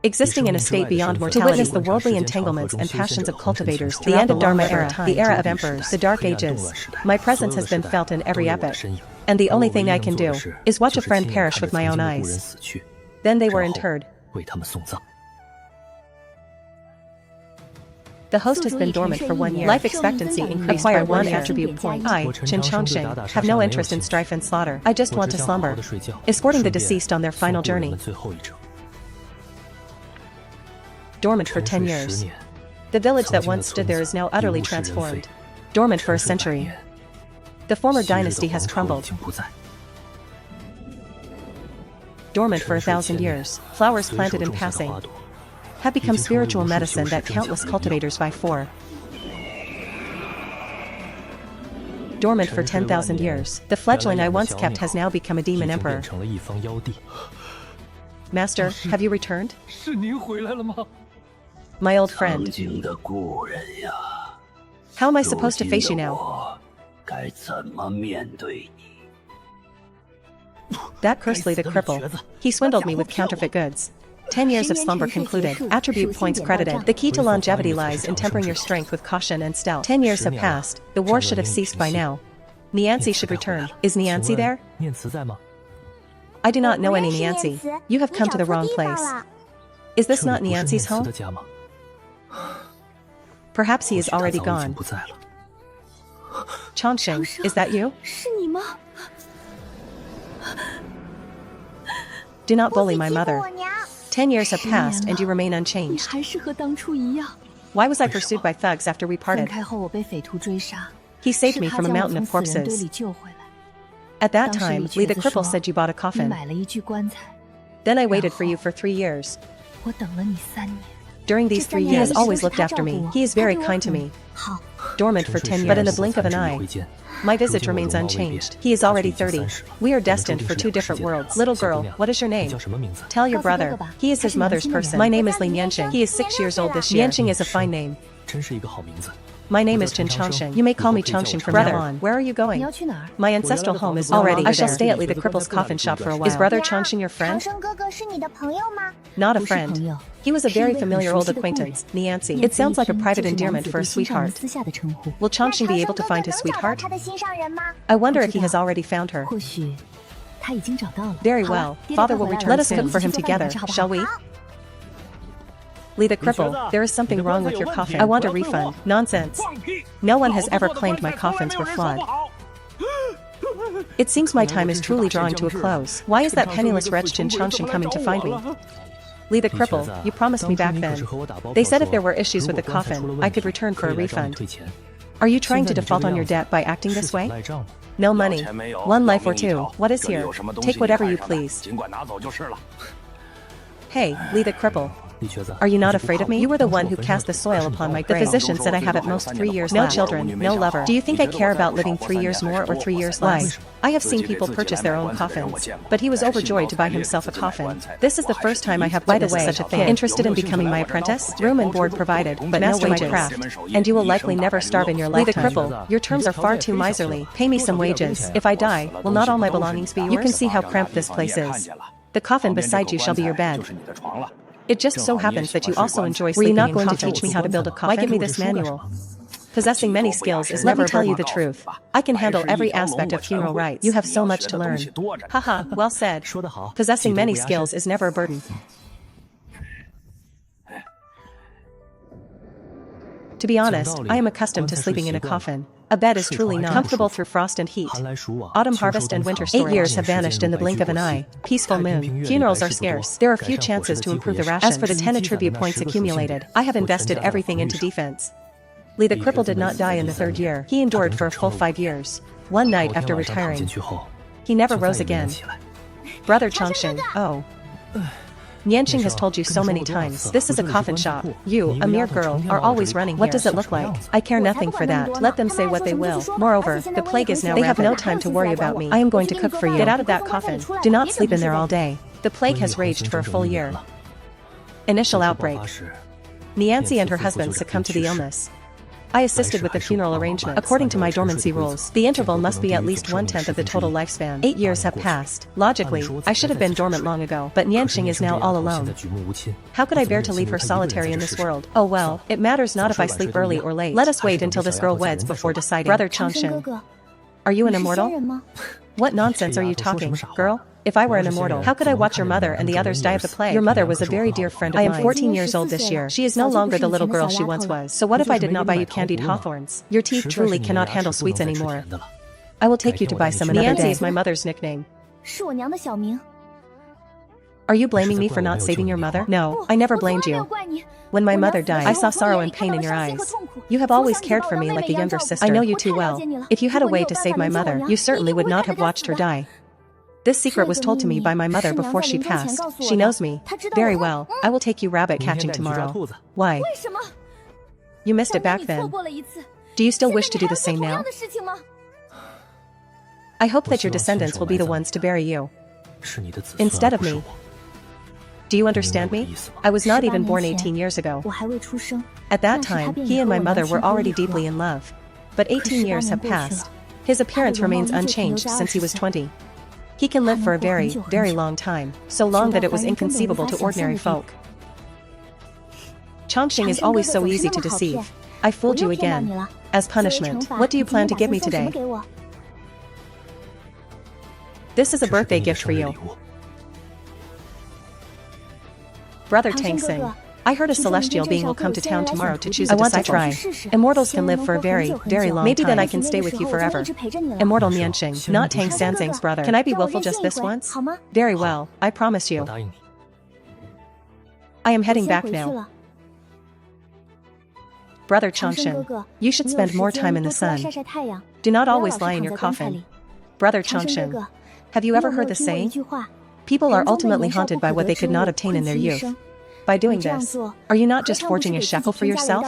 existing in a state beyond mortality, to witness the worldly entanglements and passions of cultivators, the end of Dharma era, the era of emperors, the Dark Ages. My presence has been felt in every epoch, and the only thing I can do is watch a friend perish with my own eyes. Then they were interred. The host has been dormant for 1 year. Life expectancy increased by 1 attribute point. I, Xianxia, have no interest in strife and slaughter. I just want to slumber, escorting the deceased on their final journey. Dormant for 10 years. The village that once stood there is now utterly transformed. Dormant for a century. The former dynasty has crumbled. Dormant for 1,000 years. Flowers planted in passing have become spiritual medicine that countless cultivators vie for. Dormant for 10,000 years. The fledgling I once kept has now become a demon emperor. Master, have you returned? My old friend. How am I supposed to face you now? That cursely the cripple. He swindled me with counterfeit goods. 10 years of slumber concluded. Attribute points credited. The key to longevity lies in tempering your strength with caution and stealth. 10 years have passed. The war should have ceased by now. Xianxia should return. Is Xianxia there? I do not know any Xianxia. You have come to the wrong place. Is this not Xianxia's home? Perhaps he is already gone. Chongqing, is that you? Do not bully my mother. 10 years have passed and you remain unchanged. Why was I pursued by thugs after we parted? He saved me from a mountain of corpses. At that time, Li the cripple said you bought a coffin. Then I waited for you for 3 years. During these 3 years, he has always looked after me. He is very kind to me. Dormant for 10 years, but in the blink of an eye, my visage remains unchanged. He is already 30. We are destined for 2 different worlds. Little girl, what is your name? Tell your brother. He is his mother's person. My name is Li Nianxing. He is 6 years old this year. Nianxing is a fine name. My name is Jin Chongqing. You may call me Chongqing from now on. Where are you going? My ancestral home is already there. I shall stay at Li the cripple's coffin shop for a while. Is brother Chongqing your friend? Not a friend. He was a very familiar old acquaintance, Xianxia. It sounds like a private endearment for a sweetheart. Will Chongqing be able to find his sweetheart? I wonder if he has already found her. Very well. Father will return. Let us cook for him together, shall we? Li the cripple, there is something wrong with your coffin. I want a refund. Nonsense. No one has ever claimed my coffins were flawed. It seems my time is truly drawing to a close. Why is that penniless wretch Jin Chongqing coming to find me? Li the cripple, you promised me back then. They said if there were issues with the coffin, I could return for a refund. Are you trying to default on your debt by acting this way? No money. 1 life or 2. What is here? Take whatever you please. Hey, Li the cripple. Are you not afraid of me? You were the one who cast the soil upon my grave. The physician said I have at most 3 years left. No children, no lover. Do you think I care about living 3 years more or 3 years less? I have seen people purchase their own coffins, but he was overjoyed to buy himself a coffin. This is the first time I have witnessed such a thing. Interested in becoming my apprentice? Room and board provided, but master my craft. And you will likely never starve in your lifetime. Li the cripple, your terms are far too miserly. Pay me some wages. If I die, will not all my belongings be yours? You can see how cramped this place is. The coffin beside you shall be your bed. It just so happens that you also enjoy sleeping in coffins. Were you not going to teach me how to build a coffin? Why give me this manual? Possessing many skills is never a burden. Let me tell you the truth. I can handle every aspect of funeral rites. You have so much to learn. Haha, well said. Possessing many skills is never a burden. To be honest, I am accustomed to sleeping in a coffin. A bed is truly not comfortable through frost and heat. Autumn harvest and winter storage. 8 years have vanished in the blink of an eye. Peaceful moon. Funerals are scarce. There are few chances to improve the rations. As for the 10 attribute points accumulated, I have invested everything into defense. Li the cripple did not die in the 3rd year. He endured for a full 5 years. One night after retiring, he never rose again. Brother Chongqing, oh. Nianxing has told you so many times, this is a coffin shop. You, a mere girl, are always running. What does it look like? I care nothing for that. Let them say what they will. Moreover, the plague is now rampant. They have no time to worry about me. I am going to cook for you. Get out of that coffin. Do not sleep in there all day. The plague has raged for a full year. Initial outbreak. Xianxia and her husband succumbed to the illness. I assisted with the funeral arrangement. According to my dormancy rules, the interval must be at least 1/10 of the total lifespan. 8 years have passed. Logically, I should have been dormant long ago, but Xianxia is now all alone. How could I bear to leave her solitary in this world? Oh well, it matters not if I sleep early or late. Let us wait until this girl weds before deciding. Brother Xianxia, are you an immortal? What nonsense are you talking, girl? If I were an immortal, how could I watch your mother and the others die of the plague? Your mother was a very dear friend of mine. I am 14 years old this year. She is no longer the little girl she once was. So what if I did not buy you candied hawthorns? Your teeth truly cannot handle sweets anymore. I will take you to buy some another day. Xianxia is my mother's nickname. Are you blaming me for not saving your mother? No, I never blamed you. When my mother died, I saw sorrow and pain in your eyes. You have always cared for me like a younger sister. I know you too well. If you had a way to save my mother, you certainly would not have watched her die. This secret was told to me by my mother before she passed. She knows me very well. I will take you rabbit catching tomorrow. Why? You missed it back then. Do you still wish to do the same now? I hope that your descendants will be the ones to bury you instead of me. Do you understand me? I was not even born 18 years ago. At that time, he and my mother were already deeply in love. But 18 years have passed. His appearance remains unchanged since he was 20. He can live for a very, very long time, so long that it was inconceivable to ordinary folk. Xianxia is always so easy to deceive. I fooled you again. As punishment, what do you plan to give me today? This is a birthday gift for you. Brother Xianxia, I heard a celestial being will come to town tomorrow to choose a disciple. I want to try. Immortals can live for a very, very long time. Maybe then I can stay with you forever. Immortal Xianxia, not Xianxia's brother. Can I be willful just this once? Very well, I promise you. I am heading back now. Brother Xianxia, you should spend more time in the sun. Do not always lie in your coffin. Brother Xianxia, have you ever heard the saying? People are ultimately haunted by what they could not obtain in their youth. By doing this, are you not just forging a shackle for yourself?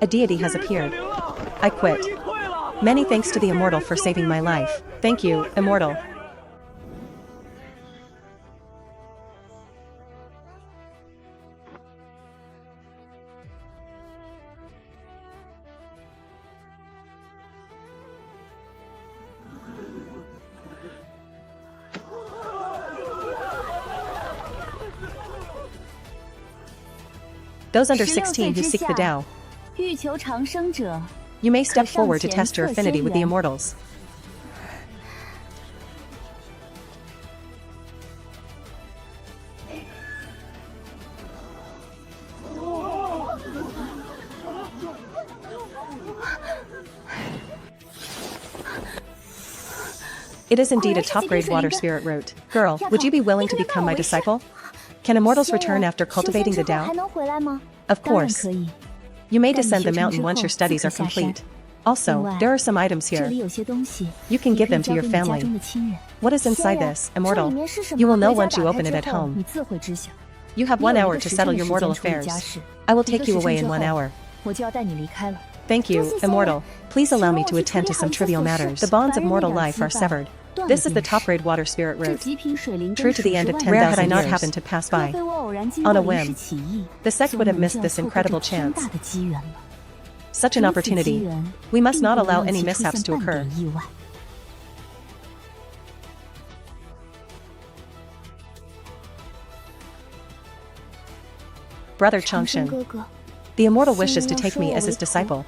A deity has appeared. I quit. Many thanks to the Immortal for saving my life. Thank you, Immortal. Those under 16 who seek the Tao. You may step forward to test your affinity with the Immortals. It is indeed a top-grade water spirit root. Girl, would you be willing to become my disciple? Can Immortals return after cultivating the Tao? Of course. You may descend the mountain once your studies are complete. Also, there are some items here. You can give them to your family. What is inside this, Immortal? You will know once you open it at home. You have 1 hour to settle your mortal affairs. I will take you away in 1 hour. Thank you, Immortal. Please allow me to attend to some trivial matters. The bonds of mortal life are severed. This is the top-grade water spirit root. True to the end of 10,000 years. Rare had I not happened to pass by. On a whim. The Sect would have missed this incredible chance. Such an opportunity. We must not allow any mishaps to occur. Brother Xianxia. The Immortal wishes to take me as his disciple.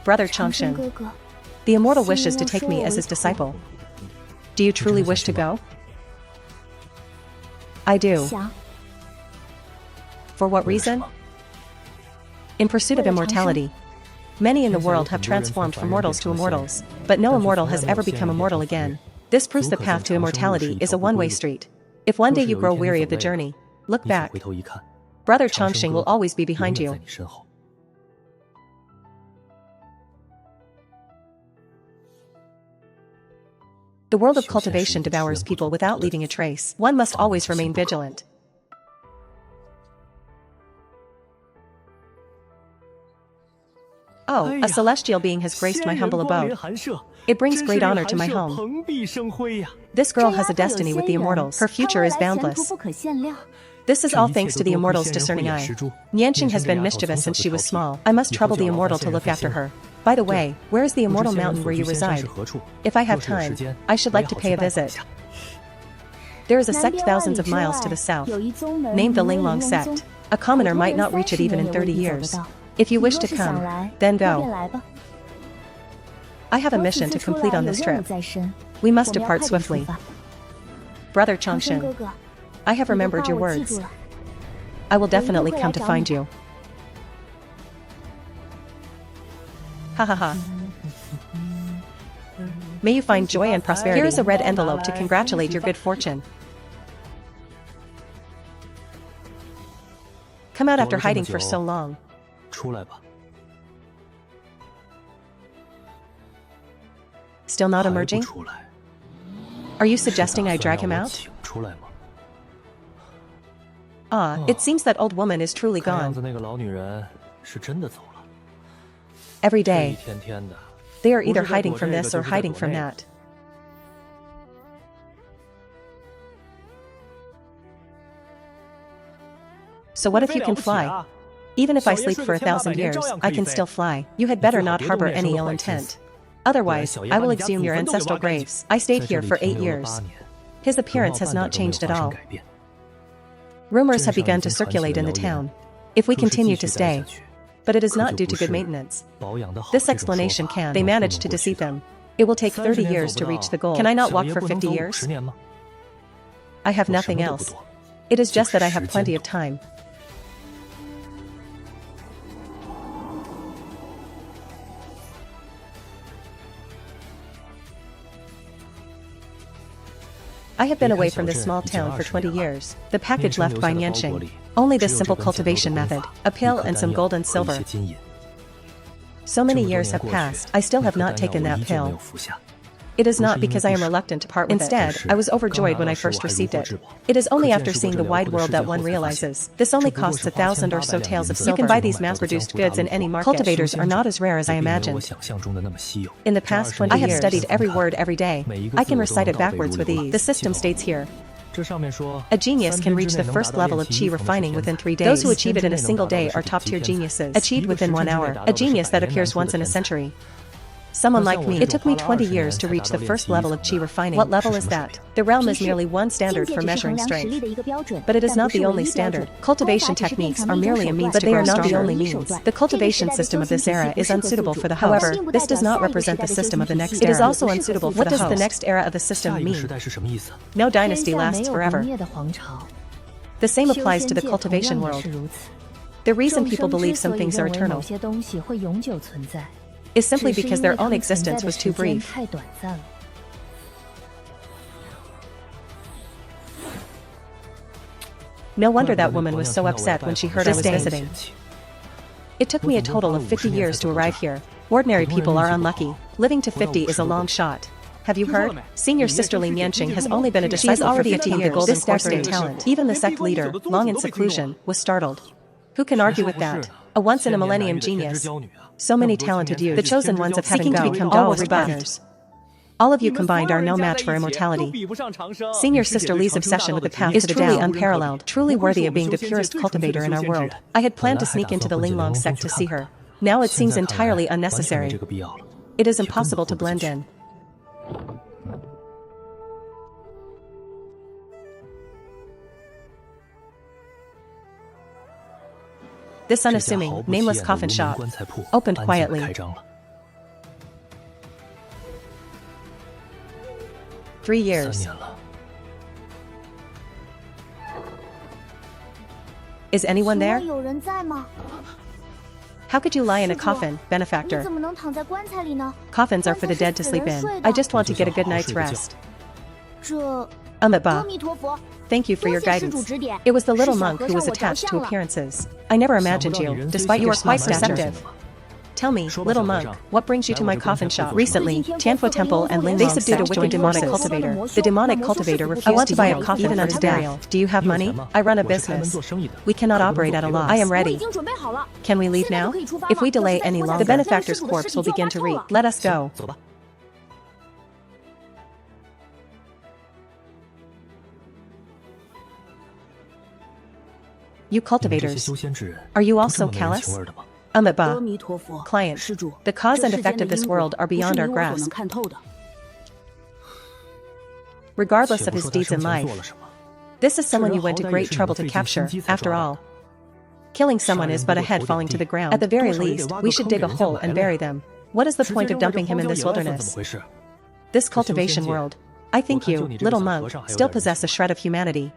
Brother Xianxia. The Immortal wishes to take me as his disciple. Do you truly wish to go? I do. For what reason? In pursuit of immortality. Many in the world have transformed from mortals to immortals, but no immortal has ever become immortal again. This proves the path to immortality is a one-way street. If one day you grow weary of the journey, look back. Brother Xianxia will always be behind you. The world of cultivation devours people without leaving a trace. One must always remain vigilant. Oh, a celestial being has graced my humble abode. It brings great honor to my home. This girl has a destiny with the Immortals. Her future is boundless. This is all thanks to the Immortal's discerning eye. Xianxia has been mischievous since she was small. I must trouble the Immortal to look after her. By the way, where is the Immortal mountain where you reside? If I have time, I should like to pay a visit. There is a sect thousands of miles to the south, named the Linglong Sect. A commoner might not reach it even in 30 years. If you wish to come, then go. I have a mission to complete on this trip. We must depart swiftly. Brother Changshen, I have remembered your words. I will definitely come to find you. Ha ha ha. May you find joy and prosperity. Here is a red envelope to congratulate your good fortune. Come out after hiding for so long. Still not emerging? Are you suggesting I drag him out? Ah, it seems that old woman is truly gone. Every day, they are either hiding from this or hiding from that. So what if you can fly? Even if I sleep for 1,000 years, I can still fly. You had better not harbor any ill intent. Otherwise, I will exhume your ancestral graves. I stayed here for 8 years. His appearance has not changed at all. Rumors have begun to circulate in the town. If we continue to stay, but it is not due to good maintenance. This explanation can. They managed to deceive them. It will take 30 years to reach the goal. Can I not walk for 50 years? I have nothing else. It is just that I have plenty of time. I have been away from this small town for 20 years. The package left by Xianxia. Only this simple cultivation method, a pill and some gold and silver. So many years have passed, I still have not taken that pill. It is not because I am reluctant to part with it. Instead, I was overjoyed when I first received it. It is only after seeing the wide world that one realizes. This only costs 1,000 or so taels of silver. You can buy these mass-produced goods in any market. Cultivators are not as rare as I imagined. In the past 20 years, I have studied every word every day. I can recite it backwards with ease. The system states here, a genius can reach the first level of chi refining within 3 days. Those who achieve it in a single day are top-tier geniuses. Achieved within 1 hour. A genius that appears once in a century. Someone like me. It took me 20 years to reach the first level of chi refining. What level is that? The realm is merely one standard for measuring strength. But it is not the only standard. Cultivation techniques are merely a means but they are not the only means. The cultivation system of this era is unsuitable for the host. However, this does not represent the system of the next era. It is also unsuitable for the host. What does the next era of the system mean? No dynasty lasts forever. The same applies to the cultivation world. The reason people believe some things are eternal is simply because their own existence was too brief. No wonder that woman was so upset when she heard I was visiting. It took me a total of 50 years to arrive here. Ordinary people are unlucky. Living to 50 is a long shot. Have you heard? Senior sister Li Xianxia has only been a disciple for 50 years. This devastating talent. Even the sect leader, long in seclusion, was startled. Who can argue with that? A once-in-a-millennium genius. So many talented youth, the chosen ones of heaven, to become Donghua partners. All of you combined are no match for immortality. Senior Sister Li's obsession with the path is truly unparalleled, truly worthy of being the purest cultivator in our world. I had planned to sneak into the Linglong Sect to see her. Now it seems entirely unnecessary. It is impossible to blend in. This unassuming, nameless coffin shop opened quietly. Three years. Is anyone there? How could you lie in a coffin, benefactor? Coffins are for the dead to sleep in. I just want to get a good night's rest. Amitabha. Thank you for your guidance. It was the little monk who was attached to appearances. I never imagined you, despite you are quite perceptive. Tell me, little monk, what brings you to my coffin shop? Recently, Tianfu Temple and Ling they subdued a wicked demonic cultivator. The demonic cultivator refused I want to buy a coffin even unto death. Do you have money? I run a business. We cannot operate at a loss. I am ready. Can we leave now? If we delay any longer, the benefactor's corpse will begin to reek. Let us go. You cultivators, are you also callous? Amitabha. Client, the cause and effect of this world are beyond our grasp. Regardless of his deeds in life, this is someone you went to great trouble to capture, after all. Killing someone is but a head falling to the ground. At the very least, we should dig a hole and bury them. What is the point of dumping him in this wilderness? This cultivation world. I think you, little monk, still possess a shred of humanity.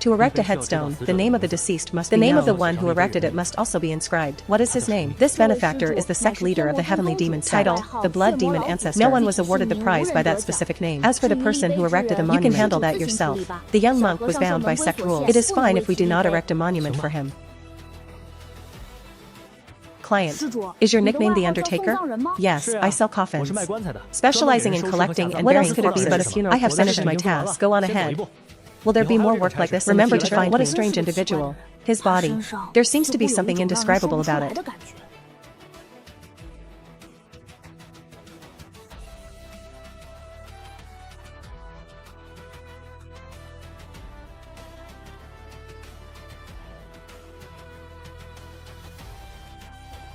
To erect a headstone, the name of the deceased must be known. The name of the one who erected it must also be inscribed. What is his name? This benefactor is the Sect leader of the heavenly demon Sect. Title, the blood demon ancestor. No one was awarded the prize by that specific name. As for the person who erected the monument, you can handle that yourself. The young monk was bound by Sect rules. It is fine if we do not erect a monument for him. Client, is your nickname the Undertaker? Yes, I sell coffins. Specializing in collecting and burying corpses. What else could it be but a funeral? I have finished my task. Go on ahead. Will there be more work like this? Remember to find what a strange individual. His body. There seems to be something indescribable about it.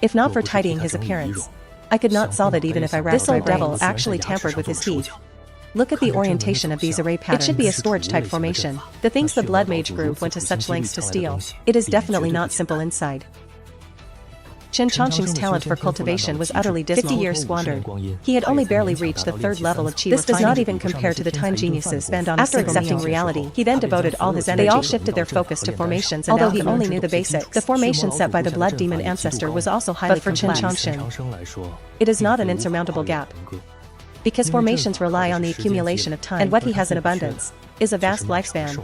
If not for tidying his appearance, I could not solve it even if I racked this old devil actually tampered with his teeth. Look at the orientation of these array patterns. It should be a storage-type formation. The things the Blood Mage group went to such lengths to steal. It is definitely not simple inside. Xianxia's talent for cultivation was utterly dismal. 50 years squandered. He had only barely reached the 3rd level of chi. This does not even compare to the time geniuses spend on after accepting reality. He then devoted all his energy. They all shifted their focus to formations, and although he only knew the basics, the formation set by the Blood Demon ancestor was also highly complex. But for Xianxia, it is not an insurmountable gap. Because formations rely on the accumulation of time, and what he has in abundance is a vast lifespan.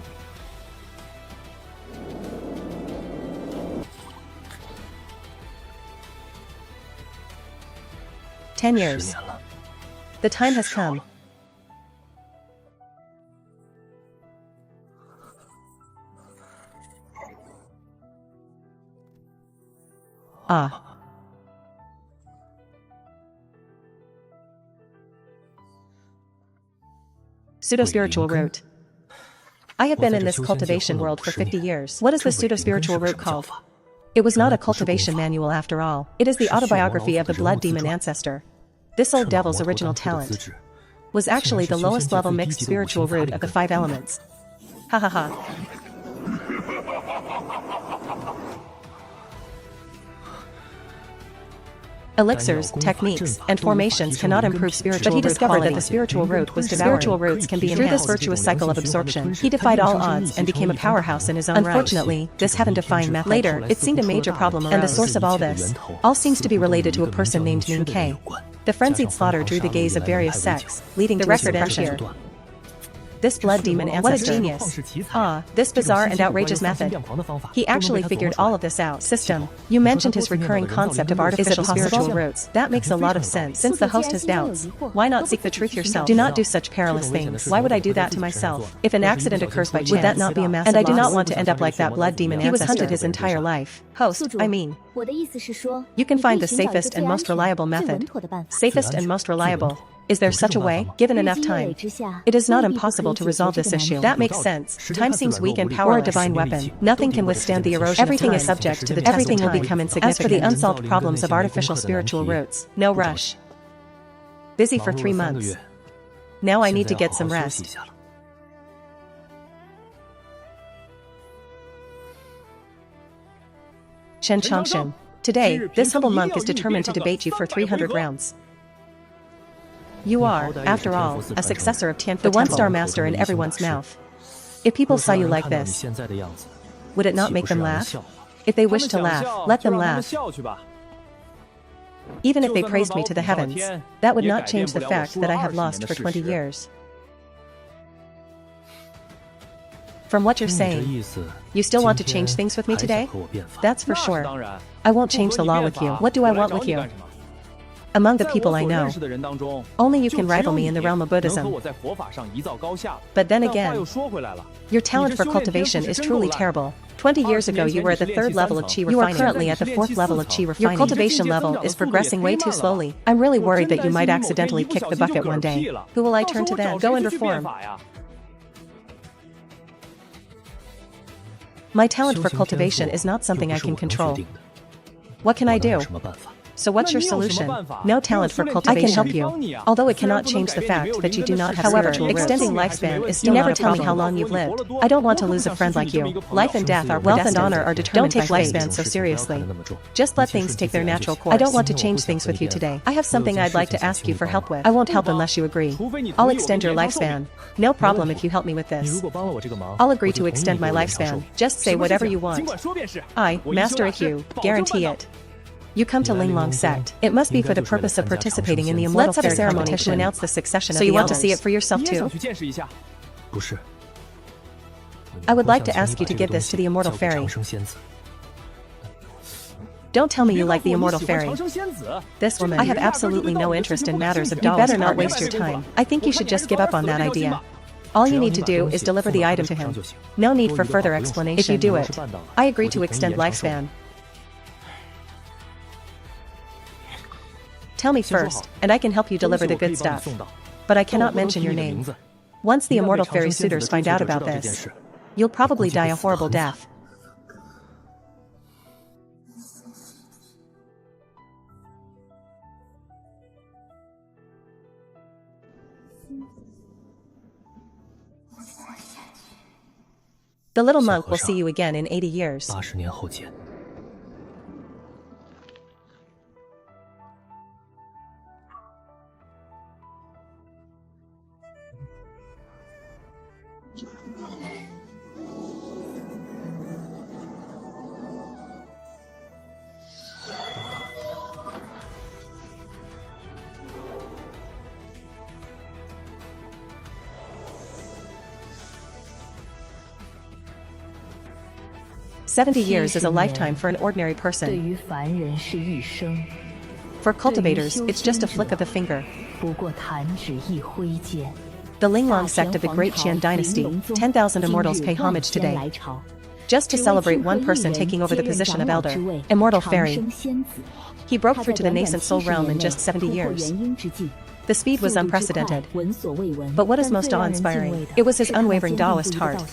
"10 years. The time has come. Ah. Pseudo-spiritual root. I have been in this cultivation world for 50 years. What is the pseudo-spiritual root called? It was not a cultivation manual after all. It is the autobiography of the blood demon ancestor. This old devil's original talent was actually the lowest level mixed spiritual root of the 5 elements. Ha ha ha. Elixirs, techniques, and formations cannot improve spiritual root. But he discovered that the spiritual root was devoured. Spiritual roots can be enhanced. Through this virtuous cycle of absorption, he defied all odds and became a powerhouse in his own right. Unfortunately, this heaven-defying method. Later, it seemed a major problem arose. And the source of all this all seems to be related to a person named Ning K. The frenzied slaughter drew the gaze of various sects, leading to record here. This blood demon ancestor. What a genius. Ah, this bizarre and outrageous method. He actually figured all of this out. System. You mentioned his recurring concept of artificial spiritual roots. That makes a lot of sense. Since the host has doubts, why not seek the truth yourself? Do not do such perilous things. Why would I do that to myself? If an accident occurs by chance, would that not be a massive loss? And I do not want to end up like that blood demon ancestor. He was hunted his entire life. Host, I mean. You can find the safest and most reliable method. Safest and most reliable. Is there such a way? Given enough time, it is not impossible to resolve this issue. That makes sense. Time seems weak and powerless. Or a divine weapon. Nothing can withstand the erosion Everything of time. Is subject to the test Everything will become insignificant. As for the unsolved problems of artificial spiritual roots, no rush. Busy for 3 months. Now I need to get some rest. Xianxia. Today, this humble monk is determined to debate you for 300 rounds. You are, after all, a successor of Tianfu, the one-star master in everyone's mouth. If people saw you like this, would it not make them laugh? If they wish to laugh, let them laugh. Even if they praised me to the heavens, that would not change the fact that I have lost for 20 years. From what you're saying, you still want to change things with me today? That's for sure. I won't change the law with you. What do I want with you? Among the people I know, only you can rival me in the realm of Buddhism. But then again, your talent for cultivation is truly terrible. 20 years ago you were at the 3rd level of Qi refining. You are currently at the 4th level of Qi refining. Your cultivation level is progressing way too slowly. I'm really worried that you might accidentally kick the bucket one day. Who will I turn to then? Go and reform. My talent for cultivation is not something I can control. What can I do? So what's your solution? No talent for cultivation. I can help you, although it cannot change the fact that you do not have spiritual roots. Extending lifespan is still not a problem. You never tell me how long you've lived. I don't want to lose a friend like you. Life and death are wealth and honor are determined by fate. Don't take lifespan so seriously. Just let things take their natural course. I don't want to change things with you today. I have something I'd like to ask you for help with. I won't help unless you agree. I'll extend your lifespan. No problem if you help me with this. I'll agree to extend my lifespan. Just say whatever you want. I, Master Hu, guarantee it. You come to Linglong Sect. It must be for the purpose of participating in the Immortal Fair ceremony to announce the succession of the elders. So you want to see it for yourself too? I would like to ask you to give this to the Immortal Fairy. Don't tell me you like the Immortal Fairy. This woman, I have absolutely no interest in matters of dollars. You better not waste your time. I think you should just give up on that idea. All you need to do is deliver the item to him. No need for further explanation. If you do it, I agree to extend lifespan. Tell me first, and I can help you deliver the good stuff. But I cannot mention your name. Once the Immortal Fairy suitors find out about this, you'll probably die a horrible death. The little monk will see you again in 80 years. "70 years is a lifetime for an ordinary person. For cultivators, it's just a flick of the finger. The Linglong sect of the Great Qian dynasty, 10,000 immortals pay homage today. Just to celebrate one person taking over the position of elder, Immortal Fairy. He broke through to the nascent soul realm in just 70 years. The speed was unprecedented. But what is most awe-inspiring? It was his unwavering Taoist heart.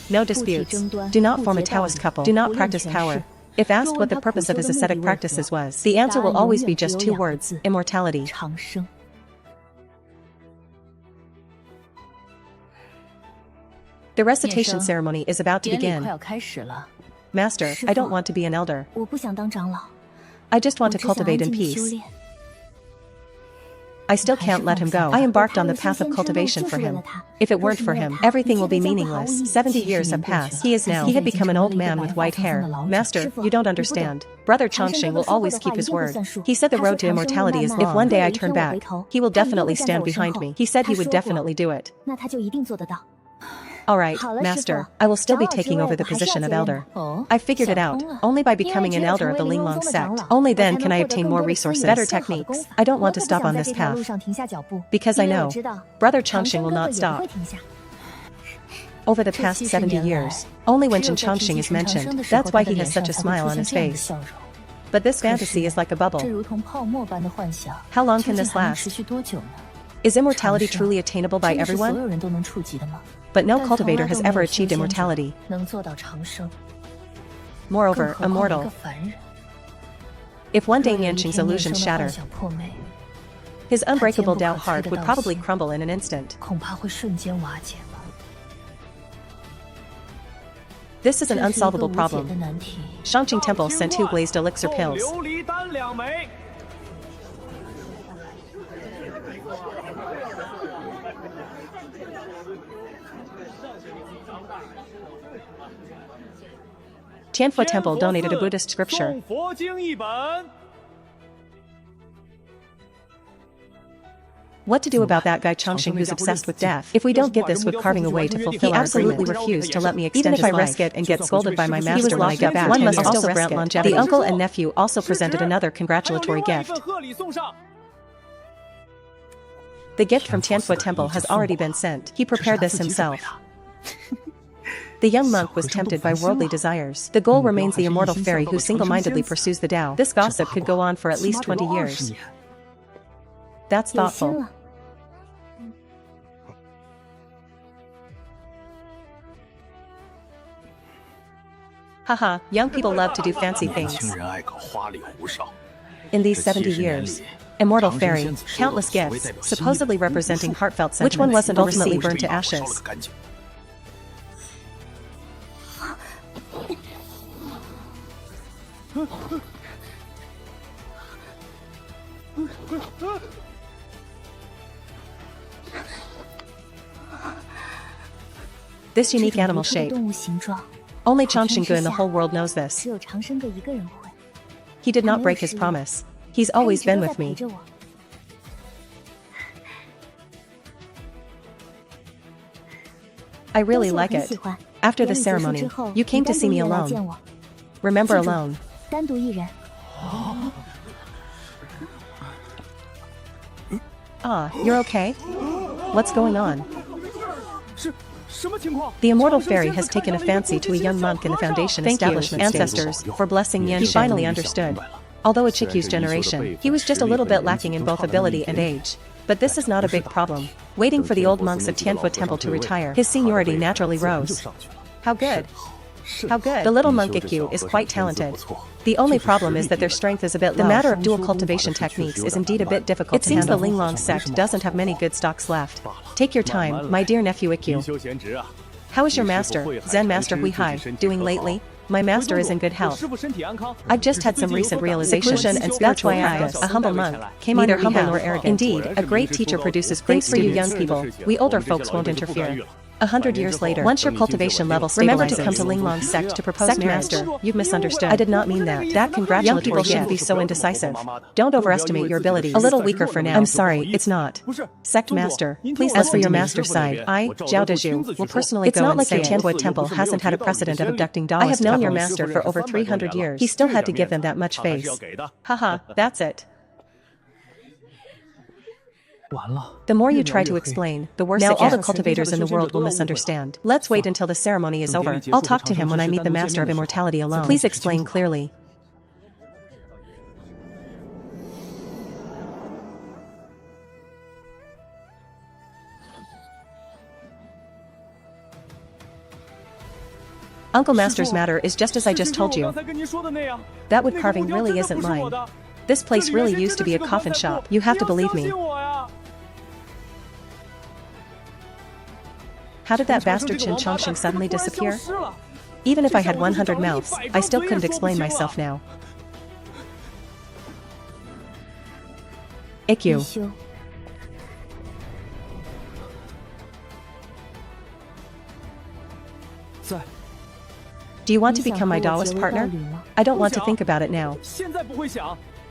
No disputes. Do not form a Taoist couple. Do not practice power. If asked what the purpose of his ascetic practices was, the answer will always be just 2 words: immortality. The recitation ceremony is about to begin. Master, I don't want to be an elder. I just want to cultivate in peace. I still can't let him go. I embarked on the path of cultivation for him. If it weren't for him, everything will be meaningless. 70 years have passed. He had become an old man with white hair. Master, you don't understand. Brother Chongqing will always keep his word. He said the road to immortality is, if one day I turn back, he will definitely stand behind me. He said he would definitely do it. Alright, Master, I will still be taking over the position of elder. I figured it out. Only by becoming an elder of the Linglong sect. Only then can I obtain more resources, better techniques. I don't want to stop on this path. Because I know, Brother Chongqing will not stop. Over the past 70 years, only when Chongqing is mentioned, that's why he has such a smile on his face. But this fantasy is like a bubble. How long can this last? Is immortality truly attainable by everyone? But no cultivator has ever achieved immortality. Moreover, immortal. If one day Xianxia's illusions shatter, his unbreakable doubt heart would probably crumble in an instant. This is an unsolvable problem. Xianxia Temple sent 2 glazed elixir pills. Tianfu Temple donated a Buddhist scripture. What to do about that guy Chongqing who's obsessed with death? If we don't get this wood carving away to fulfill our agreement, he absolutely refused to let me extend his life. Even if I risk it and get scolded by my master when I get back, one must also grant longevity. The uncle and nephew also presented another congratulatory gift. The gift from Tianfu Temple has already been sent. He prepared this himself. The young monk was tempted by worldly desires. The goal remains the immortal fairy who single-mindedly pursues the Tao. This gossip could go on for at least 20 years. That's thoughtful. Haha, young people love to do fancy things. In these 70 years, immortal fairy, countless gifts, supposedly representing heartfelt sentiments. Which one wasn't ultimately burned to ashes? This unique animal shape. Only Chongqing in the whole world knows this. He did not break his promise. He's always been with me. I really like it. After the ceremony, you came to see me alone. Remember, alone. Ah, you're okay? What's going on? The immortal fairy has taken a fancy to a young monk in the foundation establishment ancestors for blessing Xianxia. He finally understood. Although a Chikyu's generation, he was just a little bit lacking in both ability and age. But this is not a big problem. Waiting for the old monks of Tianfu Temple to retire, his seniority naturally rose. How good. How good. The little monk Ikkyu is quite talented. The only problem is that their strength is a bit low. The matter of dual cultivation techniques is indeed a bit difficult to handle. It seems the Linglong sect doesn't have many good stocks left. Take your time, my dear nephew Ikkyu. How is your master, Zen Master Huihai, doing lately? My master is in good health. I've just had some recent realizations, and that's why I, a humble monk, came neither humble nor arrogant. Indeed, a great teacher produces great students. For you young people, we older folks won't interfere. 100 years later, once your cultivation level stabilizes, remember to come to Linglong's sect to propose marriage. Master, you've misunderstood. I did not mean that. That congratulatory young people shouldn't be so indecisive. Don't overestimate your abilities. A little weaker for now. I'm sorry, it's not. Sect master, please. As for your master's side, I, Zhao Deju, will personally go and say it. It's not like your Tianfu Temple hasn't had a precedent of abducting dolls. I have known your master for over 300 years. He still had to give them that much face. Haha, that's it. The more you try to explain, the worse it gets. Now all the cultivators in the world will misunderstand. Let's wait until the ceremony is over. I'll talk to him when I meet the Master of Immortality alone. Please explain clearly. Uncle Master's matter is just as I just told you. That wood carving really isn't mine. This place really used to be a coffin shop. You have to believe me. How did that bastard Chongqing suddenly disappear? Even if I had 100 mouths, I still couldn't explain myself now. Ikkyu. Do you want to become my Taoist partner? I don't want to think about it now.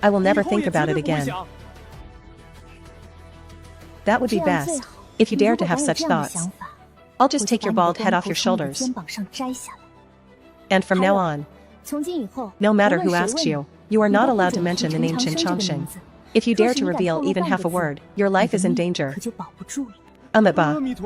I will never think about it again. That would be best, if you dare to have such thoughts. I'll just take your bald head off your shoulders. And from now on, no matter who asks you, you are not allowed to mention the name Chongqing. If you dare to reveal even half a word, your life is in danger. Amitabha.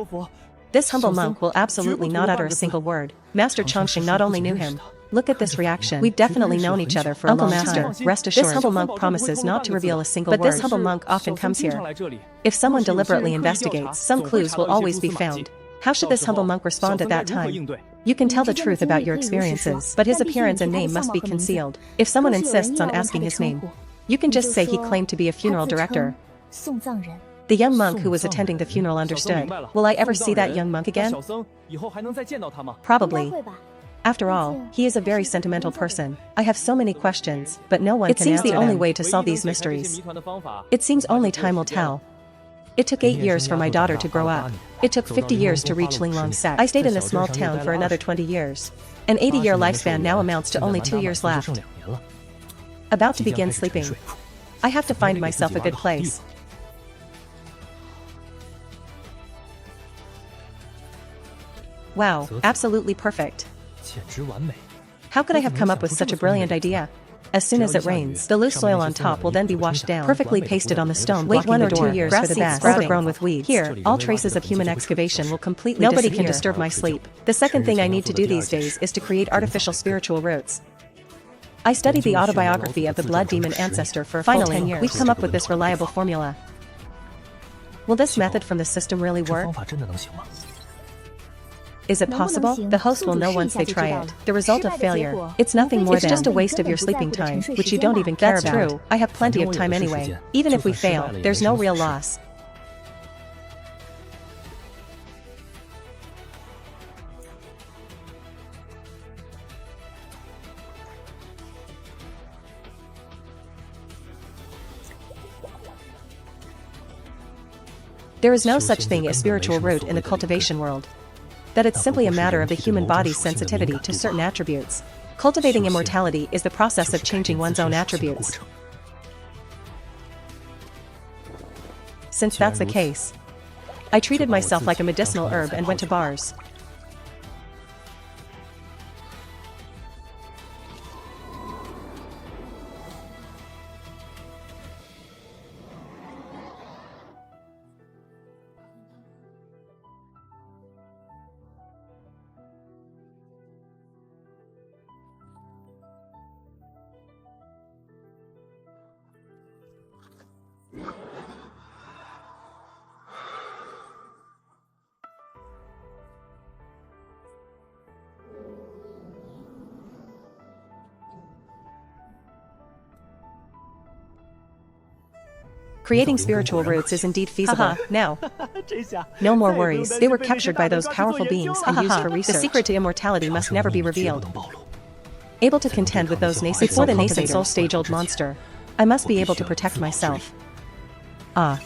This humble monk will absolutely not utter a single word. Master Chongqing not only knew him. Look at this reaction. We've definitely known each other for a long time. Master, rest assured. This humble monk promises not to reveal a single word. But this humble monk often comes here. If someone deliberately investigates, some clues will always be found. How should this humble monk respond at that time? You can tell the truth about your experiences, but his appearance and name must be concealed. If someone insists on asking his name, you can just say he claimed to be a funeral director. The young monk who was attending the funeral understood. Will I ever see that young monk again? Probably. After all, he is a very sentimental person. I have so many questions, but no one can answer them. It seems the only way to solve these mysteries. It seems only time will tell. It took 8 years for my daughter to grow up. It took 50 years to reach Linglong's Sect. I stayed in this small town for another 20 years. An 80-year lifespan now amounts to only 2 years left. About to begin sleeping. I have to find myself a good place. Wow, absolutely perfect. How could I have come up with such a brilliant idea? As soon as it rains, the loose soil on top will then be washed down, perfectly pasted on the stone. Wait 1 or 2 years for the best, overgrown with weeds. Here, all traces of human excavation will completely disappear. Nobody can disturb my sleep. The second thing I need to do these days is to create artificial spiritual roots. I studied the autobiography of the blood demon ancestor for a full 10 years. We've come up with this reliable formula. Will this method from the system really work? Is it possible? The host will know once they try it. The result of failure. It's nothing more than... It's just a waste of your sleeping time, which you don't even care about. That's true. I have plenty of time anyway. Even if we fail, there's no real loss. There is no such thing as spiritual root in the cultivation world. That it's simply a matter of the human body's sensitivity to certain attributes. Cultivating immortality is the process of changing one's own attributes. Since that's the case, I treated myself like a medicinal herb and went to bars. Creating spiritual roots is indeed feasible. Now, no more worries. They were captured by those powerful beings and used for research. The secret to immortality must never be revealed. Able to contend with those nascent soul, the nascent soul stage-old monster, I must be able to protect myself. Ah.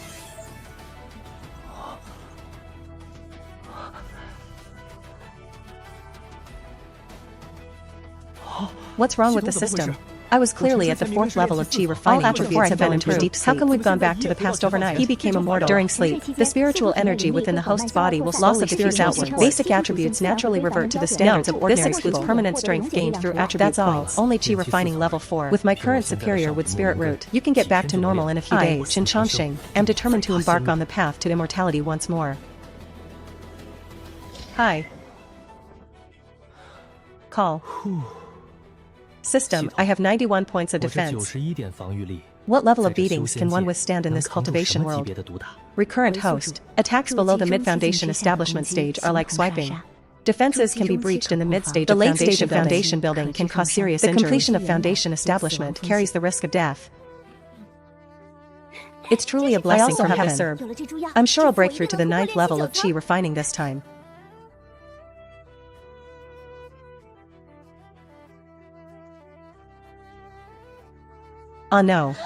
What's wrong with the system? I was clearly at the 4th level of chi refining before I fell into a deep sleep. How come we've gone back to the past overnight? He became immortal during sleep. The spiritual energy within the host's body will slowly diffuse outward. Basic attributes naturally revert to the standards of ordinary. This excludes permanent strength gained through attribute points. Only chi refining level 4. With my current superior with spirit root, you can get back to normal in a few days. Xianxia, am determined to embark on the path to immortality once more. Hi. Call. System, I have 91 points of defense. What level of beatings can one withstand in this cultivation world? Recurrent host. Attacks below the mid-foundation establishment stage are like swiping. Defenses can be breached in the mid-stage. The late stage of foundation building can cause serious injury. The completion of foundation establishment carries the risk of death. It's truly a blessing from heaven. I'm sure I'll break through to the 9th level of chi refining this time. Oh no.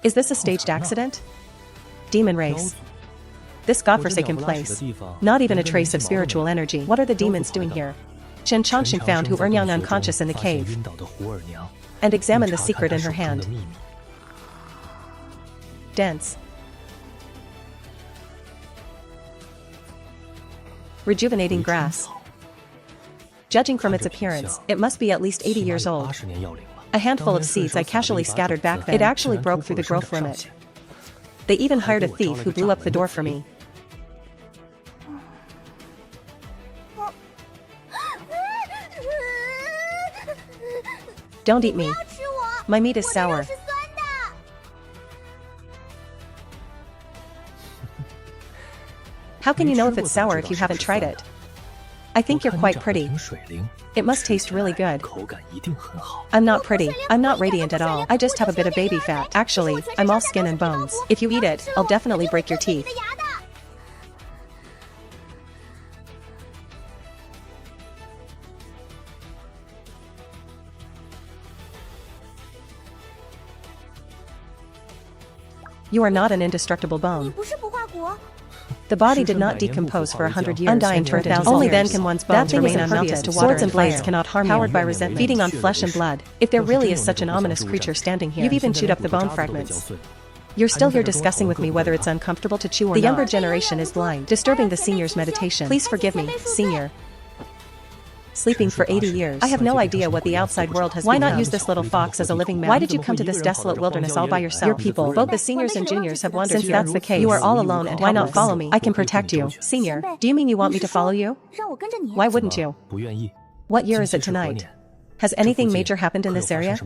Is this a staged accident? Demon race. This godforsaken place. Not even a trace of spiritual energy. What are the demons doing here? Xianxia found Hu Ernyang unconscious in the cave and examined the secret in her hand. Dense. Rejuvenating grass. Judging from its appearance, it must be at least 80 years old. A handful of seeds I casually scattered back then. It actually broke through the growth limit. They even hired a thief who blew up the door for me. Don't eat me. My meat is sour. How can you know if it's sour if you haven't tried it? I think you're quite pretty. It must taste really good. I'm not pretty. I'm not radiant at all. I just have a bit of baby fat. Actually, I'm all skin and bones. If you eat it, I'll definitely break your teeth. You are not an indestructible bone. The body did not decompose for 100 years. Undying for 1,000 years. Only then can one's bones remain unmelted. Swords and blades cannot harm you. Powered by resentment, feeding on flesh and blood. If there really is such an ominous creature standing here, you've even chewed up the bone fragments. You're still here discussing with me whether it's uncomfortable to chew or not. The younger generation is blind, disturbing the senior's meditation. Please forgive me, senior. Sleeping for 80 years. I have no idea what the outside world has become. Why not use this little fox as a living map? Why did you come to this desolate wilderness all by yourself? Your people, both the seniors and juniors, have wandered here. Since that's the case, you are all alone and why not follow me? I can protect you. Senior, do you mean you want me to follow you? Why wouldn't you? What year is it tonight? Has anything major happened in this area?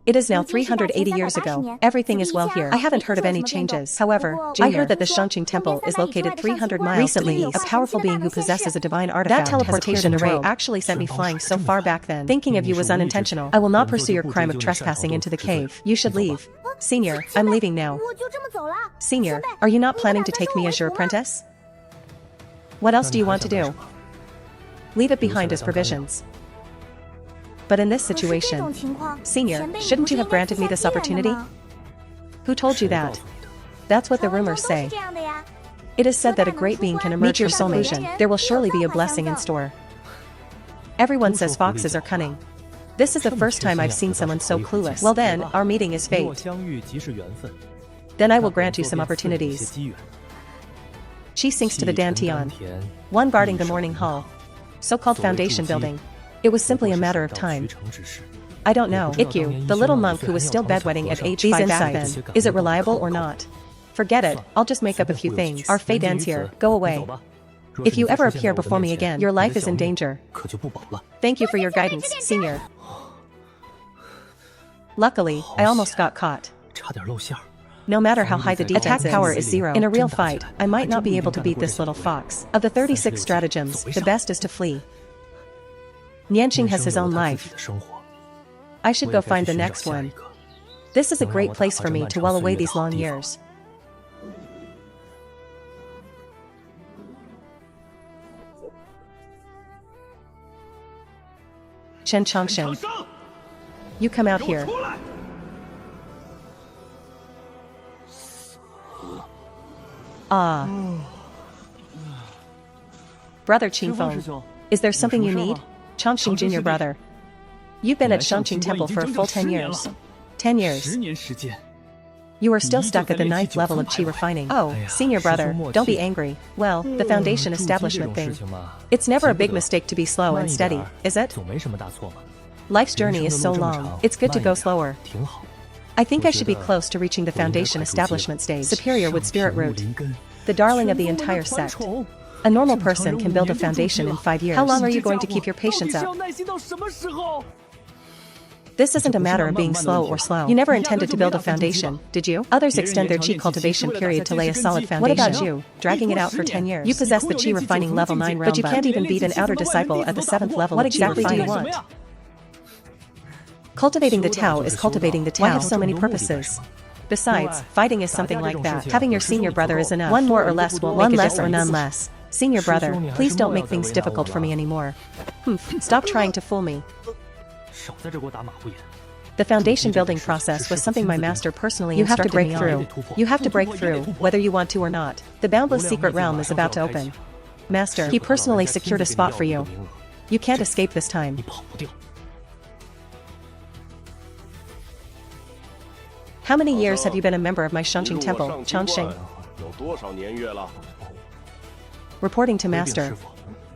It is now 380 years ago. Everything is well here. I haven't heard of any changes. However, I heard that the Xianxia temple is located 300 miles recently. A powerful being who possesses a divine artifact. That teleportation array actually sent me flying so far back then. Thinking of you was unintentional. I will not pursue your crime of trespassing into the cave. You should leave. Senior, I'm leaving now. Senior, are you not planning to take me as your apprentice? What else do you want to do? Leave it behind as provisions. But in this situation, Senior, shouldn't you have granted me this opportunity? Who told you that? That's what the rumors say. It is said that a great being can emerge from soulmation. There will surely be a blessing in store. Everyone says foxes are cunning. This is the first time I've seen someone so clueless. Well then, our meeting is fate. Then I will grant you some opportunities. She sinks to the Dantian, one guarding the morning hall, so-called foundation building. It was simply a matter of time. I don't know. Ikkyu, the little monk who was still bedwetting at age 5 back then, is it reliable or not? Forget it, I'll just make up a few things. Our fate ends here, go away. If you ever appear before me again, your life is in danger. Thank you for your guidance, Senior. Luckily, I almost got caught. No matter how high the attack power is 0, in a real fight, I might not be able to beat this little fox. Of the 36 stratagems, the best is to flee. Nianqing has his own life. I should go find the next one. This is a great place for me to while away these long years. Xianxia, you come out here. Ah. Brother Qingfeng, is there something you need? Xianxia Junior brother. You've been at Xianxia Temple for a full 10 years. 10 years. You are still stuck at the 9th level of Qi refining. Oh, senior brother, don't be angry. Well, the foundation establishment thing. It's never a big mistake to be slow and steady, is it? Life's journey is so long, it's good to go slower. I think I should be close to reaching the foundation establishment stage. Superior with spirit root. The darling of the entire sect. A normal person can build a foundation in 5 years. How long are you going to keep your patience up? This isn't a matter of being slow or slow. You never intended to build a foundation, did you? Others extend their Qi cultivation period to lay a solid foundation. What about you? Dragging it out for 10 years. You possess the Qi refining level 9 realm, but you can't even beat an outer disciple at the 7th level. What exactly do you want? Cultivating the Tao is cultivating the Tao. Why have so many purposes? Besides, fighting is something like that. Having your senior brother is enough. One more or less won't make a difference. One less or none less. Senior brother, please don't make things difficult for me anymore. Stop trying to fool me. The foundation building process was something my master personally instructed me on. You have to break through, whether you want to or not. The boundless secret realm is about to open. Master, he personally secured a spot for you. You can't escape this time. How many years have you been a member of my Xianxia temple, Changxing? Reporting to Master.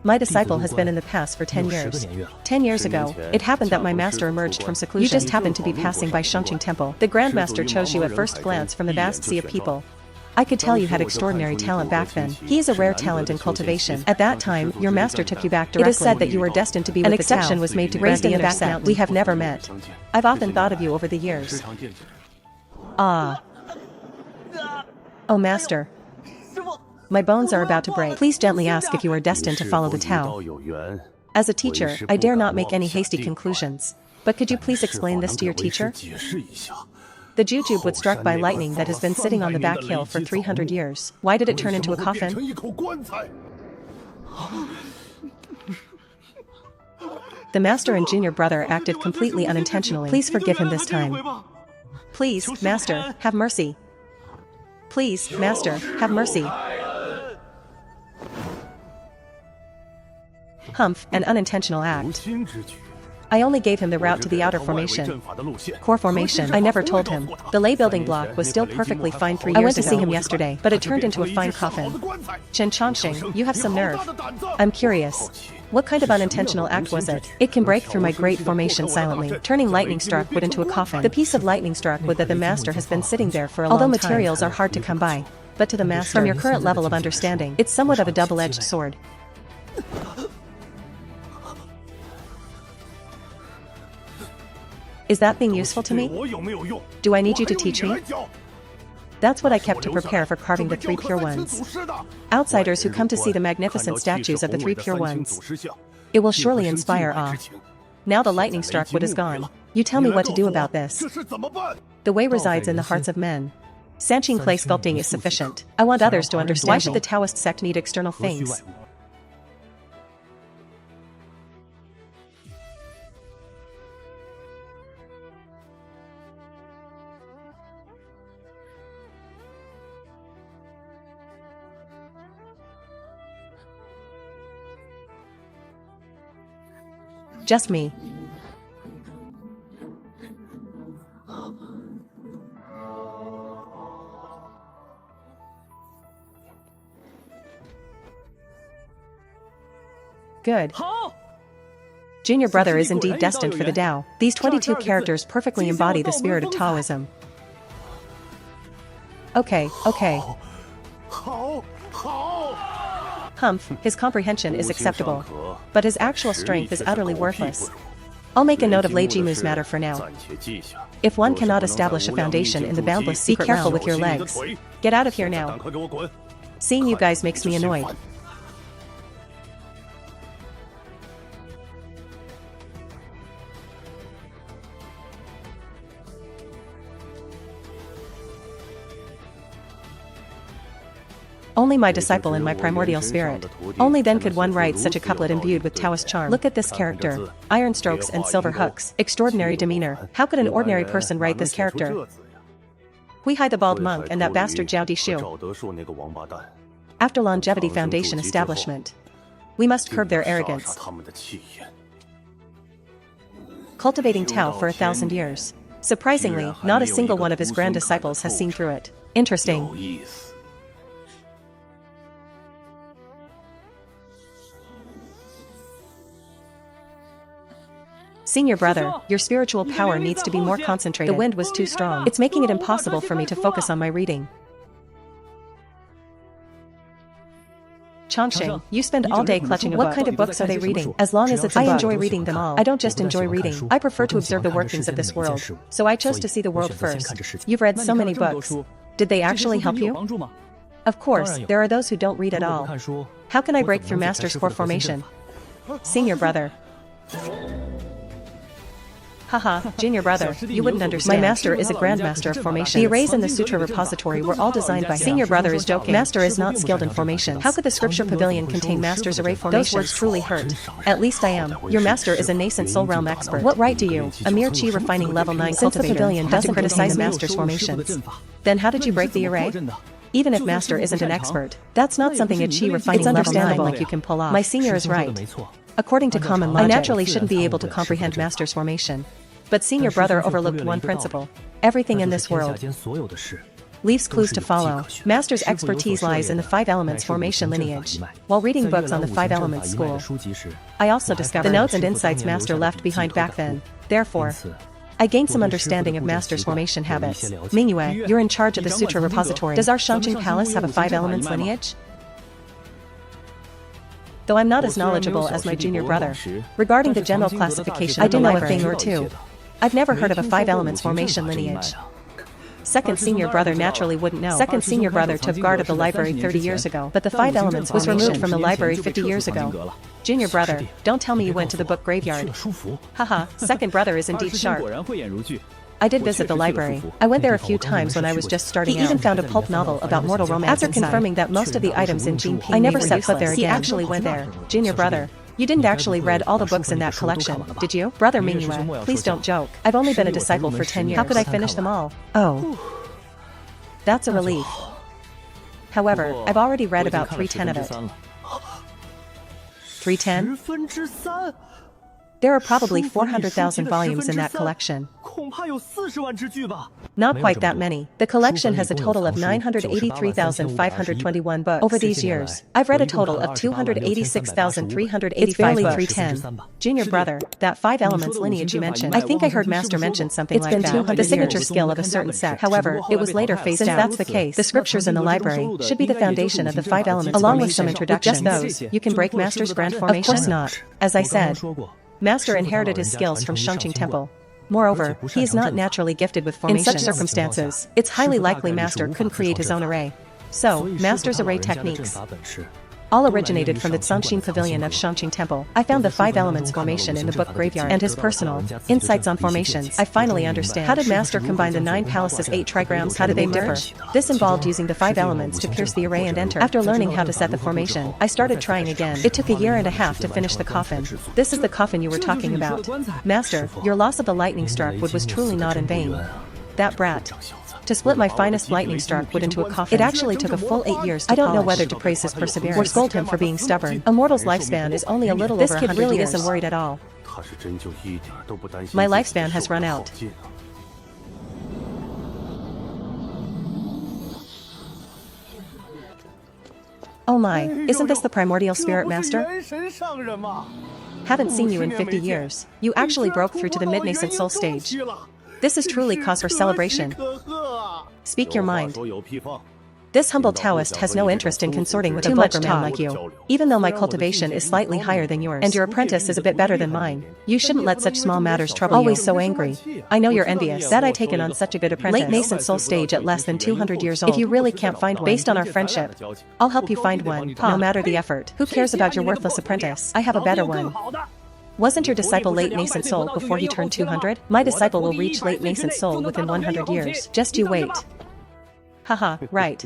My disciple has been in the past for 10 years. 10 years ago, it happened that my master emerged from seclusion. You just happened to be passing by Xianxia temple. The Grandmaster chose you at first glance from the vast sea of people. I could tell you had extraordinary talent back then. He is a rare talent in cultivation. At that time, your master took you back directly. It is said that you were destined to be with the Tao. An exception was made to grant the inner Sect. We have never met. I've often thought of you over the years. Ah. Oh, Master. My bones are about to break. Please gently ask if you are destined to follow the Tao. As a teacher, I dare not make any hasty conclusions. But could you please explain this to your teacher? The jujube was struck by lightning that has been sitting on the back hill for 300 years. Why did it turn into a coffin? The master and junior brother acted completely unintentionally. Please forgive him this time. Please, master, have mercy. Please, master, have mercy. Humph, an unintentional act. I only gave him the route to the outer formation. Core formation, I never told him. The lay building block was still perfectly fine 3 years ago. I went to see him yesterday, but it turned into a fine coffin. Xianxia, you have some nerve. I'm curious. What kind of unintentional act was it? It can break through my great formation silently, turning lightning struck wood into a coffin. The piece of lightning struck wood that the master has been sitting there for a long time. Although materials are hard to come by, but to the master, from your current level of understanding, it's somewhat of a double-edged sword. Is that being useful to me? Do I need you to teach me? That's what I kept to prepare for carving the 3 pure ones. Outsiders who come to see the magnificent statues of the 3 pure ones. It will surely inspire awe. Now the lightning struck wood is gone. You tell me what to do about this. The way resides in the hearts of men. Sanqing clay sculpting is sufficient. I want others to understand. Why should the Taoist sect need external things? Just me. Good. Junior brother is indeed destined for the Tao. These 22 characters perfectly embody the spirit of Taoism. Okay. Humph, his comprehension is acceptable, but his actual strength is utterly worthless. I'll make a note of Lei Jimu's matter for now. If one cannot establish a foundation in the boundless secret realm, be careful with your legs. Get out of here now. Seeing you guys makes me annoyed. Only my disciple and my primordial spirit. Only then could one write such a couplet imbued with Taoist charm. Look at this character. Iron strokes and silver hooks. Extraordinary demeanor. How could an ordinary person write this character? Hui Hai the bald monk and that bastard Zhao Dishu. After longevity foundation establishment, we must curb their arrogance. Cultivating Tao for 1,000 years. Surprisingly, not a single one of his grand disciples has seen through it. Interesting. Senior brother, your spiritual power needs to be more concentrated. The wind was too strong. It's making it impossible for me to focus on my reading. Xianxia, you spend all day clutching a book. What kind of books are they reading? As long as it's a book. I enjoy reading them all. I don't just enjoy reading. I prefer to observe the workings of this world. So I chose to see the world first. You've read so many books. Did they actually help you? Of course, there are those who don't read at all. How can I break through Master's core formation? Senior brother. Haha, junior brother, you wouldn't understand. My master is a grandmaster of formation. The arrays in the sutra repository were all designed by senior brother is joking. Master is not skilled in formations. How could the scripture pavilion contain master's array formations? Those words truly hurt. At least I am. Your master is a nascent soul realm expert. What right do you, a mere chi refining level 9 cultivator, the pavilion doesn't criticize the master's formations? Then how did you break the array? Even if master isn't an expert, that's not something a chi refining level 9 like you can pull off. My senior is right. According to common logic, I naturally shouldn't be able to comprehend master's formation. But senior brother overlooked one principle. Everything in this world leaves clues to follow. Master's expertise lies in the 5 elements formation lineage. While reading books on the 5 elements school, I also discovered the notes and insights master left behind back then. Therefore, I gained some understanding of master's formation habits. Mingyue, you're in charge of the sutra repository. Does our Xianxia Palace have a 5 elements lineage? Though I'm not as knowledgeable as my junior brother regarding the general classification, I do know a thing or two. I've never heard of a 5 elements formation lineage. Second senior brother naturally wouldn't know. Second senior brother took guard of the library 30 years ago, but the 5 elements was removed from the library 50 years ago. Junior brother, don't tell me you went to the book graveyard. Haha, second brother is indeed sharp. I did visit the library. I went there a few times when I was just starting out. He even found a pulp novel about mortal romance after confirming that most of the items in Gene P. I never set foot there again. He actually went there. Junior brother. You didn't actually read all the books in that collection, did you? Brother Mingyue, please don't joke. I've only been a disciple for 10 years. How could I finish them all? Oh. That's a relief. However, I've already read about 3/10 of it. 3/10? There are probably 400,000 volumes in that collection. Not quite that many. The collection has a total of 983,521 books. Over these years, I've read a total of 286,385 books. 310. Junior brother, that 5 elements lineage you mentioned. I think I heard Master mention something like that. It's been 200 the signature skill of a certain sect. However, it was later phased out. Since that's the case, the scriptures in the library should be the foundation of the 5 elements along with some introductions. Just those, you can break Master's grand formation? Of course not. As I said, Master inherited his skills from Xianxia Temple. Moreover, he is not naturally gifted with formation. In such circumstances, it's highly likely Master couldn't create his own array. So, Master's array techniques all originated from the Zhongxin Pavilion of Xianxia Temple. I found the 5 elements formation in the book graveyard and his personal insights on formations. I finally understand. How did Master combine the 9 palaces 8 trigrams? How did they differ? This involved using the 5 elements to pierce the array and enter. After learning how to set the formation, I started trying again. It took a year and a half to finish the coffin. This is the coffin you were talking about. Master, your loss of the lightning struck wood was truly not in vain. That brat. To split my finest lightning struck wood into a coffin. It actually took a full 8 years to I don't know whether to praise his perseverance or scold him for being stubborn. A mortal's lifespan is only a little over 100 years. This kid really isn't worried at all. My lifespan has run out. Oh my, isn't this the primordial spirit, Master? Haven't seen you in 50 years. You actually broke through to the mid-nascent soul stage. This is truly cause for celebration. Speak your mind. This humble Taoist has no interest in consorting with a vulgar man like you. Even though my cultivation is slightly higher than yours, and your apprentice is a bit better than mine, you shouldn't let such small matters trouble you. Always so angry. I know you're envious. That I taken on such a good apprentice. Late nascent soul stage at less than 200 years old. If you really can't find one, based on our friendship, I'll help you find one, no matter the effort. Who cares about your worthless apprentice? I have a better one. Wasn't your disciple late nascent soul before he turned 200? My disciple will reach late nascent soul within 100 years. Just you wait. Haha, right.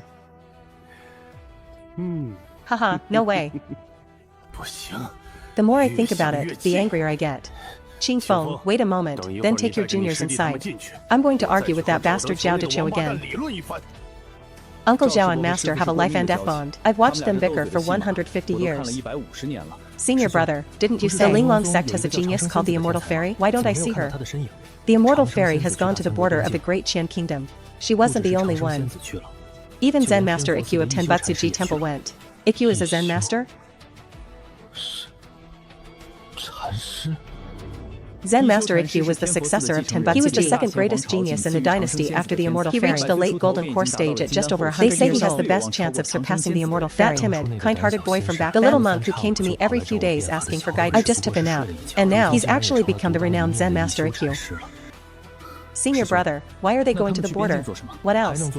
Haha, no way. The more I think about it, the angrier I get. Qing Feng, wait a moment, then take your juniors inside. I'm going to argue with that bastard Zhao Deqiu again. Uncle Zhao and Master have a life and death bond. I've watched them bicker for 150 years. Senior brother, didn't you say the Linglong sect has a genius called the Immortal Fairy? Why don't I see her? The Immortal Fairy has gone to the border of the Great Qian Kingdom. She wasn't the only one. Even Zen Master Ikkyu of Tenbutsuji Temple went. Ikkyu is a Zen Master? Zen Master Ikkyu was the successor of Tenbutsuji. He was the second greatest genius in the dynasty after the Immortal Fairy. He reached the late Golden Core stage at just over 100 years old. They say he has the best chance of surpassing the Immortal Fairy. That timid, kind-hearted boy from back then. The little monk who came to me every few days asking for guidance. I just took him out. And now, he's actually become the renowned Zen Master Ikkyu. Senior brother, why are they going to the border? What else?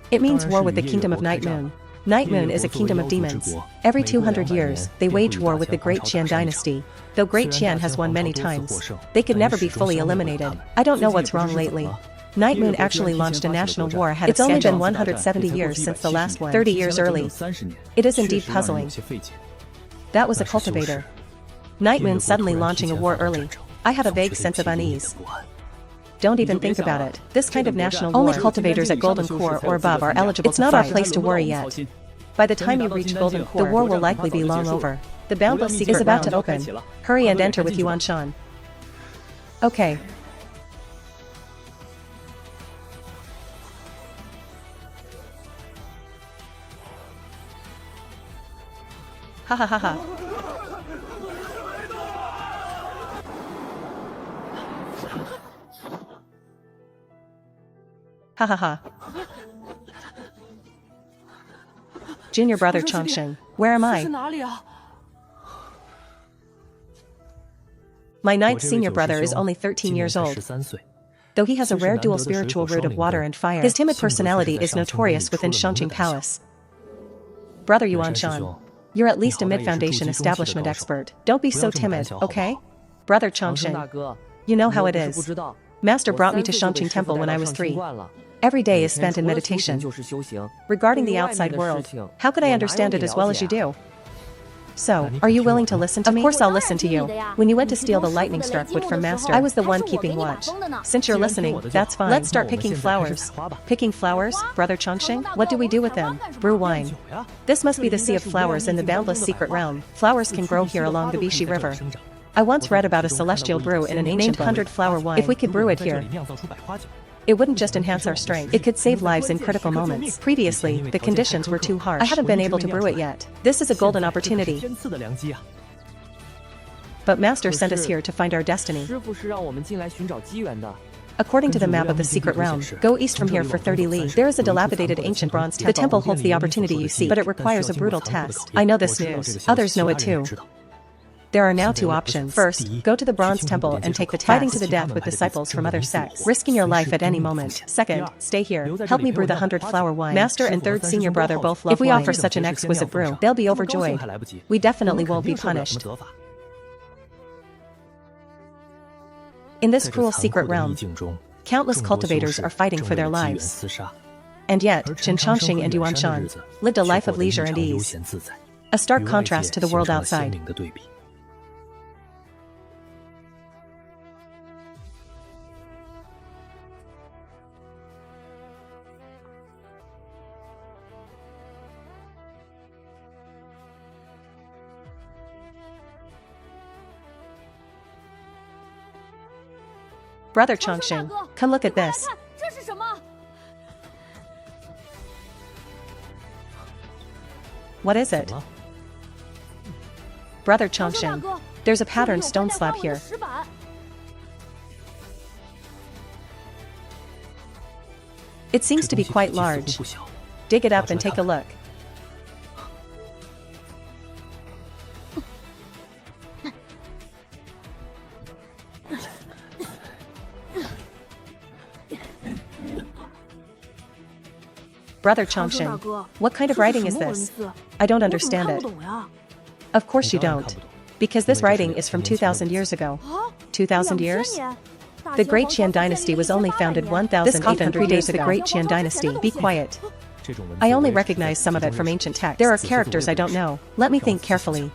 It means war with the Kingdom of Night Moon. Night Moon is a kingdom of demons. Every 200 years, they wage war with the Great Qian dynasty. Though Great Qian has won many times, they could never be fully eliminated. I don't know what's wrong lately. Night Moon actually launched a national war ahead of schedule. It's only been 170 years since the last one. 30 years early. It is indeed puzzling. That was a cultivator. Night Moon suddenly launching a war early. I have a vague sense of unease. Don't even think about it. This kind of national war, only cultivators at Golden Core or above are eligible to fight. It's not our place to worry yet. By the time you reach Golden Core, the war will likely be long over. The boundless secret is about to open. Hurry and enter with Yuan Shan. Okay. Ha ha ha ha. Ha ha ha. Junior brother Chongsheng, where am I? My ninth senior brother is only 13 years old. though he has a rare dual spiritual root of water and fire. His timid personality is notorious within Xianxia Palace. Brother Yuanshan, you're at least a mid-foundation establishment expert. Don't be so timid, okay? Brother Changxing, you know how it is. Master brought me to Xianxia Temple when I was 3. Every day is spent in meditation. Regarding the outside world, how could I understand it as well as you do? So, are you willing to listen to me? Of course I'll listen to you. When you went to steal the lightning-struck wood from Master, I was the one keeping watch. Since you're listening, that's fine. Let's start picking flowers. Picking flowers, Brother Changxing? What do we do with them? Brew wine. This must be the Sea of Flowers in the boundless secret realm. Flowers can grow here along the Bishi River. I once read about a celestial brew in an ancient 100-flower wine. If we could brew it here, it wouldn't just enhance our strength, it could save lives in critical moments. Previously, the conditions were too harsh. I haven't been able to brew it yet. This is a golden opportunity. But Master sent us here to find our destiny. According to the map of the secret realm, go east from here for 30 li. There is a dilapidated ancient bronze temple. The temple holds the opportunity you seek, but it requires a brutal test. I know this news. Others know it too. There are now 2 options. First, go to the Bronze Temple and take the test, fighting to the death with disciples from other sects, risking your life at any moment. Second, stay here, help me brew the 100-flower wine. Master and third senior brother both love wine. If we offer such an exquisite brew, they'll be overjoyed. We definitely won't be punished. In this cruel secret realm, countless cultivators are fighting for their lives. And yet, Changxing and Yuanshan lived a life of leisure and ease. A stark contrast to the world outside. Brother Changxing, come look at this. What is it? Brother Changxing, there's a patterned stone slab here. It seems to be quite large. Dig it up and take a look. Brother Changxing, what kind of writing is this? I don't understand it. Of course you don't. Because this writing is from 2,000 years ago. 2,000 years? The Great Qian Dynasty was only founded 1,800 years ago. The Great Qian Dynasty. Be quiet. I only recognize some of it from ancient texts. There are characters I don't know. Let me think carefully.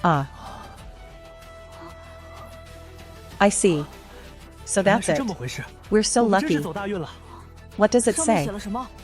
Ah. I see. So that's it. We're so lucky. What does it say?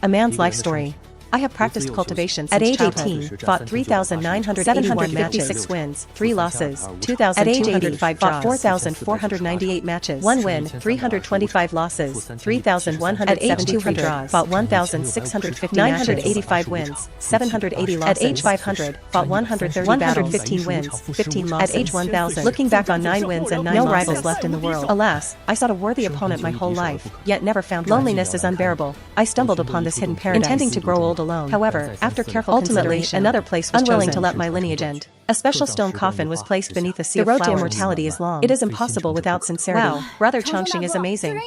A man's life story. I have practiced cultivation since at age 18, fought 3,981 matches, wins, 3 losses, 2,205 fought 4,498 matches, 1 win, 325 losses, 3,172 draws, fought 1,650 985 wins, 780 losses. At age 500, fought 130 115 wins, 15 losses. At age 1,000, looking back on 9 wins and 9 no losses. Rivals left in the world. Alas, I sought a worthy opponent my whole life, yet never found one. Loneliness is unbearable. I stumbled upon this hidden paradise, intending to grow old alone. However, after careful consideration, another place was unwilling to let my lineage end. A special stone coffin was placed beneath the sea of flowers. The road to immortality is long. It is impossible without sincerity. Wow, Brother Changxing is amazing.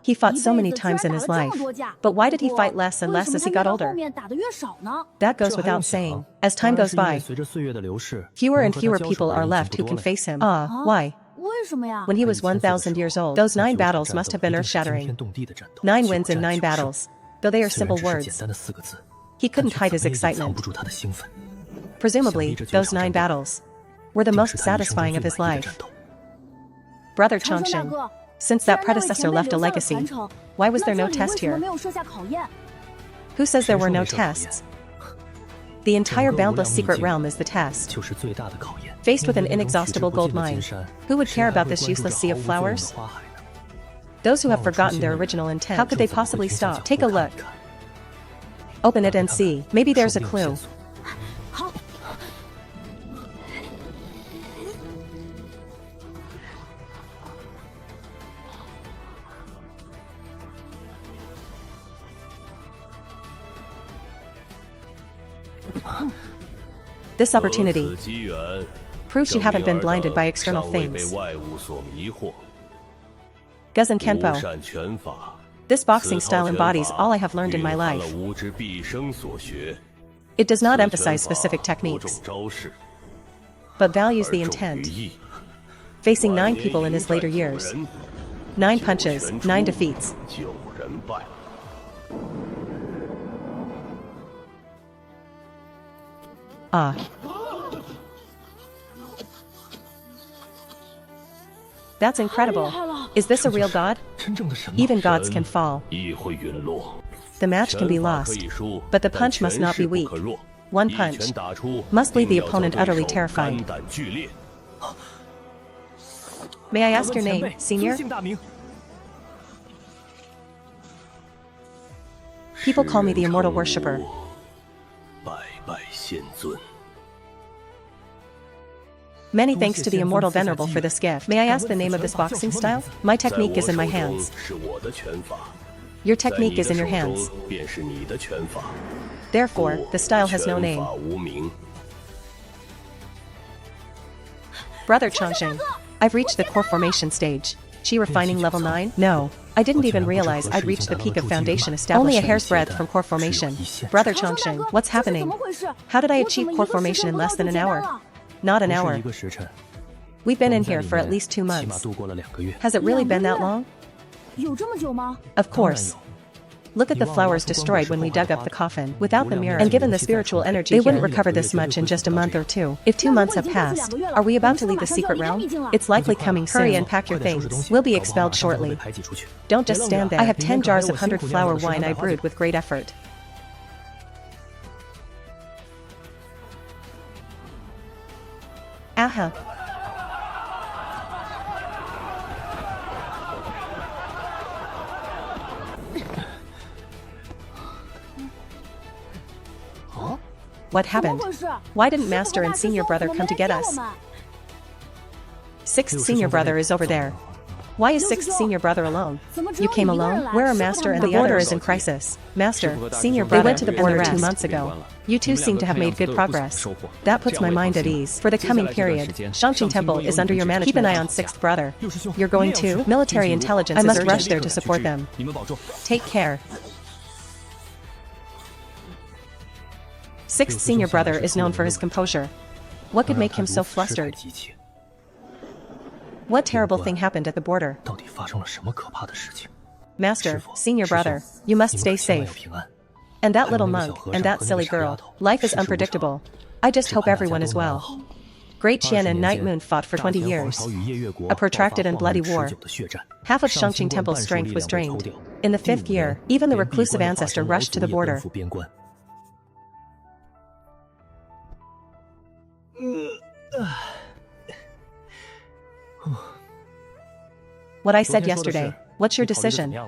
He fought so many times in his life. But why did he fight less and less as he got older? That goes without saying. As time goes by, fewer and fewer people are left who can face him. Why? When he was 1,000 years old, those 9 battles must have been earth-shattering. 9 wins in 9 battles. Though they are simple words, he couldn't hide his excitement. Presumably, those 9 battles were the most satisfying of his life. Brother Changxing, since that predecessor left a legacy, why was there no test here? Who says there were no tests? The entire boundless secret realm is the test. Faced with an inexhaustible gold mine, who would care about this useless sea of flowers? Those who have forgotten their original intent, how could they possibly stop? Take a look. Open it and see. Maybe there's a clue. This opportunity proves you haven't been blinded by external things. Guzan Kenpo. This boxing style embodies all I have learned in my life. It does not emphasize specific techniques, but values the intent. Facing 9 people in his later years. 9 punches, 9 defeats. Ah. That's incredible. Is this a real god? Even gods can fall. The match can be lost, but the punch must not be weak. One punch must leave the opponent utterly terrified. May I ask your name, senior? People call me the Immortal Worshipper. Many thanks to the Immortal Venerable for this gift. May I ask the name of this boxing style? My technique is in my hands. Your technique is in your hands. Therefore, the style has no name. Brother Chongqing, I've reached the core formation stage. Chi refining level 9? No. I didn't even realize I'd reached the peak of foundation establishment. Only a hair's breadth from core formation. Brother Chongqing, what's happening? How did I achieve core formation in less than an hour? Not an hour. We've been in here for at least 2 months. Has it really been that long? Of course. Look at the flowers destroyed when we dug up the coffin. Without the mirror, and given the spiritual energy, they wouldn't recover this much in just a month or 2. If 2 months have passed, are we about to leave the secret realm? It's likely coming soon. Hurry and pack your things. We'll be expelled shortly. Don't just stand there. I have 10 jars of 100-flower wine I brewed with great effort. Aha. What happened? Why didn't Master and Senior Brother come to get us? 6th Senior Brother is over there. Why is 6th Senior Brother alone? You came alone? Where are Master and the border is in crisis. Master, Senior Brother, they went to the border 2 months ago. You two seem to have made good progress. That puts my mind at ease. For the coming period, Xianxia Temple is under your management. Keep an eye on 6th Brother. You're going too? Military intelligence I must rush there to support them. Take care. 6th Senior Brother is known for his composure. What could make him so flustered? What terrible thing happened at the border? Master, Senior Brother, you must stay safe. And that little monk, and that silly girl. Life is unpredictable. I just hope everyone is well. Great Qian and Night Moon fought for 20 years. A protracted and bloody war. Half of Xianxia Temple's strength was drained. In the 5th year, even the reclusive ancestor rushed to the border. What I said yesterday, what's your decision?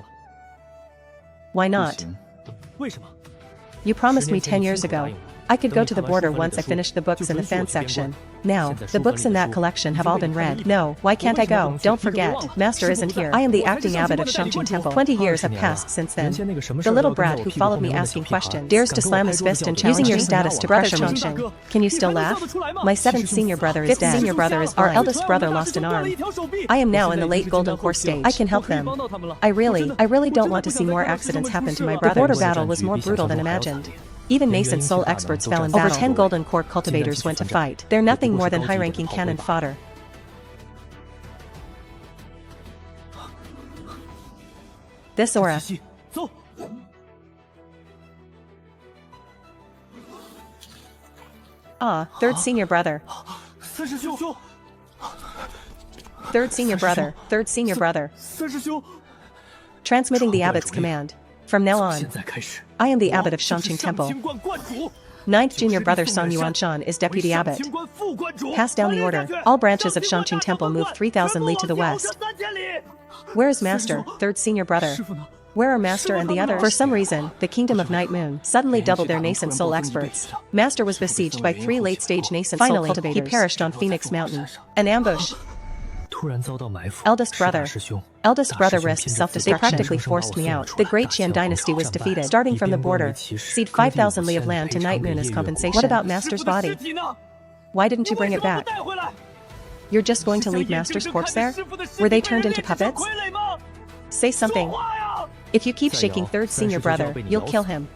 Why not? You promised me 10 years ago. I could go to the border once I finished the books in the fan section. Now, the books in that collection have all been read. No, why can't I go? Don't forget, Master isn't here. I am the acting abbot of Xianxia Temple. 20 years have passed since then. The little brat who followed me asking questions dares to slam his fist and challenge using your status to pressure me. Can you still laugh? My 7th Senior Brother is dead. 5th Senior Brother is blind. Our eldest brother lost an arm. I am now in the late Golden Core stage. I can help them. I really don't want to see more accidents happen to my brother. The border battle was more brutal than imagined. Even nascent soul experts fell in battle. Over 10 Golden Core cultivators went to fight. They're nothing more than high-ranking cannon fodder. This aura. Ah, 3rd Senior Brother. 3rd Senior Brother. 3rd Senior Brother. Transmitting the abbot's command. From now on, I am the abbot of Xianxia Temple. 9th Junior Brother Song Yuanshan is deputy abbot. Pass down the order. All branches of Xianxia Temple move 3,000 li to the west. Where is Master, 3rd Senior Brother? Where are Master and the others? For some reason, the Kingdom of Night Moon suddenly doubled their nascent soul experts. Master was besieged by 3 late-stage nascent soul cultivators. He perished on Phoenix Mountain. An ambush. Eldest brother. Eldest brother risked self-destruction. They practically forced me out. The Great Qian dynasty was defeated. Starting from the border, cede 5,000 li of land to Night Moon as compensation. What about Master's body? Why didn't you bring it back? You're just going to leave Master's corpse there? Were they turned into puppets? Say something. If you keep shaking third senior brother, you'll kill him.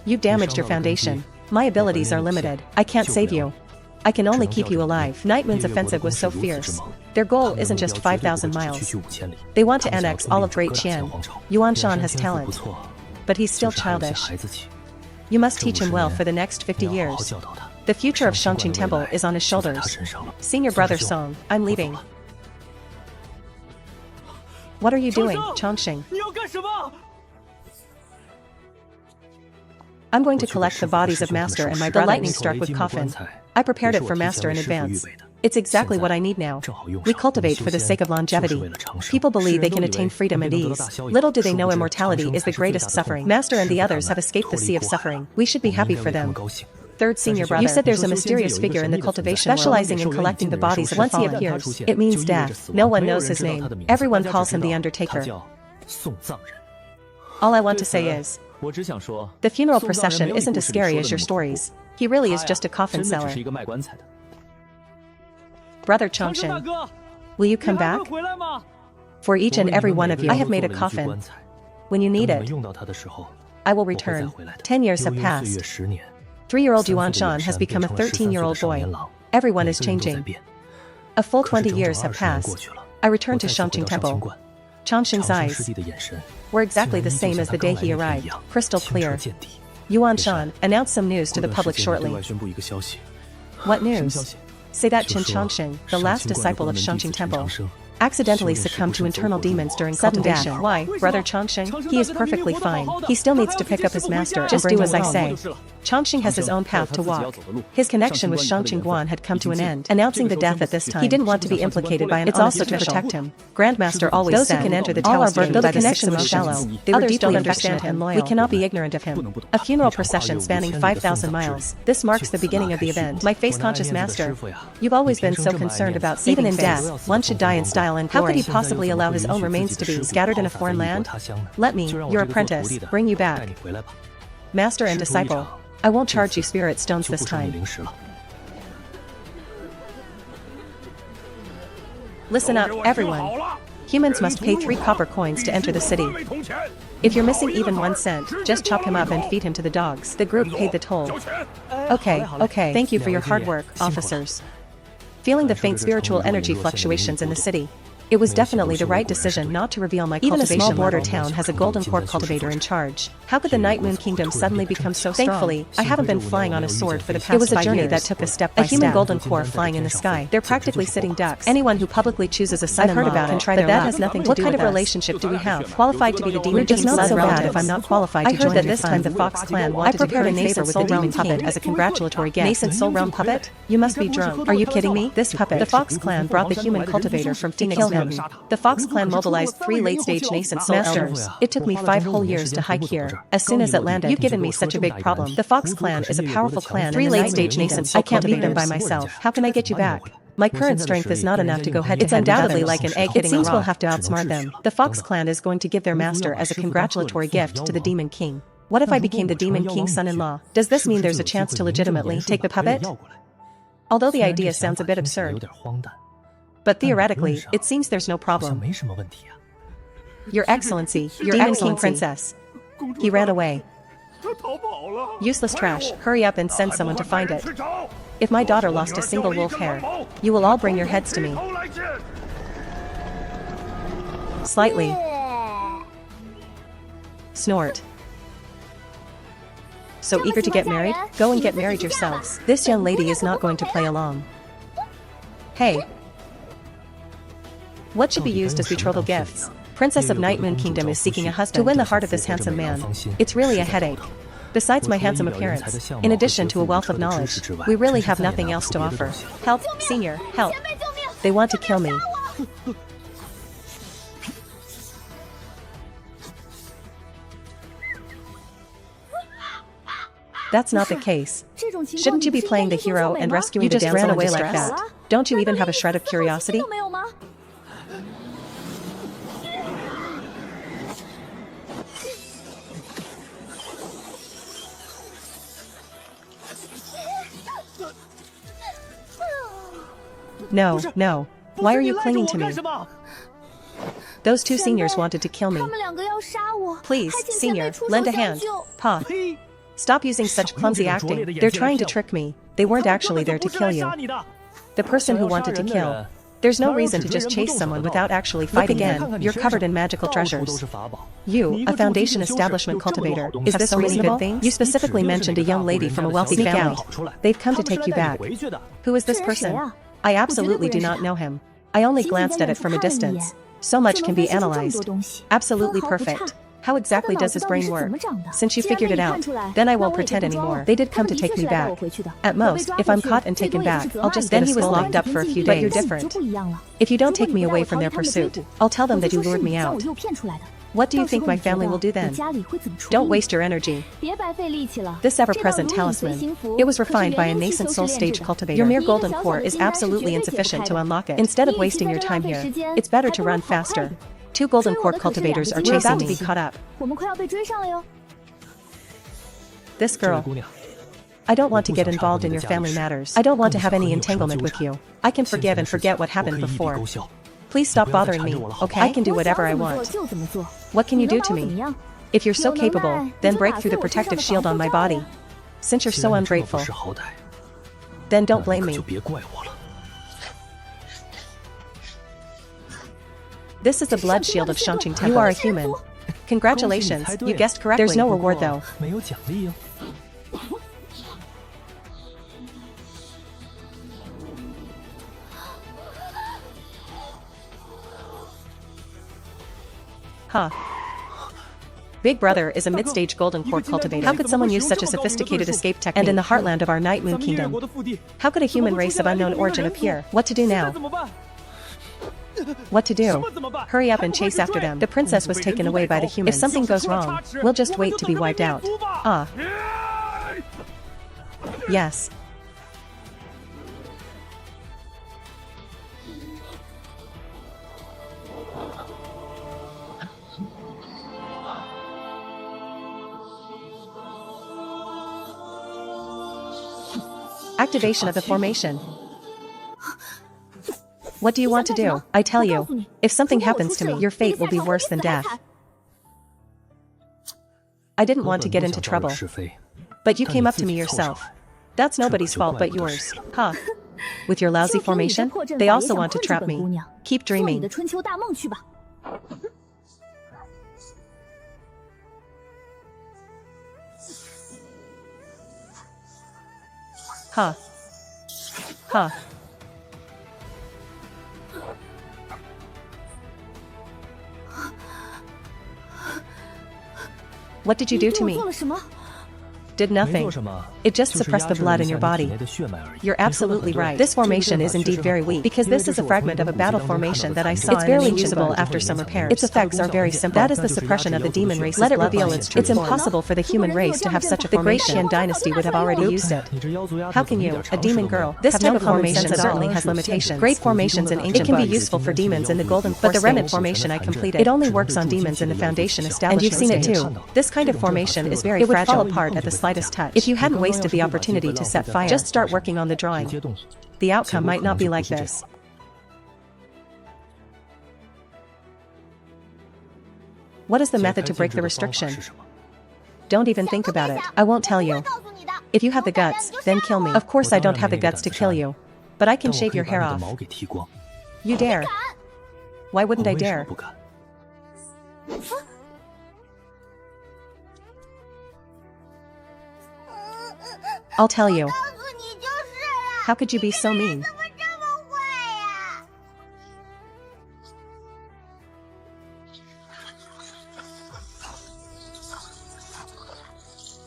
You've damaged your foundation. My abilities are limited. I can't save you. I can only keep you alive. Night Moon's offensive was so fierce. Their goal isn't just 5,000 miles. They want to annex all of Great Qian. Yuanshan has talent, but he's still childish. You must teach him well for the next 50 years. The future of Xianxia Temple is on his shoulders. Senior brother Song, I'm leaving. What are you doing, Chongqing? I'm going to collect the bodies of Master and my brother. The lightning struck with coffin. I prepared it for Master in advance. It's exactly what I need now. We cultivate for the sake of longevity. People believe they can attain freedom and ease. Little do they know immortality is the greatest suffering. Master and the others have escaped the sea of suffering. We should be happy for them. Third senior brother. You said there's a mysterious figure in the cultivation specializing in collecting the bodies of the fallen. Once he appears, it means death. No one knows his name. Everyone calls him the Undertaker. All I want to say is, the funeral procession isn't as scary as your stories. He really is just a coffin seller. Brother Chongqing, will you come back? For each and every one of you, I have made a coffin. When you need it, I will return. 10 years have passed. 3-year-old Yuanshan has become a 13-year-old boy. Everyone is changing. A full 20 years have passed. I returned to Xianxia Temple. Chongqing's eyes were exactly the same as the day he arrived, crystal clear. Yuanshan announced some news to the public shortly. What news? Say that Qin Chongqing, the last disciple of Xianxia Temple, accidentally succumbed to internal demons during cultivation. Why, Brother Chongqing? He is perfectly fine. He still needs to pick up his master. Just do as I say. Chongqing has his own path to walk. His connection with Xianxia Guan had come to an end. Announcing the death at this time, he didn't want to be implicated by an honest official. It's also to protect him. Grandmaster always said, those who can enter the tower gate by the connection was shallow. They were deeply affectionate and loyal. We cannot be ignorant of him. A funeral procession spanning 5,000 miles. This marks the beginning of the event. My face-conscious master. You've always been so concerned about saving face. Even in death, one should die in style and glory. How could he possibly allow his own remains to be scattered in a foreign land? Let me, your apprentice, bring you back. Master and disciple, I won't charge you spirit stones this time. Listen up, everyone. Humans must pay 3 copper coins to enter the city. If you're missing even 1 cent, just chop him up and feed him to the dogs. The group paid the toll. Okay. Thank you for your hard work, officers. Feeling the faint spiritual energy fluctuations in the city, it was definitely the right decision not to reveal my cultivation. Even a small border town has a golden core cultivator in charge. How could the Night Moon Kingdom suddenly become so strong? Thankfully, I haven't been flying on a sword for the past 5 years. It was a journey that took us step by step. A human golden core flying in the sky. They're practically sitting ducks. Anyone who publicly chooses a son-in-law I've heard about can try their luck. That has nothing to do with us. What kind of relationship do we have? Qualified to be the demon king's son? It's not so bad if I'm not qualified to join. I heard that this time the Fox clan wanted to prepared a nascent soul realm puppet as a congratulatory gift. Nascent soul realm puppet? You must be drunk. Are you kidding me? This puppet. The Fox clan brought the human cultivator from Phoenix to kill him. The Fox clan mobilized 3 late-stage nascent soul elders. It took me 5 whole years to hike here. As soon as it landed, you've given me such a big problem. The Fox clan is a powerful clan. 3 late-stage nascent soul I can't beat them by myself. How can I get you back? My current strength is not enough to go head to head. It's undoubtedly like an egg hitting a rock. It seems we'll have to outsmart them. The Fox clan is going to give their master as a congratulatory gift to the Demon King. What if I became the Demon King's son-in-law? Does this mean there's a chance to legitimately take the puppet? Although the idea sounds a bit absurd, but theoretically, it seems there's no problem. Your Excellency, your Demon King Princess. He ran away. Useless trash, hurry up and send someone to find it. If my daughter lost a single wolf hair, you will all bring your heads to me. Slightly. Snort. So eager to get married? Go and get married yourselves. This young lady is not going to play along. Hey. What should be used as betrothal gifts? Princess of Night Moon Kingdom is seeking a husband to win the heart of this handsome man. It's really a headache. Besides my handsome appearance, in addition to a wealth of knowledge, we really have nothing else to offer. Help, senior, help. They want to kill me. That's not the case. Shouldn't you be playing the hero and rescuing the damsel in distress? You just ran away like that. Don't you even have a shred of curiosity? No, no. Why are you clinging to me? Those two seniors wanted to kill me. Please, senior, lend a hand. Pa. Stop using such clumsy acting. They're trying to trick me. They weren't actually there to kill you. The person who wanted to kill. There's no reason to just chase someone without actually fighting them. You're covered in magical treasures. You, a Foundation establishment cultivator, is this a reasonable thing? You specifically mentioned a young lady from a wealthy family. They've come to take you back. Who is this person? I absolutely do not know him. I only glanced at it from a distance. So much can be analyzed. Absolutely perfect. How exactly does his brain work? Since you figured it out, then I won't pretend anymore. They did come to take me back. At most, if I'm caught and taken back, I'll just then he was locked up for a few days. But you're different. If you don't take me away from their pursuit, I'll tell them that you lured me out. What do you think my family will do then? Don't waste your energy. This ever-present talisman. It was refined by a nascent soul stage cultivator. Your mere golden core is absolutely insufficient to unlock it. Instead of wasting your time here, it's better to run faster. 2 golden core cultivators are chasing me. We're about to be caught up. This girl. I don't want to get involved in your family matters. I don't want to have any entanglement with you. I can forgive and forget what happened before. Please stop bothering me, okay? I can do whatever I want. What can you do to me? If you're so capable, then break through the protective shield on my body. Since you're so ungrateful, then don't blame me. This is the blood shield of Xianxia Temple. You are a human. Congratulations, you guessed correctly. There's no reward though. Huh. Big Brother is a mid-stage golden core cultivator. How could someone use such a sophisticated escape technique? And in the heartland of our Night Moon Kingdom, how could a human race of unknown origin appear? What to do now? What to do? Hurry up and chase after them. The princess was taken away by the humans. If something goes wrong, we'll just wait to be wiped out. Ah. Yes. Activation of the formation. What do you want to do? I tell you, if something happens to me, your fate will be worse than death. I didn't want to get into trouble, but you came up to me yourself. That's nobody's fault but yours. Huh. With your lousy formation, they also want to trap me. Keep dreaming. Huh. Huh. What did you do to me? Did nothing. It just suppressed the blood in your body. You're absolutely right. This formation is indeed very weak, because this is a fragment of a battle formation that I saw. It's barely usable after some repairs. Its effects are very simple. That is the suppression of the demon race. Let it reveal its true form. It's impossible for the human race to have such a formation. The Great Qian dynasty would have already used it. How can you, a demon girl? This type of formation certainly has limitations. Great formations in ancient books. It can be useful for demons in the golden core, but the remnant formation I completed, it only works on demons in the Foundation establishment. And you've seen it too. This kind of formation is very fragile. It would fall apart at the slightest touch. If you hadn't wasted the opportunity to set fire, just start working on the drawing. The outcome might not be like this. What is the method to break the restriction? Don't even think about it. I won't tell you. If you have the guts, then kill me. Of course I don't have the guts to kill you, but I can shave your hair off. You dare? Why wouldn't I dare? I'll tell you. How could you be so mean?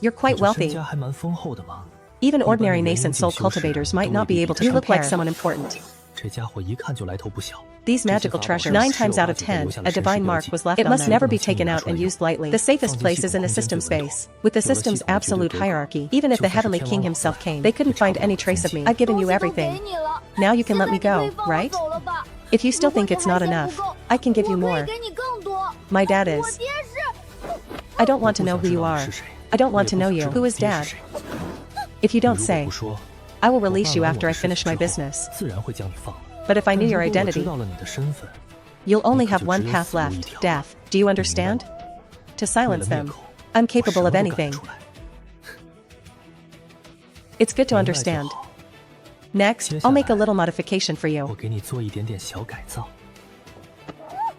You're quite wealthy. Even ordinary nascent soul cultivators might not be able to compare. You look like someone important. These magical treasures, 9 times out of 10, a divine mark was left on them. It must never be taken out and used lightly. The safest place is in the system space. With the system's absolute hierarchy, even if the Heavenly King himself came, they couldn't find any trace of me. I've given you everything. Now you can let me go, right? If you still think it's not enough, I can give you more. My dad is. I don't want to know who you are. I don't want to know you. Who is Dad? If you don't say, I will release you after I finish my business. But if I knew your identity, you'll only have one path left, death. Do you understand? To silence them. I'm capable of anything. It's good to understand. Next, I'll make a little modification for you.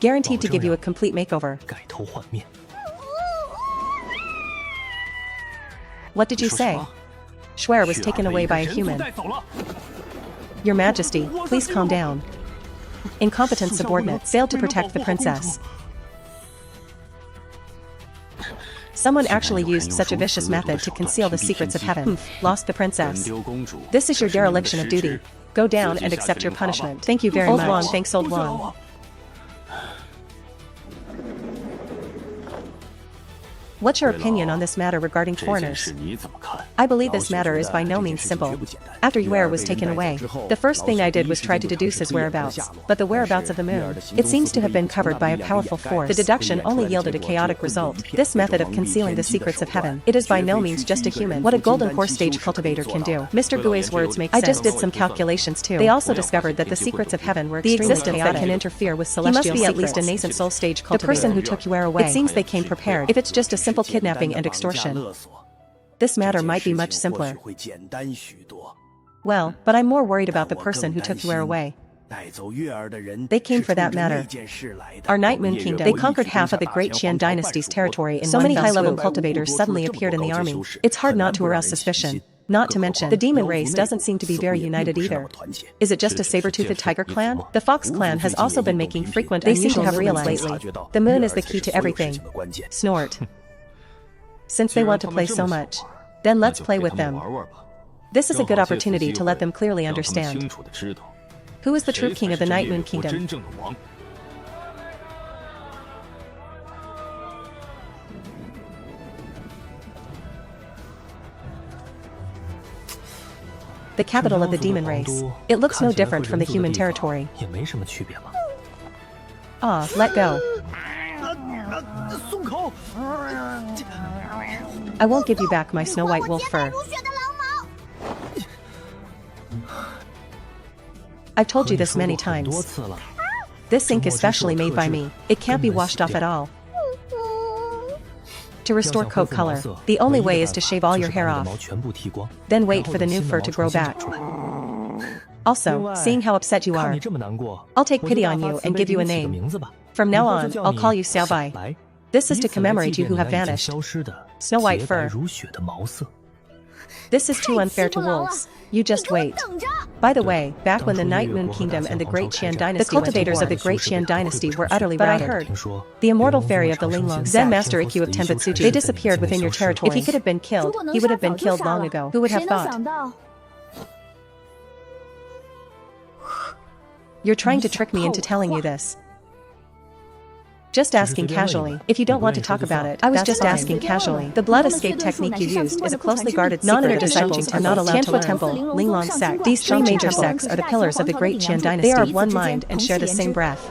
Guaranteed to give you a complete makeover. What did you say? Shuer was taken away by a human. Your Majesty, please calm down. Incompetent subordinate failed to protect the princess. Someone actually used such a vicious method to conceal the secrets of heaven. Lost the princess. This is your dereliction of duty. Go down and accept your punishment. Thank you very much. Old Wang thanks Old Wang. What's your opinion on this matter regarding foreigners? I believe this matter is by no means simple. After Yuer was taken away, the first thing I did was try to deduce his whereabouts, but the whereabouts of the moon, it seems to have been covered by a powerful force. The deduction only yielded a chaotic result. This method of concealing the secrets of heaven, it is by no means just a human. What a golden horse stage cultivator can do. Mr. Gui's words make sense. I just did some calculations too. They also discovered that the secrets of heaven were extremely chaotic that can interfere with celestial secrets. He must be at least a nascent soul stage cultivator. The person who took Yuer away, it seems they came prepared. If it's just a simple kidnapping and extortion, this matter might be much simpler. Well, but I'm more worried about the person who took Yuer away. They came for that matter. Our Night Moon Kingdom, they conquered half of the Great Qian Dynasty's territory in so many high-level cultivators suddenly appeared in the army. It's hard not to arouse suspicion. Not to mention, the demon race doesn't seem to be very united either. Is it just a saber-toothed tiger clan? The fox clan has also been making frequent and unusual movements lately. The moon is the key to everything. Snort. Since they want to play so much, then let's play with them. This is a good opportunity to let them clearly understand. Who is the true king of the Night Moon Kingdom? The capital of the demon race. It looks no different from the human territory. Ah, let go. I won't give you back my snow white wolf fur. I've told you this many times. This ink is specially made by me. It can't be washed off at all. To restore coat color, the only way is to shave all your hair off. Then wait for the new fur to grow back. Also, seeing how upset you are, I'll take pity on you and give you a name. From now on, I'll call you Xiaobai. This is to commemorate you who have vanished. Snow white fur. This is too unfair to wolves. You just wait. By the way, back when the Night Moon Kingdom and the Great Qian Dynasty, the cultivators of the Great Qian Dynasty were utterly routed. But I heard, the immortal fairy of the Linglong Zen Master Ikkyu of Tenbutsuji, they disappeared within your territory. If he could have been killed, he would have been killed long ago. Who would have thought? You're trying to trick me into telling you this. Just asking casually. If you don't want to talk about it, I was just asking casually. The blood escape technique you used is a closely guarded secret. Non-inner disciples are not allowed to learn. Temple, Linglong Sect. These three major sects are the pillars of the Great Qian Dynasty. They are of one mind and share the same breath.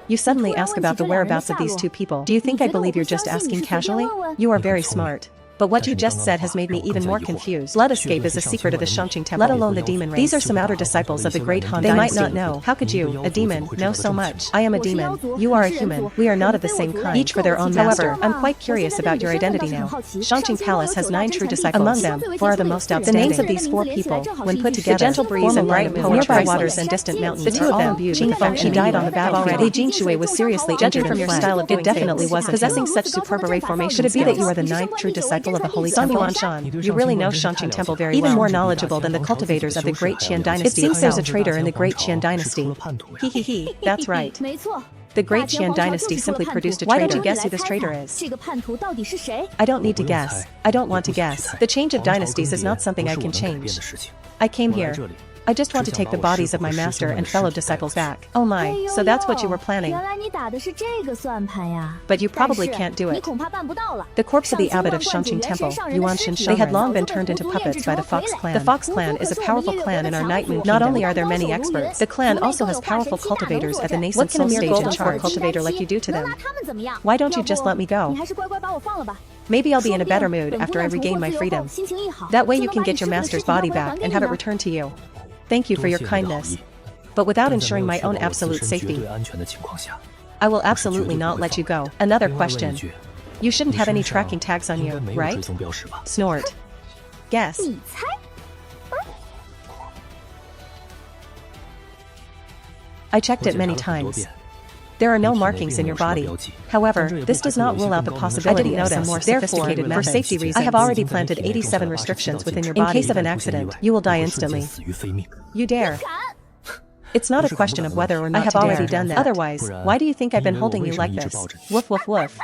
You suddenly ask about the whereabouts of these two people. Do you think I believe you're just asking casually? You are very smart. But what you just said has made me even more confused. Blood escape is a secret of the Xianxia temple, let alone the demon race. These are some outer disciples of the Great Han Dynasty. They might not know. How could you, a demon, know so much? I am a demon. You are a human. We are not of the same kind. Each for their own master. However, I'm quite curious about your identity now. Xianxia Palace has 9 true disciples. Among them, 4 are the most outstanding. The names of these 4 people, when put together, the gentle breeze and bright moon, nearby waters and distant mountains. The 2 of them, Qing Feng, she died on the battlefield. Li Jingshui was seriously injured from your style of doing things. It definitely wasn't. Possessing such superb array formation. Should it be that you are the 9th true disciple of the Holy Temple? You really know Xianxia Temple very well. Even more knowledgeable than the cultivators of the Great Qian Dynasty. It seems there's a traitor in the Great Qian Dynasty. He, that's right. The Great Qian Dynasty simply produced a traitor. Why don't you guess who this traitor is? I don't need to guess. I don't want to guess. The change of dynasties is not something I can change. I came here I just want to take the bodies of my master and fellow disciples back. Oh my, so that's what you were planning. But you probably can't do it. The corpse of the abbot of Xianxia Temple, Yuan, they had long been turned into puppets by the Fox clan. The Fox clan is a powerful clan in our Night Moon Kingdom. Not only are there many experts, the clan also has powerful cultivators at the nascent soul stage in charge. Cultivator like you do to them? Why don't you just let me go? Maybe I'll be in a better mood after I regain my freedom. That way you can get your master's body back and have it returned to you. Thank you for your kindness. But without ensuring my own absolute safety, I will absolutely not let you go. Another question. You shouldn't have any tracking tags on you, right? Snort. Guess. I checked it many times. There are no markings in your body. However, this does not rule out the possibility of some more sophisticated methods. For safety reasons, I have already planted 87 restrictions within your body. In case of an accident, you will die instantly. You dare. It's not a question of whether or not I have already done that. Otherwise, why do you think I've been holding you like this? Woof woof woof.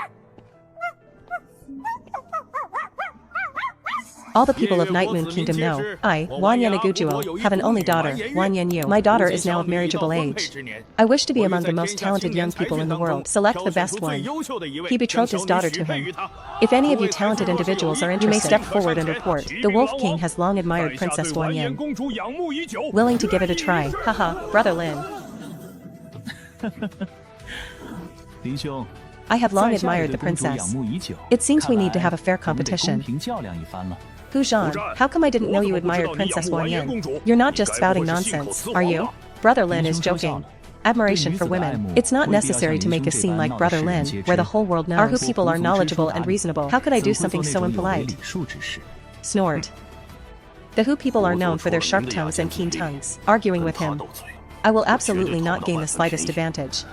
All the people of Night Moon Kingdom know, I, Wan Yanagujuo, have an only daughter, Wan Yanyu. My daughter is now of marriageable age. I wish to be among the most talented young people in the world. Select the best one. He betrothed his daughter to him. If any of you talented individuals are interested, you may step forward and report. The Wolf King has long admired Princess Wan Yan. Willing to give it a try. Haha, Brother Lin. I have long admired the princess. It seems we need to have a fair competition. Gujan, how come I didn't know you admired Princess Wan Yan? You're not just spouting nonsense, are you? Brother Lin is joking. Admiration for women. It's not necessary to make a scene like Brother Lin, where the whole world knows. Our Hu people are knowledgeable and reasonable. How could I do something so impolite? Snort. The Hu people are known for their sharp tongues and keen tongues. Arguing with him, I will absolutely not gain the slightest advantage.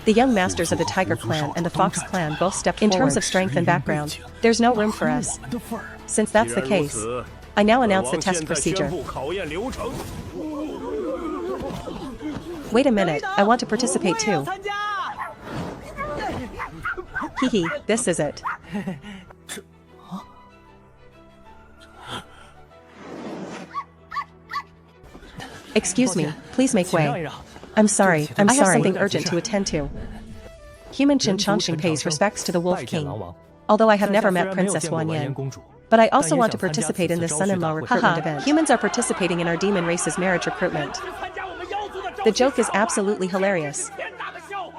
The young masters of the Tiger Clan and the Fox Clan both stepped forward. In terms of strength and background, there's no room for us. Since that's the case, I now announce the test procedure. Wait a minute, I want to participate too. Hehe, this is it. Excuse me, please make way. I'm sorry, I have something urgent to attend to. Human Xianxia pays respects to the Wolf King. Although I have never met Princess Wan Yan. But I also want to participate in this son-in-law recruitment event. Humans are participating in our demon race's marriage recruitment. The joke is absolutely hilarious.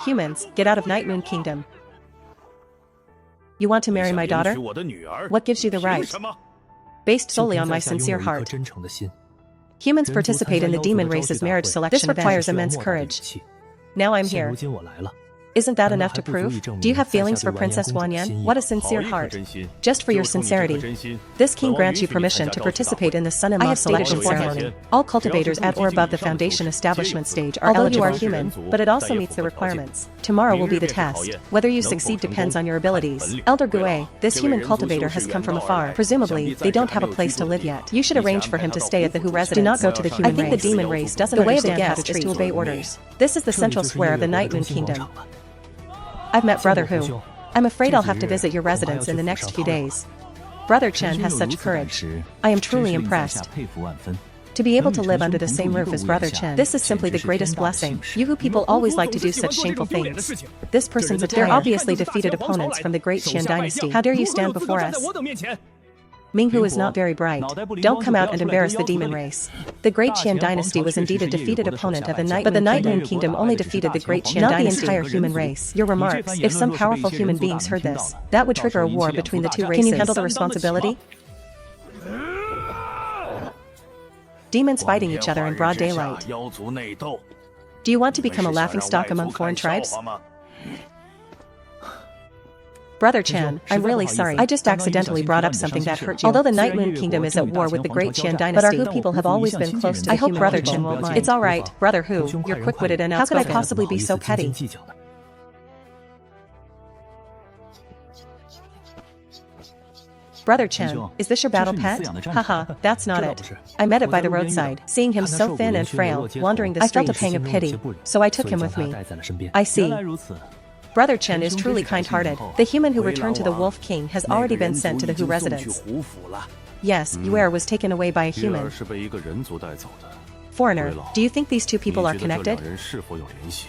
Humans, get out of Night Moon Kingdom. You want to marry my daughter? What gives you the right? Based solely on my sincere heart. Humans participate in the demon race's marriage selection event. This requires immense courage. Now I'm here. Isn't that enough to prove? Do you have feelings for Princess Wan Yan? What a sincere heart. Just for your sincerity. This king grants you permission to participate in the son-in-law selection ceremony. All cultivators at or above the foundation establishment stage are eligible. Although you are human, but it also meets the requirements. Tomorrow will be the test. Whether you succeed depends on your abilities. Elder Gue, this human cultivator has come from afar. Presumably, they don't have a place to live yet. You should arrange for him to stay at the Hu residence. Do not go to the human race. I think the demon race doesn't understand how to treat. The way of the guest is to obey orders. This is the central square of the Night Moon Kingdom. I've met Brother Hu. I'm afraid I'll have to visit your residence in the next few days. Brother Chen has such courage. I am truly impressed. To be able to live under the same roof as Brother Chen, this is simply the greatest blessing. You people always like to do such shameful things. This person's attire. They're obviously defeated opponents from the Great Qian dynasty. How dare you stand before us? Minghu is not very bright. Don't come out and embarrass the demon race. The Great Qian dynasty was indeed a defeated opponent of the Night Moon, but the Night Moon Kingdom only defeated the Great Qian dynasty, not the entire human race. Your remarks, if some powerful human beings heard this, that would trigger a war between the two races. Can you handle the responsibility? Demons fighting each other in broad daylight. Do you want to become a laughingstock among foreign tribes? Brother Chan, I'm really sorry. I just accidentally brought up something that hurt you. Although the Night Moon Kingdom is at war with the Great Qian dynasty, but our Hu people have always been close to the human. I hope Brother Chen won't mind. It's alright, Brother Hu, you're quick-witted and outspoken. How could I possibly be so petty? Brother Chen, is this your battle pet? Haha, that's not it. I met it by the roadside. Seeing him so thin and frail, wandering the streets, I felt a pang of pity, so I took him with me. I see. Brother Chen is truly kind-hearted. The human who returned to the Wolf King has already been sent to the Hu residence. Yes, Yuer was taken away by a human. Foreigner, do you think these two people are connected?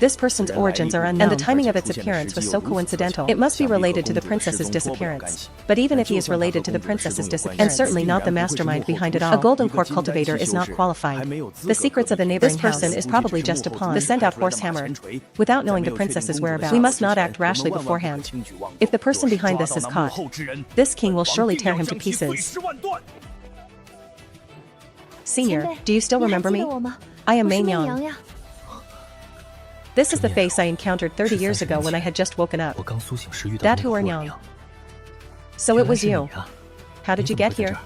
This person's origins are unknown, and the timing of its appearance was so coincidental. It must be related to the princess's disappearance. But even if he is related to the princess's disappearance, and certainly not the mastermind behind it all, a golden core cultivator is not qualified. The secrets of the neighboring person is probably just a pawn, the sent-out horse hammer. Without knowing the princess's whereabouts, we must not act rashly beforehand. If the person behind this is caught, this king will surely tear him to pieces. Senior, do you still remember me? I am Mei Yang. This is the face I encountered 30 years ago when I had just woken up. That who are Yang. So it was you. How did you get here?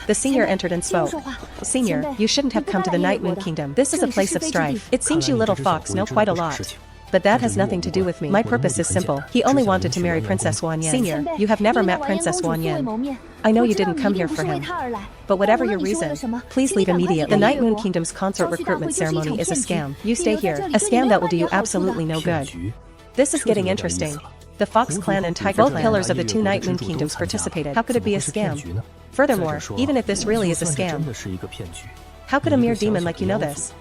The senior entered and spoke. Senior, you shouldn't have come to the Night Moon Kingdom. This is a place of strife. It seems you little fox know quite a lot. But that has nothing to do with me. My purpose is simple. He only wanted to marry Princess Wanyan. Senior, you have never met Princess Wanyan. I know you didn't come here for him. But whatever your reason, please leave immediately. The Night Moon Kingdom's consort recruitment ceremony is a scam. You stay here. A scam that will do you absolutely no good. This is getting interesting. The Fox Clan and Tiger Clan, both pillars of the two Night Moon Kingdoms, participated. How could it be a scam? Furthermore, even if this really is a scam, how could a mere demon like you know this?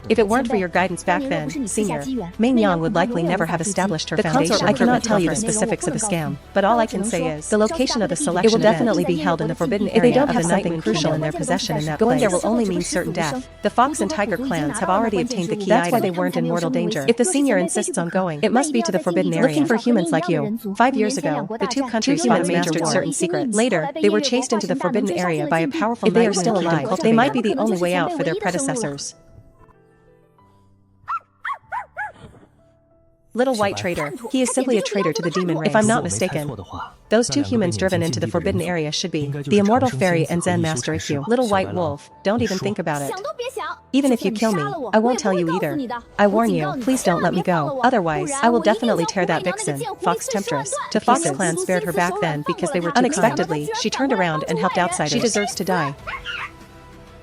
If it weren't for your guidance back then, Senior, Mei Yang would likely never have established her foundation. I cannot tell you the specifics of the scam, but all I can say is the location of the selection event. It will definitely be held in the forbidden area. If they don't have something crucial in their possession in that place, going there will only mean certain death. The Fox and Tiger clans have already obtained the key item. That's why they weren't in mortal danger. If the Senior insists on going, it must be to the forbidden area. Looking for humans like you. 5 years ago, the two countries fought a major war. Certain secrets. Later, they were chased into the forbidden area by a powerful If they are still alive, they might be the only way out for their predecessors. Little white traitor. He is simply a traitor to the demon race. If I'm not mistaken, those two humans driven into the forbidden area should be the immortal fairy and Zen master Ikyu. Little white wolf, don't even think about it. Even if you kill me, I won't tell you either. I warn you, please don't let me go. Otherwise, I will definitely tear that vixen, Fox Temptress, to Fox Clan spared her back then because they were too unexpectedly, she turned around and helped outsiders. She deserves to die.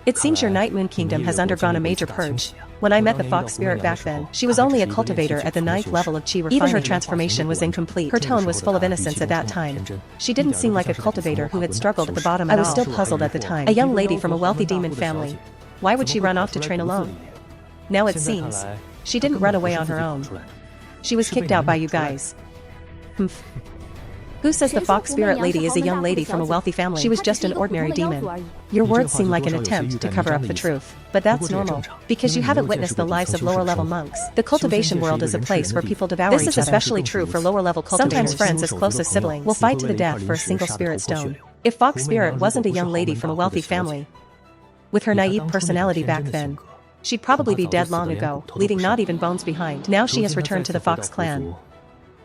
It seems your Night Moon Kingdom has undergone a major purge. When I met the Fox Spirit back then, she was only a cultivator at the 9th level of Qi refining. Even her transformation was incomplete. Her tone was full of innocence at that time. She didn't seem like a cultivator who had struggled at the bottom at all. I was still puzzled at the time. A young lady from a wealthy demon family. Why would she run off to train alone? Now it seems, she didn't run away on her own. She was kicked out by you guys. Humph. Who says the Fox Spirit Lady is a young lady from a wealthy family? She was just an ordinary demon. Your words seem like an attempt to cover up the truth. But that's normal, because you haven't witnessed the lives of lower-level monks. The cultivation world is a place where people devour each other. This is especially true for lower-level cultivators. Sometimes friends as close as siblings will fight to the death for a single spirit stone. If Fox Spirit wasn't a young lady from a wealthy family, with her naive personality back then, she'd probably be dead long ago, leaving not even bones behind. Now she has returned to the Fox clan.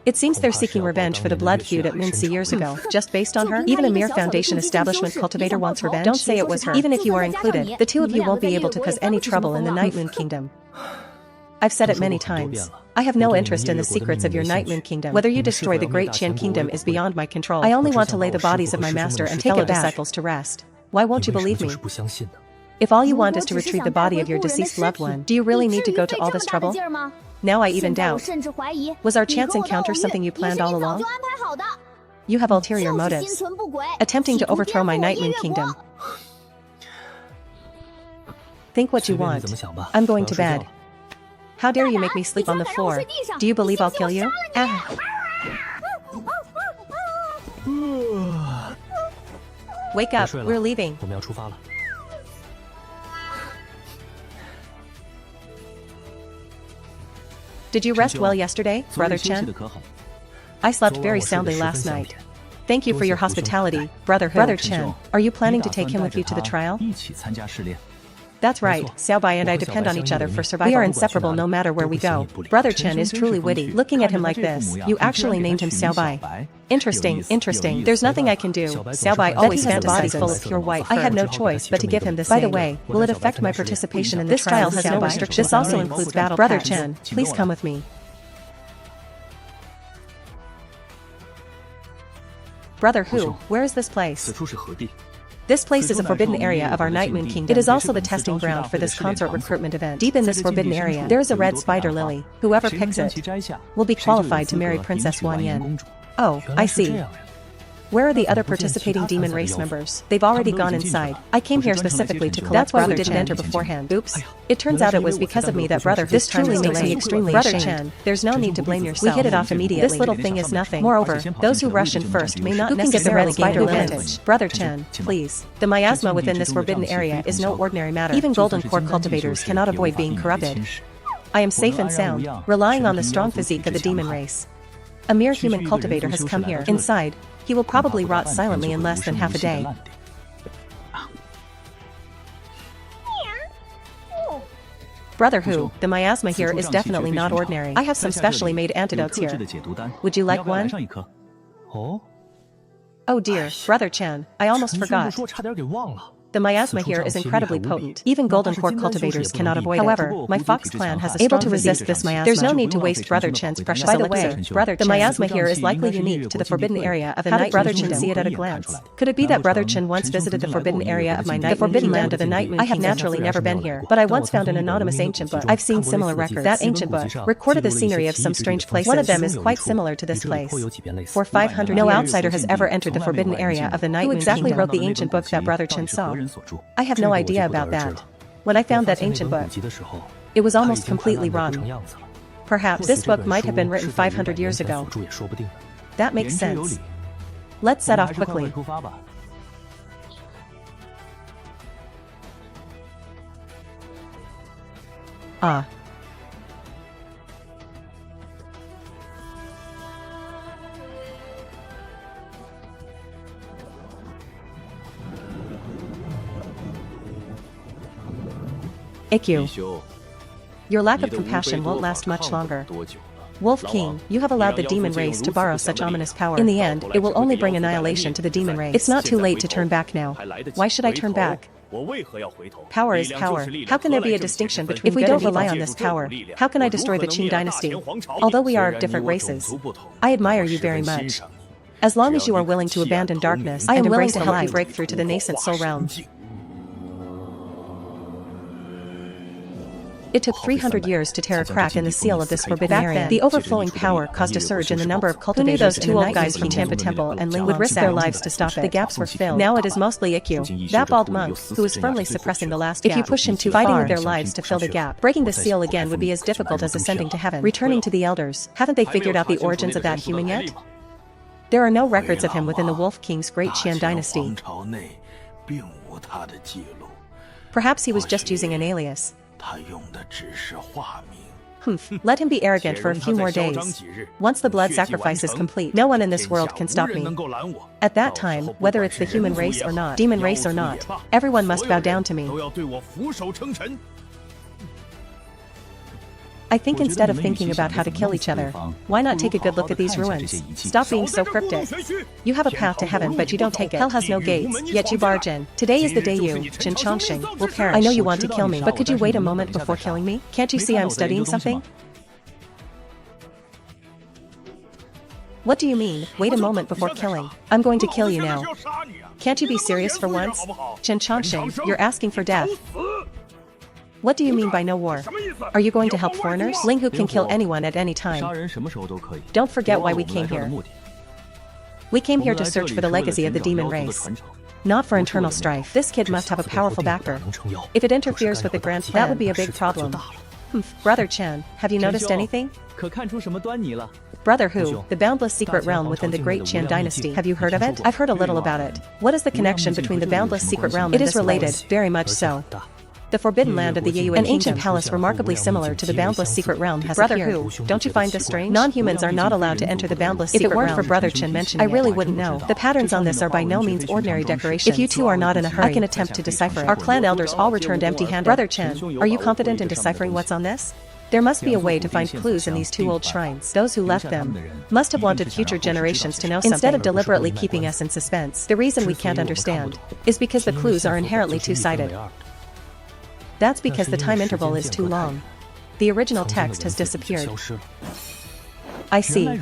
It seems they're seeking revenge for the blood feud at Moonsi years ago. Just based on her? Even a mere Foundation establishment cultivator wants revenge? Don't say it was her. Even if you are included, the two of you won't be able to cause any trouble in the Night Moon Kingdom. I've said it many times. I have no interest in the secrets of your Night Moon Kingdom. Whether you destroy the Great Qian Kingdom is beyond my control. I only want to lay the bodies of my master and fellow disciples to rest. Why won't you believe me? If all you want is to retrieve the body of your deceased loved one, do you really need to go to all this trouble? Now I even doubt. Was our chance encounter something you planned all along? You have ulterior motives. Attempting to overthrow my Night Moon Kingdom. Think what you want. I'm going to bed. How dare you make me sleep on the floor? Do you believe I'll kill you? Ah. Wake up, we're leaving. Did you rest well yesterday, Brother Chen? I slept very soundly last night. Thank you for your hospitality, Brother Chen. Are you planning to take him with you to the trial? That's right, Xiaobai and I depend on each other for survival. We are inseparable no matter where we go. Brother Chen is truly witty. Looking at him like this, you actually named him Xiaobai. Interesting, interesting. There's nothing I can do. Xiaobai always fantasizes full of pure white fur. I had no choice but to give him the same. By the way, will it affect my participation in the trial? This trial has no restrictions. This also includes battle Brother Chen, please come with me. Brother Hu, where is this place? This place is a forbidden area of our Night Moon Kingdom. It is also the testing ground for this consort recruitment event. Deep in this forbidden area, there is a red spider lily. Whoever picks it will be qualified to marry Princess Wanyan. Oh, I see. Where are the other participating demon race members? They've already gone inside. I came here specifically to collect. That's why we didn't enter beforehand. Oops. It turns out it was because of me that Brother this truly makes me extremely Brother Chen, there's no need to blame yourself. We hit it off immediately. This little thing is nothing. Moreover, those who rush in first may not necessarily gain the advantage. Brother Chen, please. The miasma within this forbidden area is no ordinary matter. Even golden core cultivators cannot avoid being corrupted. I am safe and sound, relying on the strong physique of the demon race. A mere human cultivator has come here. Inside, he will probably rot silently in less than half a day. Brother Hu, the miasma here is definitely not ordinary. I have some specially made antidotes here. Would you like one? Oh dear, Brother Chen, I almost forgot. The miasma here is incredibly potent. Even golden core cultivators cannot avoid it. However, my Fox clan has a strong to resist this miasma. There's no need to waste Brother Chen's precious elixir. By the way, Brother the miasma here is likely unique to the forbidden area of the Night. How did Brother Chen see it at a glance? Could it be that Brother Chen once visited the forbidden area of my Night? The forbidden land of the Night Moon. I have naturally never been here, but I once found an anonymous ancient book. I've seen similar records. That ancient book recorded the scenery of some strange places. One of them is quite similar to this place. For 500 no outsider has ever entered the forbidden area of the Night Moon. Who exactly wrote the ancient book that Brother Chen saw? I have no idea about that. When I found that ancient book, it was almost completely rotten. Perhaps this book might have been written 500 years ago. That makes sense. Let's set off quickly. Ah. IQ. Your lack of compassion won't last much longer. Wolf King, you have allowed the demon race to borrow such ominous power. In the end, it will only bring annihilation to the demon race. It's not too late to turn back now. Why should I turn back? Power is power. How can there be a distinction between if we don't rely on this power? How can I destroy the Qing dynasty? Although we are of different races, I admire you very much. As long as you are willing to abandon darkness, I am willing to help you break through to the nascent soul realm. It took 300 years to tear a crack in the seal of this forbidden area. The overflowing power caused a surge in the number of cultivators. Those two old guys from Tampa Temple and Ling would risk their lives to stop it. The gaps were filled. Now it is mostly Ikkyu, that bald monk, who is firmly suppressing the last gap. If you push him too far, fighting with their lives to fill the gap. Breaking the seal again would be as difficult as ascending to heaven. Returning to the elders, haven't they figured out the origins of that human yet? There are no records of him within the Wolf King's great Qian dynasty. Perhaps he was just using an alias. Let him be arrogant for a few more days. Once the blood sacrifice is complete, no one in this world can stop me. At that time, whether it's the human race or not, demon race or not, everyone must bow down to me. I think instead of thinking about how to kill each other, why not take a good look at these ruins? Stop being so cryptic. You have a path to heaven, but you don't take it. Hell has no gates, yet you barge in. Today is the day you, Xianxia, will perish. I know you want to kill me, but could you wait a moment before killing me? Can't you see I'm studying something? What do you mean, wait a moment before killing? I'm going to kill you now. Can't you be serious for once? Xianxia, you're asking for death. What do you mean by no war? Are you going to help foreigners? Ling Hu can kill anyone at any time. Don't forget why we came here. We came here to search for the legacy of the demon race, not for internal strife. This kid must have a powerful backer. If it interferes with the grand plan, that would be a big problem. Brother Chen, have you noticed anything? Brother Hu, the boundless secret realm within the great Qian dynasty. Have you heard of it? I've heard a little about it. What is the connection between the boundless secret realm and this place? It is related, very much so. The forbidden land of the Yayuan an ancient palace remarkably similar to the boundless secret realm has appeared. Brother Hu, don't you find this strange? Non-humans are not allowed to enter the boundless secret realm. If it weren't for Brother Chen mentioning it, I really wouldn't know. The patterns on this are by no means ordinary decorations. If you two are not in a hurry, I can attempt to decipher it. Our clan elders all returned empty-handed. Brother Chen, are you confident in deciphering what's on this? There must be a way to find clues in these two old shrines. Those who left them must have wanted future generations to know something. Instead of deliberately keeping us in suspense, the reason we can't understand is because the clues are inherently two-sided. That's because the time interval is too long. The original text has disappeared. I see.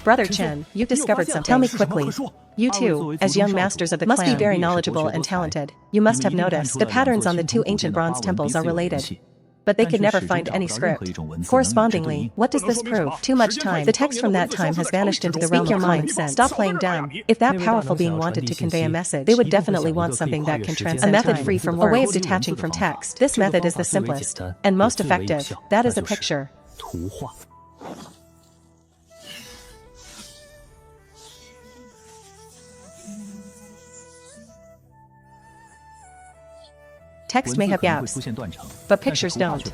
Brother Chen, you've discovered something. Tell me quickly. You two, as young masters of the clan, must be very knowledgeable and talented. You must have noticed the patterns on the two ancient bronze temples are related. But they could never find any script. Correspondingly, what does this prove? Too much time. The text from that time has vanished into the realm of common sense. Stop playing dumb. If that powerful being wanted to convey a message, they would definitely want something that can transcend a method free from words. A way of detaching from text. This method is the simplest and most effective. That is a picture. Text may have gaps, but pictures don't.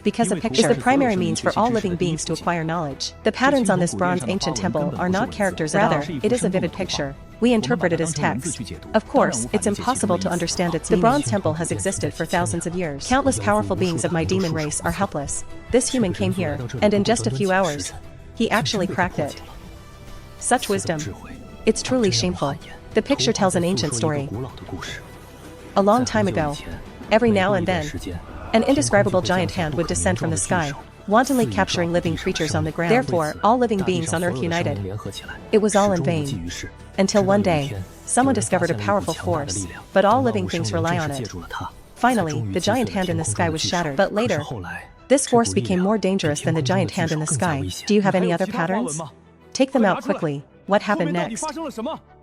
Because a picture is the primary means for all living beings to acquire knowledge. The patterns on this bronze ancient temple are not characters at all. Rather, it is a vivid picture. We interpret it as text. Of course, it's impossible to understand its meaning. The bronze temple has existed for thousands of years. Countless powerful beings of my demon race are helpless. This human came here, and in just a few hours, he actually cracked it. Such wisdom. It's truly shameful. The picture tells an ancient story. A long time ago, every now and then, an indescribable giant hand would descend from the sky, wantonly capturing living creatures on the ground. Therefore, all living beings on Earth united. It was all in vain. Until one day, someone discovered a powerful force, but all living things rely on it. Finally, the giant hand in the sky was shattered. But later, this force became more dangerous than the giant hand in the sky. Do you have any other patterns? Take them out quickly. What happened next?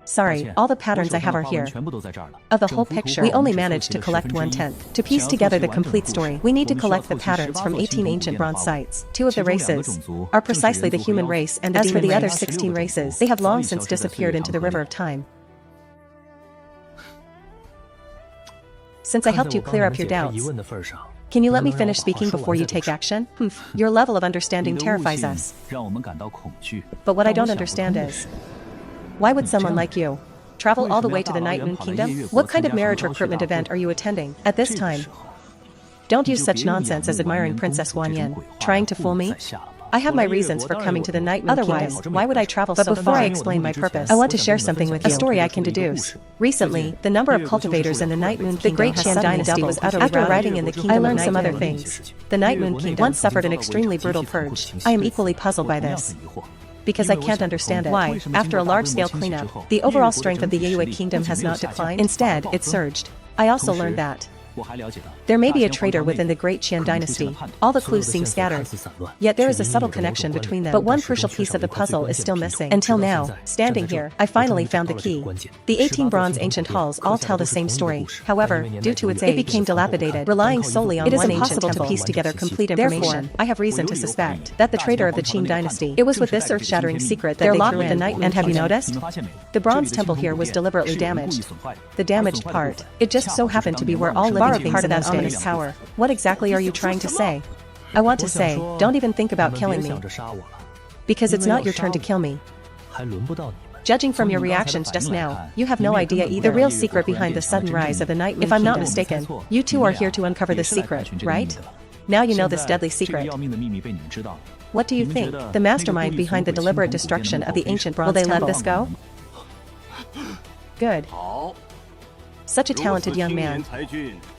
Sorry, all the patterns I have are here. Of the whole picture, we only managed to collect 1/10. To piece together the complete story, we need to collect the patterns from 18 ancient bronze sites. 2 of the races are precisely the human race, and as for the other 16 races, they have long since disappeared into the river of time. Since I helped you clear up your doubts, can you let me finish speaking before you take action? Your level of understanding terrifies us. But what I don't understand is, why would someone like you travel all the way to the Night Moon Kingdom? What kind of marriage recruitment event are you attending at this time? Don't use such nonsense as admiring Princess Wanyan, trying to fool me. I have my reasons for coming to the Night Moon Otherwise, why would I travel so far? But before I explain my purpose, I want to share something with you. A story I can deduce. Recently, the number of cultivators in the Night Moon Kingdom, the Great Xian dynasty, was utterly After arriving in the kingdom, I learned some other things. The Night Moon Kingdom once suffered an extremely brutal purge. I am equally puzzled by this, because I can't understand it. Why, after a large-scale cleanup, the overall strength of the Yayue Kingdom has not declined. Instead, it surged. I also learned that there may be a traitor within the Great Qian dynasty. All the clues seem scattered, yet there is a subtle connection between them. But one crucial piece of the puzzle is still missing. Until now, standing here, I finally found the key. The 18 bronze ancient halls all tell the same story. However, due to its age, it became dilapidated, relying solely on one ancient temple. It is impossible to piece together complete information. Therefore, I have reason to suspect that the traitor of the Qin dynasty, it was with this earth-shattering secret that they're locked with the Night Moon. And have you noticed? The bronze temple here was deliberately damaged. The damaged part, it just so happened to be where all living things of that ominous power. What exactly are you trying to say? I want to say, don't even think about killing me, because it's not your turn to kill me. Judging from your reactions just now, you have no idea either. The real secret behind the sudden rise of the Night Moon. If I'm not mistaken, you two are here to uncover the secret, right? Now you know this deadly secret. What do you think? The mastermind behind the deliberate destruction of the ancient bronze temple. Will they let this go? Good. Such a talented young man.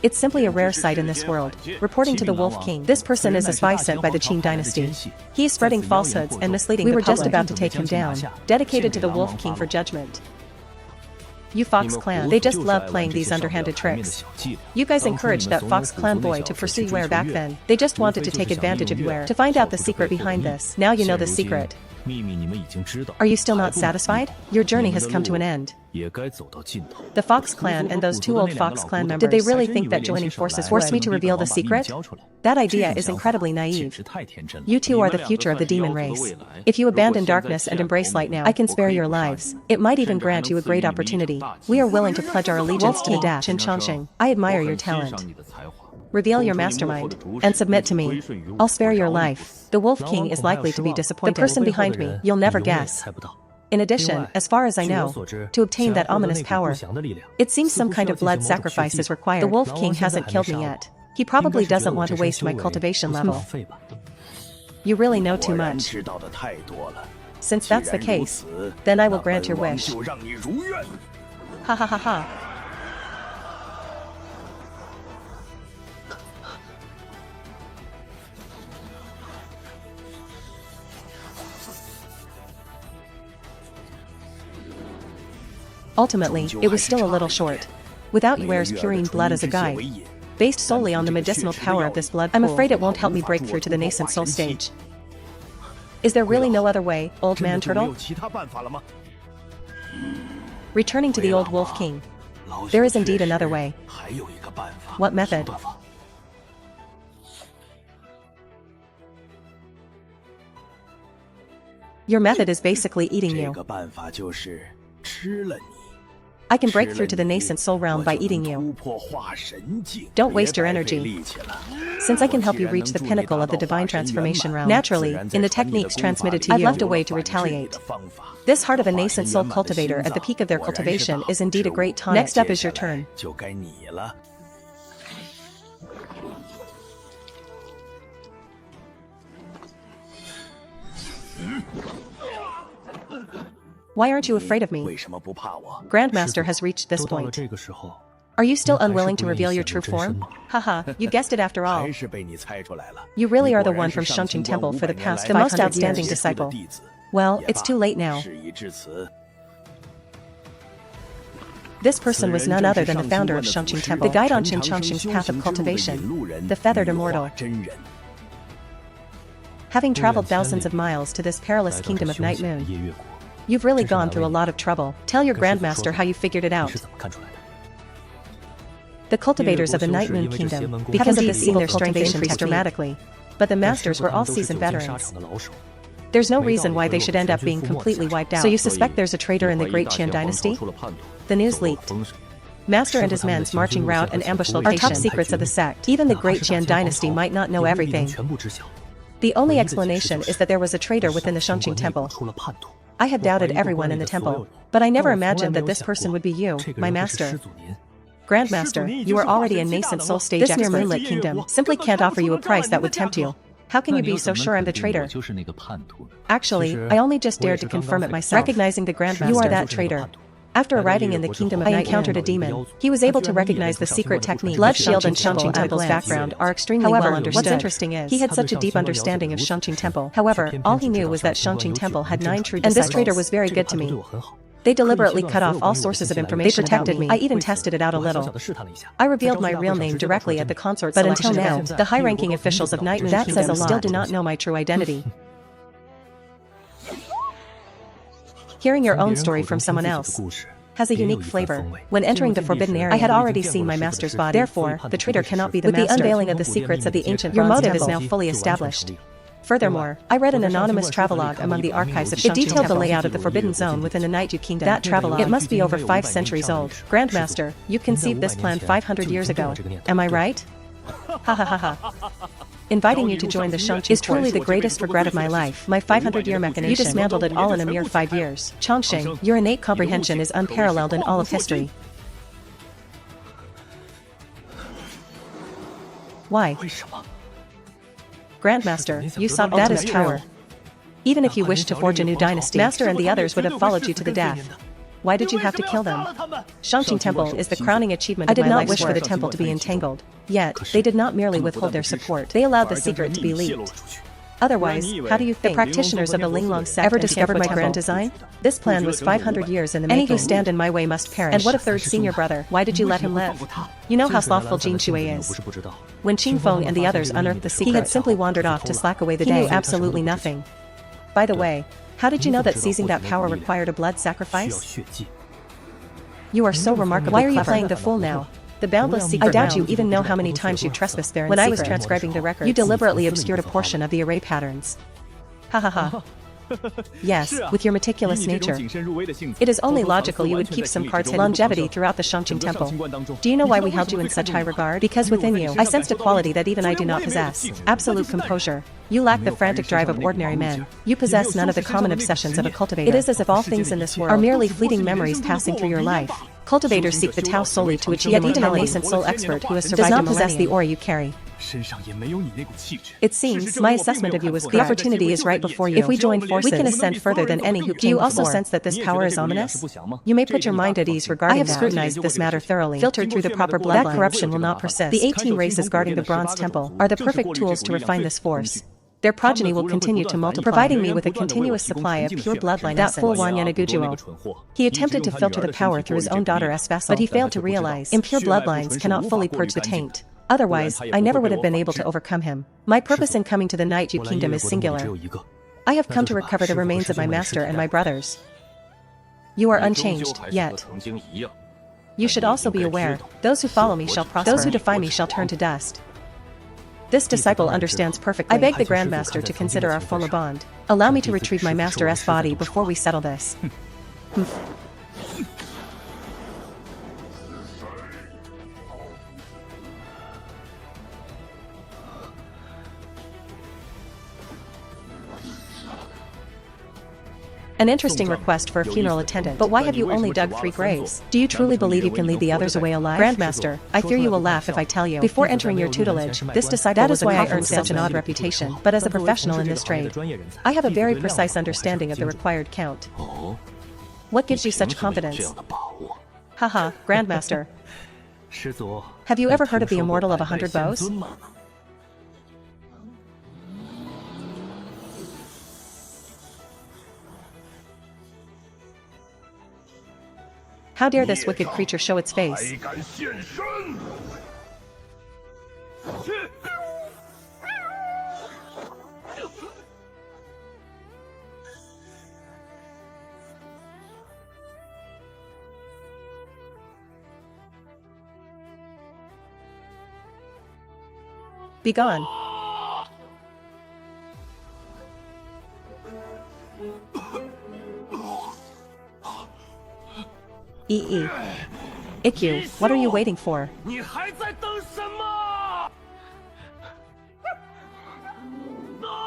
It's simply a rare sight in this world. Reporting to the Wolf King, this person is a spy sent by the Qin dynasty. He is spreading falsehoods and misleading the public. We were just about to take him down. Dedicated to the Wolf King for judgment. You Fox Clan, they just love playing these underhanded tricks. You guys encouraged that Fox Clan boy to pursue Ware back then. They just wanted to take advantage of Ware to find out the secret behind this. Now you know the secret. Are you still not satisfied? Your journey has come to an end. The Fox Clan and those 2 old Fox Clan members, did they really think that joining forces forced me to reveal the secret? That idea is incredibly naive. You two are the future of the demon race. If you abandon darkness and embrace light now, I can spare your lives. It might even grant you a great opportunity. We are willing to pledge our allegiance to the dash in Xianxia. I admire your talent. Reveal your mastermind, and submit to me. I'll spare your life. The Wolf King is likely to be disappointed. The person behind me, you'll never guess. In addition, as far as I know, to obtain that ominous power, it seems some kind of blood sacrifice is required. The Wolf King hasn't killed me yet. He probably doesn't want to waste my cultivation level. You really know too much. Since that's the case, then I will grant your wish. Ha ha ha ha. Ultimately, it was still a little short. Without Yuere's purine blood as a guide, based solely on the medicinal power of this blood pool. I'm afraid it won't help me break through to the nascent soul stage. Is there really no other way, old man turtle? Returning to the old wolf king. There is indeed another way. What method? Your method is basically eating you. I can break through to the nascent soul realm by eating you. Don't waste your energy. Since I can help you reach the pinnacle of the divine transformation realm, naturally, in the techniques transmitted to you, I've left a way to retaliate. This heart of a nascent soul cultivator at the peak of their cultivation is indeed a great tonic. Next up is your turn. Why aren't you afraid of me? Grandmaster has reached this point. Are you still unwilling to reveal your true form? Haha, you guessed it after all. You really are the one from Xianxia Temple for the past 500 years. The most outstanding disciple. Well, it's too late now. This person was none other than the founder of Xianxia Temple, the guide on Xianxia's path of cultivation, the feathered immortal. Having traveled thousands of miles to this perilous kingdom of Night Moon, you've really gone through a lot of trouble. Tell your grandmaster how you figured it out. The cultivators of the Night Moon Kingdom, because of this, seen their strength increase dramatically, but the masters were all seasoned veterans. There's no reason why they should end up being completely wiped out. So you suspect there's a traitor in the Great Qian dynasty? The news leaked. Master and his men's marching route and ambush location are top secrets of the sect. Even the Great Qian dynasty might not know everything. The only explanation is that there was a traitor within the Xianxia Temple. I have doubted everyone in the temple, but I never imagined that this person would be you, my master. Grandmaster, you are already a nascent soul stage expert. This mere moonlit kingdom simply can't offer you a price that would tempt you. How can you be so sure I'm the traitor? Actually, I only just dared to confirm it myself. Recognizing the Grandmaster, you are that traitor. After arriving in the kingdom of Night, I encountered a demon. He was able to recognize the secret technique. Blood Shield and Xianxia Temple's background are extremely well understood. What's interesting is, he had such a deep understanding of Xianxia Temple. However, all he knew was that Xianxia Temple had 9 true disciples. And this traitor was very good to me. They deliberately cut off all sources of information. They protected me. I even tested it out a little. I revealed my real name directly at the consort selection. But until now, the high-ranking officials of Night Moon Kingdom still do not know my true identity. Hearing your own story from someone else has a unique flavor. When entering the forbidden area, I had already seen my master's body. Therefore, the traitor cannot be the master. With the unveiling of the secrets of the ancient bronze temple, your motive is now fully established. Furthermore, I read an anonymous travelogue among the archives of Xianxia Temple. It detailed the layout of the Forbidden Zone within the Night Moon Kingdom. That travelogue, it must be over 5 centuries old. Grandmaster, you conceived this plan 500 years ago. Am I right? Ha ha ha ha. Inviting you to join the Xianxia is truly the greatest regret of my life. My 500-year machination, you dismantled it all in a mere 5 years. Xianxia, your innate comprehension is unparalleled in all of history. Why? Grandmaster, you saw that is true. Even if you wished to forge a new dynasty, Master and the others would have followed you to the death. Why did you have to kill them? Xianxia Temple is the crowning achievement of my life's work. I did not wish for the temple to be entangled. Yet, they did not merely withhold their support. They allowed the secret to be leaked. Otherwise, how do you think the practitioners of the Linglong sect ever discovered my grand design? This plan was 500 years in the making. Any who stand in my way must perish. And what a third senior brother? Why did you let him live? You know how slothful Jin Shui is. When Qing Feng and the others unearthed the secret, he had simply wandered off to slack away the day. He knew absolutely nothing. By the way, how did you know that seizing that power required a blood sacrifice? You are so remarkably clever. Why are you playing the fool now? The boundless secret. I doubt you even know how many times you trespassed there in secret. When I was transcribing the records, you deliberately obscured a portion of the array patterns. Ha ha ha. Yes, with your meticulous nature. It is only logical you would keep some cards hidden. Longevity throughout the Xianxia Temple. Do you know why we held you in such high regard? Because within you, I sensed a quality that even I do not possess. Absolute composure. You lack the frantic drive of ordinary men. You possess none of the common obsessions of a cultivator. It is as if all things in this world are merely fleeting memories passing through your life. Cultivators seek the Tao solely to achieve immortality. Yet even a nascent soul expert who has survived does not possess the aura you carry. It seems my assessment of you was correct. The opportunity is right before you. If we join forces, we can ascend further than any who came. Do you also sense that this power is ominous? You may put your mind at ease regarding that. I have scrutinized this matter thoroughly, filtered through the proper bloodlines. That corruption will not persist. The 18 races guarding the Bronze Temple are the perfect tools to refine this force. Their progeny will continue to multiply, providing me with a continuous supply of pure bloodline essence. That fool Wan Yanagujuo. He attempted to filter the power through his own daughter Esvesa, but he failed to realize impure bloodlines cannot fully purge the taint. Otherwise, I never would have been able to overcome him. My purpose in coming to the Night-Ju Kingdom is singular. I have come to recover the remains of my master and my brothers. You are unchanged, yet. You should also be aware, those who follow me shall prosper, those who defy me shall turn to dust. This disciple understands perfectly. I beg the Grandmaster to consider our full bond. Allow me to retrieve my master's body before we settle this. An interesting request for a funeral attendant, but why have you only dug 3 graves? Do you truly believe you can lead the others away alive? Grandmaster, I fear you will laugh if I tell you. Before entering your tutelage, this disciple was why I earned such an odd reputation, but as a professional in this trade, I have a very precise understanding of the required count. What gives you such confidence? Haha, Grandmaster. Have you ever heard of the Immortal of 100 bows? How dare this wicked creature show its face? Begone. Ikkyu, what are you waiting for?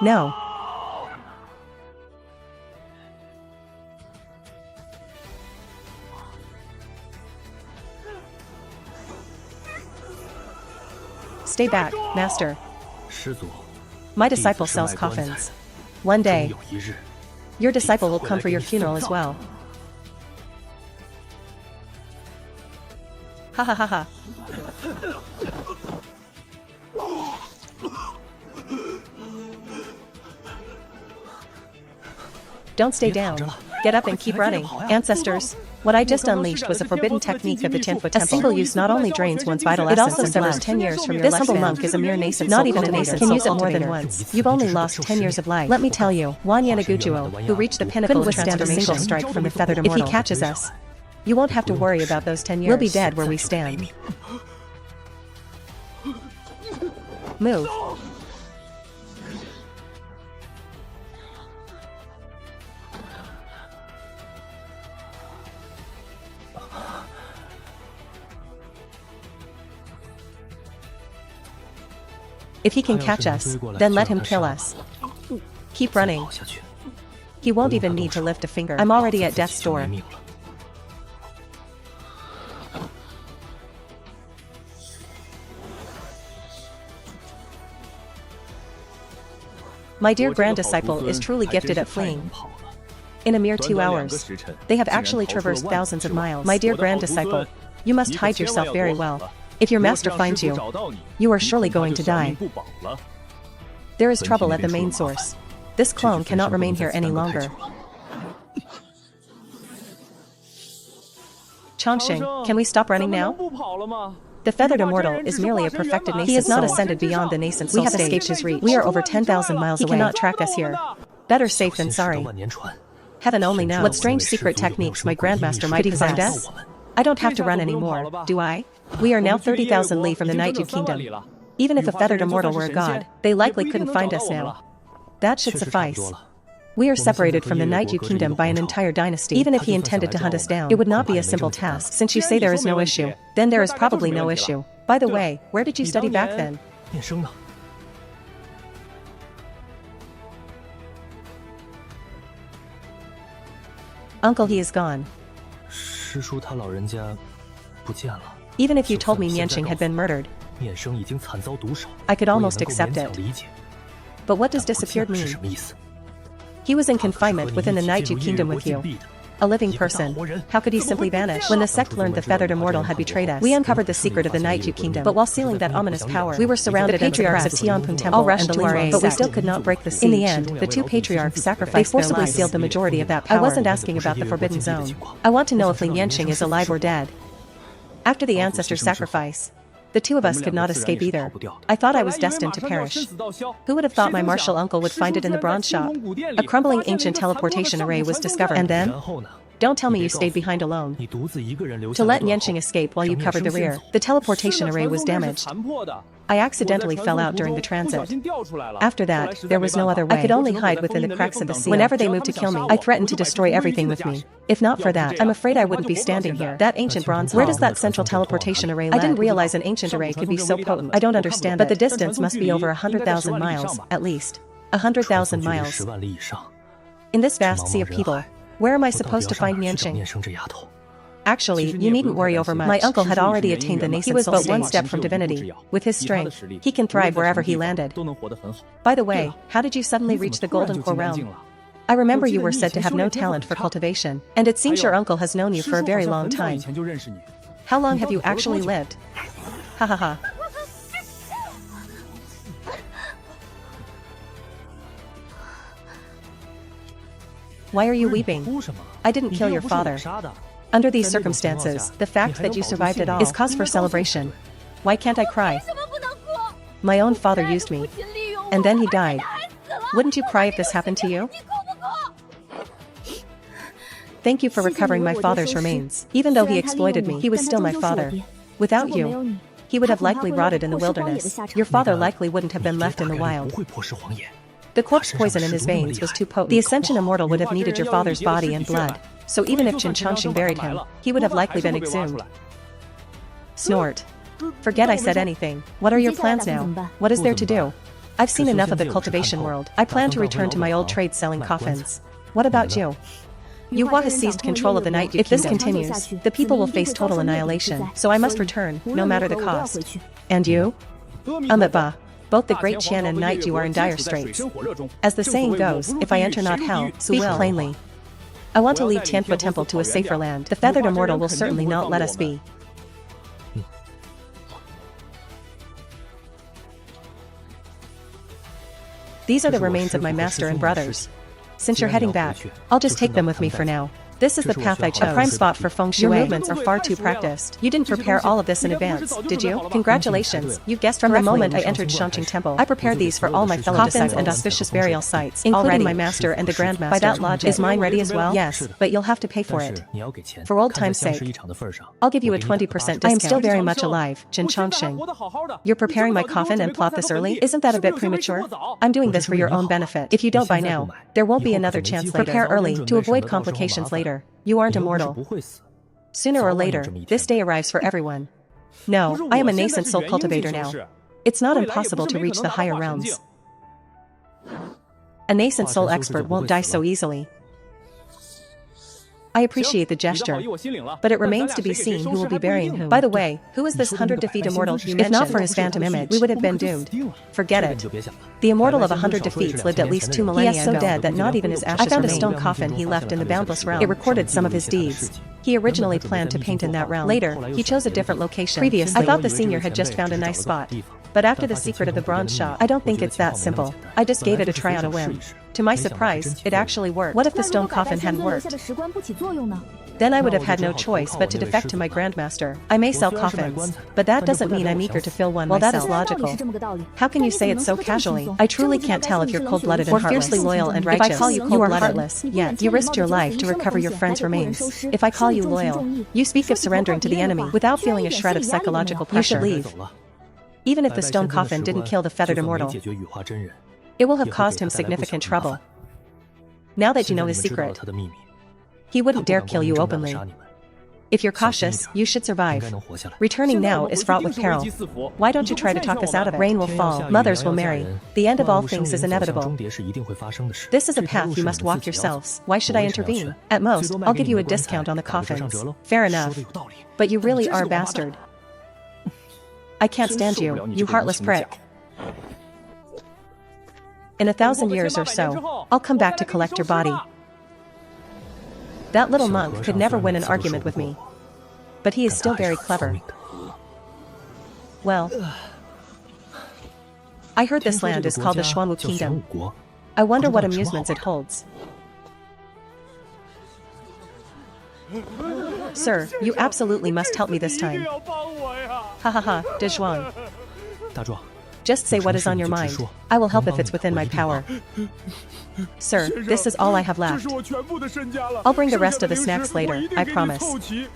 No. Stay back, Master. My disciple sells coffins. One day, your disciple will come for your funeral as well. Ha ha ha ha. Don't stay down. Get up and keep running. Ancestors, what I just unleashed was a forbidden technique of the 10-foot temple. A single use not only drains one's vital essence, it also severs 10 years from your lifespan. This humble monk is a mere nascent, not even a nascent, can use it more than once. You've only lost 10 years of life. Let me tell you, Wan Yanagujuo, who reached the pinnacle, couldn't withstand a single strike from the feathered immortal. If he catches us, you won't have to worry about those 10 years. We'll be dead where we stand. Move. If he can catch us, then let him kill us. Keep running. He won't even need to lift a finger. I'm already at death's door. My dear grand-disciple is truly gifted at fleeing. In a mere 2 hours, they have actually traversed thousands of miles. My dear grand-disciple, you must hide yourself very well. If your master finds you, you are surely going to die. There is trouble at the main source. This clone cannot remain here any longer. Chongqing, can we stop running now? The feathered immortal is merely a perfected nascent. He has not ascended beyond the nascent soul stage. We have escaped his reach. We are over 10,000 miles away. He cannot track us here. Better safe than sorry. Heaven only knows what strange secret techniques my grandmaster might possess. I don't have to run anymore, do I? We are now 30,000 li from the Night-Ju Kingdom. Even if a feathered immortal were a god, they likely couldn't find us now. That should suffice. We are separated from the Night-Ju Kingdom by an entire dynasty. Even if he intended to hunt us down, it would not be a simple task. Since you say there is no issue, then there is probably no issue. By the way, where did you study back then? Uncle, he is gone. Even if you told me Xianxia had been murdered, I could almost accept it. But what does disappeared mean? He was in confinement within the Night-Ju Kingdom with you. A living person. How could he simply vanish? When the Sect learned the feathered immortal had betrayed us, we uncovered the secret of the Night-Ju Kingdom. But while sealing that ominous power, we were surrounded. The patriarchs of Tianping Temple all rushed to our aid, but we still could not break the siege. In the end, the 2 patriarchs sacrificed their lives. They forcibly sealed the majority of that power. I wasn't asking about the Forbidden Zone. I want to know if Xianxia is alive or dead. After the ancestor sacrifice, The two of us could not escape either. I thought I was destined to perish. Who would have thought my martial uncle would find it in the bronze shop? A crumbling ancient teleportation array was discovered. And then? Don't tell me you stayed behind alone to let Xianxia escape while you covered the rear. The teleportation array was damaged. I accidentally fell out during the transit. After that, there was no other way. I could only hide within the cracks of the seal. Whenever they moved to kill me, I threatened to destroy everything with me. If not for that, I'm afraid I wouldn't be standing here. That ancient bronze hall. Where does that central teleportation array lead? I didn't realize an ancient array could be so potent. I don't understand, but the distance must be over 100,000 miles, at least. 100,000 miles. In this vast sea of people, where am I supposed to find Xianxia? Actually, you needn't worry over much. My uncle had already attained the nascent soul stage. He was but one step from divinity. With his strength, he can thrive wherever he landed. By the way, how did you suddenly reach the Golden Core realm? I remember you were said to have no talent for cultivation, and it seems your uncle has known you for a very long time. How long have you actually lived? Ha ha ha. Why are you weeping? I didn't kill your father. Under these circumstances, the fact that you survived it all is cause for celebration. Why can't I cry? My own father used me. And then he died. Wouldn't you cry if this happened to you? Thank you for recovering my father's remains. Even though he exploited me, he was still my father. Without you, he would have likely rotted in the wilderness. Your father likely wouldn't have been left in the wild. The corpse poison in his veins was too potent. The Ascension Immortal would have needed your father's body and blood, so even if Xianxia buried him, he would have likely been exhumed. Snort. Forget I said anything. What are your plans now? What is there to do? I've seen enough of the cultivation world. I plan to return to my old trade selling coffins. What about you? Yuhua has seized control of the Night Kingdom. If this continues, the people will face total annihilation, so I must return, no matter the cost. And you? Ba. Both the Great Qian and Night Yu are in dire straits. As the saying goes, if I enter not hell, speak plainly. I want to lead Tianhua Temple to a safer land. The Feathered Immortal will certainly not let us be. These are the remains of my master and brothers. Since you're heading back, I'll just take them with me for now. This is the path I chose. A prime spot for feng shui. Your movements are far too practiced. You didn't prepare all of this in advance, did you? Congratulations, you guessed from the moment I entered Xianxia Temple. I prepared these for all my fellow disciples and auspicious burial sites, including my master and the Grandmaster. By that logic, is mine ready as well? Yes, but you'll have to pay for it. For old time's sake, I'll give you a 20% discount. I am still very much alive, Xianxia. You're preparing my coffin and plot this early? Isn't that a bit premature? I'm doing this for your own benefit. If you don't buy now, there won't be another chance later. Prepare early, to avoid complications later. You aren't immortal. Sooner or later, this day arrives for everyone. No, I am a nascent soul cultivator now. It's not impossible to reach the higher realms. A nascent soul expert won't die so easily. I appreciate the gesture, but it remains to be seen who will be burying whom. By the way, who is this 100 defeat immortal you mentioned? If not for his phantom image, we would have been doomed. Forget it. The immortal of 100 defeats lived at least 2 millennia ago. He is so dead that not even his ashes remain. I found a stone coffin he left in the Boundless Realm. It recorded some of his deeds. He originally planned to paint in that realm. Later, he chose a different location. Previously, I thought the senior had just found a nice spot. But after the secret of the bronze shop, I don't think it's that simple. I just gave it a try on a whim. To my surprise, it actually worked. What if the stone coffin hadn't worked? Then I would have had no choice but to defect to my Grandmaster. I may sell coffins, but that doesn't mean I'm eager to fill one myself. Well, that is logical. How can you say it so casually? I truly can't tell if you're cold-blooded and heartless. Or fiercely loyal and righteous. If I call you cold-blooded, you are heartless, yet you risked your life to recover your friend's remains. If I call you loyal, you speak of surrendering to the enemy. Without feeling a shred of psychological pressure, you should leave. Even if the stone coffin didn't kill the Feathered Immortal, it will have caused him significant trouble. Now that you know his secret, he wouldn't dare kill you openly. If you're cautious, you should survive. Returning now is fraught with peril. Why don't you try to talk us out of it? Rain will fall, mothers will marry. The end of all things is inevitable. This is a path you must walk yourselves. Why should I intervene? At most, I'll give you a discount on the coffins. Fair enough. But you really are a bastard. I can't stand you, you heartless prick. In 1,000 years or so, I'll come back to collect your body. That little monk could never win an argument with me. But he is still very clever. Well, I heard this land is called the Xuanwu Kingdom. I wonder what amusements it holds. Sir, you absolutely must help me this time. Ha ha ha, De Zhuang. 大壮， Just say what is on your mind. I will help if it's within my power. Sir, this is all I have left. I'll bring the rest of the snacks later, I promise.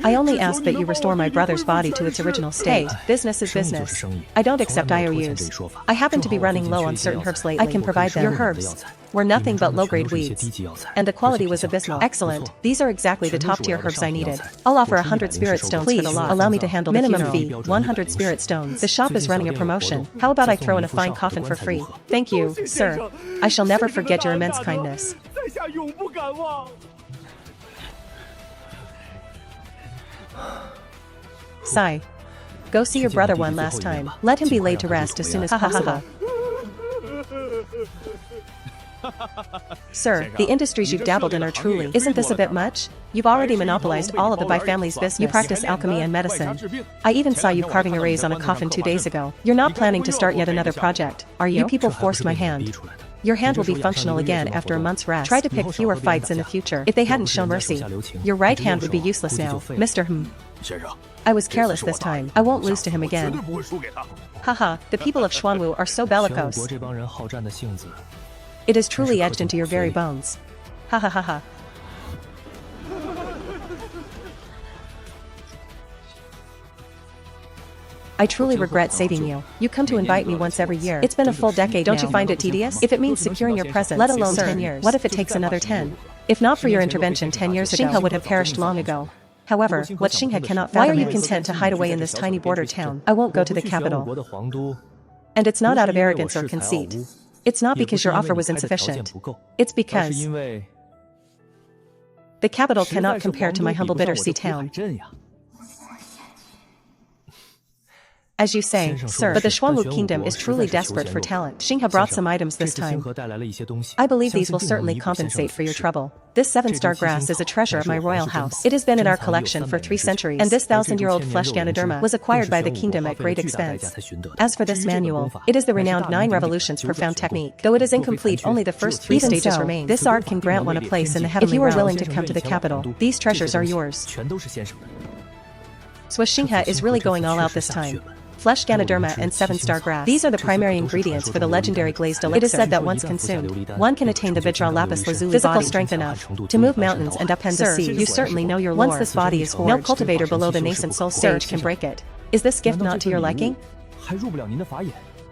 I only ask that you restore my brother's body to its original state. Business is business. I don't accept IOUs. I happen to be running low on certain herbs lately. I can provide them. Your herbs were nothing but low-grade weeds. And the quality was abysmal. Excellent. These are exactly the top-tier herbs I needed. I'll offer 100 spirit stones for the lot. Allow me to handle the minimum fee, 100 spirit stones. The shop is running a promotion. How about I throw in a fine coffin for free? Thank you, sir. I shall never forget your immense kindness. Sigh. Go see your brother one last time. Let him be laid to rest as soon as possible. Sir, the industries you've dabbled in are truly. Isn't this a bit much? You've already monopolized all of the Bai family's business. You practice alchemy and medicine. I even saw you carving arrays on a coffin 2 days ago. You're not planning to start yet another project, are you? You people forced my hand. Your hand will be functional again after a month's rest. Try to pick fewer fights in the future. If they hadn't shown mercy, your right hand would be useless now. Mr. I was careless this time. I won't lose to him again. Haha, the people of Xuanwu are so bellicose. It is truly etched into your very bones. Ha ha ha ha. I truly regret saving you. You come to invite me once every year. It's been a full decade. Don't you find it tedious? If it means securing your presence, let alone 10 years. What if it takes another 10? If not for your intervention 10 years ago, Xianxia would have perished long ago. However, what Xianxia cannot fathom. Why are you content to hide away in this tiny border town? I won't go to the capital. And it's not out of arrogance or conceit. It's not because your offer was insufficient. It's because the capital cannot compare to my humble Bittersea town. As you say, sir, but the Xuanwu kingdom is truly desperate for talent. Xianxia brought some items this time. I believe these will certainly compensate for your trouble. This 7-star grass is a treasure of my royal house. It has been in our collection for 3 centuries, and this 1,000-year-old flesh Ganoderma was acquired by the kingdom at great expense. As for this manual, it is the renowned 9 revolutions profound technique. Though it is incomplete, only the first 3 stages remain. This art can grant one a place in the heavenly realms. If you are willing to come to the capital, these treasures are yours. So Xianxia is really going all out this time. Flesh Ganoderma and 7-star grass. These are the primary ingredients for the legendary glazed elixir. It is said that once consumed, one can attain the Vidral Lapis Lazuli physical strength enough to move mountains and upend the sea. You certainly know your lore. Once this body is forged, no cultivator below the nascent soul stage can break it. Is this gift not to your liking?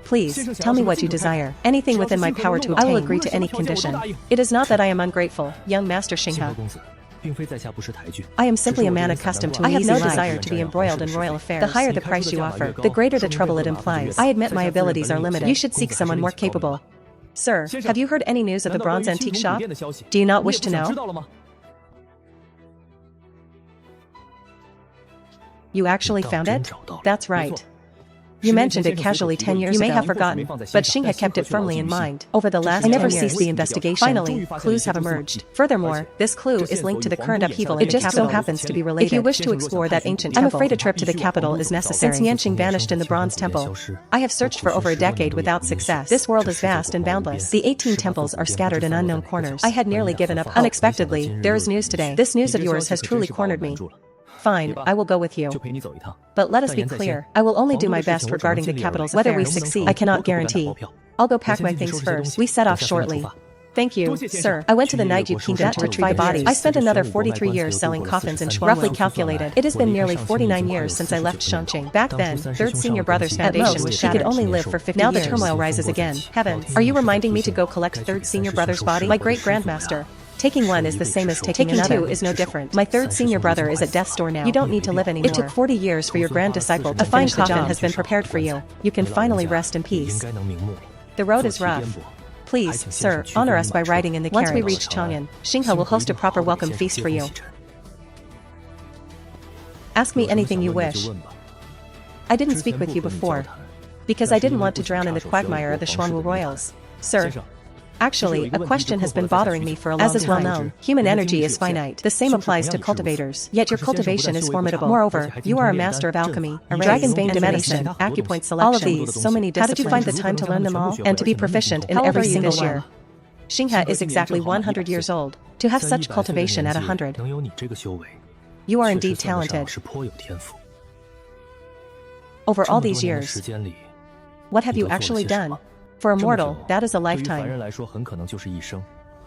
Please, tell me what you desire. Anything within my power to obtain. I will agree to any condition. It is not that I am ungrateful, young Master Xianxia. I am simply a man accustomed to I have no desire to be embroiled in royal affairs. The higher the price you offer, the greater the trouble it implies. I admit my abilities are limited. You should seek someone more capable. Sir, have you heard any news of the bronze antique shop? Do you not wish to know? You actually found it? That's right. You mentioned it casually 10 years ago. You may have forgotten, but Xianxia kept it firmly in mind. Over the last 10 years, I never ceased the investigation. Finally, clues have emerged. Furthermore, this clue is linked to the current upheaval in the capital. It just so happens to be related. If you wish to explore that ancient temple, I'm afraid a trip to the capital is necessary. Since Xianxia vanished in the Bronze Temple, I have searched for over a decade without success. This world is vast and boundless. The 18 temples are scattered in unknown corners. I had nearly given up. Unexpectedly, there is news today. This news of yours has truly cornered me. Fine, I will go with you. But let us be clear, I will only do my best regarding the capital's affairs. Whether we succeed, I cannot guarantee. I'll go pack my things first. We set off shortly. Thank you, sir. I went to the Nightdew Kingdom to retrieve bodies. I spent another 43 years selling coffins in Xuanwu. Roughly calculated, it has been nearly 49 years since I left Xianxia. Back then, third senior brother's foundation was shattered. He could only live for 50 years. Now the turmoil rises again. Heavens, are you reminding me to go collect third senior brother's body? My great-grandmaster. Taking one is the same as taking another. Two is no different. My third senior brother is at death's door now. You don't need to live anymore. It took 40 years for your grand disciple to finish the job. A fine coffin has been prepared for you. You can finally rest in peace. The road is rough. Please, sir, honor us by riding in the carriage. Once we reach Chang'an, Xianxia will host a proper welcome feast for you. Ask me anything you wish. I didn't speak with you before, because I didn't want to drown in the quagmire of the Xuanwu royals. Sir, actually, a question has been bothering me for a long time. As is well known, human energy is finite. The same applies to cultivators. Yet your cultivation is formidable. Moreover, you are a master of alchemy, dragon vein divination, acupoint selection. All of these, so many disciplines. How did you find the time to learn them all? And to be proficient in every single one? Xianxia is exactly 100 years old. To have such cultivation at 100. You are indeed talented. Over all these years, what have you actually done? For a mortal, that is a lifetime.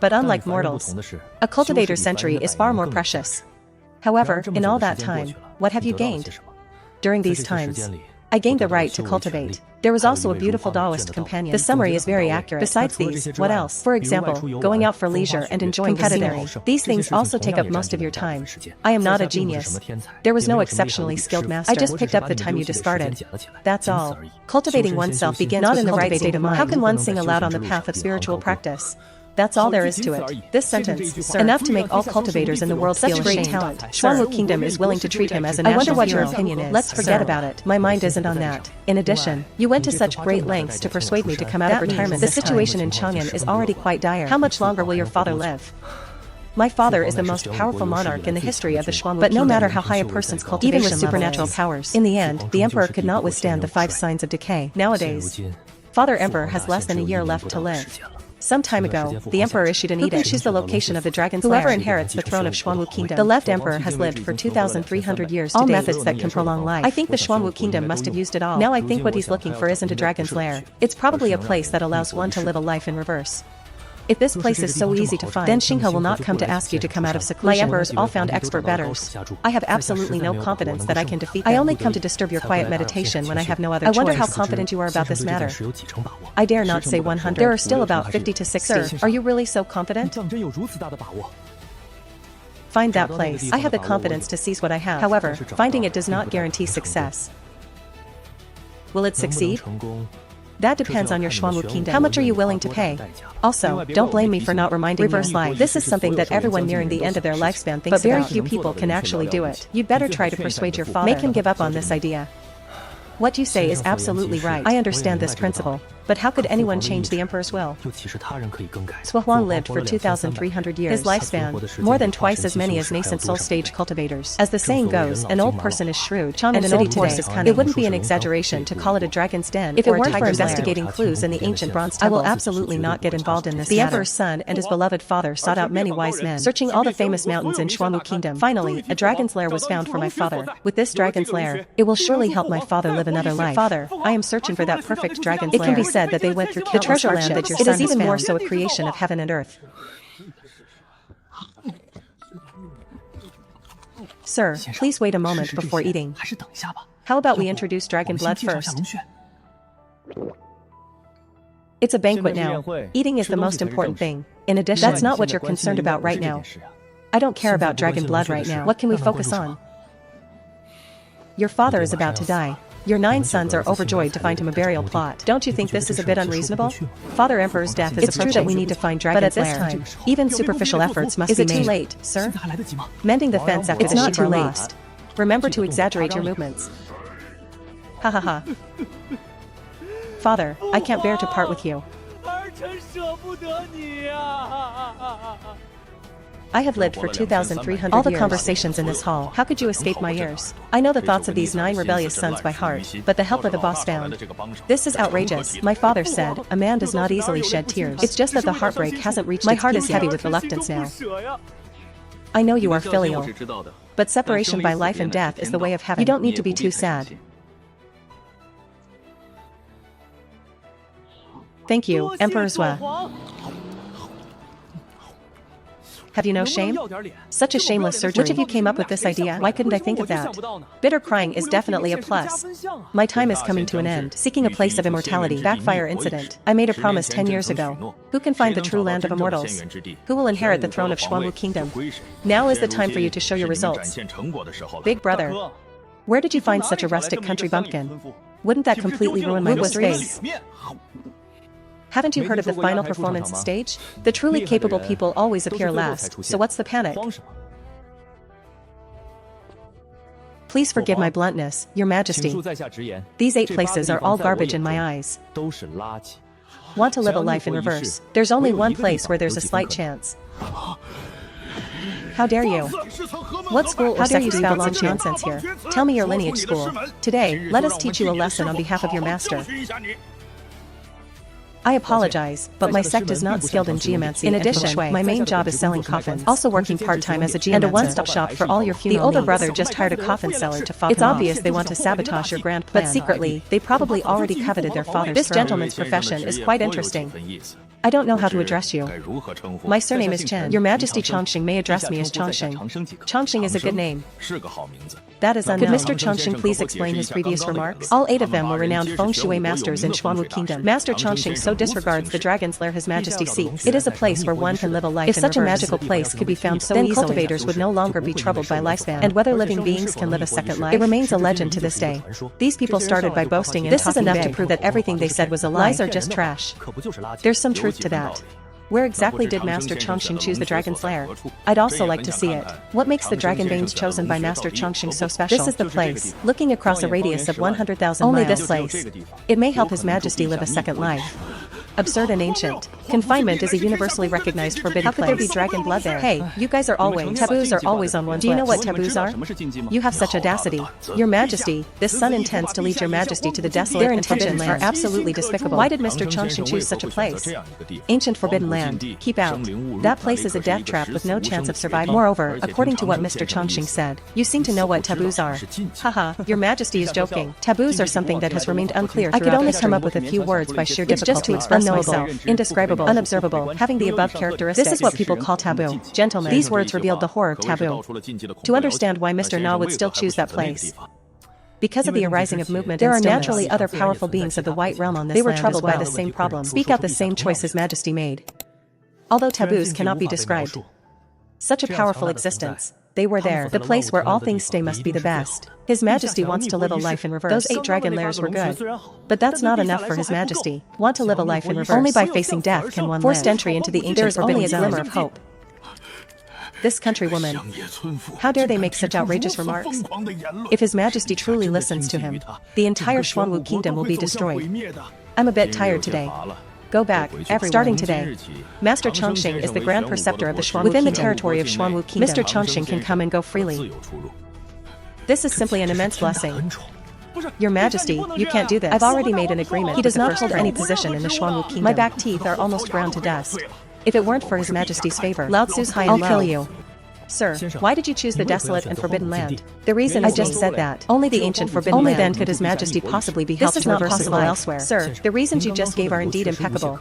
But unlike mortals, a cultivator's century is far more precious. However, in all that time, what have you gained? During these times, I gained the right to cultivate. There was also a beautiful Taoist companion. The summary is very accurate. Besides these, what else? For example, going out for leisure and enjoying competitively. These things also take up most of your time. I am not a genius. There was no exceptionally skilled master. I just picked up the time you discarded. That's all. Cultivating oneself begins not in the right state of mind. How can one sing aloud on the path of spiritual practice? That's all there is to it. This sentence, enough to make all cultivators in the world feel ashamed. Such great talent. Xuanwu Kingdom is willing to treat him as a national hero. I wonder what your opinion is. Let's forget about it. My mind isn't on that. In addition, you went to such great lengths to persuade me to come out of retirement. The situation in Chang'an is already quite dire. How much longer will your father live? My father is the most powerful monarch in the history of the Xuanwu Kingdom. But no matter how high a person's cultivation even with supernatural powers, in the end, the emperor could not withstand the 5 signs of decay. Nowadays, Father Emperor has less than a year left to live. Some time ago, the emperor issued an edict. Choose the location of the dragon's lair. Whoever inherits the throne of Xuanwu Kingdom. The left emperor has lived for 2,300 years to date. All methods that can prolong life. I think the Xuanwu Kingdom must have used it all. Now I think what he's looking for isn't a dragon's lair. It's probably a place that allows one to live a life in reverse. If this place is so easy to find, then Xinghe will not come to ask you to come out of seclusion. My emperors all found expert betters. I have absolutely no confidence that I can defeat them. I only come to disturb your quiet meditation when I have no other choice. I wonder how confident you are about this matter. I dare not say 100. There are still about 50 to 60. Sir, are you really so confident? Find that place. I have the confidence to seize what I have. However, finding it does not guarantee success. Will it succeed? That depends on your Xuanwu Kingdom. How much are you willing to pay? Also, don't blame me for not reminding reverse you. Life. This is something that everyone nearing the end of their lifespan thinks about. But very few people can actually do it. You'd better try to persuade your father. Make him give up on this idea. What you say is absolutely right. I understand this principle. But how could anyone change the emperor's will? Sui Huang lived for 2,300 years. His lifespan, more than twice as many as nascent soul stage cultivators. As the saying goes, an old person is shrewd, and an old horse is cunning. It wouldn't be an exaggeration to call it a dragon's den. If it weren't for investigating clues in the ancient bronze temple, I will absolutely not get involved in this matter. The emperor's son and his beloved father sought out many wise men, searching all the famous mountains in Xuanwu Kingdom. Finally, a dragon's lair was found for my father. With this dragon's lair, it will surely help my father live another life. Father, I am searching for that perfect dragon's lair. It can be said that they went through the treasure land that your son has found. It is even more so a creation of heaven and earth. Sir, please wait a moment before eating. How about we introduce dragon blood first? It's a banquet now. Eating is the most important thing. In addition, that's not what you're concerned about right now. I don't care about dragon blood right now. What can we focus on? Your father is about to die. Your 9 sons are overjoyed to find him a burial plot. Don't you think this is a bit unreasonable? Father Emperor's death is approaching. It's true that we need to find dragon's lair. But at this time, even superficial efforts must be made. Is it too late, sir? Mending the fence after the sheep are lost. Remember to exaggerate your movements. Ha ha ha. Father, I can't bear to part with you. I have lived for 2,300 years. All the conversations in this hall, how could you escape my ears? I know the thoughts of these 9 rebellious sons by heart, but the help of the boss found. This is outrageous. My father said, a man does not easily shed tears. It's just that the heartbreak hasn't reached its peak. My heart is heavy with reluctance now. I know you are filial, but separation by life and death is the way of heaven. You don't need to be too sad. Thank you, Emperor Sui. Have you no shame? Such a shameless surgery. Which of you came up with this idea? Why couldn't I think of that? Bitter crying is definitely a plus. My time is coming to an end. Seeking a place of immortality. Backfire incident. I made a promise 10 years ago. Who can find the true land of immortals? Who will inherit the throne of Xuanwu Kingdom? Now is the time for you to show your results. Big brother. Where did you find such a rustic country bumpkin? Wouldn't that completely ruin my face? Haven't you heard of the final performance stage? The truly capable people always appear last, so what's the panic? Please forgive my bluntness, Your Majesty. These 8 places are all garbage in my eyes. Want to live a life in reverse? There's only one place where there's a slight chance. How dare you? What school or sect do you spout such nonsense here? Tell me your lineage school. Today, let us teach you a lesson on behalf of your master. I apologize, but my sect is not skilled in geomancy. In addition, my main job is selling coffins, also working part-time as a geomancer, and a one-stop shop for all your funeral needs. The older brother just hired a coffin seller to fog him off. It's obvious they want to sabotage your grand plan, but secretly, they probably already coveted their father's This gentleman's profession is quite interesting. I don't know how to address you. My surname is Chen. Your Majesty Chongqing may address me as Chongqing. Chongqing is a good name. That is unknown. Could Mr. Chongqing please explain his previous remarks? All 8 of them were renowned feng shui masters in Xuanwu Kingdom. Master Chongqing so disregards the dragon's lair His Majesty seeks. It is a place where one can live a life If such a magical place could be found so easily, then cultivators would no longer be troubled by lifespan. And whether living beings can live a second life, it remains a legend to this day. These people started by boasting and this is enough to prove that everything they said was a lie. Lies are just trash. There's some truth to that. Where exactly did Master Chongqing choose the dragon's lair? I'd also like to see it. What makes the dragon veins chosen by Master Chongqing so special? This is the place, looking across a radius of 100,000 miles. Only this place. It may help His Majesty live a second life. Absurd and ancient. Confinement is a universally recognized forbidden place. How could there be dragon blood there? Hey, you guys are always. Taboos are always on one's lips. Do you know what taboos are? You have such audacity. Your Majesty, this son intends to lead Your Majesty to the desolate. Their intentions are absolutely despicable. Why did Mr. Chongqing choose such a place? Ancient forbidden land. Keep out. That place is a death trap with no chance of survival. Moreover, according to what Mr. Chongqing said, you seem to know what taboos are. Haha, Your Majesty is joking. Taboos are something that has remained unclear throughout history. I could only come up with a few words by sheer difficulty. It's just to express myself. Indescribable, unobservable, having the above characteristics. This is what people call taboo. Gentlemen, these words revealed the horror of taboo. To understand why Mr. Na would still choose that place. Because of the arising of movement, there are naturally other powerful beings of the White Realm on this land. They were troubled by the same problem. Speak out the same choice His Majesty made. Although taboos cannot be described. Such a powerful existence. They were there. The place where all things stay must be the best. His Majesty wants to live a life in reverse. Those 8 dragon lairs were good. But that's not enough for His Majesty. Want to live a life in reverse. Only by facing death can one Forced entry into the ancient There is only a glimmer of hope. This countrywoman. How dare they make such outrageous remarks? If His Majesty truly listens to him, the entire Xuanwu Kingdom will be destroyed. I'm a bit tired today. Go back, everyone. Starting today. Master Chongqing is the Grand Preceptor of the Xuanwu Within the territory of Xuanwu Kingdom, Mr. Chongqing can come and go freely. This is simply an immense blessing. Your Majesty, you can't do this. I've already made an agreement. He does not hold any position in the Xuanwu Kingdom. My back teeth are almost ground to dust. If it weren't for His Majesty's favor, Lao Tzu's high and low. I'll kill you. Sir, why did you choose the desolate and forbidden land? The reason I just said that. Only the ancient forbidden land. Only then could His Majesty possibly be helped to reverse his life elsewhere. Sir, the reasons you just gave are indeed impeccable.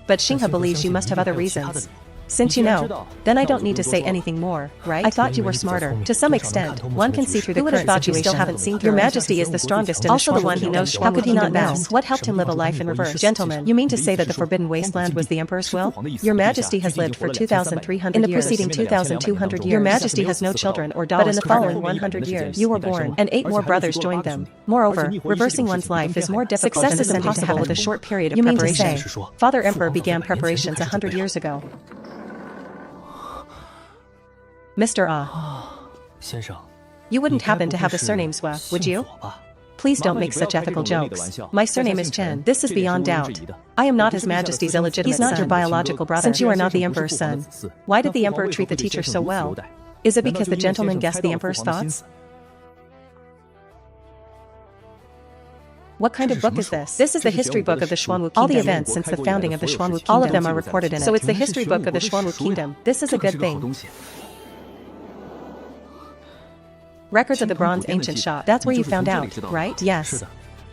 But Xinghe believes you must have other reasons. Since you know, then I don't need to say anything more, right? I thought you were smarter. To some extent, one can see through the current situation. You still haven't seen through. Your Majesty is the strongest in also the one he knows. How could he not know? What helped him live a life in reverse? Gentlemen, you mean to say that the Forbidden Wasteland was the Emperor's will? Your Majesty has lived for 2,300 years. In the preceding 2,200 years, Your Majesty has no children or daughters. But in the following 100 years, you were born, and 8 more brothers joined them. Moreover, reversing one's life is more difficult than is impossible with a short period of preparation. You mean to say, Father Emperor began preparations 100 years ago. Mr. Ah. You wouldn't happen to have the surname Zhua, would you? Please don't make such ethical jokes. My surname is Chen. This is beyond doubt. I am not His Majesty's illegitimate son. He's not your biological brother. Since you are not the Emperor's son, why did the Emperor treat the teacher so well? Is it because the gentleman guessed the Emperor's thoughts? What kind of book is this? This is the history book of the Xuanwu Kingdom. All the events since the founding of the Xuanwu Kingdom. All of them are recorded in it. So it's the history book of the Xuanwu Kingdom. This is a good thing. Records of the Bronze Ancient Shop. That's where you found out, right? Yes.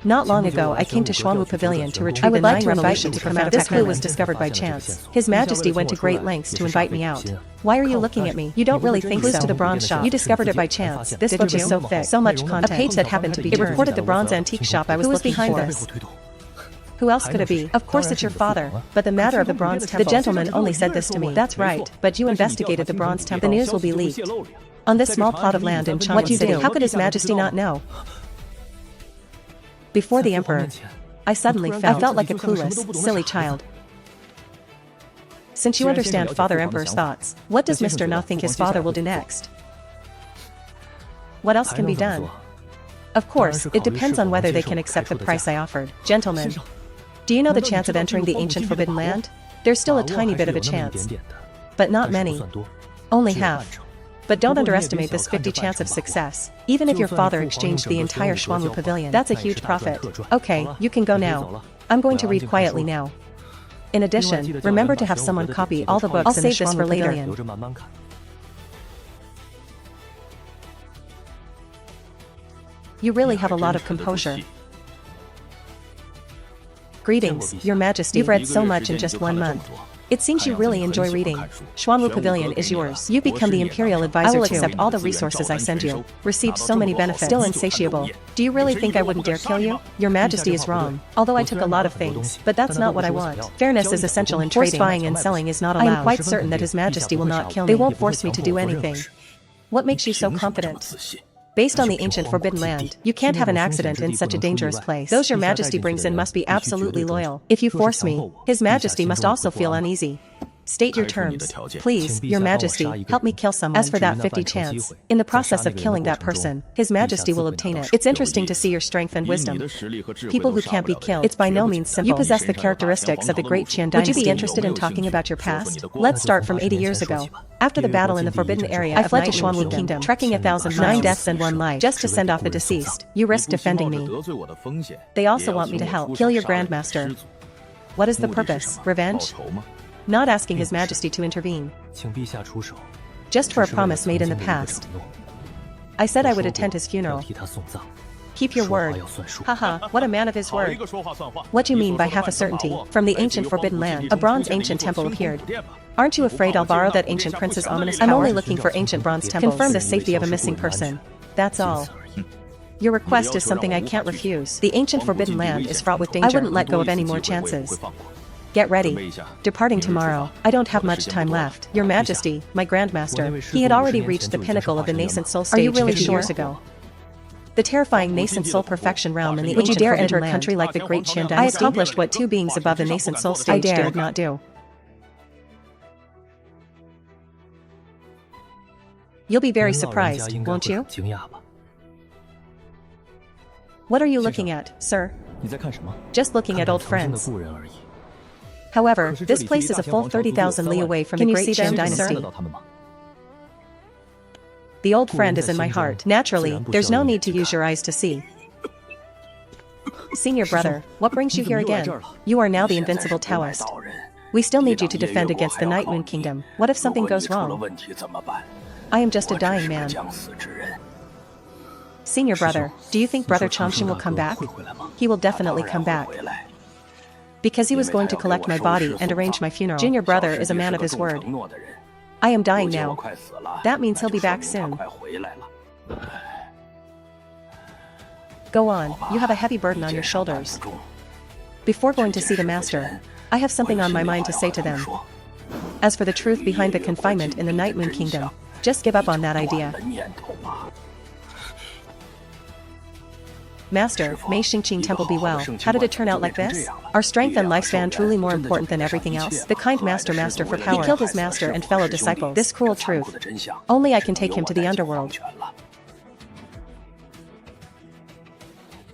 Not long ago, I came to Xuanwu Pavilion to retrieve the 9 revolutions to come out. This clue was discovered by chance. His Majesty went to great lengths to invite me out. Why are you looking at me? You don't really think so. Clues to the bronze shop. You discovered it by chance. This book is so thick, so much content. A page that happened to be turned. It reported the bronze antique shop I was looking for. Who was behind this? Who else could it be? Of course it's your father. But the matter of the bronze temple. The gentleman only said this to me. That's right. But you investigated the bronze temple. The news will be leaked. On this small plot of land in China City. How could His Majesty not know? Before the Emperor, I suddenly felt like a clueless, silly child. Since you understand Father Emperor's thoughts, what does Mr. Na think his father will do next? What else can be done? Of course, it depends on whether they can accept the price I offered. Gentlemen, do you know the chance of entering the ancient forbidden land? There's still a tiny bit of a chance. But not many. Only half. But don't underestimate this 50 chance of success. Even if your father exchanged the entire Xuanwu Pavilion, that's a huge profit. Okay, you can go now. I'm going to read quietly now. In addition, remember to have someone copy all the books. I'll save this for later. You really have a lot of composure. Greetings, Your Majesty. You've read so much in just 1 month. It seems you really enjoy reading. Xuanwu Pavilion is yours. You've become the Imperial Advisor. I will accept all the resources I send you. Received so many benefits. Still insatiable. Do you really think I wouldn't dare kill you? Your Majesty is wrong. Although I took a lot of things, but that's not what I want. Fairness is essential in trading. Buying and selling is not allowed. I am quite certain that His Majesty will not kill me. They won't force me to do anything. What makes you so confident? Based on the ancient forbidden land, you can't have an accident in such a dangerous place. Those Your Majesty brings in must be absolutely loyal. If you force me, His Majesty must also feel uneasy. State your terms. Please, Your Majesty, help me kill someone. As for that 50 chance, in the process of killing that person, His Majesty will obtain it. It's interesting to see your strength and wisdom. People who can't be killed. It's by no means simple. You possess the characteristics of the great Qian dynasty. Would you be interested in talking about your past? Let's start from 80 years ago. After the battle in the Forbidden Area, I fled to Xuanwu Kingdom, trekking 1,000 miles, 9 deaths and 1 life, just to send off the deceased. You risk defending me. They also want me to help kill your Grandmaster. What is the purpose? Revenge? Not asking His Majesty to intervene. Just for a promise made in the past. I said I would attend his funeral. Keep your word. Haha, what a man of his word. What do you mean by half a certainty? From the ancient forbidden land, a bronze ancient temple appeared. Aren't you afraid I'll borrow that ancient prince's ominous power? I'm only looking for ancient bronze temples. Confirm the safety of a missing person. That's all. Your request is something I can't refuse. The ancient forbidden land is fraught with danger. I wouldn't let go of any more chances. Get ready. Departing tomorrow. I don't have much time left. Your Majesty, my Grandmaster, he had already reached the pinnacle of the nascent soul stage 50 years ago. The terrifying nascent soul perfection realm in the ancient. Would you dare enter a country like the great Qian dynasty? I accomplished what 2 beings above the nascent soul stage dared not do. You'll be very surprised, won't you? What are you looking at, sir? Just looking at old friends. However, this place is a full 30,000 li away from the great Qian dynasty. The old friend is in my heart. Naturally, there's no need to use your eyes to see. Senior brother, what brings you here again? You are now the invincible Taoist. We still need you to defend against the Night Moon Kingdom. What if something goes wrong? I am just a dying man. Senior brother, do you think Brother Xianxia will come back? He will definitely come back. Because he was going to collect my body and arrange my funeral. Junior brother is a man of his word. I am dying now. That means he'll be back soon. Go on, you have a heavy burden on your shoulders. Before going to see the master, I have something on my mind to say to them. As for the truth behind the confinement in the Night Moon Kingdom, just give up on that idea. Master, may Xingqing Temple be well. How did it turn out like this? Are strength and lifespan truly more important than everything else? The kind master for power. He killed his master and fellow disciples. This cruel truth. Only I can take him to the underworld.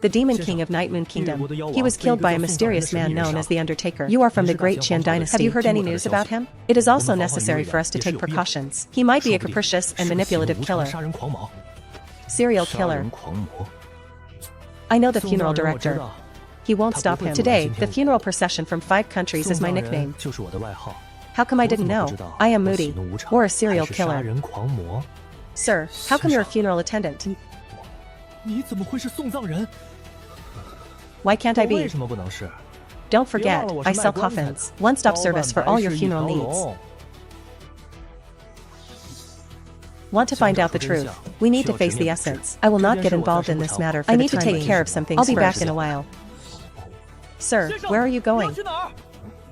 The Demon King of Night Moon Kingdom. He was killed by a mysterious man known as the Undertaker. You are from the great Qian dynasty. Have you heard any news about him? It is also necessary for us to take precautions. He might be a capricious and manipulative killer. Serial killer. I know the funeral director. He won't stop him. Today, the funeral procession from 5 countries is my nickname. How come I didn't know? I am Moody, or a serial killer. Sir, how come you're a funeral attendant? Why can't I be? Don't forget, I sell coffins. One-stop service for all your funeral needs. Want to find out the truth? We need to face the essence. I will not get involved in this matter for the time being. I need to take care of some things first. I'll be back in a while. Sir, where are you going?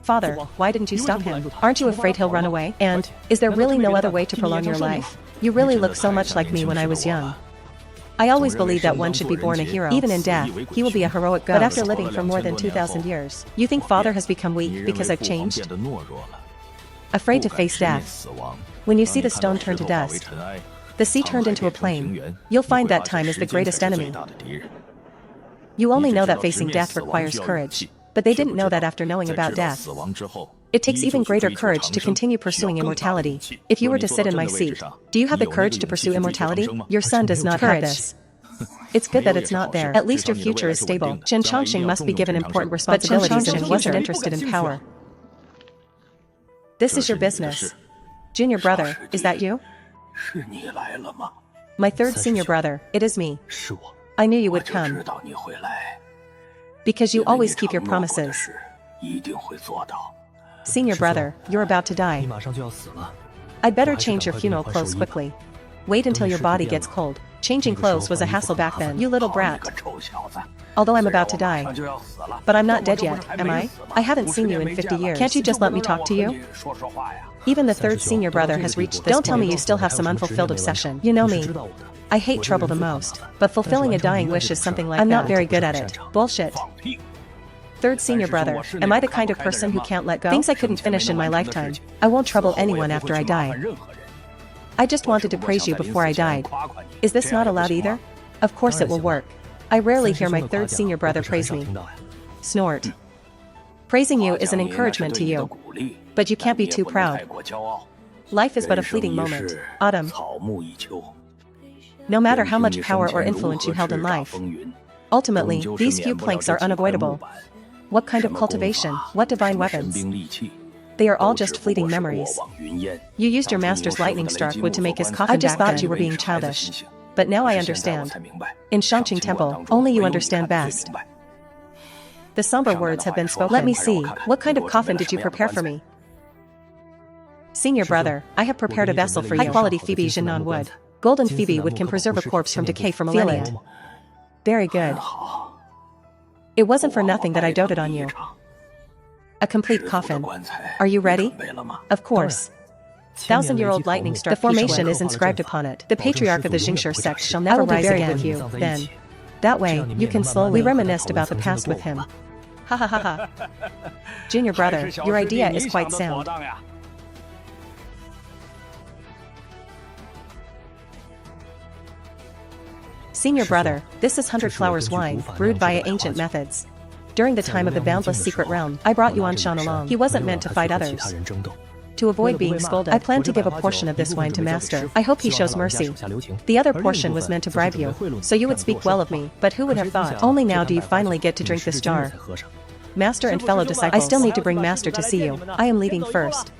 Father, why didn't you stop him? Aren't you afraid he'll run away? And, is there really no other way to prolong your life? You really look so much like me when I was young. I always believed that one should be born a hero. Even in death, he will be a heroic ghost. But after living for more than 2,000 years, you think Father has become weak because I've changed? Afraid to face death. When you see the stone turn to dust, the sea turned into a plain, you'll find that time is the greatest enemy. You only know that facing death requires courage, but they didn't know that after knowing about death. It takes even greater courage to continue pursuing immortality. If you were to sit in my seat, do you have the courage to pursue immortality? Your son does not have this. It's good that it's not there. At least your future is stable. Xianxia must be given important responsibilities and he wasn't interested in power. This is your business. Junior brother, is that you? My third senior brother, it is me. I knew you would come. Because you always keep your promises. Senior brother, you're about to die. I'd better change your funeral clothes quickly. Wait until your body gets cold. Changing clothes was a hassle back then, you little brat. Although I'm about to die. But I'm not dead yet, am I? I haven't seen you in 50 years. Can't you just let me talk to you? Even the third senior brother has reached this. Don't tell me you still have some unfulfilled obsession. You know me. I hate trouble the most, but fulfilling a dying wish is something like that. I'm not very good at it. Bullshit. Third senior brother, am I the kind of person who can't let go? Things I couldn't finish in my lifetime. I won't trouble anyone after I die. I just wanted to praise you before I died. Is this not allowed either? Of course it will work. I rarely hear my third senior brother praise me. Snort. Praising you is an encouragement to you. But you can't be too proud. Life is but a fleeting moment. Autumn. No matter how much power or influence you held in life, ultimately, these few planks are unavoidable. What kind of cultivation? What divine weapons? They are all just fleeting memories. You used your master's lightning struck wood to make his coffin. I just thought you were being childish. But now I understand. In Xianxia Temple, only you understand best. The somber words have been spoken. Let me see, what kind of coffin did you prepare for me? Senior brother, I have prepared a vessel for you. High-quality Phoebe Jinan wood. Golden Phoebe wood can preserve a corpse from decay for millennia. Very good. It wasn't for nothing that I doted on you. A complete coffin. Are you ready? Of course. 1,000-year-old lightning struck. The formation is inscribed upon it. The patriarch of the Xianxia sect shall never rise again with you, then. That way, you can slowly. We reminisced about the past with him. Ha ha ha ha. Junior brother, your idea is quite sound. Senior brother, this is 100 Flowers wine, brewed via ancient methods. During the time of the boundless secret realm, I brought Yuan Shan along. He wasn't meant to fight others. To avoid being scolded, I plan to give a portion of this wine to Master. I hope he shows mercy. The other portion was meant to bribe you, so you would speak well of me, but who would have thought? Only now do you finally get to drink this jar. Master and fellow disciples, I still need to bring Master to see you. I am leaving first.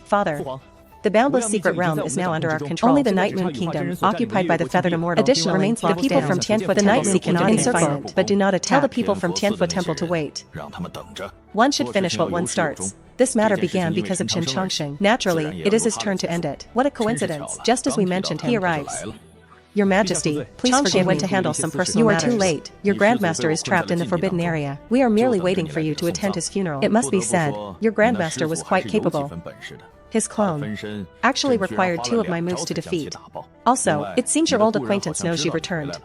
Father. The boundless secret realm is now under our control. Only the Night Moon Kingdom, occupied by the feathered immortal, additionally remains locked down. The people from Tianfu Temple seek cannot encircle it, but do not attack. Tell the people from Tianfu Temple to wait. One should finish what one starts. This matter began because of Xianxia. Naturally, it is his turn to end it. What a coincidence. Just as we mentioned him, he arrives. Your Majesty, please forgive me to handle some personal matters. You are too late. Your Grandmaster is trapped in the forbidden area. We are merely waiting for you to attend his funeral. It must be said, your Grandmaster was quite capable. His clone actually required 2 of my moves to defeat. Also, it seems your old acquaintance knows you've returned.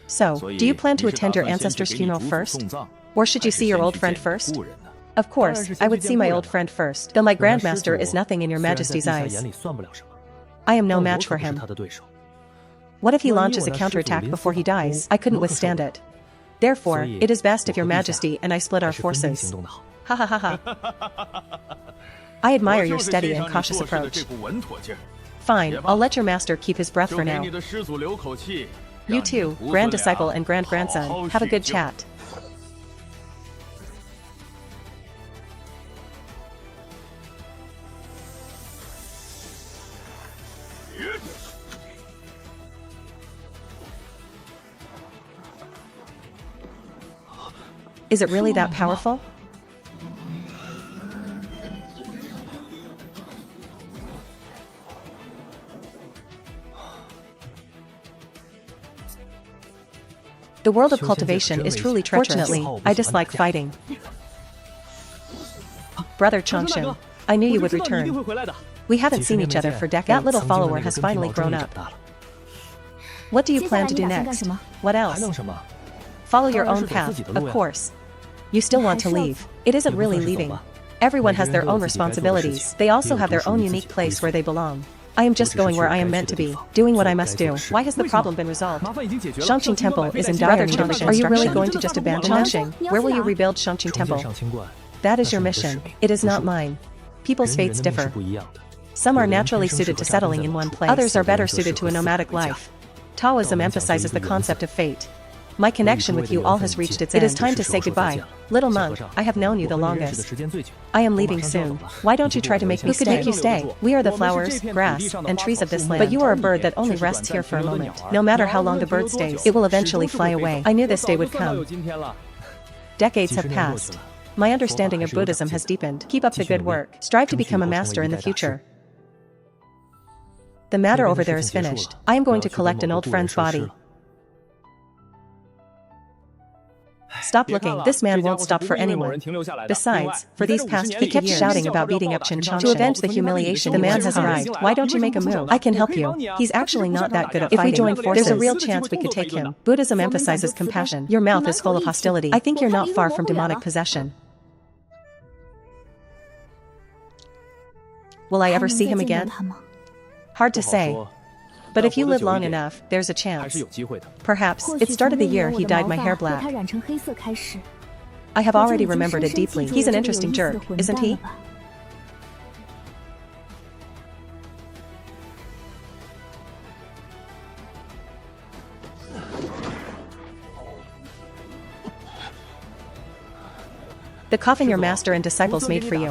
So, do you plan to attend your ancestor's funeral first? Or should you see your old friend first? Of course, I would see my old friend first, though my Grandmaster is nothing in your Majesty's eyes. I am no match for him. What if he launches a counterattack before he dies? I couldn't withstand it. Therefore, it is best if your Majesty and I split our forces. Ha ha ha ha. I admire your steady and cautious approach. Fine, I'll let your master keep his breath for now. You too, grand disciple and grand grandson, have a good chat. Is it really that powerful? The world of cultivation is truly treacherous. Fortunately, I dislike fighting. Brother Xianxia, I knew you would return. We haven't seen each other for decades. That little follower has finally grown up. What do you plan to do next? What else? Follow your own path, of course. You still want to leave. It isn't really leaving. Everyone has their own responsibilities. They also have their own unique place where they belong. I am just going where I am meant to be, doing what I must do. Why has the problem been resolved? Xianxia Temple is in dire need of reconstruction. Are you really going to just abandon Xianxia? Where will you rebuild Xianxia Temple? That is your mission. It is not mine. People's fates differ. Some are naturally suited to settling in one place. Others are better suited to a nomadic life. Taoism emphasizes the concept of fate. My connection with you all has reached its end. It is time to say goodbye. Little monk, I have known you the longest. I am leaving soon. Why don't you try to make me stay? Who could make you stay? We are the flowers, grass, and trees of this land. But you are a bird that only rests here for a moment. No matter how long the bird stays, it will eventually fly away. I knew this day would come. Decades have passed. My understanding of Buddhism has deepened. Keep up the good work. Strive to become a master in the future. The matter over there is finished. I am going to collect an old friend's body. Stop looking. This man won't stop for anyone. Besides, for these past 50 years, he kept shouting about beating up Xianxia. To avenge the humiliation, the man has arrived. Why don't you make a move? I can help you. He's actually not that good at fighting. If we join forces, there's a real chance we could take him. Buddhism emphasizes compassion. Your mouth is full of hostility. I think you're not far from demonic possession. Will I ever see him again? Hard to say. But if you live long enough, there's a chance. Perhaps, it started the year he dyed my hair black. I have already remembered it deeply. He's an interesting jerk, isn't he? The coffin your master and disciples made for you.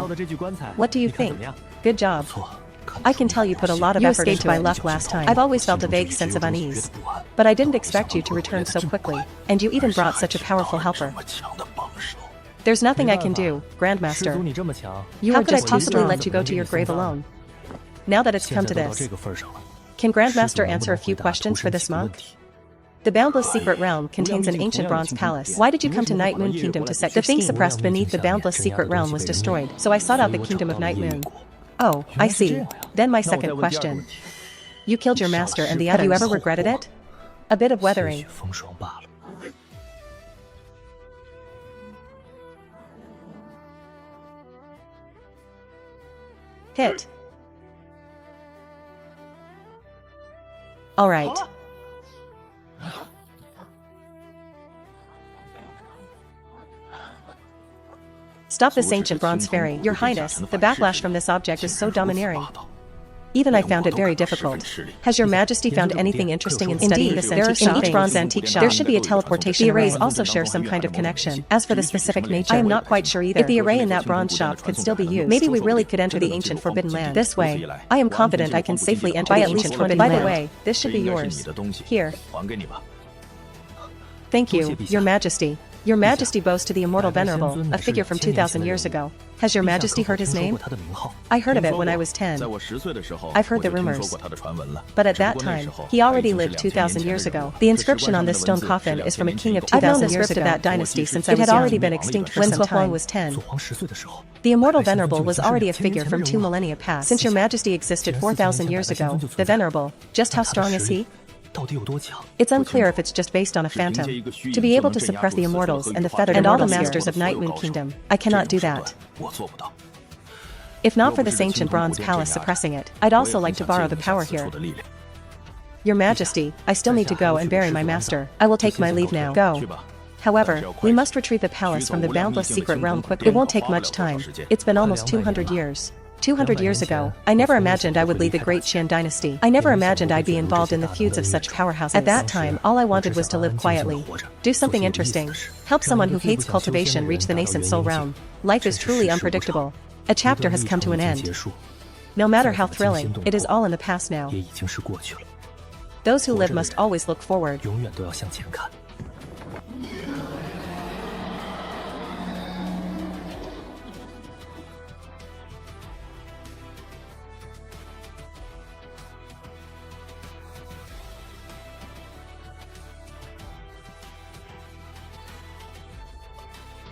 What do you think? Good job. I can tell you put a lot of effort into it. You escaped by luck last time. I've always felt a vague sense of unease. But I didn't expect you to return so quickly. And you even brought such a powerful helper. There's nothing I can do, Grandmaster. How could I possibly let you go to your grave alone? Now that it's come to this, can Grandmaster answer a few questions for this monk? The boundless secret realm contains an ancient bronze palace. Why did you come to Night Moon Kingdom to Sect? The thing suppressed beneath the boundless secret realm was destroyed, so I sought out the kingdom of Night Moon. Oh, I see. Then my second question. You killed your master and the others. Have you ever regretted it? A bit of weathering. Hit. All right. Stop this ancient bronze fairy, Your Highness. The backlash from this object is so domineering. Even I found it very difficult. Has your majesty found anything interesting in studying this antique shop? In each bronze antique shop, there should be a teleportation array. The arrays also share some kind of connection. As for the specific nature, I am not quite sure either. If the array in that bronze shop could still be used, maybe we really could enter the ancient forbidden land. This way, I am confident I can safely enter the ancient forbidden land. By the way, this should be yours. Here. Thank you, Your Majesty. Your Majesty boasts to the Immortal Venerable, a figure from 2,000 years ago. Has your Majesty heard his name? I heard of it when I was 10. I've heard the rumors. But at that time, he already lived 2,000 years ago. The inscription on this stone coffin is from a king of 2,000 years ago. Of that dynasty since I was young. It had already been extinct for some time. When Zuohuang was 10. The Immortal Venerable was already a figure from 2 millennia past. Since your Majesty existed 4,000 years ago, the Venerable, just how strong is he? It's unclear if it's just based on a phantom. To be able to suppress the immortals and the feathered and all the masters of Night Moon Kingdom, I cannot do that. If not for this ancient bronze palace suppressing it, I'd also like to borrow the power here. Your Majesty, I still need to go and bury my master. I will take my leave now. Go. However, we must retrieve the palace from the boundless secret realm quickly. It won't take much time. It's been almost 200 years. 200 years ago, I never imagined I would lead the great Qian dynasty. I never imagined I'd be involved in the feuds of such powerhouses. At that time, all I wanted was to live quietly. Do something interesting. Help someone who hates cultivation reach the nascent soul realm. Life is truly unpredictable. A chapter has come to an end. No matter how thrilling, it is all in the past now. Those who live must always look forward.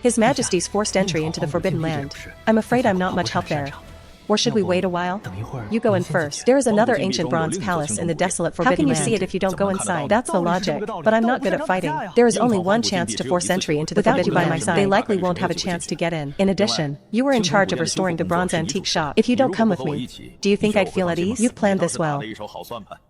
His Majesty's forced entry into the Forbidden Land. I'm afraid I'm not much help there. Or should we wait a while? You go in first. There is another ancient bronze palace in the desolate Forbidden Land. How can you see it if you don't go inside? That's the logic. But I'm not good at fighting. There is only one chance to force entry into the Forbidden Land. By my side, they likely won't have a chance to get in. In addition, you were in charge of restoring the bronze antique shop. If you don't come with me, do you think I'd feel at ease? You've planned this well.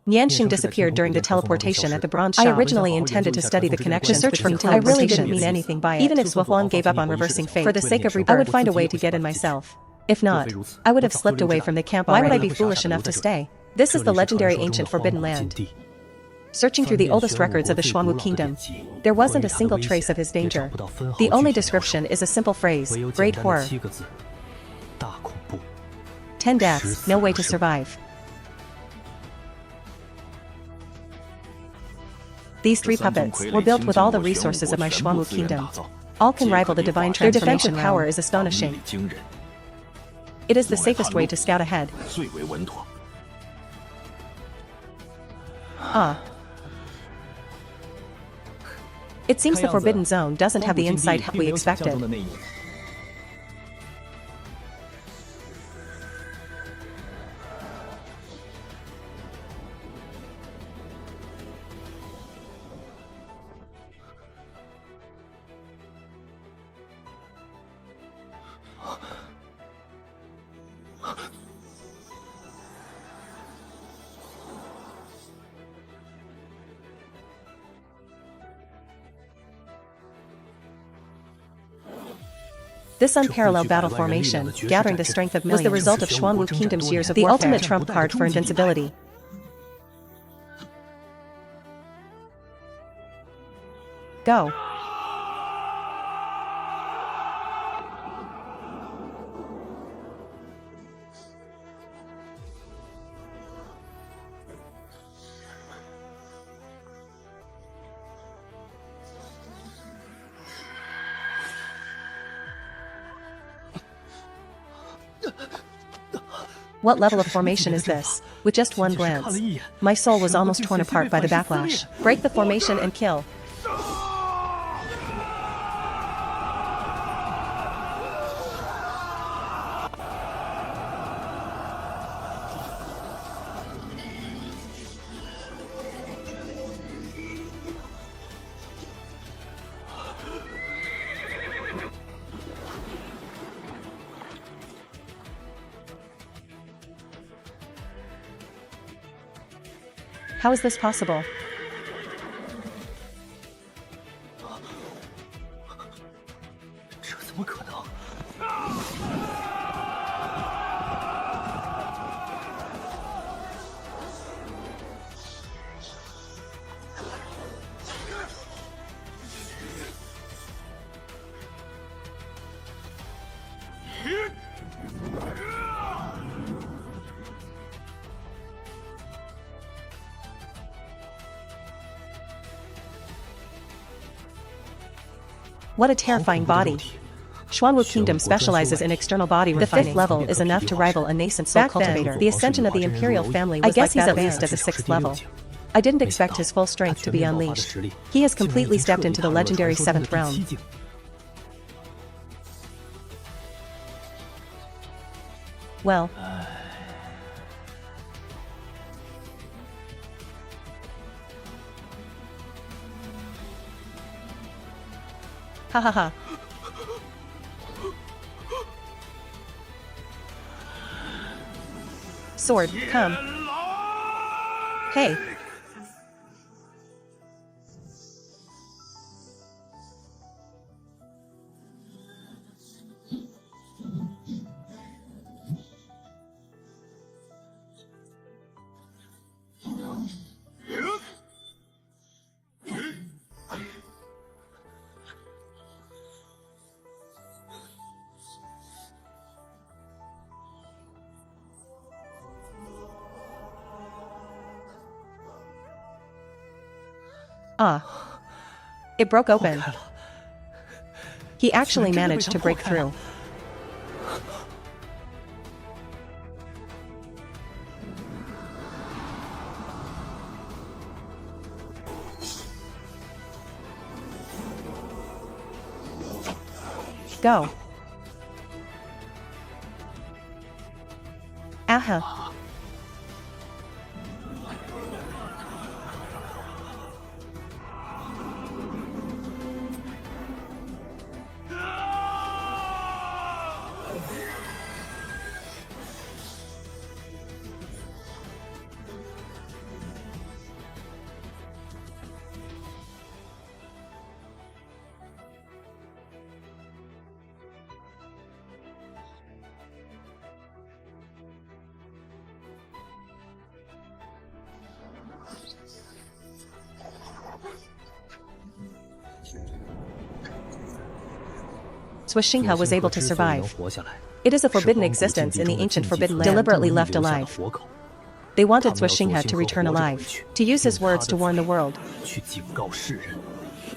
Nianxing disappeared during the teleportation at the bronze shop. I originally intended to study the connections between teleportation. I really didn't mean anything by it. Even if Zuohuang gave up on reversing fate, for the sake of rebirth, I would find a way to get in myself. If not, I would have slipped away from the camp already. Why would I be foolish enough to stay? This is the legendary ancient Forbidden Land. Searching through the oldest records of the Xuanwu Kingdom, there wasn't a single trace of his danger. The only description is a simple phrase, Great Horror. 10 deaths, no way to survive. These 3 puppets were built with all the resources of my Xuanwu Kingdom. All can rival the divine transformation. Their defensive power is astonishing. It is the safest way to scout ahead. It seems the Forbidden Zone doesn't have the insight we expected. This unparalleled battle formation, gathering the strength of millions, was the result of Xuanwu Kingdom's years of warfare. The ultimate trump card for invincibility. Go. What level of formation is this? With just one glance, my soul was almost torn apart by the backlash. Break the formation and kill. How is this possible? What a terrifying body. Xuanwu Kingdom specializes in external body refining. The 5th level is enough to rival a nascent soul cultivator. The ascension of the Imperial family was I guess he's at least at the 6th level. I didn't expect his full strength to be unleashed. He has completely stepped into the legendary 7th realm. Well. Ha ha ha. Sword, come. Hey. It broke open. He actually managed to break through. Go. Aha. Xianxia was able to survive. It is a forbidden existence in the ancient forbidden land, deliberately left alive. They wanted Xianxia to return alive, to use his words to warn the world.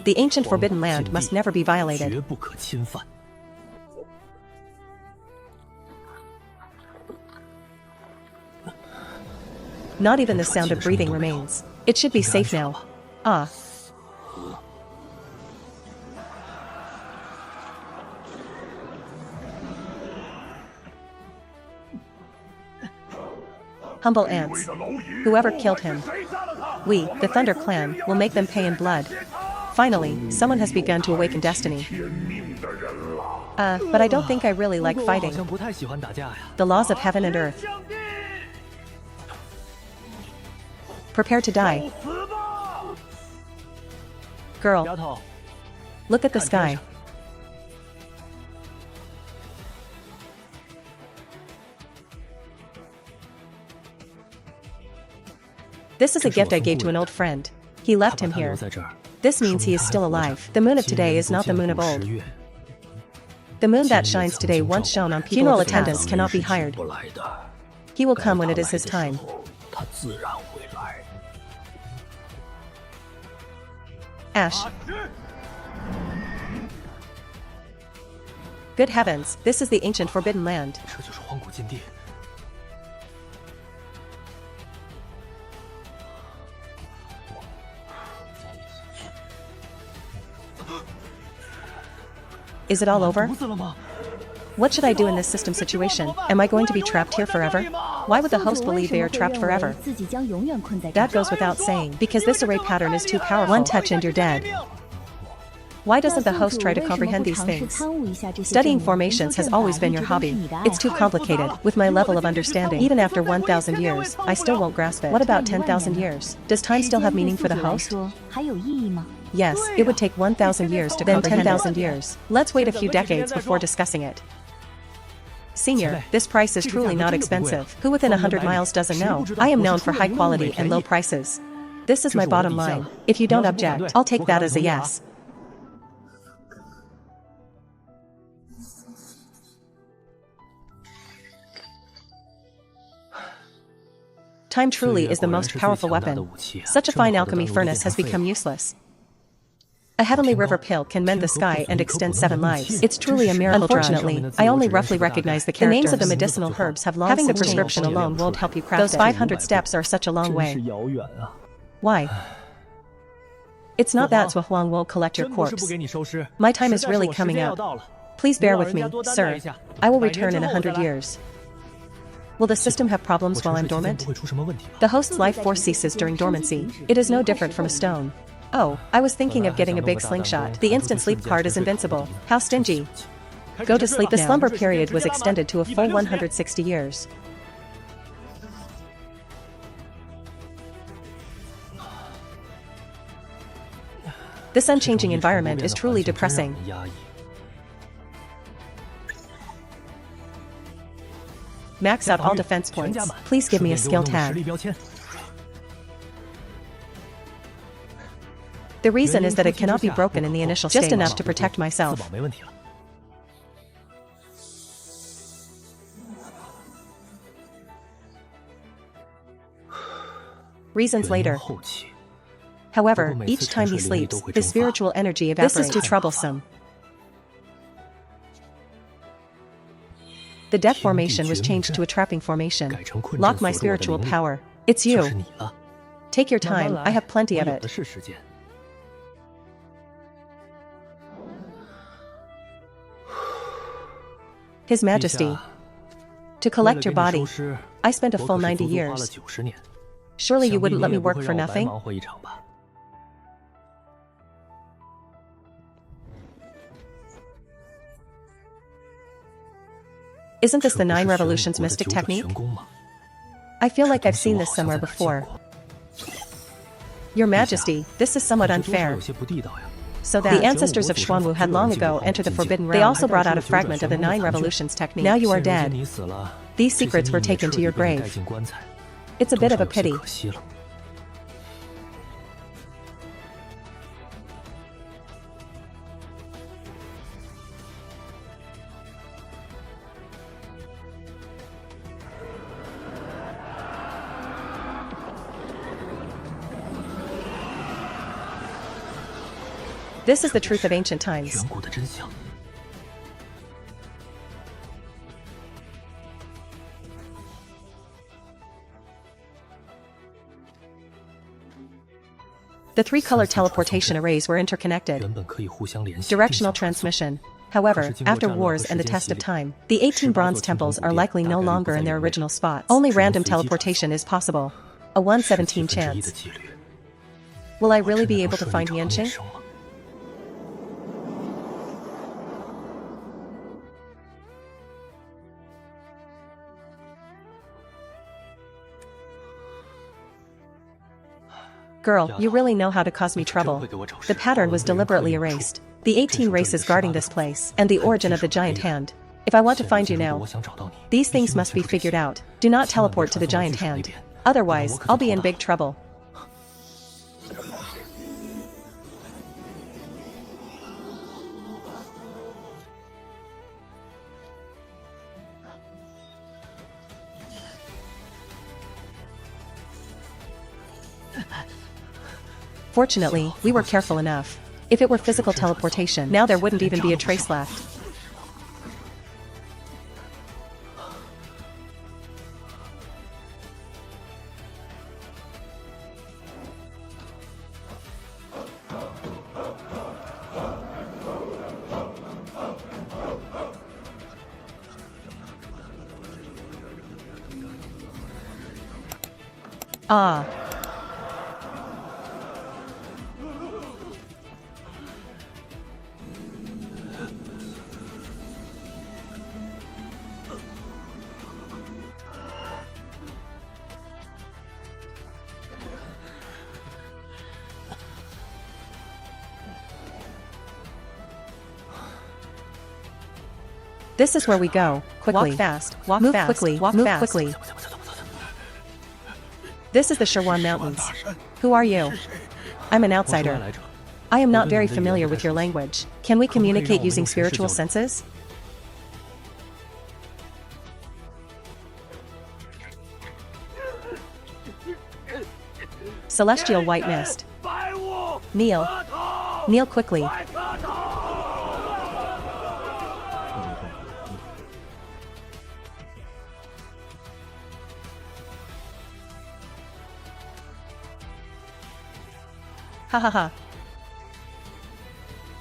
The ancient forbidden land must never be violated. Not even the sound of breathing remains. It should be safe now. Ah. Humble ants. Whoever killed him. We, the Thunder Clan, will make them pay in blood. Finally, someone has begun to awaken destiny. But I don't think I really like fighting. The laws of heaven and earth. Prepare to die. Girl. Look at the sky. This is a gift I gave to an old friend. He left him here. This means he is still alive. The moon of today is not the moon of old. The moon that shines today once shone on people. Funeral attendants cannot be hired. He will come when it is his time. Ash. Good heavens, this is the ancient forbidden land. Is it all over? What should I do in this system situation? Am I going to be trapped here forever? Why would the host believe they are trapped forever? That goes without saying, because this array pattern is too powerful. One touch and you're dead. Why doesn't the host try to comprehend these things? Studying formations has always been your hobby. It's too complicated. With my level of understanding, even after 1,000 years, I still won't grasp it. What about 10,000 years? Does time still have meaning for the host? Yes, it would take 1,000 years to comprehend. Then 10,000 years. Let's wait a few decades before discussing it. Senior, this price is truly not expensive. Who within 100 miles doesn't know? I am known for high quality and low prices. This is my bottom line. If you don't object, I'll take that as a yes. Time truly is the most powerful weapon. Such a fine alchemy furnace has become useless. A heavenly river pill can mend the sky and extend 7 lives. It's truly a miracle. Unfortunately, I only roughly recognize the characters. The names of the medicinal herbs have long since changed. Having the prescription alone won't help you craft it. Those 500 steps are such a long way. Why? It's not that Zuohuang will collect your corpse. My time is really coming up. Please bear with me, sir. I will return in 100 years. Will the system have problems while I'm dormant? The host's life force ceases during dormancy. It is no different from a stone. Oh, I was thinking of getting a big slingshot. The instant sleep card is invincible. How stingy. Go to sleep. The slumber period was extended to a full 160 years. This unchanging environment is truly depressing. Max out all defense points. Please give me a skill tag. The reason is that it cannot be broken in the initial stage. Just enough to protect myself. Reasons later. However, each time he sleeps, the spiritual energy evaporates. This is too troublesome. The death formation was changed to a trapping formation. Lock my spiritual power. It's you. Take your time, I have plenty of it. His Majesty. To collect your body, I spent a full 90 years. Surely you wouldn't let me work for nothing? Isn't this the 9 Revolutions mystic technique? I feel like I've seen this somewhere before. Your Majesty, this is somewhat unfair. So that the ancestors of Xuanwu had long ago entered the Forbidden Realm. They also brought out a fragment of the 9 Revolutions technique. Now you are dead. These secrets were taken to your grave. It's a bit of a pity. This is the truth of ancient times. 远古的真相。 The three-color teleportation arrays were interconnected. 原本可以互相联系。 Directional transmission. However, after wars and the test of time, the 18 bronze temples are likely no longer in their original spots. Only random teleportation is possible. A 1/17 chance. Will I really be able to find Xianxia? Girl, you really know how to cause me trouble. The pattern was deliberately erased. The 18 races guarding this place, and the origin of the giant hand. If I want to find you now, these things must be figured out. Do not teleport to the giant hand. Otherwise, I'll be in big trouble. Fortunately, we were careful enough. If it were physical teleportation, now there wouldn't even be a trace left. Ah. This is where we go. Quickly. Walk fast. Move fast. Quickly. Move quickly. This is the Sherwan Mountains. Who are you? I'm an outsider. I am not very familiar with your language. Can we communicate using spiritual senses? Celestial white mist. Kneel. Kneel quickly. Ha ha ha.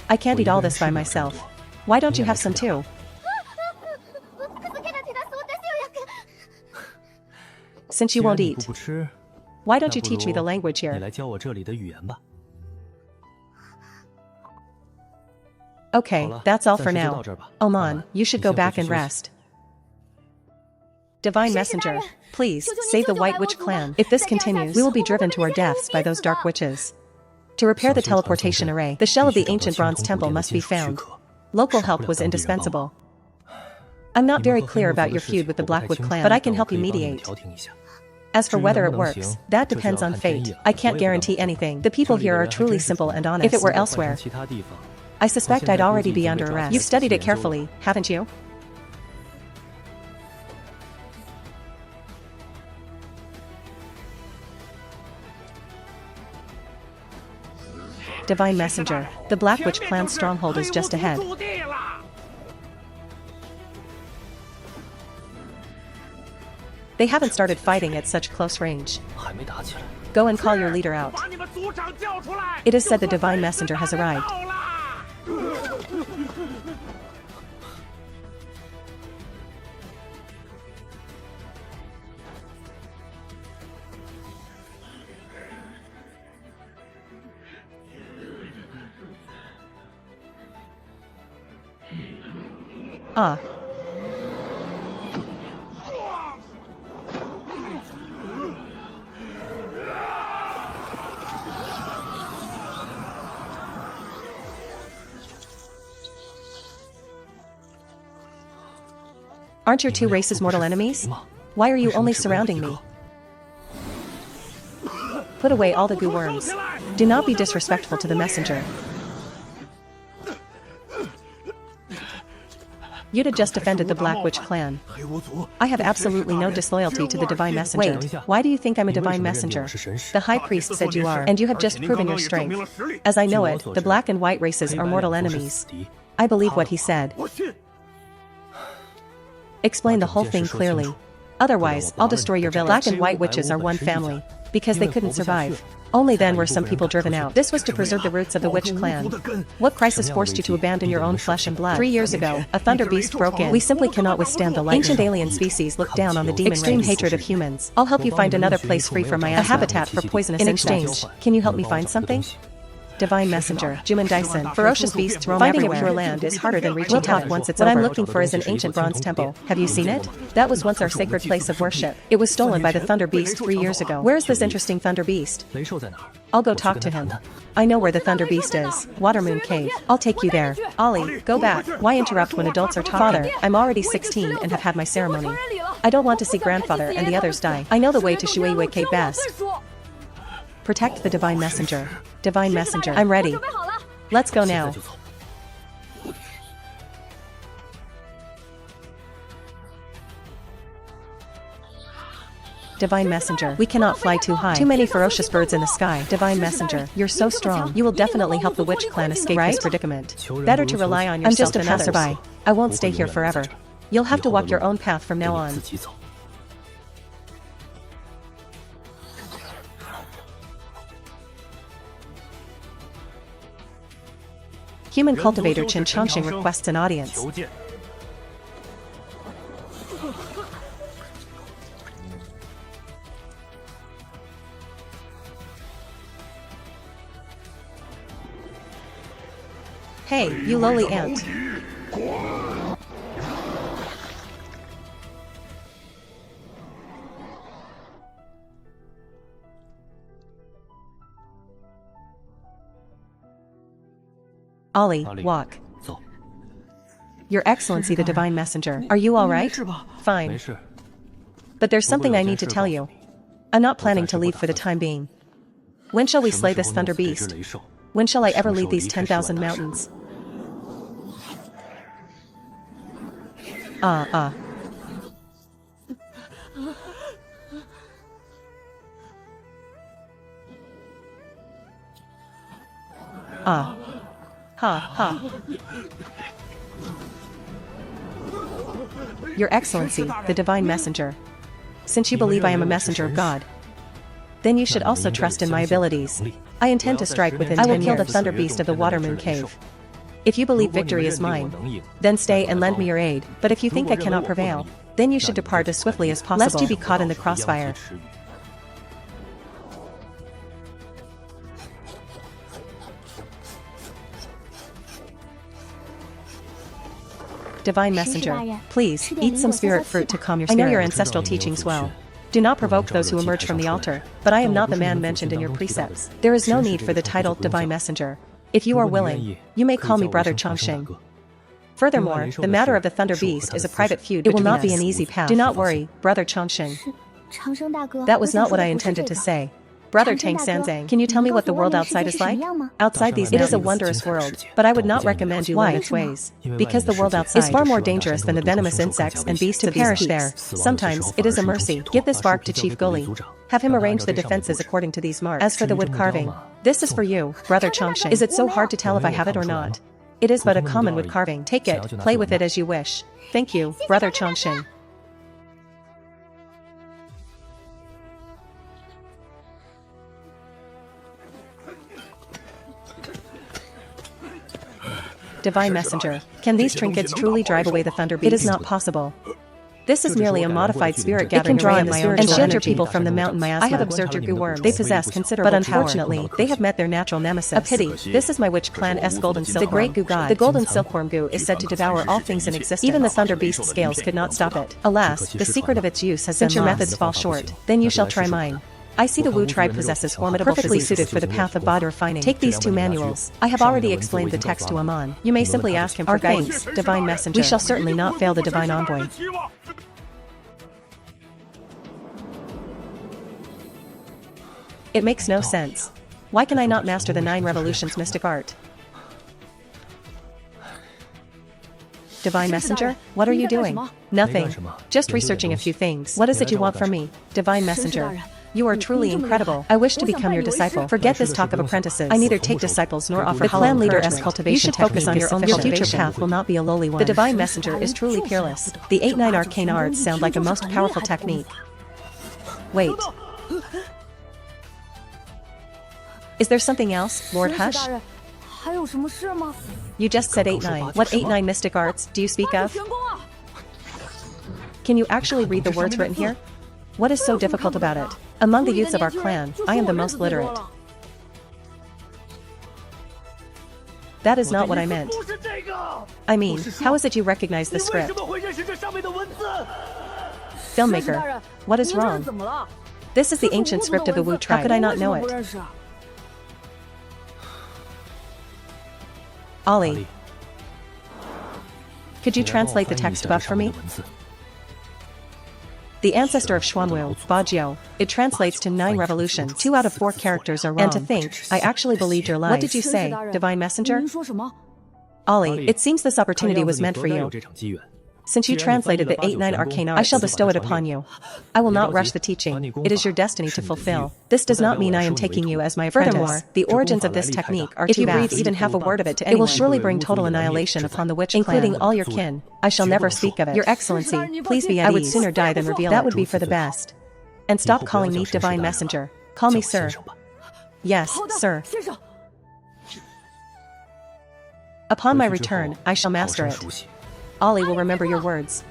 I can't eat all this by myself. Why don't you have some too? Since you won't eat, why don't you teach me the language here? Okay, that's all for now. Oman, you should go back and rest. Divine Messenger, please, save the White Witch clan. If this continues, we will be driven to our deaths by those dark witches. To repair the teleportation array, the shell of the ancient bronze temple must be found. Local help was indispensable. I'm not very clear about your feud with the Blackwood clan, but I can help you mediate. As for whether it works, that depends on fate. I can't guarantee anything. The people here are truly simple and honest. If it were elsewhere, I suspect I'd already be under arrest. You've studied it carefully, haven't you? Divine Messenger, the Black Witch clan's stronghold is just ahead. They haven't started fighting at such close range. Go and call your leader out. It is said the Divine Messenger has arrived. Ah. Aren't your two races mortal enemies? Why are you only surrounding me? Put away all the goo worms. Do not be disrespectful to the messenger. You'd have just defended the Black Witch clan. I have absolutely no disloyalty to the Divine Messenger. Wait, why do you think I'm a Divine Messenger? The High Priest said you are, and you have just proven your strength. As I know it, the Black and White races are mortal enemies. I believe what he said. Explain the whole thing clearly. Otherwise, I'll destroy your village. Black and White witches are one family, because they couldn't survive. Only then were some people driven out. This was to preserve the roots of the witch clan. What crisis forced you to abandon your own flesh and blood? 3 years ago, a thunder beast broke in. We simply cannot withstand the lightning. Ancient alien species look down on the demon extreme race. Hatred of humans. I'll help you find another place free from miasma. A habitat for poisonous insects. In exchange, can you help me find something? Divine Messenger, Juman Dyson. Ferocious beasts roam everywhere. Finding a pure land is harder than reaching. We'll talk once it's over. What I'm looking for is an ancient bronze temple. Have you seen it? That was once our sacred place of worship. It was stolen by the Thunder Beast 3 years ago. Where is this interesting Thunder Beast? I'll go talk to him. I know where the Thunder Beast is. Watermoon Cave. I'll take you there. Ollie, go back. Why interrupt when adults are talking? Father, I'm already 16 and have had my ceremony. I don't want to see grandfather and the others die. I know the way to Shuiwei Cave best. Protect the Divine Messenger. Divine Messenger, I'm ready. Let's go now. Divine Messenger, we cannot fly too high. Too many ferocious birds in the sky. Divine Messenger, you're so strong. You will definitely help the Witch Clan escape this predicament. Better to rely on yourself. I'm just a passerby. I won't stay here forever. You'll have to walk your own path from now on. Human cultivator Xianxia requests an audience. Hey, you lowly ant. Ollie, walk. Your Excellency the Divine Messenger, are you alright? Fine. But there's something I need to tell you. I'm not planning to leave for the time being. When shall we slay this Thunder Beast? When shall I ever leave these 10,000 mountains? Ah. Ha. Your Excellency, the Divine Messenger. Since you believe I am a messenger of God, then you should also trust in my abilities. I intend to strike within 10 years. I will kill the Thunder Beast of the Watermoon Cave. If you believe victory is mine, then stay and lend me your aid. But if you think I cannot prevail, then you should depart as swiftly as possible, lest you be caught in the crossfire. Divine Messenger, please, eat some spirit fruit to calm your spirit. I know your ancestral teachings well. Do not provoke those who emerge from the altar, but I am not the man mentioned in your precepts. There is no need for the title Divine Messenger. If you are willing, you may call me Brother Xianxia. Furthermore, the matter of the Thunder Beast is a private feud. It will not be an easy path. Do not worry, Brother Xianxia. That was not what I intended to say. Brother Tang Sanzang, can you tell me what the world outside is like? Outside these mountains, it is a wondrous world, but I would not recommend you learn its ways. Because the world outside is far more dangerous than the venomous insects and beasts to perish there. Sometimes, it is a mercy. Give this bark to Chief Gully. Have him arrange the defenses according to these marks. As for the wood carving, this is for you, Brother Xianxia. Is it so hard to tell if I have it or not? It is but a common wood carving. Take it, play with it as you wish. Thank you, Brother Xianxia. Divine Messenger, can these trinkets truly drive away the Thunder Beast? It is not possible. This is merely a modified spirit gathering array of my own and shield your people from the mountain miasma. I have observed your goo worms. They possess considerable power, but unfortunately, they have met their natural nemesis. A pity. This is my witch clan S golden silkworm. The great goo god. The golden silkworm goo is said to devour all things in existence. Even the Thunder Beast scales could not stop it. Alas, the secret of its use has been lost. Since your methods fall short, then you shall try mine. I see the Wu tribe possesses formidable perfectly suited for the path of body refining. Take these 2 manuals. I have already explained the text to Amon. You may simply ask him for guidance, Divine Messenger. We shall certainly not fail the Divine Envoy. It makes no sense. Why can I not master the 9 revolutions mystic art? Divine Messenger? What are you doing? Nothing. Just researching a few things. What is it you want from me? Divine Messenger. You are truly incredible. I wish to become your disciple. Forget this talk of apprentices. I neither take disciples nor offer hollow clan leader as cultivation. You should focus on your own. Your future path will not be a lowly one. The Divine Messenger is truly peerless. The 8-9 arcane arts sound like a most powerful technique. Wait. Is there something else, Lord Hush? You just said 8-9. What 8-9 mystic arts do you speak of? Can you actually read the words written here? What is so difficult about it? Among the youths of our clan, I am the most literate. That is not what I meant. I mean, how is it you recognize the script? Filmmaker, what is wrong? This is the ancient script of the Wu tribe. How could I not know it? Ollie, could you translate the text above for me? The ancestor of Xuanwu, Bajio, it translates to 9 revolutions. 2 out of 4 characters are wrong. And to think, I actually believed your lies. What did you say, Divine Messenger? Ollie, it seems this opportunity was meant for you. Since you translated the 8-9 arcane arts, I shall bestow it upon you. I will not rush the teaching. It is your destiny to fulfill. This does not mean I am taking you as my apprentice. Furthermore, the origins of this technique are too vast. If you breathe even half a word of it to anyone, it will surely bring total annihilation upon the witch clan, including all your kin. I shall never speak of it. Your Excellency, please be at ease. I would sooner die than reveal it. That would be for the best. And stop calling me Divine Messenger. Call me Sir. Yes, Sir. Upon my return, I shall master it. Ollie will remember your words.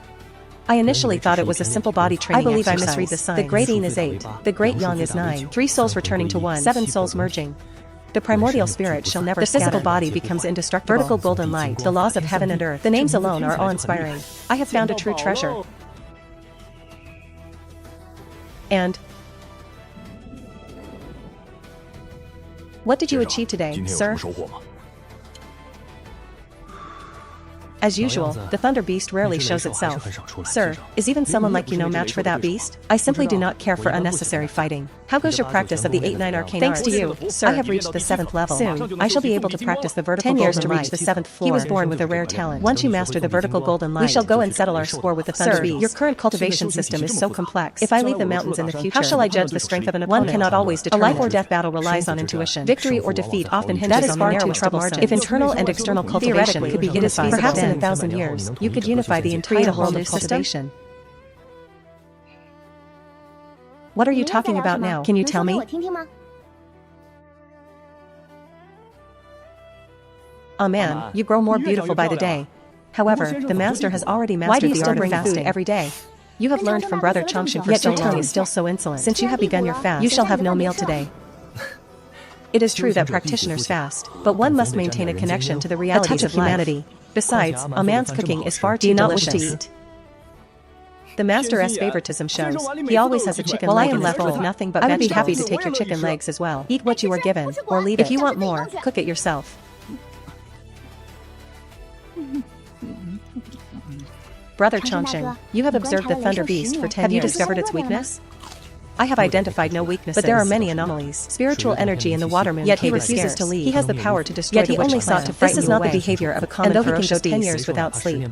I initially thought it was a simple body training exercise. I believe I misread the signs. The great Yin is 8, the great Yang is 9, 3 souls returning to 1, 7 souls merging. The primordial spirit shall never scatter. The physical body becomes indestructible. Vertical golden light, the laws of heaven and earth. The names alone are awe-inspiring. I have found a true treasure. And what did you achieve today, sir? As usual, the Thunder Beast rarely shows itself. Sir, is even someone like you no match for that beast? I simply do not care for unnecessary fighting. How goes your practice of the 8-9 arcane arts? Thanks to you, sir, I have reached the 7th level. Soon, I shall be able to practice the vertical 10 years to reach the 7th floor. He was born with a rare talent. Once you master the vertical golden light, we shall go and settle our score with the Thunder Beast. Your current cultivation system is so complex. If I leave the mountains in the future, how shall I judge the strength of an opponent? One cannot always determine. A life or death battle relies on intuition. Victory or defeat often hinges on the narrowest of margins. If internal and external cultivation could be unified, perhaps in 1,000 years, you could unify the entire world of cultivation. What are you talking about now? Can you tell me? Oh man, you grow more beautiful by the day. However, the master has already mastered the art of fasting every day. You have learned from Brother Changshan for so long. Yet your tongue is still so insolent. Since you have begun your fast, you shall have no meal today. It is true that practitioners fast, but one must maintain a connection to the realities of humanity. Besides, a man's cooking is far too delicious. Do you not wish to eat? The master's favoritism shows. He always has a chicken leg. Well, I am left with nothing but vegetables. I would be happy to take your chicken legs as well. Eat what you are given, or leave it. If you want more, cook it yourself. Brother Changshan, you have observed the Thunder Beast for 10 years. Have you discovered its weakness? I have identified no weaknesses, but there are many anomalies. Spiritual energy in the watermoon yet he refuses to leave. He has the power to destroy the witch clan. Yet he only sought to frighten you away. This is not the behavior of a common ferocious beast. And though he can go 10 years without sleep,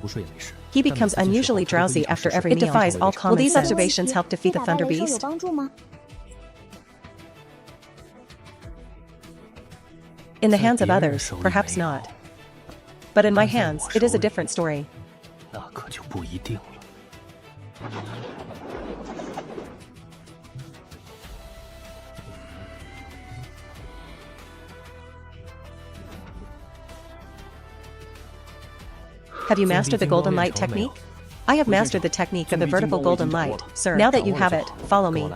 he becomes unusually drowsy after every meal. It defies all common sense. Will these observations help defeat the Thunder Beast? In the hands of others, perhaps not. But in my hands, it is a different story. Have you mastered the golden light technique? I have mastered the technique of the vertical golden light, sir. Now that you have it, follow me.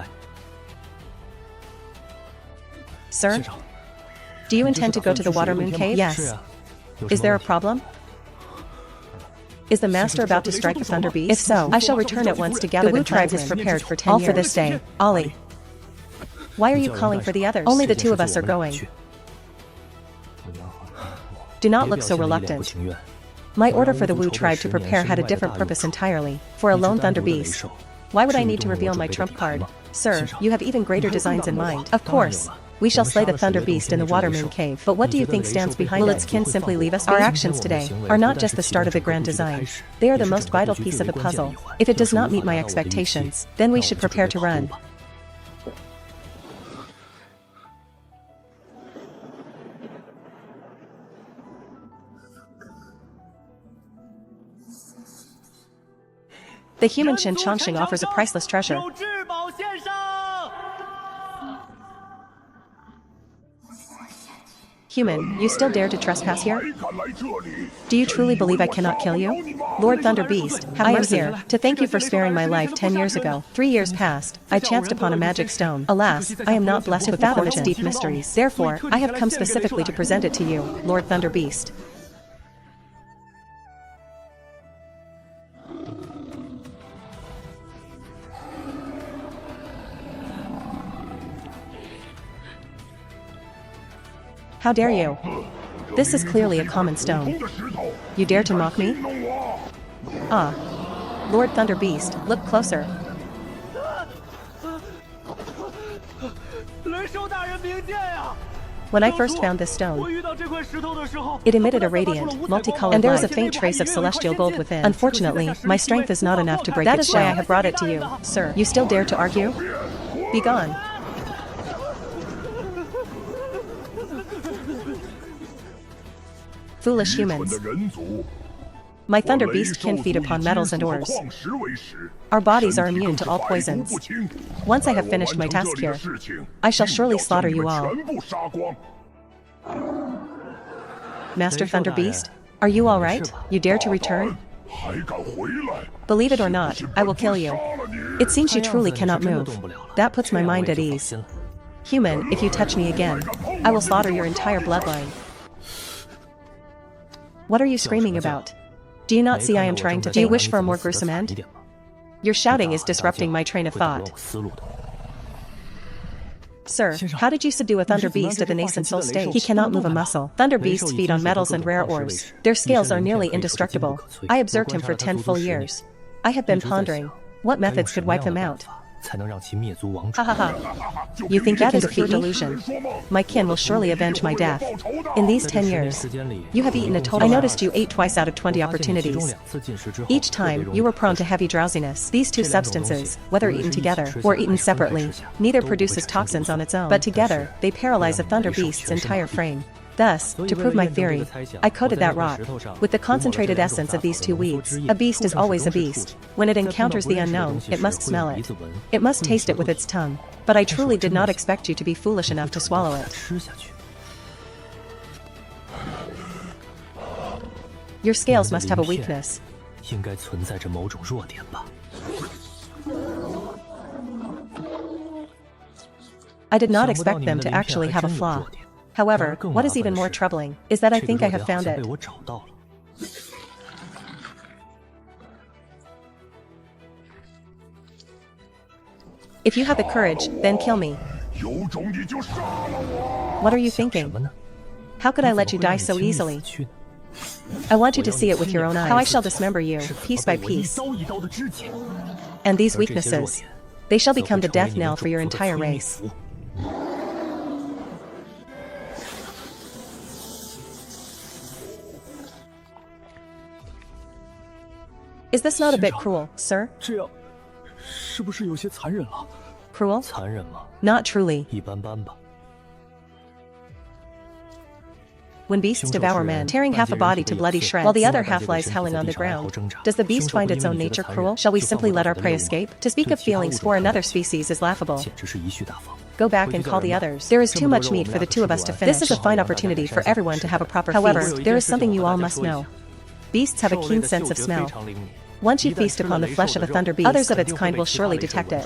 Sir? Do you intend to go to the Watermoon Cave? Yes. Is there a problem? Is the master about to strike the Thunder Beast? If so, I shall return at once to gather the Wu tribe is prepared for 10 years. All for this day. Ollie. Why are you calling for the others? Only the 2 of us are going. Do not look so reluctant. My order for the Wu tribe to prepare had a different purpose entirely, for a lone Thunder Beast. Why would I need to reveal my trump card? Sir, you have even greater designs in mind. Of course. We shall slay the Thunder Beast in the Water Moon Cave. But what do you think stands behind it? Will its kin simply leave us? Our actions today are not just the start of the grand design. They are the most vital piece of the puzzle. If it does not meet my expectations, then we should prepare to run. The human Xianxia offers a priceless treasure. Human, you still dare to trespass here? Do you truly believe I cannot kill you? Lord Thunder Beast, I am here to thank you for sparing my life 10 years ago. 3 years passed, I chanced upon a magic stone. Alas, I am not blessed to fathom its deep mysteries. Therefore, I have come specifically to present it to you, Lord Thunder Beast. How dare you? This is clearly a common stone. You dare to mock me? Ah. Lord Thunder Beast, look closer. When I first found this stone, it emitted a radiant, multicolored and there is a faint trace of celestial gold within. Unfortunately, my strength is not enough to break it. That is why I have brought it to you, sir. You still dare to argue? Be gone. Foolish humans. My Thunder Beast kin feed upon metals and ores. Our bodies are immune to all poisons. Once I have finished my task here, I shall surely slaughter you all. Master Thunder Beast, are you all right? You dare to return? Believe it or not, I will kill you. It seems you truly cannot move. That puts my mind at ease. Human, if you touch me again, I will slaughter your entire bloodline. What are you screaming about? Do you not see I am trying to think? Do you wish for a more gruesome end? Your shouting is disrupting my train of thought. Sir, how did you subdue a Thunder Beast at the nascent soul stage? He cannot move a muscle. Thunder Beasts feed on metals and rare ores. Their scales are nearly indestructible. I observed him for 10 full years. I have been pondering, what methods could wipe them out? Ha ha ha. You think you can defeat delusion? My kin will surely avenge my death. In these 10 years, you have eaten a total. I noticed you ate twice out of 20 opportunities. Each time, you were prone to heavy drowsiness. These two substances, whether eaten together or eaten separately, neither produces toxins on its own, but together, they paralyze a Thunder Beast's entire frame. Thus, to prove my theory, I coated that rock with the concentrated essence of these two weeds. A beast is always a beast. When it encounters the unknown, it must smell it. It must taste it with its tongue. But I truly did not expect you to be foolish enough to swallow it. Your scales must have a weakness. I did not expect them to actually have a flaw. However, what is even more troubling is that I think I have found it. If you have the courage, then kill me. What are you thinking? How could I let you die so easily? I want you to see it with your own eyes. How I shall dismember you, piece by piece. And these weaknesses, they shall become the death knell for your entire race. Is this not a bit cruel, sir? Cruel? Not truly. When beasts devour men, tearing half a body to bloody shreds, while the other half lies howling on the ground, does the beast find its own nature cruel? Shall we simply let our prey escape? To speak of feelings for another species is laughable. Go back and call the others. There is too much meat for the two of us to finish. This is a fine opportunity for everyone to have a proper feast. However, there is something you all must know. Beasts have a keen sense of smell. Once you feast upon the flesh of a Thunder Beast, others of its kind will surely detect it.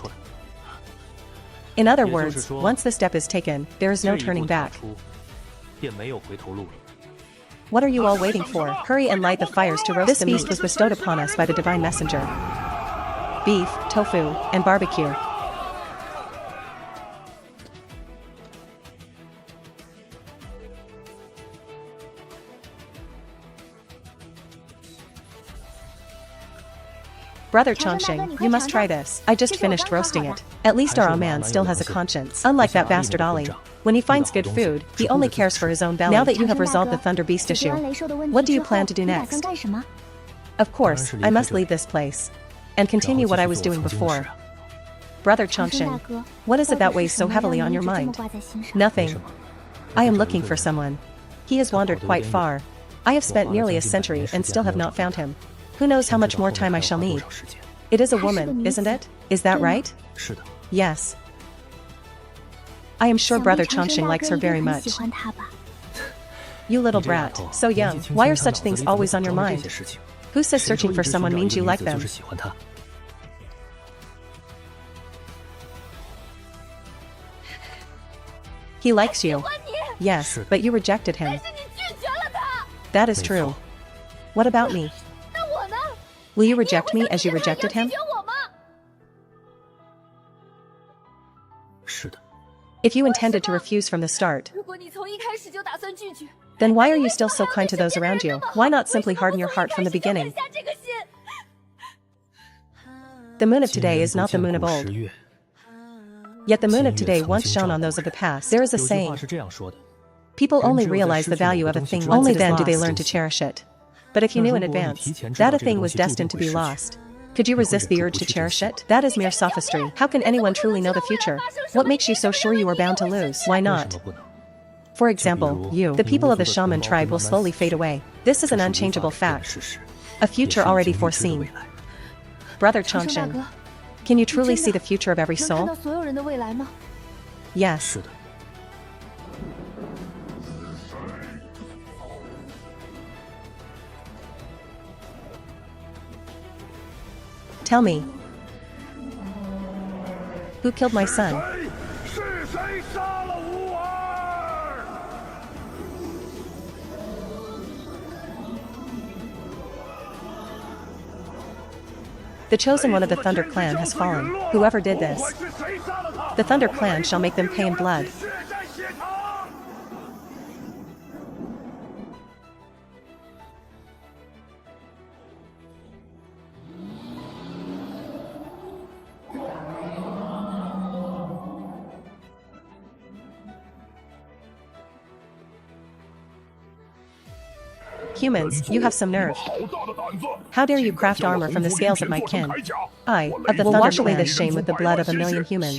In other words, once the step is taken, there is no turning back. What are you all waiting for? Hurry and light the fires to roast the meat. This feast was bestowed upon us by the Divine Messenger. Beef, tofu, and barbecue. Brother Chongqing, you must try this. I just finished roasting it. At least our man still has a conscience. Unlike that bastard Ali. When he finds good food, he only cares for his own belly. Now that you have resolved the Thunder Beast issue, what do you plan to do next? Of course, I must leave this place. And continue what I was doing before. Brother Chongqing, what is it that weighs so heavily on your mind? Nothing. I am looking for someone. He has wandered quite far. I have spent nearly a century and still have not found him. Who knows how much more time I shall need? It is a woman, isn't it? Is that right? Yes. I am sure Brother Chongqing likes her very much. You little brat, so young, why are such things always on your mind? Who says searching for someone means you like them? He likes you. Yes, but you rejected him. That is true. What about me? Will you reject me as you rejected him? If you intended to refuse from the start, then why are you still so kind to those around you? Why not simply harden your heart from the beginning? The moon of today is not the moon of old. Yet the moon of today once shone on those of the past. There is a saying, people only realize the value of a thing only then do they learn to cherish it. But if you knew in advance that a thing was destined to be lost, could you resist the urge to cherish it? That is mere sophistry. How can anyone truly know the future? What makes you so sure you are bound to lose? Why not? For example, the people of the shaman tribe will slowly fade away. This is an unchangeable fact. A future already foreseen. Brother Chongqing, can you truly see the future of every soul? Yes. Tell me. Who killed my son? The chosen one of the Thunder Clan has fallen. Whoever did this, the Thunder Clan shall make them pay in blood. Humans, you have some nerve. How dare you craft armor from the scales of my kin? I, of the Thunder wash away this shame with the blood of 1,000,000 humans.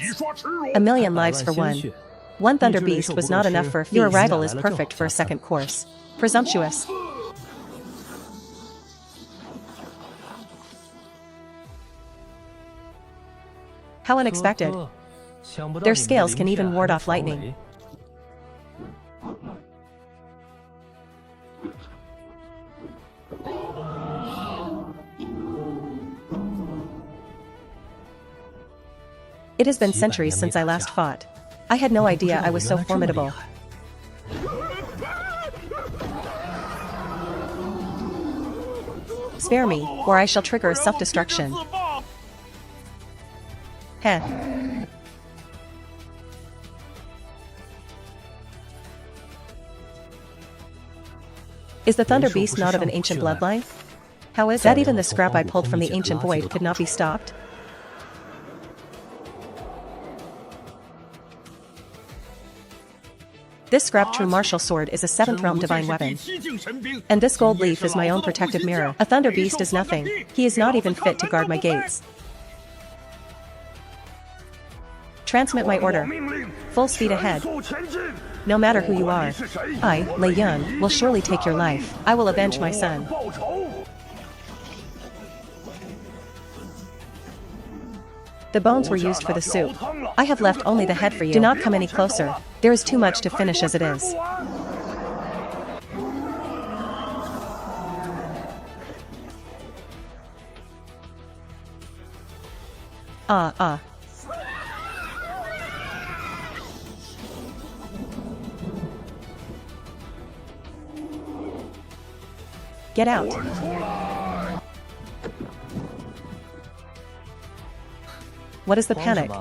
1,000,000 lives for one. One Thunder Beast was not enough for a feast. Your arrival is perfect for a second course. Presumptuous. How unexpected. Their scales can even ward off lightning. It has been centuries since I last fought. I had no idea I was so formidable. Spare me, or I shall trigger a self-destruction. Heh. Is the Thunder Beast not of an ancient bloodline? How is that even the scrap I pulled from the ancient void could not be stopped? This scrap true martial sword is a 7th realm divine weapon. And this gold leaf is my own protective mirror. A Thunder Beast is nothing. He is not even fit to guard my gates. Transmit my order. Full speed ahead. No matter who you are, I, Lei Yun, will surely take your life. I will avenge my son. The bones were used for the soup. I have left only the head for you. Do not come any closer. There is too much to finish as it is. Get out. What is the panic?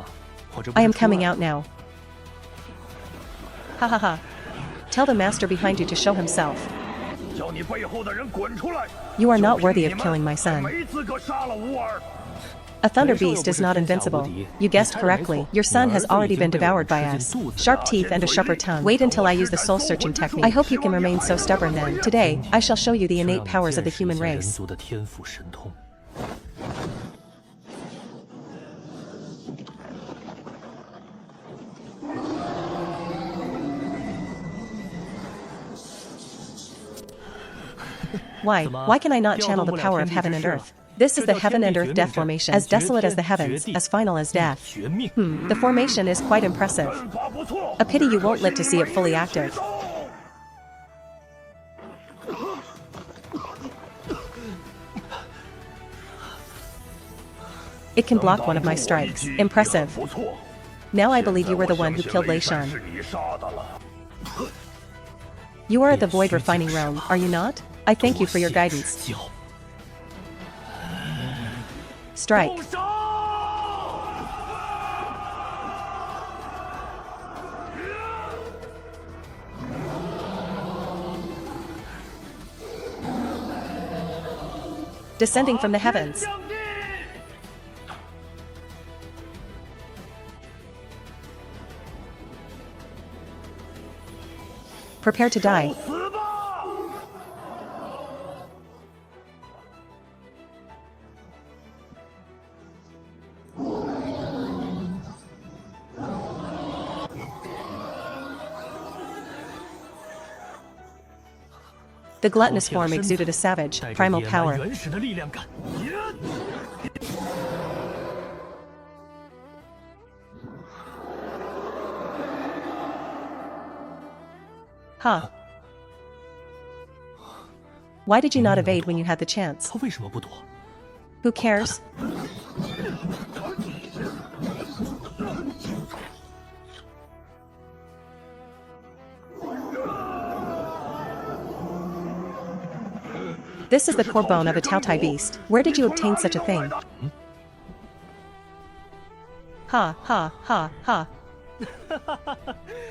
I am coming out now. Ha ha ha. Tell the master behind you to show himself. You are not worthy of killing my son. A thunder beast is not invincible. You guessed correctly. Your son has already been devoured by us. Sharp teeth and a sharper tongue. Wait until I use the soul-searching technique. I hope you can remain so stubborn then. Today, I shall show you the innate powers of the human race. Why can I not channel the power of heaven and earth? This is the heaven and earth death formation, as desolate as the heavens, as final as death. The formation is quite impressive. A pity you won't live to see it fully active. It can block one of my strikes. Impressive. Now I believe you were the one who killed Lei Shan. You are at the Void Refining Realm, are you not? I thank you for your guidance. Strike. Descending from the heavens. Prepare to die. The gluttonous form exuded a savage, primal power. Huh. Why did you not evade when you had the chance? Who cares? This is the core bone of a Taotai beast. Where did you obtain such a thing? Ha, ha, ha, ha.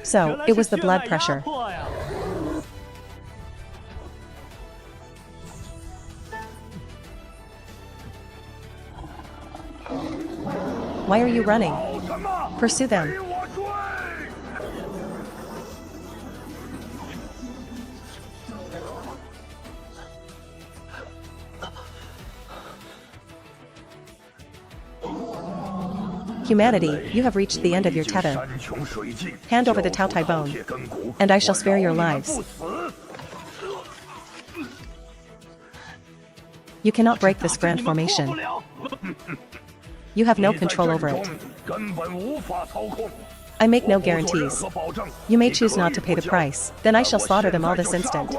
So, it was the blood pressure. Why are you running? Pursue them. Humanity, you have reached the end of your tether. Hand over the Taotai bone, and I shall spare your lives. You cannot break this grand formation. You have no control over it. I make no guarantees. You may choose not to pay the price. Then I shall slaughter them all this instant.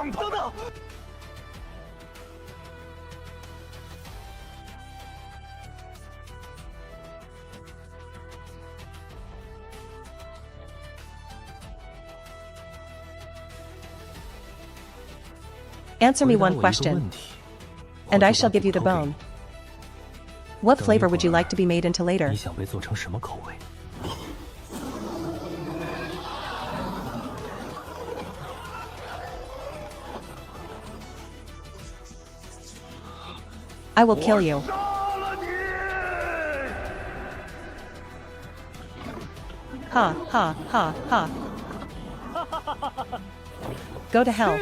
Answer me one question, and I shall give you the bone. What flavor would you like to be made into later? I will kill you. Ha, ha, ha, ha. Go to hell.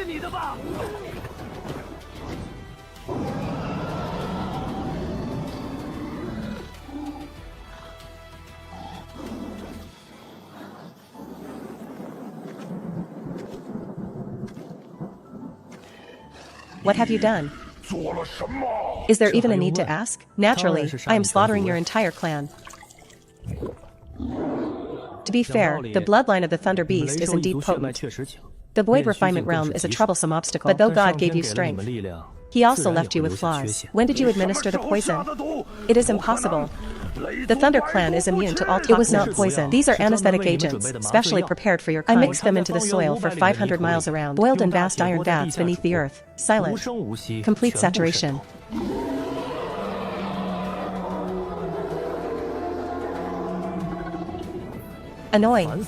What have you done? Is there even a need to ask? Naturally, I am slaughtering your entire clan. To be fair, the bloodline of the Thunder Beast is indeed potent. The Void Refinement Realm is a troublesome obstacle, but though God gave you strength, He also left you with flaws. When did you administer the poison? It is impossible. The Thunder Clan is immune to all toxins. It was not poison. These are anesthetic agents, specially prepared for your kind. I mixed them into the soil for 500 miles around, boiled in vast iron vats beneath the earth. Silent. Complete saturation. Annoying.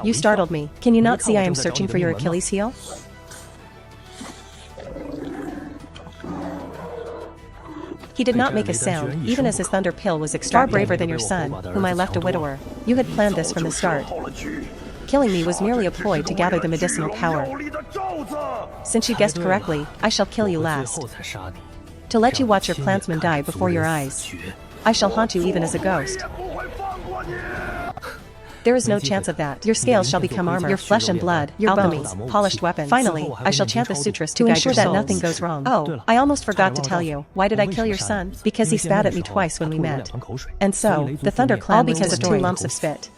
You startled me. Can you not see I am searching for your Achilles heel? He did not make a sound, even as his thunder pill was extracted. Far braver than your son, whom I left a widower. You had planned this from the start. Killing me was merely a ploy to gather the medicinal power. Since you guessed correctly, I shall kill you last. To let you watch your clansmen die before your eyes. I shall haunt you even as a ghost. There is no chance of that. Your scales shall become armor, your flesh and blood, your bones, polished weapons. Finally, I shall chant the sutras to ensure that nothing goes wrong. Oh, I almost forgot to tell you. Why did I kill your son? Because he spat at me twice when we met. And so, the Thunder Clan all because of 2 lumps of spit.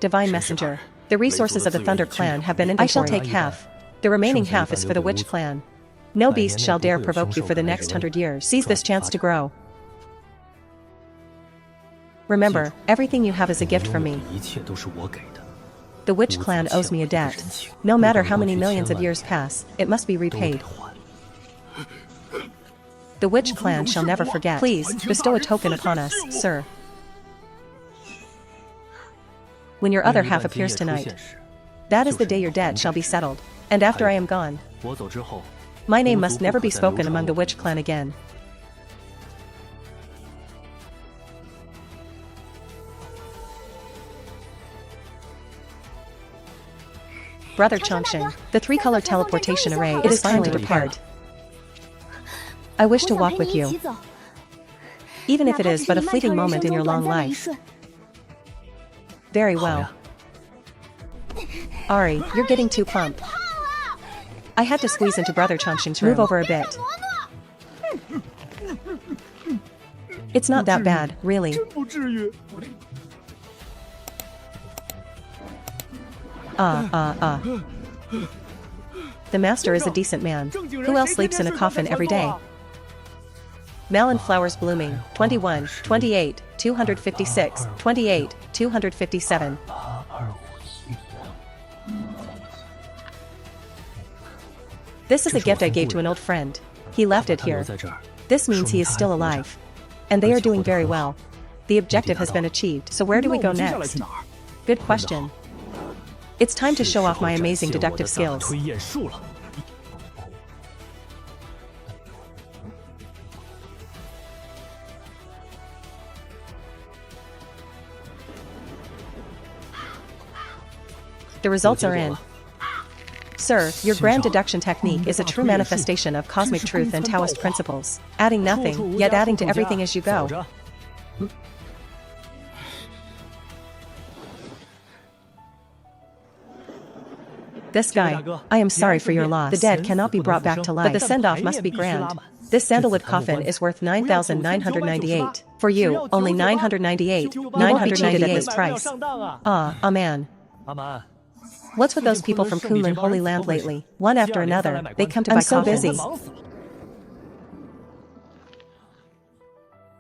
Divine Messenger. The resources of the Thunder Clan have been inventoried. I shall take half. The remaining half is for the Witch Clan. No beast shall dare provoke you for the next 100 years. Seize this chance to grow. Remember, everything you have is a gift from me. The Witch Clan owes me a debt. No matter how many millions of years pass, it must be repaid. The Witch Clan shall never forget. Please, bestow a token upon us, sir. When your other half appears tonight, that is the day your debt shall be settled. And after I am gone, my name must never be spoken among the Witch Clan again. Brother Xianxia, the 3-color teleportation array is finally prepared. I wish to walk with you, even if it is but a fleeting moment in your long life. Very well. Ari, you're getting too plump. I had to squeeze into Brother Xianxia's room. Move over a bit. It's not that bad, really. The master is a decent man. Who else sleeps in a coffin every day? Melon flowers blooming, 21, 28, 256, 28, 257. This is a gift I gave to an old friend. He left it here. This means he is still alive. And they are doing very well. The objective has been achieved, so where do we go next? Good question. It's time to show off my amazing deductive skills. The results are in. Sir, your grand deduction technique is a true manifestation of cosmic truth and Taoist principles, adding nothing, yet adding to everything as you go. This guy, I am sorry for your loss. The dead cannot be brought back to life, but the send-off must be grand. This sandalwood coffin is worth 9,998. For you, only 998. 998 at this price. Man. What's with those people from Kunlun Holy Land lately? One after another, they come to buy coffins. I'm so busy.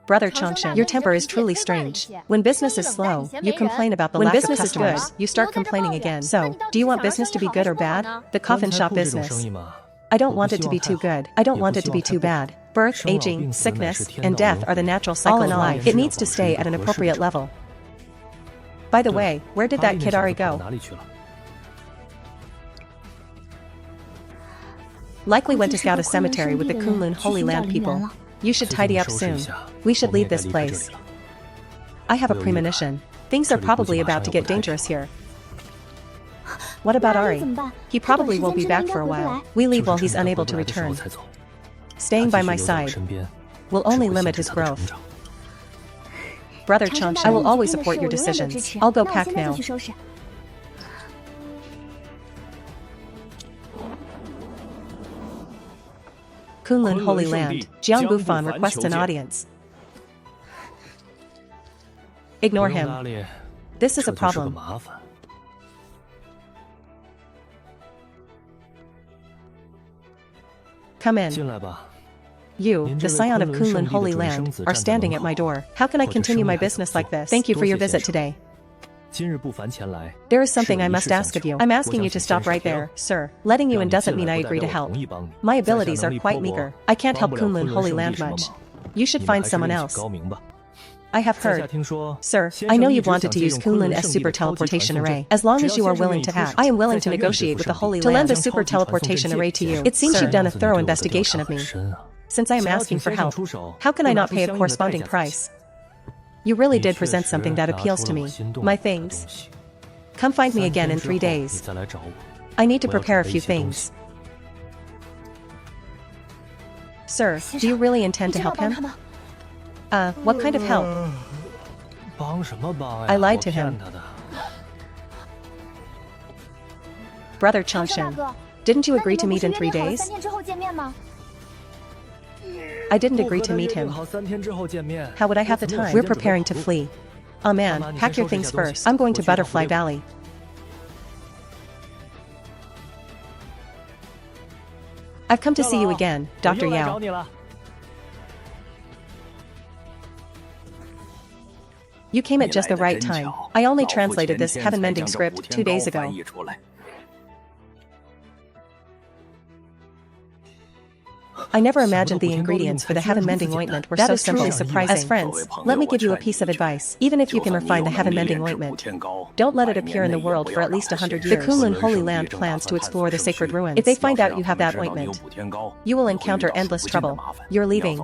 Brother Xianxia, your temper is truly strange. When business is slow, you complain about the lack of customers. When business is good, you start complaining again. So, do you want business to be good or bad? The coffin shop business. I don't want it to be too good. I don't want it to be too bad. Birth, aging, sickness, and death are the natural cycle of life. It needs to stay at an appropriate level. By the way, where did that kid Ari go? Likely went to scout a cemetery with the Kunlun Holy Land people. You should tidy up soon. We should leave this place. I have a premonition. Things are probably about to get dangerous here. What about Ari? He probably won't be back for a while. We leave while he's unable to return. Staying by my side will only limit his growth. Brother Xianxia, I will always support your decisions. I'll go pack now. Kunlun Holy Land, Jiang Bufan requests an audience. Ignore him. This is a problem. Come in. You, the scion of Kunlun Holy Land, are standing at my door. How can I continue my business like this? Thank you for your visit today. There is something I must ask of you. I'm asking you to stop right there, sir. Letting you in doesn't mean I agree to help. My abilities are quite meager. I can't help Kunlun Holy Land much. You should find someone else. I have heard. Sir, I know you've wanted to use Kunlun's super teleportation array. As long as you are willing to act, I am willing to negotiate with the Holy Land to lend the super teleportation array to you. It seems you've done a thorough investigation of me. Since I am asking for help, how can I not pay a corresponding price? You really did present something that appeals to me. My things. Come find me again in 3 days. I need to prepare a few things. Sir, do you really intend to help him? What kind of help? I lied to him. Brother Xianxia, didn't you agree to meet in 3 days? I didn't agree to meet him. How would I have the time? We're preparing to flee. Oh man, pack your things first. I'm going to Butterfly Valley. I've come to see you again, Dr. Yao. You came at just the right time. I only translated this heaven-mending script 2 days ago. I never imagined the ingredients for the heaven-mending ointment were so simply surprising. As friends, let me give you a piece of advice. Even if you can refine the heaven-mending ointment, don't let it appear in the world for at least 100 years. The Kunlun Holy Land plans to explore the sacred ruins. If they find out you have that ointment, you will encounter endless trouble. You're leaving.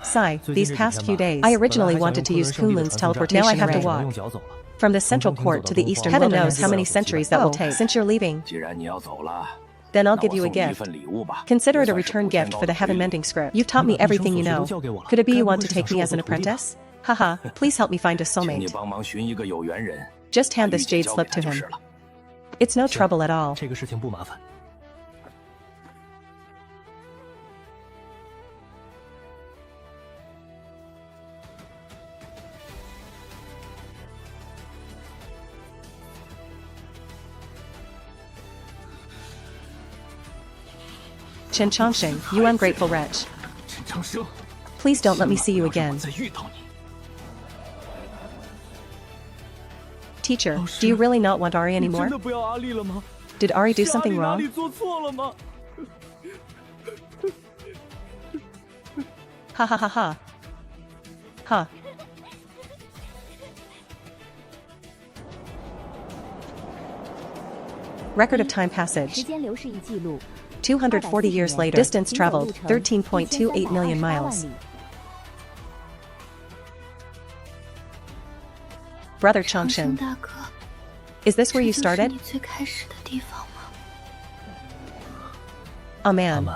Sigh, these past few days, I originally wanted to use Kunlun's teleportation. Now I have to walk from the central court to the eastern Heaven knows how many centuries that will take. Since you're leaving, then I'll give you a gift. Consider it a return gift for the heaven-mending script. You've taught me everything you know. Could it be you want to take me as an apprentice? Haha, please help me find a soulmate. Just hand this jade slip to him. It's no trouble at all. Xianxia, you ungrateful wretch. Please don't let me see you again. Teacher, do you really not want Ari anymore? Did Ari do something wrong? Ha ha ha ha. Ha. Record of time passage. 240 years later. Distance traveled, 13.28 million miles. Brother Xianxia, is this where you started? Oh man.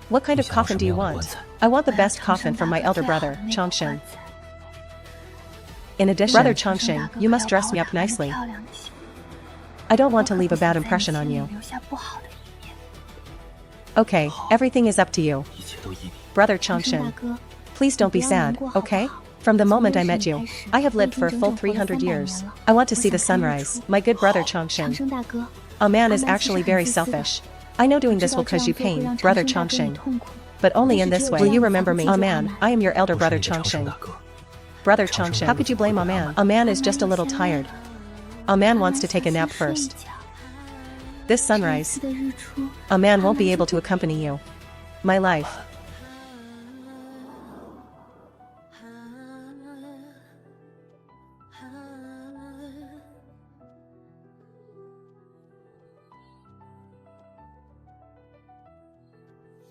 What kind of coffin do you want? I want the best coffin from my elder brother, Xianxia. In addition, Brother Xianxia, you must dress me up nicely. I don't want to leave a bad impression on you. Okay, everything is up to you. Brother Xianxia, please don't be sad, okay? From the moment I met you, I have lived for a full 300 years. I want to see the sunrise, my good brother Xianxia. A man is actually very selfish. I know doing this will cause you pain, brother Xianxia. But only in this way will you remember me. Oh man, I am your elder brother Xianxia. Brother Xianxia, how could you blame a man? A man is just a little tired. A man wants to take a nap first. This sunrise, a man won't be able to accompany you. My life.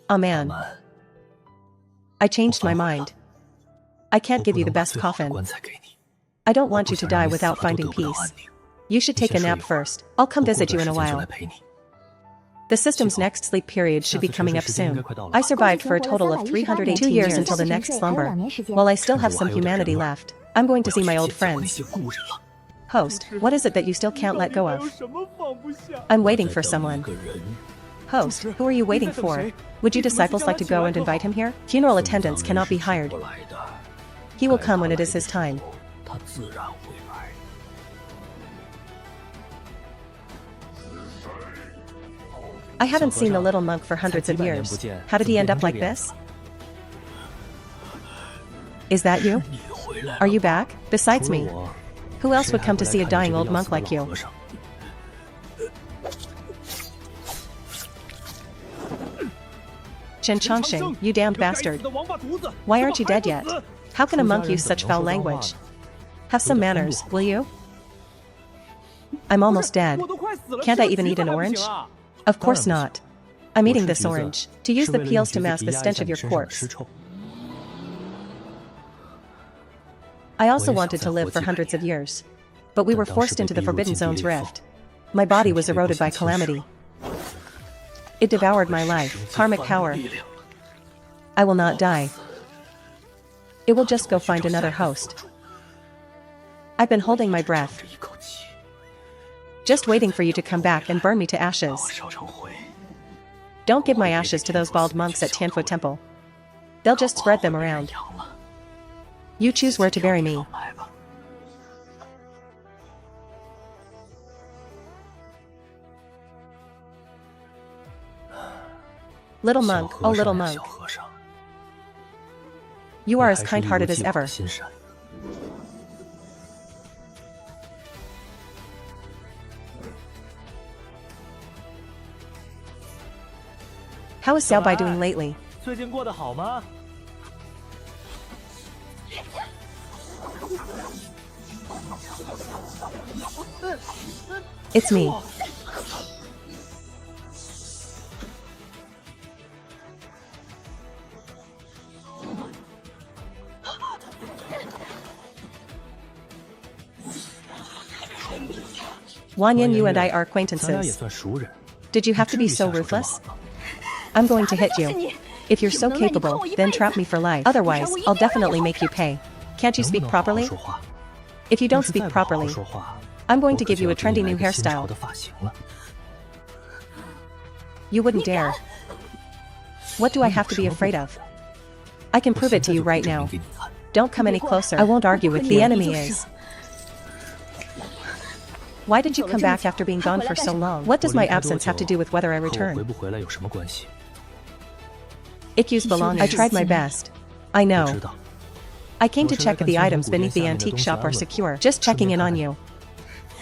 A man. I changed my mind. I can't give you the best coffin. I don't want you to die without finding peace. You should take a nap first. I'll come visit you in a while. The system's next sleep period should be coming up soon. I survived for a total of 318 years until the next slumber. While I still have some humanity left, I'm going to see my old friends. Host, what is it that you still can't let go of? I'm waiting for someone. Host, who are you waiting for? Would you disciples like to go and invite him here? Funeral attendants cannot be hired. He will come when it is his time. I haven't seen the little monk for hundreds of years. How did he end up like this? Is that you? Are you back? Besides me. Who else would come to see a dying old monk like you? Xianxia, you damned bastard. Why aren't you dead yet? How can a monk use such foul language? Have some manners, will you? I'm almost dead. Can't I even eat an orange? Of course not. I'm eating this orange, to use the peels to mask the stench of your corpse. I also wanted to live for hundreds of years. But we were forced into the Forbidden Zone's rift. My body was eroded by calamity. It devoured my life, karmic power. I will not die. It will just go find another host. I've been holding my breath, just waiting for you to come back and burn me to ashes. Don't give my ashes to those bald monks at Tianfu Temple. They'll just spread them around. You choose where to bury me. Little monk, oh little monk. You are as kind-hearted as ever. How is Xiaobai doing lately? It's me. Wanyan, you and I are acquaintances. Did you have to be so ruthless? I'm going to hit you. If you're so capable, then trap me for life. Otherwise, I'll definitely make you pay. Can't you speak properly? If you don't speak properly, I'm going to give you a trendy new hairstyle. You wouldn't dare. What do I have to be afraid of? I can prove it to you right now. Don't come any closer. I won't argue with you. The enemy is. Why did you come back after being gone for so long? What does my absence have to do with whether I return? IQ's belongings. I tried my best. I know. I came to check if the items beneath the antique shop are secure. Just checking in on you.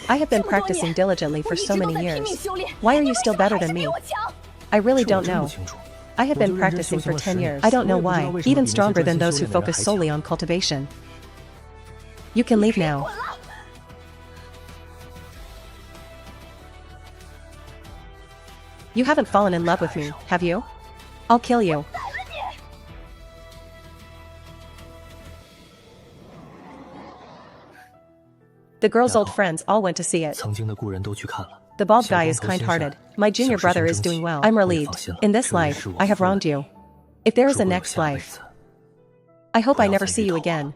I have been practicing diligently for so many years. Why are you still better than me? I really don't know. I have been practicing for 10 years. I don't know why. Even stronger than those who focus solely on cultivation. You can leave now. You haven't fallen in love with me, have you? I'll kill you. The girl's old friends all went to see it. The bald guy is kind-hearted. My junior brother is doing well. I'm relieved. In this life, I have wronged you. If there is a next life, I hope I never see you again.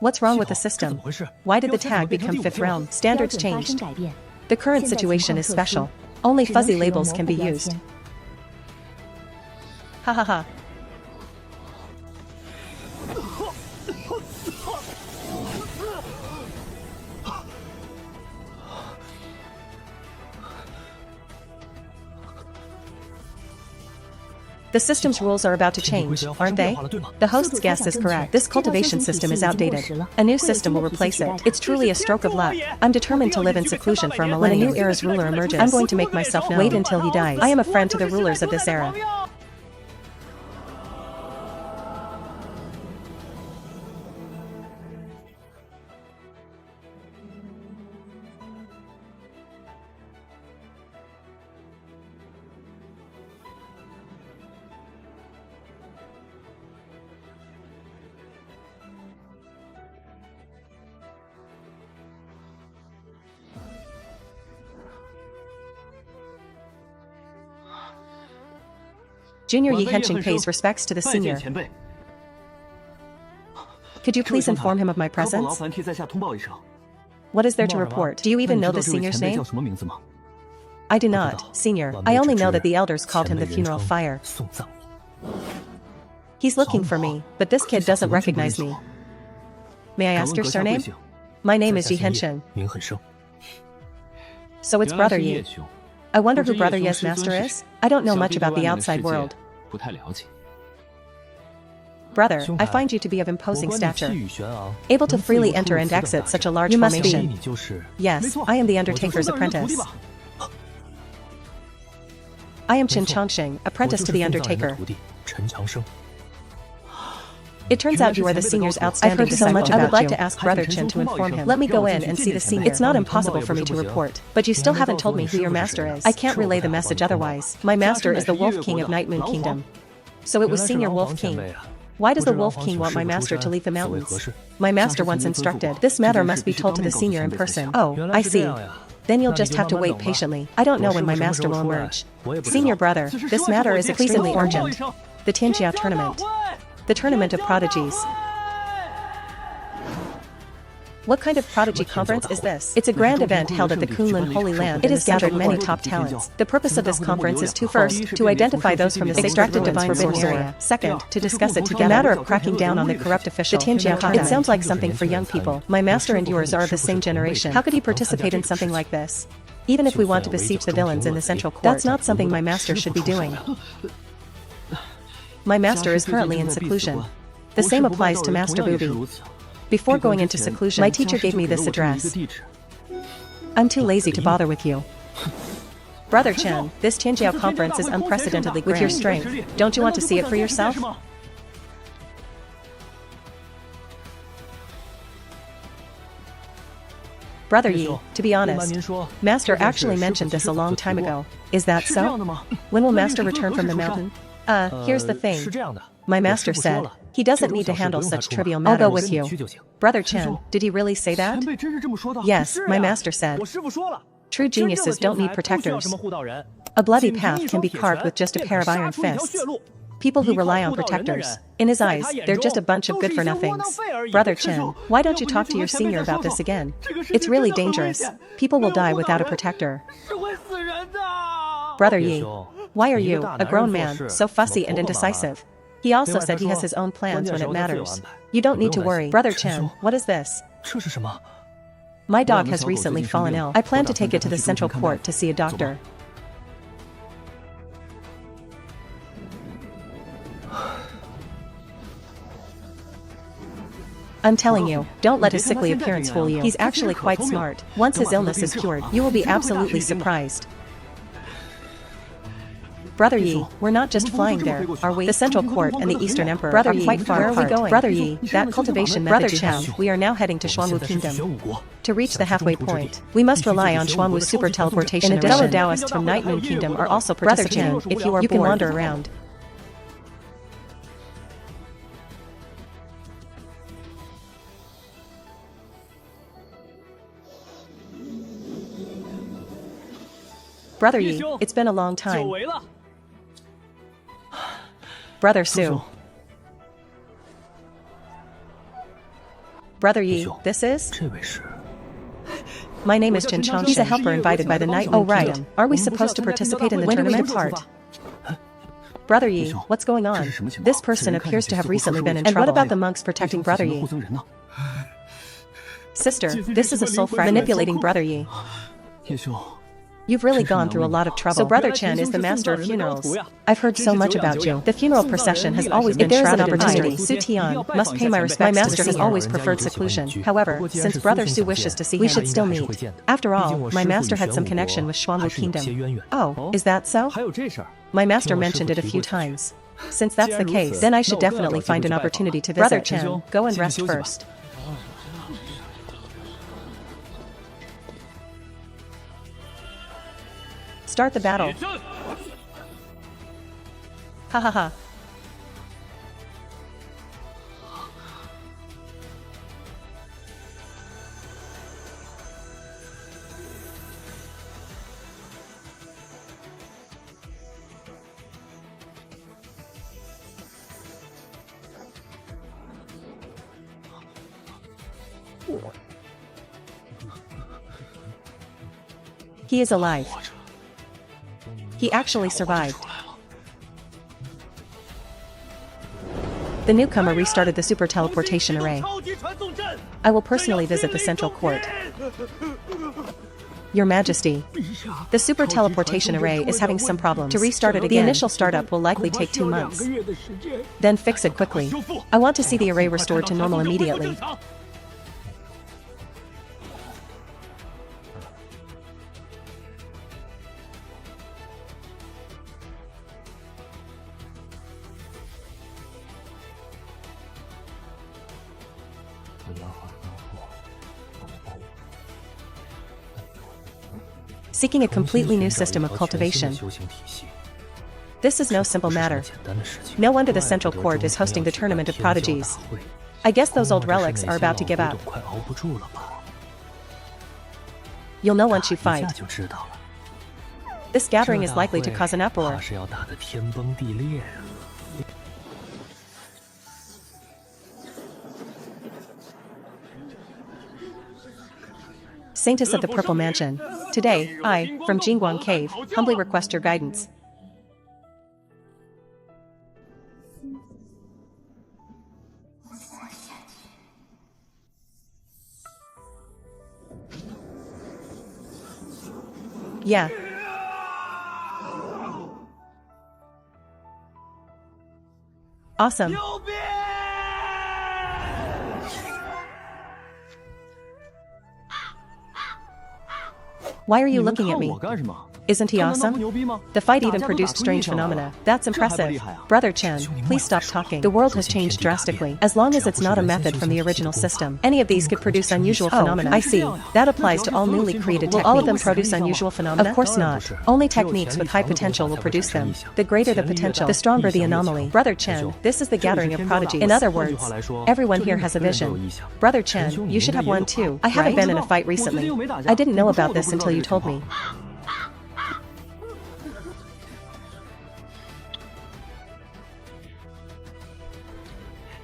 What's wrong with the system? Why did the tag become 5th realm? Standards changed. The current situation is special. Only fuzzy labels can be used. Ha ha ha. The system's rules are about to change, aren't they? The host's guess is correct. This cultivation system is outdated. A new system will replace it. It's truly a stroke of luck. I'm determined to live in seclusion for a millennium. When a new era's ruler emerges, I'm going to make myself known. Wait until he dies. I am a friend to the rulers of this era. Junior Yi Henching pays respects to the senior. Could you please inform him of my presence? What is there to report? Do you even know the senior's name? I do not, senior. I only know that the elders called him the funeral fire. He's looking for me, but this kid doesn't recognize me. May I ask your surname? My name is Xianxia. So it's Brother Yi. I wonder who Brother Yi's master is? I don't know much about the outside world. Brother, I find you to be of imposing stature, able to freely enter and exit such a large formation. Yes, I am the Undertaker's apprentice. I am Xianxia, apprentice to the Undertaker. It turns out you are the senior's outstanding disciple. I've heard so much about you. I would like to ask Brother Chen to inform him. Let me go in and see the senior. It's not impossible for me to report, but you still haven't told me who your master is. I can't relay the message otherwise. My master is the Wolf King of Night Moon Kingdom. So it was Senior Wolf King. Why does the Wolf King want my master to leave the mountains? My master once instructed, this matter must be told to the senior in person. Oh, I see. Then you'll just have to wait patiently. I don't know when my master will emerge. Senior brother, this matter is extremely urgent. The Xianxia tournament. The Tournament of Prodigies. What kind of prodigy conference is this? It's a grand event held at the Kunlun Holy Land. It has gathered many top talents. The purpose of this conference is to first, to identify those from the extracted divine source area. Second, to discuss it together. The matter of cracking down on the corrupt official. The Xianxia. It sounds like something for young people. My master and yours are of the same generation. How could he participate in something like this? Even if we want to besiege the villains in the central court, that's not something my master should be doing. My master is currently in seclusion. The same applies to Master Booby. Before going into seclusion, my teacher gave me this address. I'm too lazy to bother with you. Brother Chen, this Xianxia conference is unprecedentedly grand. With your strength, don't you want to see it for yourself? Brother Yi, to be honest, Master actually mentioned this a long time ago. Is that so? When will Master return from the mountain? Here's the thing. My master said, he doesn't need to handle such trivial matters. I'll go with you. Brother Chen, did he really say that? Yes, my master said. True geniuses don't need protectors. A bloody path can be carved with just a pair of iron fists. People who rely on protectors, in his eyes, they're just a bunch of good-for-nothings. Brother Chen, why don't you talk to your senior about this again? It's really dangerous. People will die without a protector. Brother Yi, why are you, a grown man, so fussy and indecisive? He also said he has his own plans when it matters. You don't need to worry. Brother Chen, what is this? My dog has recently fallen ill. I plan to take it to the central court to see a doctor. I'm telling you, don't let his sickly appearance fool you. He's actually quite smart. Once his illness is cured, you will be absolutely surprised. Brother Yi, we're not just flying there, are we? The Central Court and the Eastern Emperor Brother are quite far apart. Where are we going? Brother Yi, that cultivation method you have, we are now heading to Xuanwu Kingdom. To reach the halfway point, we must rely on Xuanwu's super teleportation. In addition, fellow Taoists from Night Moon Kingdom are also participating. Brother Chen, if you are bored, you can wander around. Brother Yi, it's been a long time. Brother Su. Brother Yi, this is? My name is Xianxia. He's a helper invited by the Night Moon Kingdom. Are we supposed to participate in the tournament? When do we depart? Brother Yi, what's going on? This person appears to have recently been in trouble. And what about the monks protecting Brother Yi? Sister, this is a soul fragment manipulating Brother Yi. You've really gone through a lot of trouble. So Brother Chen is the master of funerals. I've heard so much about you. The funeral procession has always been shrouded in mystery. Su Tian must pay my respects. My master has always preferred seclusion. However, since Brother Su wishes to see him, we should still meet. After all, my master had some connection with Xuanwu Kingdom. Oh, is that so? My master mentioned it a few times. Since that's the case, then I should definitely find an opportunity to visit. Brother Chen, go and rest first. Start the battle. Ha ha ha. He is alive. He actually survived. The newcomer restarted the super teleportation array. I will personally visit the central court. Your Majesty, the super teleportation array is having some problems. To restart it again, the initial startup will likely take 2 months. Then fix it quickly. I want to see the array restored to normal immediately. Seeking a completely new system of cultivation. This is no simple matter. No wonder the Central Court is hosting the Tournament of Prodigies. I guess those old relics are about to give up. You'll know once you fight. This gathering is likely to cause an uproar. Saintess of the Purple Mansion. Today, I, from Jingguang Cave, humbly request your guidance. Yeah. Awesome. Why are you looking at me? Isn't he awesome? The fight even produced strange phenomena. That's impressive. Brother Chen, please stop talking. The world has changed drastically. As long as it's not a method from the original system, any of these could produce unusual phenomena. I see. That applies to all newly created techniques. Will all of them produce unusual phenomena? Of course not. Only techniques with high potential will produce them. The greater the potential, the stronger the anomaly. Brother Chen, this is the gathering of prodigies. In other words, everyone here has a vision. Brother Chen, you should have one too. I haven't been in a fight recently. I didn't know about this until you told me.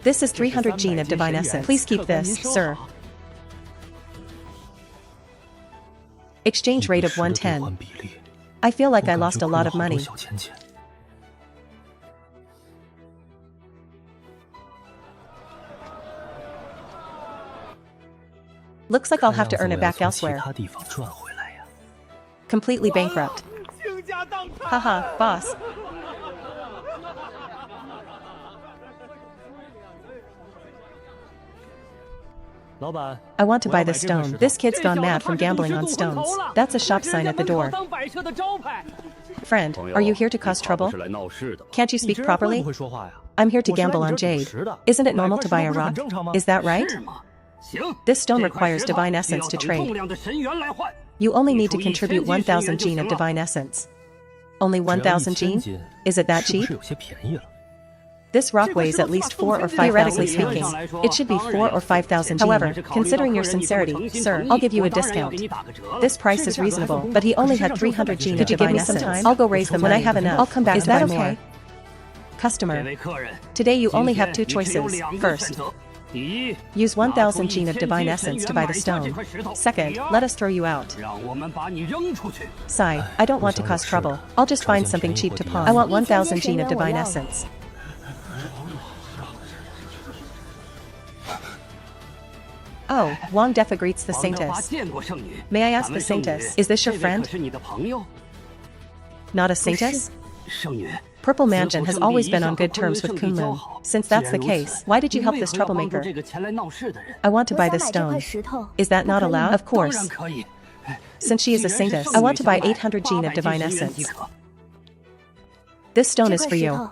This is 300 gene of divine essence. Please keep this, sir. Exchange rate of 110. I feel like I lost a lot of money. Looks like I'll have to earn it back elsewhere. Completely bankrupt. Haha, boss. I want to buy this stone. This kid's gone mad from gambling on stones. That's a shop sign at the door. Friend, are you here to cause trouble? Can't you speak properly? I'm here to gamble on jade. Isn't it normal to buy a rock? Is that right? This stone requires divine essence to trade. You only need to contribute 1,000 gene of divine essence. Only 1,000 gene? Is it that cheap? This rock weighs at least 4 or 5,000. Theoretically speaking, it should be 4 or 5,000 gene. However, considering your sincerity, sir, I'll give you a discount. This price is reasonable, but he only had 300 gene of divine essence. I'll go raise them when I have enough. I'll come back. Is that okay? Customer, today you only have 2 choices. First, use 1,000 gene of divine essence to buy the stone. Second, let us throw you out. Sigh, I don't want to cause trouble. I'll just find something cheap to pawn. I want 1,000 gene of divine essence. Oh, Wang Defa greets the Saintess. May I ask the Saintess, is this your friend? Not a Saintess? Purple Mansion has always been on good terms with Kunlun. Since that's the case, why did you help this troublemaker? I want to buy this stone. Is that not allowed? Of course. Since she is a Saintess, I want to buy 800 gene of divine essence. This stone is for you.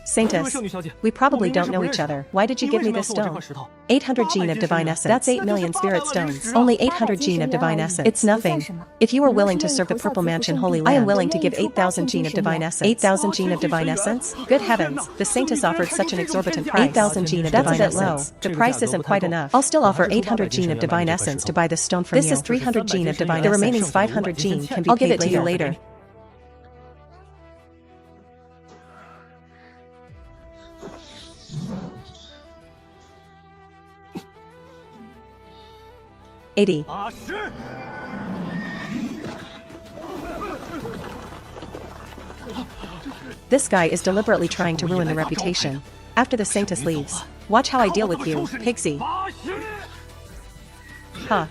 Saintess, we probably don't know each other. Why did you give me this stone? 800 gene of divine essence. That's 8 million spirit stones. Only 800 gene of divine essence. It's nothing. If you are willing to serve the Purple Mansion Holy Land, I am willing to give 8,000 gene of divine essence. 8,000 gene of divine essence? Good heavens, the Saintess offered such an exorbitant price. 8,000 gene of divine essence. That's a bit low. The price isn't quite enough. I'll still offer 800 gene of divine essence to buy this stone from you. This is 300 gene of divine essence. The remaining 500 gene can be paid later. I'll give it to you later. $80. This guy is deliberately trying to ruin the reputation. After the Sanctus leaves, watch how I deal with you, Pixie. Huh.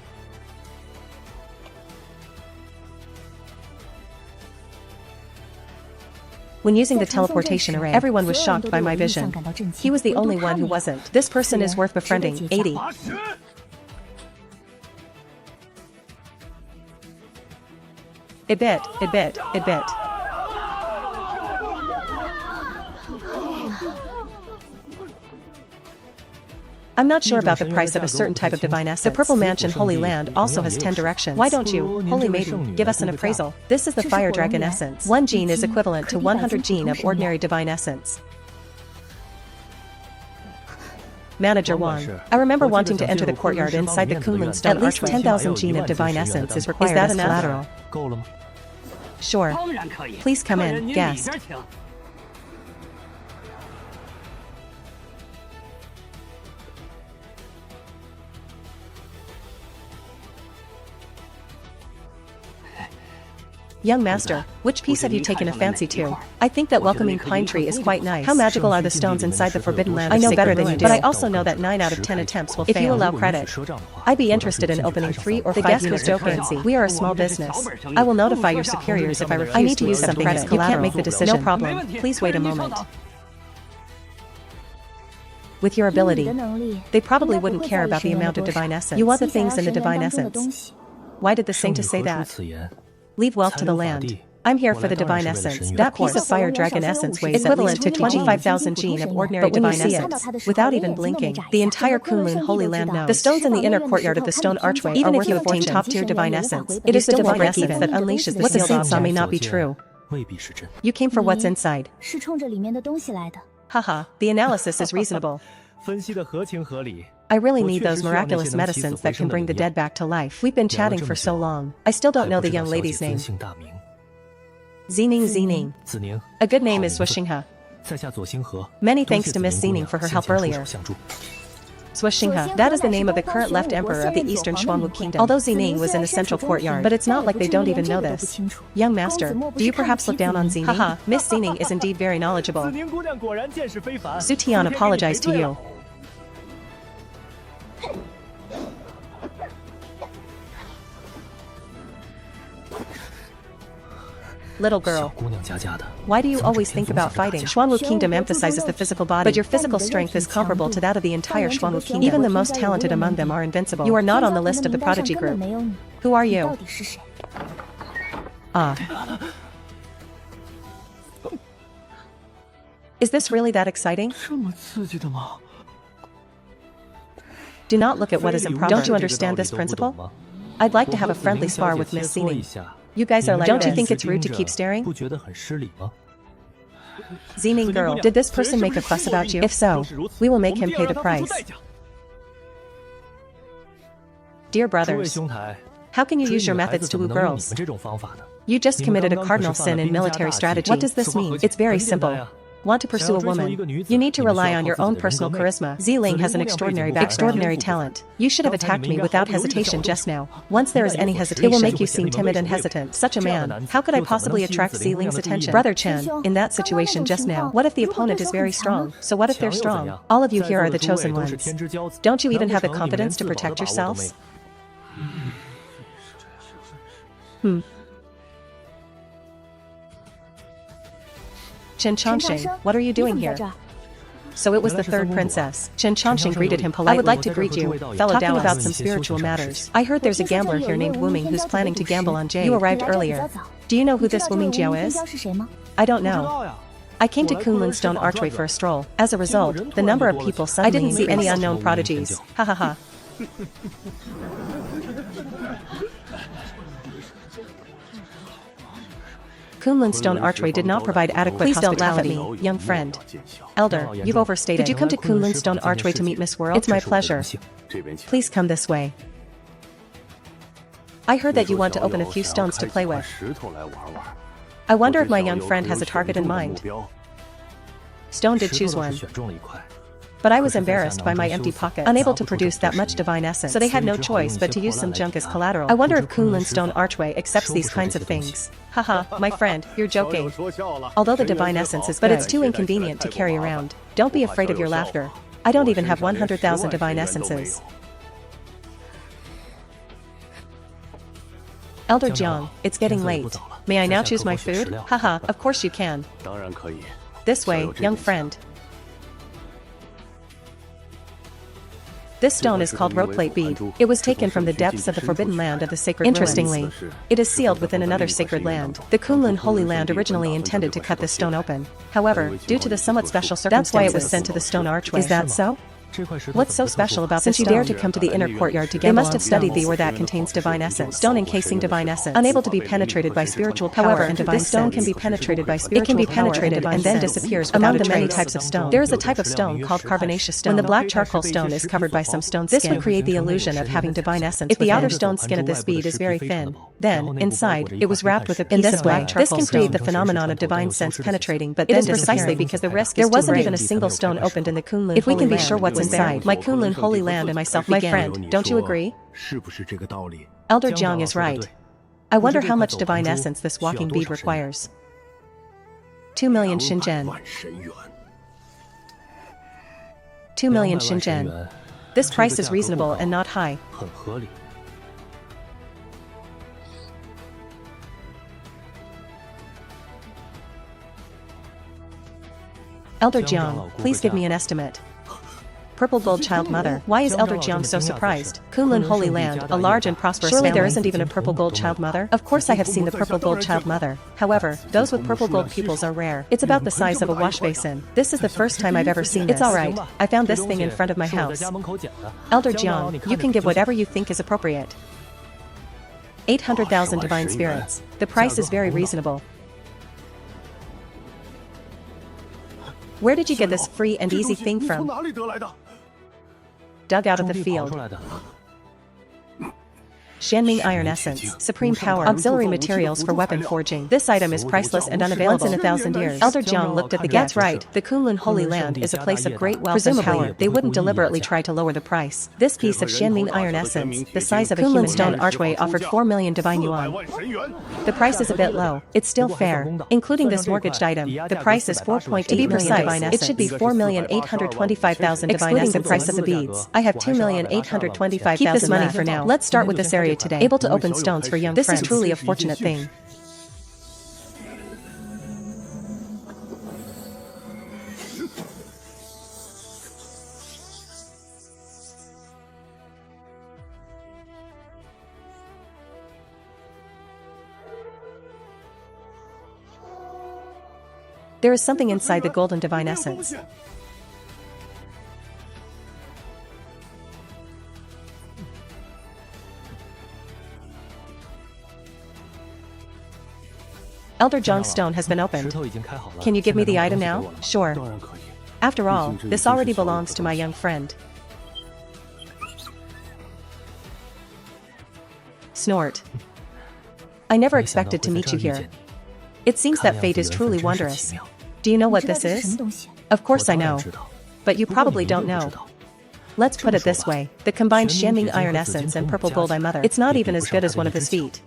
When using the teleportation array, everyone was shocked by my vision. He was the only one who wasn't. This person is worth befriending. 80. A bit. I'm not sure about the price of a certain type of divine essence. The Purple Mansion Holy Land also has 10 directions. Why don't you, Holy Maiden, give us an appraisal? This is the Fire Dragon Essence. 1 gene is equivalent to 100 gene of ordinary divine essence. Manager 1. I remember wanting to enter the courtyard inside the Kunlun Stone Archway. At least 10,000 gene of divine essence is required. Is that enough? Collateral? Sure. Please come in, guest. Young master, which piece have you taken a fancy to? I think that welcoming pine tree is quite nice. How magical are the stones inside the Forbidden Land? I know better than you do, but I also know that 9 out of 10 attempts will fail. If you allow credit, I'd be interested in opening 3 or 5 units. The guest was joking. We are a small business. I will notify your superiors if I refuse. I need to use some credit. You can't make the decision. No problem. Please wait a moment. With your ability, they probably wouldn't care about the amount of divine essence. You want the things in the divine essence. Why did the Sanctus say that? Leave wealth to the land. I'm here for the divine essence. That piece of Fire Dragon Essence weighs equivalent to 25,000 gene of ordinary divine essence. Without even blinking, the entire Kunlun Holy Land knows. The stones in the inner courtyard of the stone archway even if you obtain top-tier divine essence, it is the divine essence that unleashes the sealed saint saw may not be true. You came for what's inside. Haha, the analysis is reasonable. I really need those miraculous medicines that can bring the dead back to life. We've been chatting for so long. I still don't know the young lady's name. Zining. A good name is Xianxia. Many thanks to Miss Zining for her help earlier. Xianxia, that is the name of the current left emperor of the Eastern Xuanwu Kingdom. Although Zining was in the central courtyard, but it's not like they don't even know this. Young master, do you perhaps look down on Zining? Haha, Miss Zining is indeed very knowledgeable. Zutian apologized to you. Little girl, why do you always think about fighting? Xuanwu Kingdom emphasizes the physical body, but your physical strength is comparable to that of the entire Xuanwu Kingdom. Even the most talented among them are invincible. You are not on the list of the prodigy group. Who are you? Ah. Is this really that exciting? Do not look at what is improper. Don't you understand this principle? I'd like to have a friendly spar with Miss Zining. You guys are like Don't you think it's rude to keep staring? Zining girl, did this person make a fuss about you? If so, we will make him pay the price. Dear brothers, how can you use your methods to woo girls? You just committed a cardinal sin in military strategy. What does this mean? It's very simple. Want to pursue a woman? You need to rely on your own personal charisma. Ziling has an extraordinary talent. You should have attacked me without hesitation just now. Once there is any hesitation, it will make you seem timid and hesitant. Such a man, how could I possibly attract Ziling's attention? Brother Chen, in that situation just now, what if the opponent is very strong? So what if they're strong? All of you here are the chosen ones. Don't you even have the confidence to protect yourselves? Xianxia, what are you doing here? So it was the third princess. Xianxia greeted him politely. I would like to greet you, fellow Talking about some spiritual matters. I heard there's a gambler here named Wuming who's planning to gamble on Jade. You arrived earlier. Do you know who this Wuming Jiao is? I don't know. I came to Kunlun Stone Archway for a stroll. As a result, the number of people suddenly I didn't see any unknown prodigies. Ha ha ha. Kunlun Stone Archway did not provide adequate hospitality. Please don't laugh at me, young friend. Elder, you've overstated. Did you come to Kunlun Stone Archway to meet Miss World? It's my pleasure. Please come this way. I heard that you want to open a few stones to play with. I wonder if my young friend has a target in mind. Stone did choose one. But I was embarrassed by my empty pockets, unable to produce that much divine essence, so they had no choice but to use some junk as collateral. I wonder if Kunlun Stone Archway accepts these kinds of things. Haha, my friend, you're joking. Although the divine essence is good, but it's too inconvenient to carry around. Don't be afraid of your laughter. I don't even have 100,000 divine essences. Elder Jiang, it's getting late. May I now choose my food? Haha, of course you can. This way, young friend. This stone is called ropeplate bead. It was taken from the depths of the forbidden land of the sacred ruins. Interestingly, it is sealed within another sacred land. The Kunlun Holy Land originally intended to cut this stone open. However, due to the somewhat special circumstances, that's why it was sent to the stone archway. Is that so? What's so special about this stone? Since you dare to come to the inner courtyard to gamble, they must have studied the ore that contains divine essence. Stone encasing divine essence. Unable to be penetrated by spiritual power. However, and divine this stone can be penetrated by spiritual power. It can be penetrated and then disappears among the many types of stone. There is a type of stone called carbonaceous stone. When the black charcoal stone is covered by some stone skin, this would create the illusion of having divine essence. If the outer stone skin of this bead is very thin, then, inside, it was wrapped with a piece of black charcoal. This can create the phenomenon of divine sense penetrating, but then it is precisely because the risk is too great. There wasn't even a single stone opened in the Kunlun. If we can be sure what's inside, my Kunlun Holy Land and myself began. My friend, don't you agree? Elder Jiang is right. I wonder how much divine essence this walking bead requires. 2 million Shenzhen. 2 million Shenzhen. This price is reasonable and not high. Elder Jiang, please give me an estimate. Purple Gold Child Mother. Why is Elder Jiang so surprised? Kunlun Holy Land, a large and prosperous family. Surely there isn't even a Purple Gold Child Mother? Of course I have seen the Purple Gold Child Mother. However, those with purple gold pupils are rare. It's about the size of a wash basin. This is the first time I've ever seen this. It's alright. I found this thing in front of my house. Elder Jiang, you can give whatever you think is appropriate. 800,000 divine spirits. The price is very reasonable. Where did you get this free and easy thing from? Dug out of the field. Xianming Iron Essence, Supreme Power, Auxiliary Materials for Weapon Forging. This item is priceless and unavailable. Once in 1,000 years. Elder Jiang looked at the gift. That's right, the Kunlun Holy Land is a place of great wealth and power. They wouldn't deliberately try to lower the price. This piece of Xianming Iron Essence, the size of a Kunlun Stone Archway, offered 4 million divine yuan. The price is a bit low. It's still fair. Including this mortgaged item, the price is 4.8 million divine essence. It should be 4,825,000 divine essence. The price of the beads. I have 2,825,000. Keep this money for now. Let's start with this area today. Able to open stones for young friends. This is truly a fortunate thing. There is something inside the golden divine essence. Elder Jiang's stone has been opened. Can you give me the item now? Sure. After all, this already belongs to my young friend. Snort. I never expected to meet you here. It seems that fate is truly wondrous. Do you know what this is? Of course I know. But you probably don't know. Let's put it this way, the combined Xianming Iron Essence and Purple Gold Eye Mother. It's not even as good as one of his feet.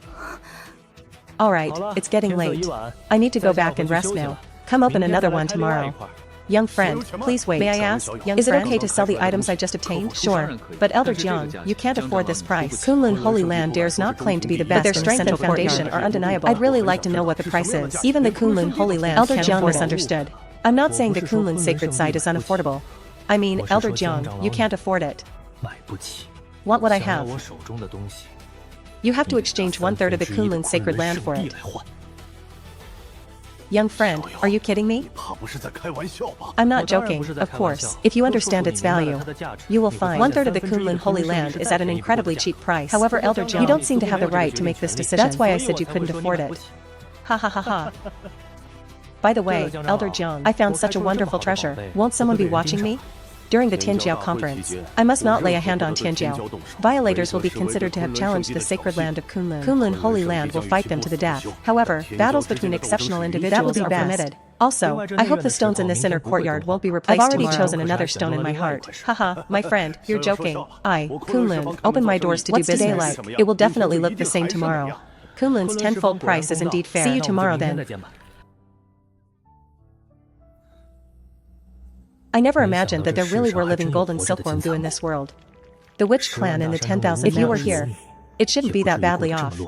Alright, it's getting late. I need to go back and rest now. Come open another one tomorrow. Young friend, please wait. May I ask, is it okay to sell the items I just obtained? Sure. But Elder Jiang, you can't afford this price. Kunlun Holy Land dares not claim to be the best, but their strength and foundation are undeniable. I'd really like to know what the price is. Even the Kunlun Holy Land Elder Jiang misunderstood. I'm not saying the Kunlun Sacred Site is unaffordable. I mean, Elder Jiang, you can't afford it. Want what I have? You have to exchange 1/3 of the Kunlun Sacred Land for it. Young friend, are you kidding me? I'm not joking, of course. If you understand its value, you will find 1/3 of the Kunlun Holy Land is at an incredibly cheap price. However, Elder Jiang, you don't seem to have the right to make this decision. That's why I said you couldn't afford it. Ha ha ha ha. By the way, Elder Jiang, I found such a wonderful treasure. Won't someone be watching me? During the Tianjiao conference, I must not lay a hand on Tianjiao. Violators will be considered to have challenged the sacred land of Kunlun. Kunlun Holy Land will fight them to the death. However, battles between exceptional individuals are permitted. Also, I hope the stones in this inner courtyard won't be replaced. I've already chosen another stone in my heart. Haha, my friend, you're joking. Kunlun, open my doors to do business. Today like? It will definitely look the same tomorrow. Kunlun's tenfold price is indeed fair. See you tomorrow then. I never imagined that there really were living golden silkworm goo in this world. The witch clan in the 10,000 If you were here, it shouldn't be that badly off.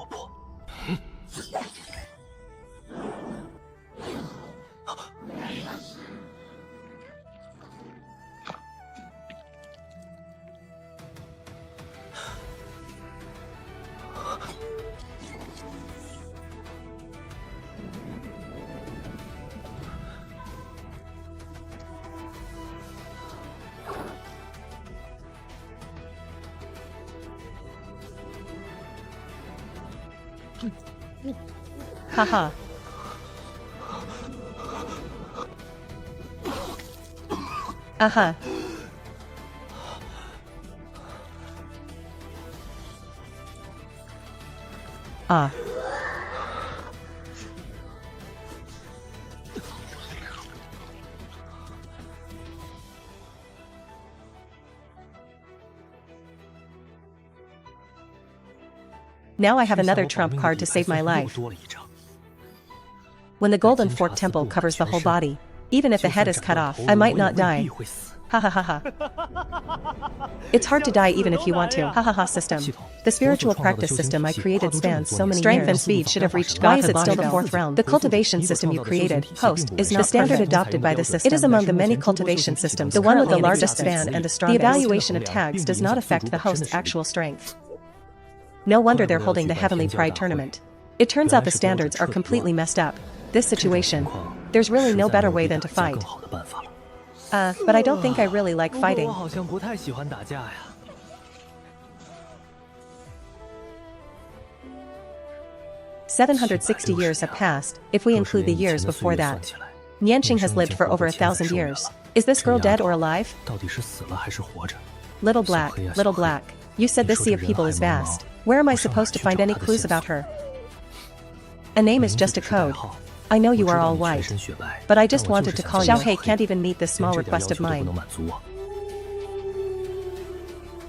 Haha. Uh-huh. Ah. Now I have another trump card to save my life. When the Golden Fork Temple covers the whole body, even if the head is cut off, I might not die. Ha ha ha ha. It's hard to die even if you want to. Ha ha ha system. The spiritual practice system I created spans so many Strength years. And speed should have reached Why is it still the fourth realm? The cultivation system you created, host, is not the standard adopted by the system. It is among the many cultivation systems, the one with the largest span and the strongest. The evaluation of tags does not affect the host's actual strength. No wonder they're holding the Heavenly Pride tournament. It turns out the standards are completely messed up. This situation, there's really no better way than to fight. But I don't think I really like fighting. "760 years have passed, if we include the years before that. Nianqing has lived for over 1,000 years. Is this girl dead or alive? Little Black, you said this sea of people is vast. Where am I supposed to find any clues about her? A name is just a code. I know you are all white, but I just wanted to call you. Xiaohei can't even meet this small request of mine.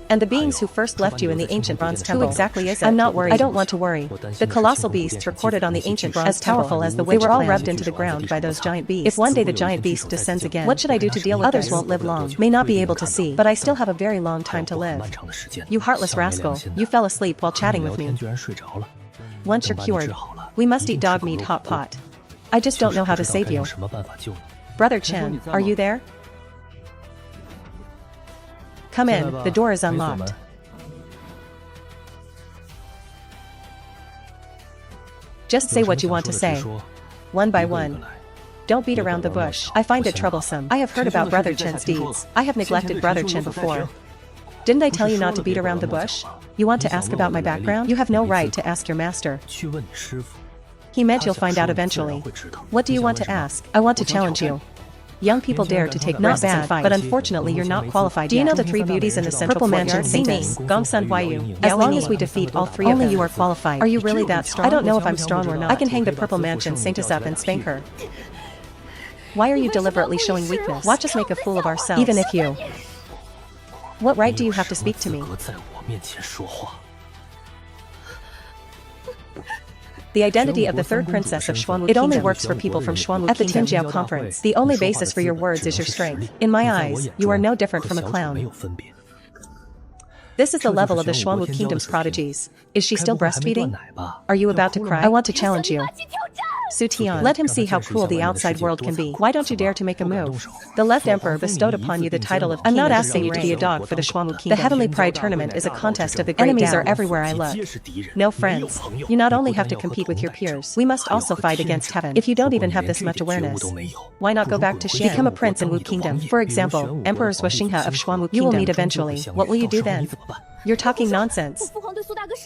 And the beings who first left you in the ancient bronze temple, who exactly is it? I'm not worried. I don't want to worry. The colossal beasts recorded on the ancient bronze as powerful as the witch, they were all rubbed into the ground by those giant beasts. If one day the giant beast descends again, what should I do to deal with Others won't live long, may not be able to see, but I still have a very long time to live. You heartless rascal, you fell asleep while chatting with me. Once you're cured, we must eat dog meat hot pot. I just don't know how to save you. Brother Chen, are you there? Come in, the door is unlocked. Just say what you want to say. One by one. Don't beat around the bush. I find it troublesome. I have heard about Brother Chen's deeds. I have neglected Brother Chen before. Didn't I tell you not to beat around the bush? You want to ask about my background? You have no right to ask your master. He meant you'll find out eventually. What do you want to ask? I want to challenge you. Young people dare to take not bad, but unfortunately you're not qualified. Do you know the three beauties in the central Purple Mansion? Saints, Gongsun Huayu. As long as we defeat all three of them, you are qualified. Are you really that strong? I don't know if I'm strong or not. I can hang the Purple Mansion Saintess up and spank her. Why are you deliberately showing weakness? Watch us make a fool of ourselves. Even if you... What right do you have to speak to me? The identity of the third princess of Xuanwu Kingdom. It only works for people from Xuanwu Kingdom. At the Tinjiao conference, the only basis for your words is your strength. In my eyes, you are no different from a clown. This is the level of the Xuanwu Kingdom's prodigies. Is she still breastfeeding? Are you about to cry? I want to challenge you. Su Tian, let him see how cruel the outside world can be. Why don't you dare to make a move? The left emperor bestowed upon you the title of King. I'm not asking you to be a dog for the Xuanwu Kingdom. The Heavenly Pride tournament is a contest of the great enemies are everywhere I look. No friends. You not only have to compete with your peers, we must also fight against heaven. If you don't even have this much awareness, why not go back to Xian? Become a prince in Wu Kingdom. For example, Emperor Xuexinghe of Xuanwu Kingdom. You will meet eventually. What will you do then? You're talking nonsense.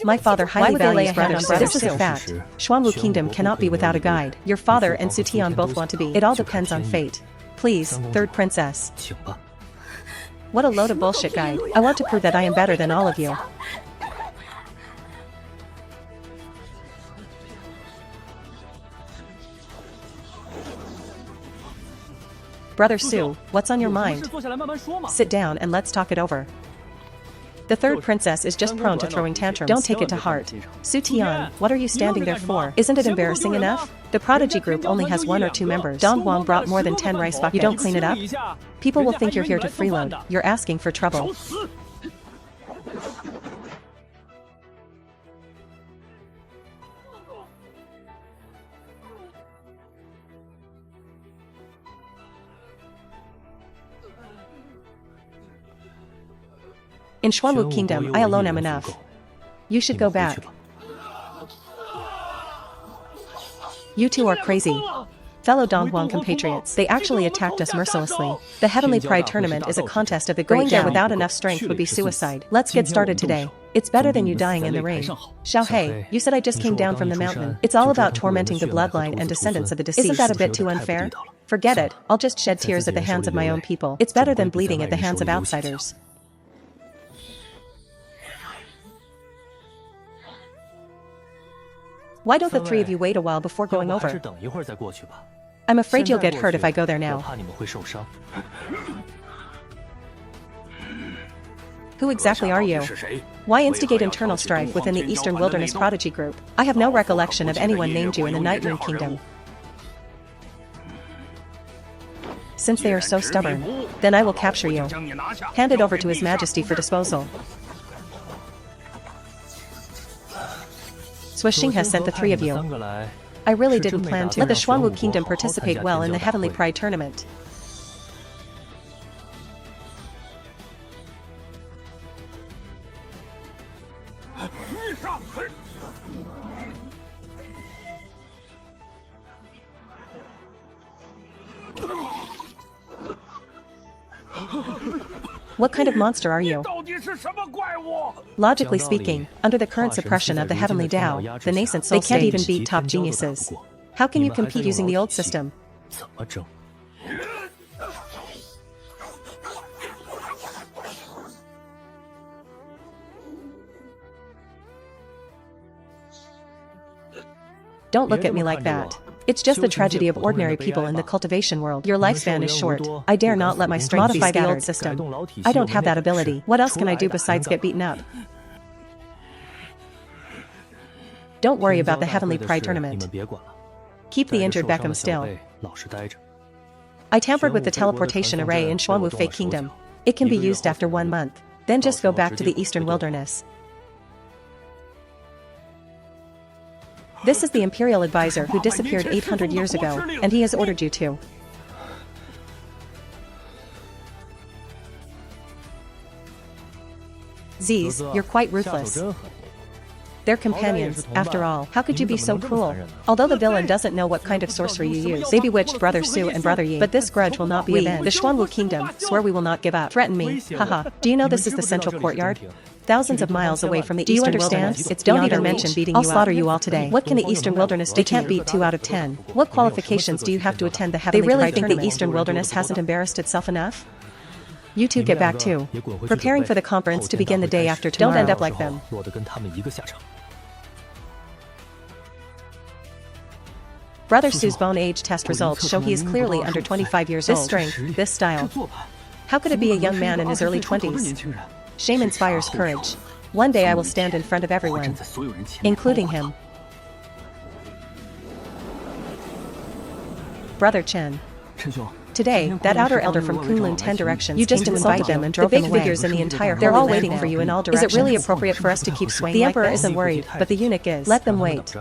My father highly values brothers. This is a fact. Xuanwu Kingdom cannot be without a guide. Your father and Su Tian both want to be. It all depends on fate. Please, third princess. What a load of bullshit, guide. I want to prove that I am better than all of you. Brother Su, what's on your mind? Sit down and let's talk it over. The third princess is just prone to throwing tantrums. Don't take it to heart. Su Tian, what are you standing there for? Isn't it embarrassing enough? The prodigy group only has 1 or 2 members. Donghua brought more than 10 rice buckets. You don't clean it up? People will think you're here to freeload. You're asking for trouble. In Xuanwu Kingdom, I alone am enough. You should go back. You two are crazy. Fellow Donghua compatriots, they actually attacked us mercilessly. The Heavenly Pride Tournament is a contest of the great. Going there without enough strength would be suicide. Let's get started today. It's better than you dying in the rain. Xiaohei, you said I just came down from the mountain. It's all about tormenting the bloodline and descendants of the deceased. Isn't that a bit too unfair? Forget it, I'll just shed tears at the hands of my own people. It's better than bleeding at the hands of outsiders. Why don't the 3 of you wait a while before going over? I'm afraid you'll get hurt if I go there now. Who exactly are you? Why instigate internal strife within the Eastern Wilderness Prodigy Group? I have no recollection of anyone named you in the Night Moon Kingdom. Since they are so stubborn, then I will capture you. Hand it over to His Majesty for disposal. Swishing has sent the 3 of you. I really didn't plan to. Let the Xuanwu Kingdom participate well in the Heavenly Pride Tournament. What kind of monster are you? Logically speaking, under the current suppression of the Heavenly Tao, the nascent soul, they can't even beat top geniuses. How can you compete using the old system? Don't look at me like that. It's just the tragedy of ordinary people in the cultivation world. Your lifespan is short. I dare not let my strength modify the old system. I don't have that ability. What else can I do besides get beaten up? Don't worry about the Heavenly Pride Tournament. Keep the injured Beckham still. I tampered with the teleportation array in Xuanwu Fake Kingdom. It can be used after 1 month. Then just go back to the Eastern Wilderness. This is the Imperial Advisor who disappeared 800 years ago, and he has ordered you to. Ziz, you're quite ruthless. They're companions, after all. How could you be so cruel? Although the villain doesn't know what kind of sorcery you use, they bewitched Brother Su and Brother Yi. But this grudge will not be avenged. The Xuanwu Kingdom swear we will not give up. Threaten me, haha. Do you know this is the central courtyard? Thousands of miles away from the Eastern Wilderness. It's don't even mention beating you up. I'll slaughter you all today. What can the Eastern Wilderness do? They can't beat 2 out of 10. What qualifications do you have to attend the Heavenly Pride Tournament? They really think the Eastern Wilderness hasn't embarrassed itself enough? You two get back too. Preparing for the conference to begin the day after tomorrow. Don't end up like them. Brother Su's bone age test results show he is clearly under 25 years old. This strength, this style. How could it be a young man in his early 20s? Shame inspires courage. One day I will stand in front of everyone, including him. Brother Chen. Today, that outer elder from Kunlun 10 directions, you just invited them and drove them away. The big figures in the entire they're all waiting for you in all directions. Is it really appropriate for us to keep swaying? The Emperor isn't worried, but the eunuch is. Let them wait.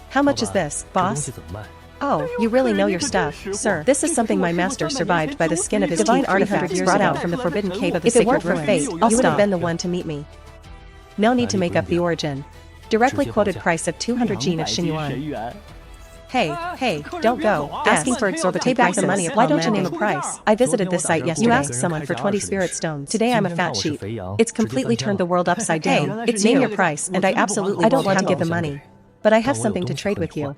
How much is this, boss? Oh, you really know your stuff, sir. This is something my master survived by the skin of his divine artifacts brought out from the forbidden cave of the sacred ruins. If it weren't for fate, you would have been the one to meet me. No need to make up the origin. Directly quoted price of 200 Jin of Xinyuan. Hey, don't go. Asking for exorbitant prices. Pay back the money. Why don't you name a price? I visited this site yesterday. You asked someone for 20 spirit stones. Today I'm a fat sheep. It's completely turned the world upside down. It's name your price, and I absolutely don't want to give the money. But I have something to trade with you.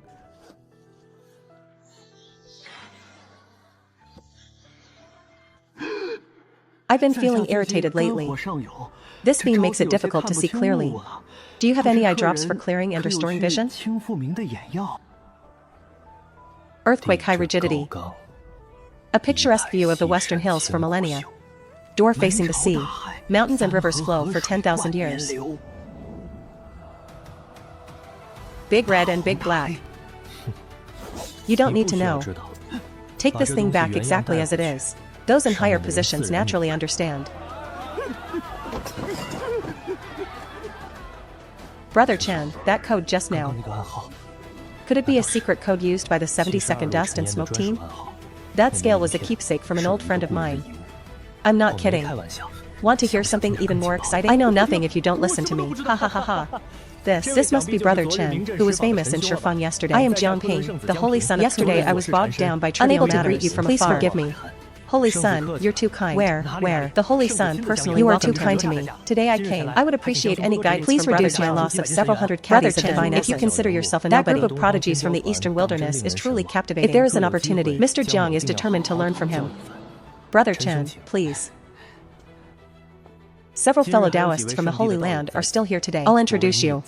I've been feeling irritated lately. This beam makes it difficult to see clearly. Do you have any eye drops for clearing and restoring vision? Earthquake high rigidity. A picturesque view of the western hills for millennia. Door facing the sea. Mountains and rivers flow for 10,000 years. Big red and big black. You don't need to know. Take this thing back exactly as it is. Those in higher positions naturally understand. Brother Chen, that code just now. Could it be a secret code used by the 72nd Dust and Smoke team? That scale was a keepsake from an old friend of mine. I'm not kidding. Want to hear something even more exciting? I know nothing if you don't listen to me. Ha ha ha ha. This must be Brother Chen, who was famous in Shifang yesterday. I am Jiangping, the Holy Son. Yesterday I was bogged down by trivial matters. Unable to greet you from afar. Please forgive me. Holy Son, you're too kind. Where? The Holy Son personally. You are too kind to me. Today I came. I would appreciate any guidance. Please reduce my loss of several hundred caddies of divine essence. If you consider yourself a nobody. That group of prodigies from the eastern wilderness is truly captivating. If there is an opportunity, Mr. Jiang is determined to learn from him. Brother Chen, please. Several fellow Taoists from the Holy Land are still here today. I'll introduce you.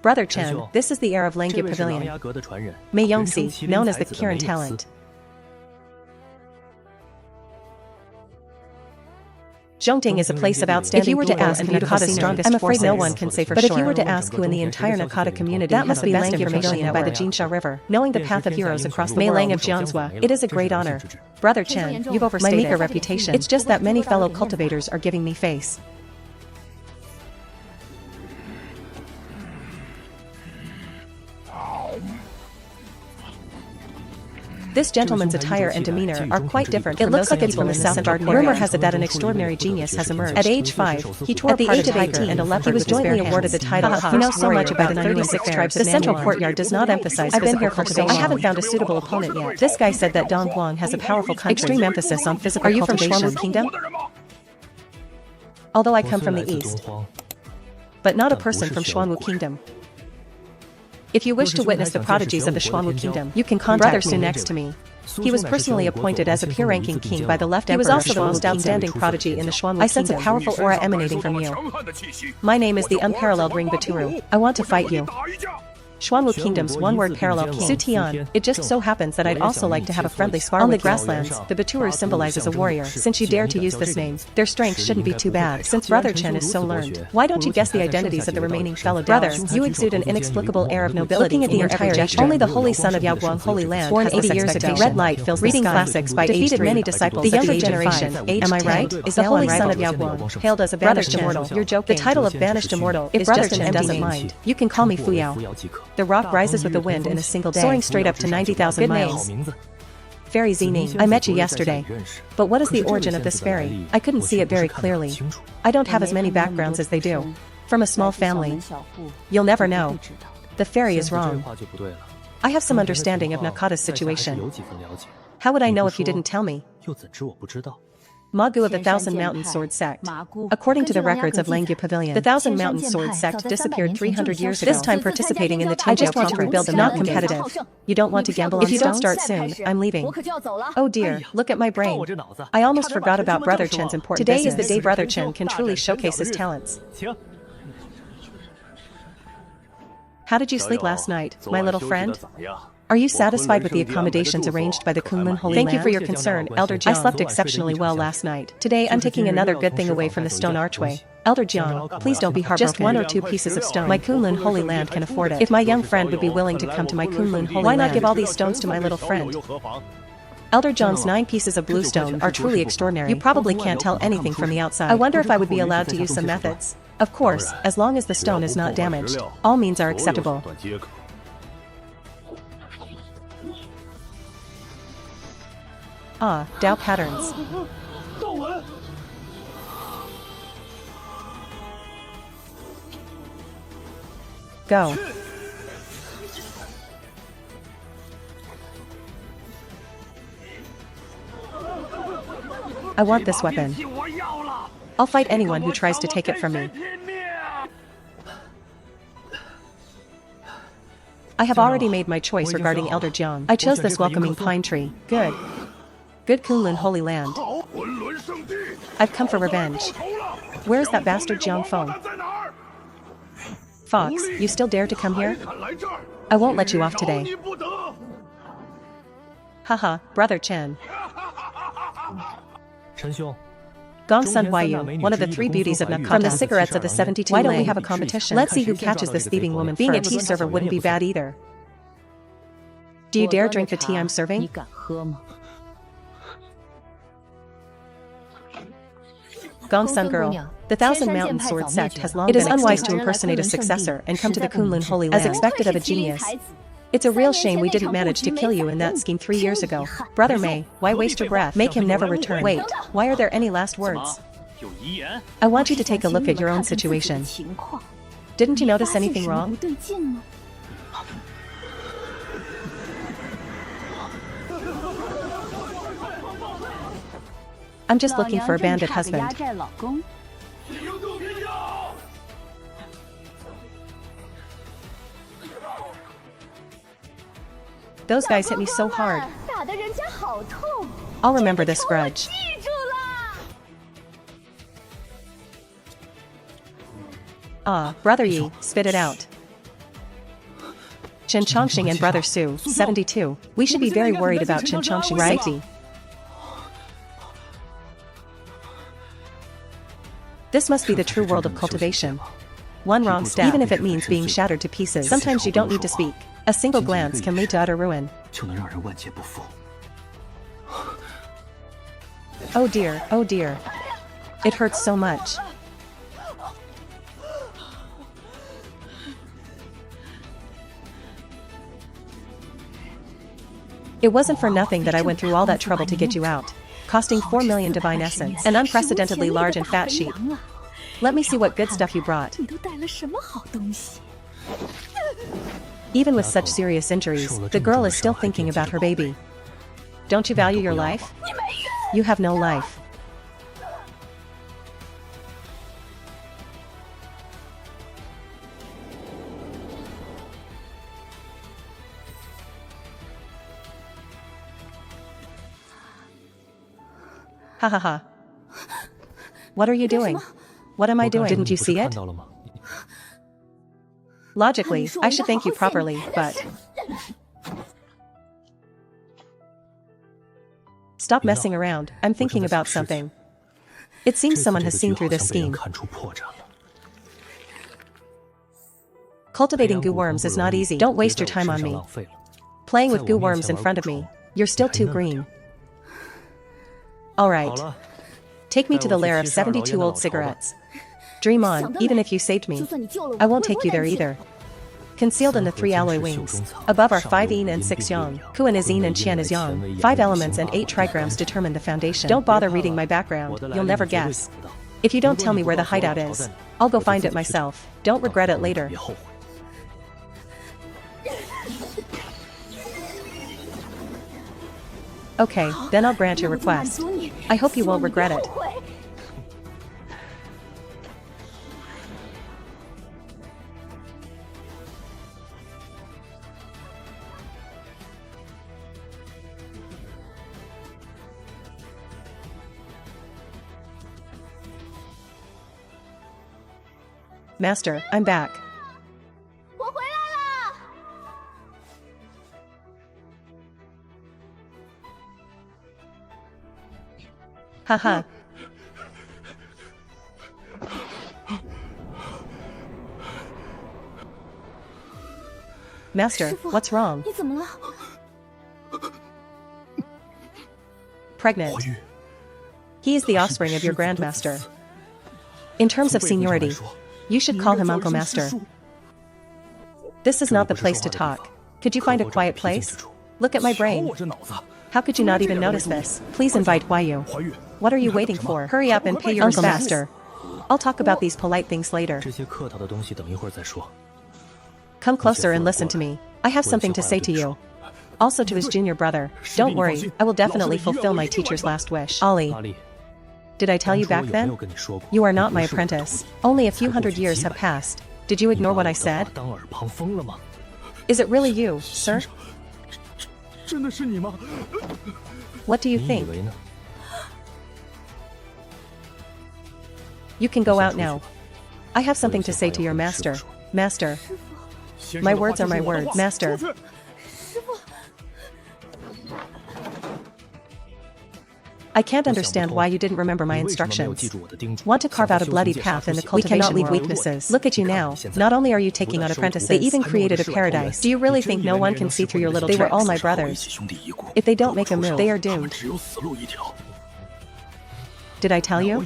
Brother Chen, this is the heir of Langia Pavilion. Mei Yongxi, known as the Kirin Talent. Zhongting is a place of outstanding. If you were to ask Nakata's strongest I'm afraid no one can say for sure. But if you were to ask who in the entire Nakata community that must be Langia Pavilion by the Xianxia River, knowing the path of heroes across the Mei Lang of Xianxia, it is a great honor. Brother Chen, you've overstated my meager reputation. It's just that many fellow cultivators are giving me face. This gentleman's attire and demeanor are quite different. It looks like it's from the South Garden area. Rumor has it that an extraordinary genius has emerged. At age 5, he tore apart a tiger and a leopard. He was jointly awarded the title of. He knows so much about the 36 tribes. The central courtyard does not emphasize. I've been here for so long. I haven't found a suitable opponent yet. This guy said that Donghua has a powerful country. Extreme emphasis on physical. Are you from Xuanwu Kingdom? Although I come from the east, but not a person from Xuanwu Kingdom. If you wish to witness the prodigies of the Xuanwu Kingdom, you can contact Brother Su next to me. He was personally appointed as a peer-ranking king by the left emperor. He was also the most outstanding prodigy in the Xuanwu Kingdom. I sense a powerful aura emanating from you. My name is the unparalleled Ring Baturu. I want to fight you. Xuanwu Kingdom's one-word parallel king, Su Tian. It just so happens that I'd also like to have a friendly spar on the grasslands. The Baturu symbolizes a warrior. Since you dare to use this name, their strength shouldn't be too bad. Since Brother Chen is so learned, why don't you guess the identities of the remaining fellow Brother? You exude an inexplicable air of nobility. Looking at the entire gesture, only the Holy Son of Yaoguang Holy Land, born 80 years ago. Red light fills reading classics by defeated many disciples. The younger generation, am I right? Is the Holy Son of Yaoguang, hailed as a banished immortal. You're joking. The title of banished immortal is just an empty name. You can call me Fuyao. The rock rises with the wind in a single day, soaring straight up to 90,000 miles. Fairy Zining, I met you yesterday. But what is the origin of this fairy? I couldn't see it very clearly. I don't have as many backgrounds as they do. From a small family. You'll never know. The fairy is wrong. I have some understanding of Nakata's situation. How would I know if you didn't tell me? Magu of the Thousand Mountain Sword Sect. According to the records of Langia Pavilion, the Thousand Mountain Sword Sect disappeared 300 years ago. This time participating in the Tianjiao. I just want to rebuild them, not competitive. You don't want to gamble on stones? If you don't start soon, I'm leaving. Oh dear, look at my brain. I almost forgot about Brother Chen's important business. Today is the day Brother Chen can truly showcase his talents. How did you sleep last night, my little friend? Are you satisfied with the accommodations arranged by the Kunlun Holy Land? Thank you for your concern, Elder Jiang. I slept exceptionally well last night. Today I'm taking another good thing away from the stone archway. Elder Jiang, please don't be heartbroken. Just 1 or 2 pieces of stone. My Kunlun Holy Land can afford it. If my young friend would be willing to come to my Kunlun Holy Land, why not give all these stones to my little friend? Elder Jiang's 9 pieces of blue stone are truly extraordinary. You probably can't tell anything from the outside. I wonder if I would be allowed to use some methods. Of course, as long as the stone is not damaged. All means are acceptable. Ah, Dao patterns. Go. I want this weapon. I'll fight anyone who tries to take it from me. I have already made my choice regarding Elder Jiang. I chose this welcoming pine tree. Good. Good Kunlun Holy Land. I've come for revenge. Where's that bastard Jiang Feng? Fox, you still dare to come here? I won't let you off today. Haha, Brother Chen. Gongsun Huayu, one of the three beauties of Nakata. From the cigarettes of the 72 Why don't we have a competition? Let's see who catches this thieving woman first. Being a tea server wouldn't be bad either. Do you dare drink the tea I'm serving? Gongsun girl. The Thousand Mountain Sword Sect has long been extinct. It is unwise to impersonate a successor and come to the Kunlun Holy Land. As expected of a genius. It's a real shame we didn't manage to kill you in that scheme 3 years ago. Brother Mei, why waste your breath? Make him never return. Wait, why are there any last words? I want you to take a look at your own situation. Didn't you notice anything wrong? I'm just looking for a bandit husband. Those guys hit me so hard. I'll remember this grudge. Ah, Brother Yi, spit it out. Chen Chongxing and Brother Su, 72. We should be very worried about Chen Chongxing's safety. This must be the true world of cultivation. One wrong step, even if it means being shattered to pieces. Sometimes you don't need to speak. A single glance can lead to utter ruin. Oh dear, oh dear. It hurts so much. It wasn't for nothing that I went through all that trouble to get you out. Costing 4 million divine essence. An unprecedentedly large and fat sheep. Let me see what good stuff you brought. Even with such serious injuries, the girl is still thinking about her baby. Don't you value your life? You have no life. Ha ha ha. What are you doing? What am I doing? Didn't you see it? Logically, I should thank you properly, but... Stop messing around, I'm thinking about something. It seems someone has seen through this scheme. Cultivating goo worms is not easy. Don't waste your time on me. Playing with goo worms in front of me. You're still too green. Alright. Take me to the lair of 72 old cigarettes. Dream on, even if you saved me. I won't take you there either. Concealed in the 3 alloy wings. Above are 5 yin and 6 yang. Kuan is yin and qian is yang. 5 elements and 8 trigrams determine the foundation. Don't bother reading my background, you'll never guess. If you don't tell me where the hideout is, I'll go find it myself. Don't regret it later. Okay, then I'll grant your request. I hope you won't regret it. Master, I'm back. Haha. Master, what's wrong? Pregnant. He is the offspring of your Grandmaster. In terms of seniority, you should call him Uncle Master. This is not the place to talk. Could you find a quiet place? Look at my brain. How could you not even notice this? Please invite Huayu. What are you waiting for? Hurry up and pay your Uncle Master. I'll talk about these polite things later. Come closer and listen to me. I have something to say to you. Also to his junior brother. Don't worry, I will definitely fulfill my teacher's last wish. Ollie. Did I tell you back then? You are not my apprentice. Only a few hundred years have passed. Did you ignore what I said? Is it really you, sir? What do you think? You can go out now. I have something to say to your master. Master. My words are my words, master. I can't understand why you didn't remember my instructions. Want to carve out a bloody path in the cultivation world? We cannot leave weaknesses. Look at you now. Not only are you taking on apprentices, they even created a paradise. Do you really think no one can see through your little tricks? They were all my brothers. If they don't make a move, they are doomed. Did I tell you?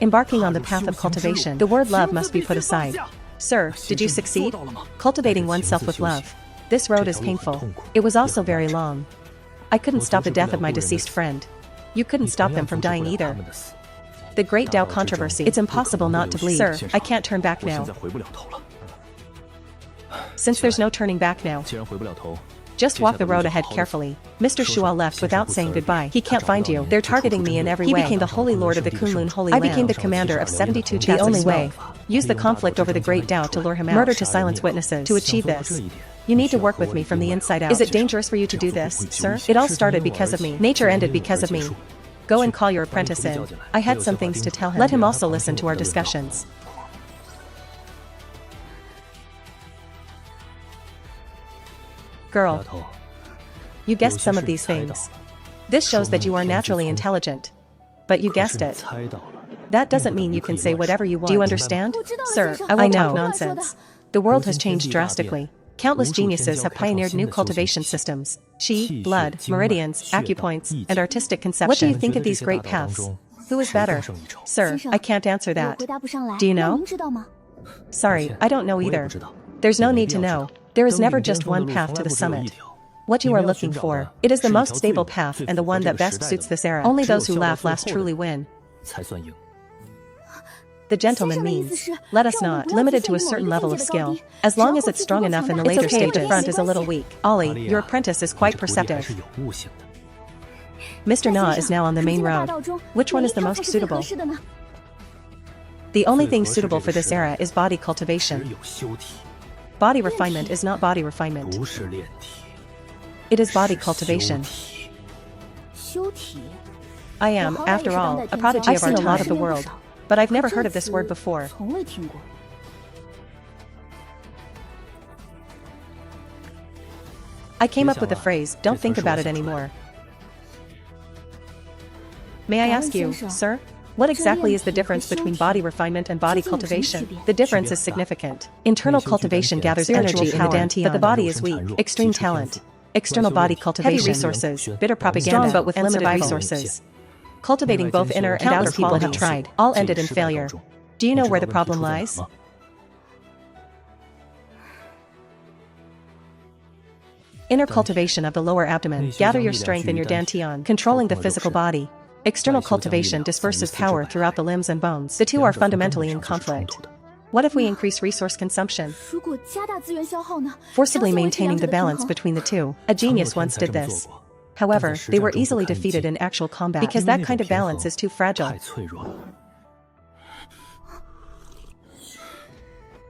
Embarking on the path of cultivation, the word love must be put aside. Sir, did you succeed? Cultivating oneself with love. This road is painful. It was also very long. I couldn't stop the death of my deceased friend. You couldn't stop them from dying either. The Great Tao controversy. It's impossible not to bleed. Sir, I can't turn back now. Since there's no turning back now, just walk the road ahead carefully. Mr. Shuo left without saying goodbye. He can't find you. They're targeting me in every way. He became the Holy Lord of the Kunlun Holy Land. I became the commander of 72 chassis. The only way. Use the conflict over the Great Tao to lure him out. Murder to silence witnesses. To achieve this, you need to work with me from the inside out. Is it dangerous for you to do this, sir? It all started because of me. Nature ended because of me. Go and call your apprentice in. I had some things to tell him. Let him also listen to our discussions. Girl. You guessed some of these things. This shows that you are naturally intelligent. But you guessed it. That doesn't mean you can say whatever you want. Do you understand? Sir, I won't talk nonsense. The world has changed drastically. Countless geniuses have pioneeered new cultivation systems. Qi, blood, meridians, acupoints, and artistic conception. What do you think of these great paths? Who is better? Sir, I can't answer that. Do you know? Sorry, I don't know either. There's no need to know. There is never just one path to the summit. What you are looking for, it is the most stable path and the one that best suits this era. Only those who laugh last truly win. The gentleman means, let us not, limited to a certain level of skill. As long as it's strong enough in the later stages. The front is a little weak. Ollie, your apprentice is quite perceptive. Mr. Na is now on the main road. Which one is the most suitable? The only thing suitable for this era is body cultivation. Body refinement is not body refinement. It is body cultivation. I am, after all, a prodigy of our time. A lot of the world. But I've never heard of this word before. I came up with the phrase, don't think about it anymore. May I ask you, sir? What exactly is the difference between body refinement and body cultivation? The difference is significant. Internal cultivation gathers energy in the dantian, but the body is weak. Extreme talent. External body cultivation. Heavy resources. Bitter propaganda. Strong but with limited resources. Cultivating both inner and outer people have tried. All ended in failure. Do you know where the problem lies? Inner cultivation of the lower abdomen. Gather your strength in your dantian, controlling the physical body. External cultivation disperses power throughout the limbs and bones. The two are fundamentally in conflict. What if we increase resource consumption? Forcibly maintaining the balance between the two. A genius once did this. However, they were easily defeated in actual combat because that kind of balance is too fragile.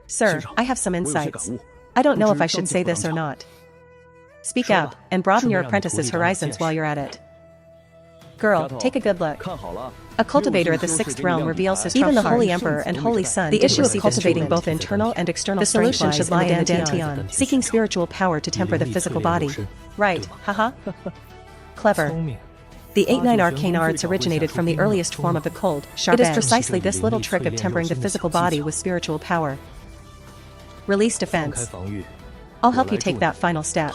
Sir, I have some insights. I don't know if I should say this or not. Speak up, and broaden your apprentice's horizons while you're at it. Girl, take a good look. A cultivator at the 6th realm reveals his even the Holy Emperor and Holy Sun. The issue of cultivating both internal and external strength lies should lie in the dantian, seeking spiritual power to temper the physical body. Right, haha. Clever. The 8-9 arcane arts originated from the earliest form of the cold, sharp edge. It is precisely this little trick of tempering the physical body with spiritual power. Release defense. I'll help you take that final step.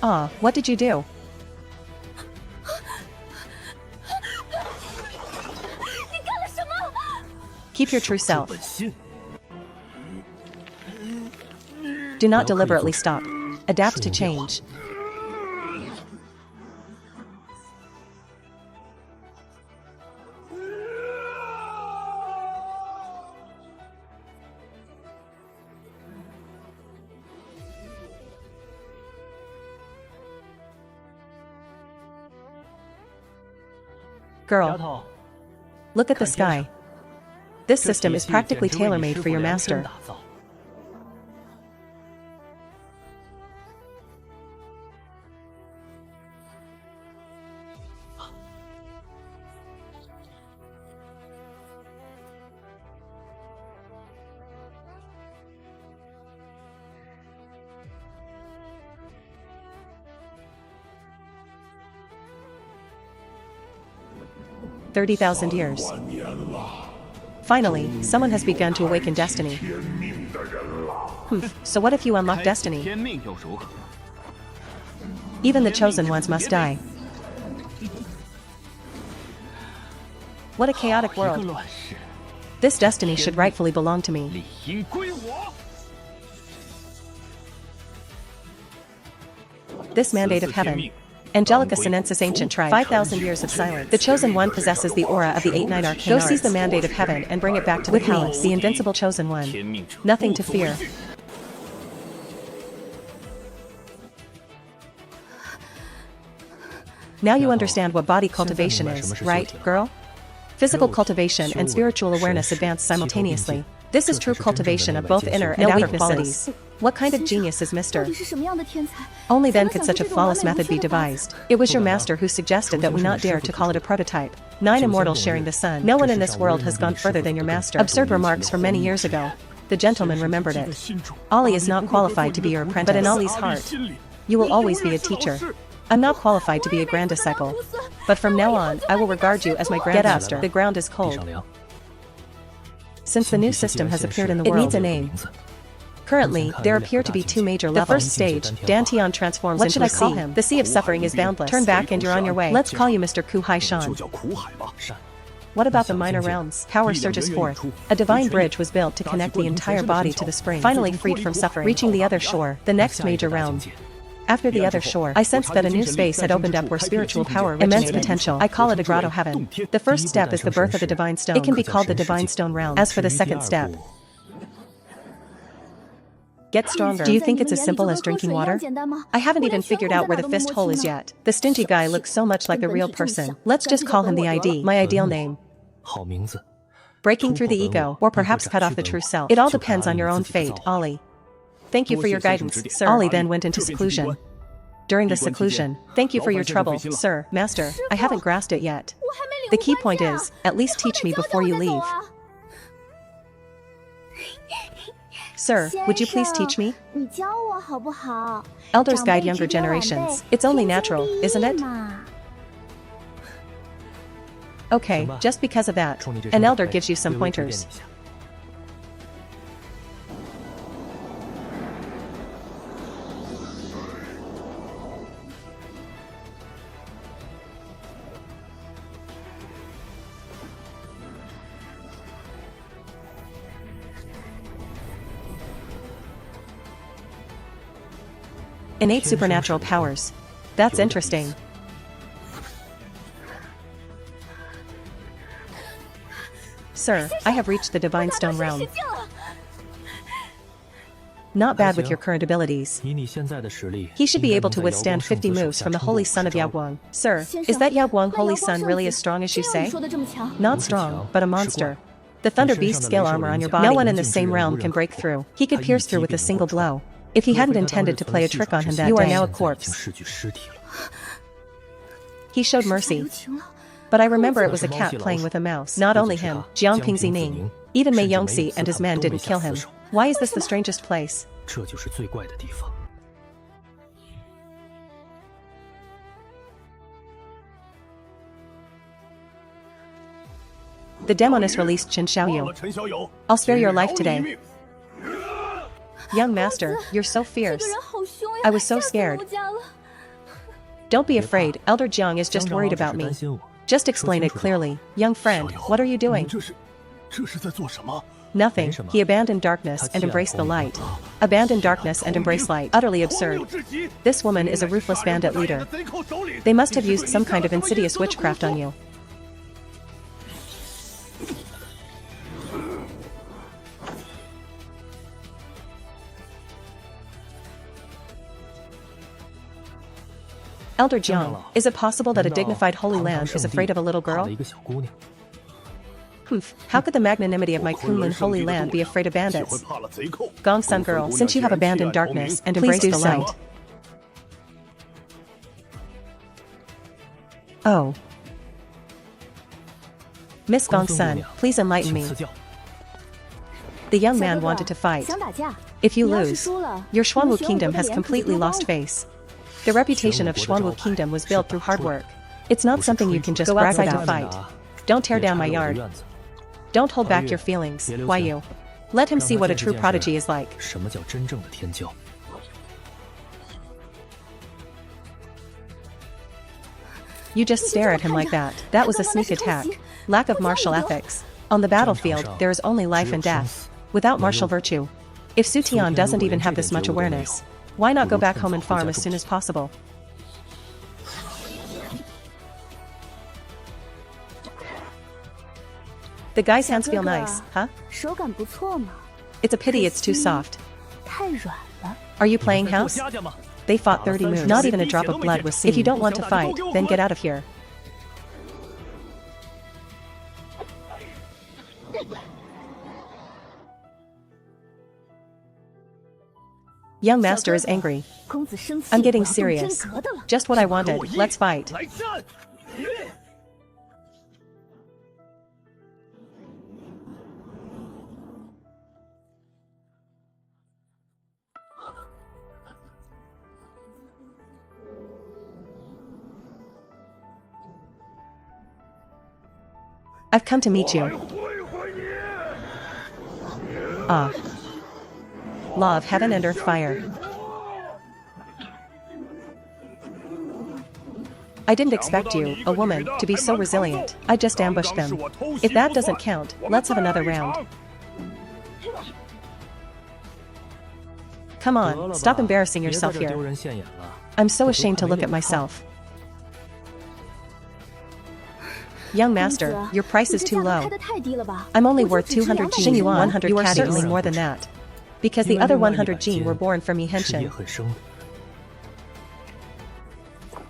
Ah, what did you do? Keep your true self. Do not deliberately stop. Adapt to change. Girl, look at the sky. This system is practically tailor-made for your master. "30,000 years. Finally, someone has begun to awaken destiny. So what if you unlock destiny? Even the chosen ones must die. What a chaotic world. This destiny should rightfully belong to me. This mandate of heaven. Angelica Sinensis ancient tribe. 5,000 years of silence. The chosen one possesses the aura of the 8-9 arcane arts. Go seize the mandate of heaven and bring it back to the palace. The invincible chosen one. Nothing to fear. Now you understand what body cultivation is, right, girl? Physical cultivation and spiritual awareness advance simultaneously. This is true cultivation of both inner and outer qualities. What kind of genius is Mr.? Only then could such a flawless method be devised. It was your master who suggested that we not dare to call it a prototype. 9 immortals sharing the sun. No one in this world has gone further than your master. Absurd remarks from many years ago. The gentleman remembered it. Ollie is not qualified to be your apprentice, but in Ollie's heart, you will always be a teacher. I'm not qualified to be a grand disciple, but from now on, I will regard you as my grandmaster. The ground is cold. Since the new system has appeared in the world, it needs a name. Currently, there appear to be 2 major levels. The first stage, Dantian transforms into a sea. What should I call him? The sea of suffering is boundless. Turn back and you're on your way. Let's call you Mr. Kuhai Shan. What about the minor realms? Power surges forth. A divine bridge was built to connect the entire body to the spring. Finally freed from suffering, reaching the other shore, the next major realm. After the other shore, I sensed that a new space had opened up where spiritual power originated. Immense potential. I call it a grotto heaven. The first step is the birth of the divine stone. It can be called the divine stone realm. As for the second step, get stronger. Do you think it's as simple as drinking water? I haven't even figured out where the fist hole is yet. The stingy guy looks so much like a real person. Let's just call him the ID, my ideal name. Breaking through the ego, or perhaps cut off the true self. It all depends on your own fate, Ollie. Thank you for your guidance, sir. Ollie then went into seclusion. During the seclusion, thank you for your trouble, sir, master. I haven't grasped it yet. The key point is, at least teach me before you leave. Sir, would you please teach me? Elders guide younger generations. It's only natural, isn't it? Okay, just because of that, an elder gives you some pointers. Innate supernatural powers. That's interesting. Sir, I have reached the divine stone realm. Not bad with your current abilities. He should be able to withstand 50 moves from the Holy Son of Yaguang. Sir, is that Yaguang Holy Son really as strong as you say? Not strong, but a monster. The Thunder Beast scale armor on your body. No one in the same realm can break through. He could pierce through with a single blow. If he hadn't intended to play a trick on him that day, you are now a corpse. He showed mercy. But I remember it was a cat playing with a mouse. Not only him, Jiang Pingzi Ning, even Mei Yongxi and his men didn't kill him. Why is this the strangest place? The demoness released Chen Xiaoyu. I'll spare your life today. Young master, you're so fierce. I was so scared. Don't be afraid, Elder Jiang is just worried about me. Just explain it clearly. Young friend, what are you doing? Nothing. He abandoned darkness and embraced the light. Abandon darkness and embrace light. Utterly absurd. This woman is a ruthless bandit leader. They must have used some kind of insidious witchcraft on you. Elder Jiang, is it possible that a dignified holy land is afraid of a little girl? How could the magnanimity of my Kunlun holy land be afraid of bandits? Gong Sun girl, since you have abandoned darkness and embraced the light. Oh. Miss Gong Sun, please enlighten me. The young man wanted to fight. If you lose, your Xuanwu kingdom has completely lost face. The reputation of Xuanwu kingdom was built through hard work. It's not something you can just go outside to fight. Don't tear down my yard. Don't hold back your feelings, Why you? Let him see what a true prodigy is like. You just stare at him like that. That was a sneak attack. Lack of martial ethics. On the battlefield, there is only life and death. Without martial virtue. If Su Tian doesn't even have this much awareness, why not go back home and farm as soon as possible? The guy's hands feel nice, huh? It's a pity it's too soft. Are you playing house? They fought 30 moves. Not even a drop of blood was seen. If you don't want to fight, then get out of here. Young master is angry. I'm getting serious. Just what I wanted. Let's fight. I've come to meet you. Ah. Law of heaven and earth fire. I didn't expect you, a woman, to be so resilient. I just ambushed them. If that doesn't count, let's have another round. Come on, stop embarrassing yourself here. I'm so ashamed to look at myself. Young master, your price is too low. I'm only worth 200 Jin yuan, 100 you are certainly more than that. Because the other 100 Jin were born from Xianxia.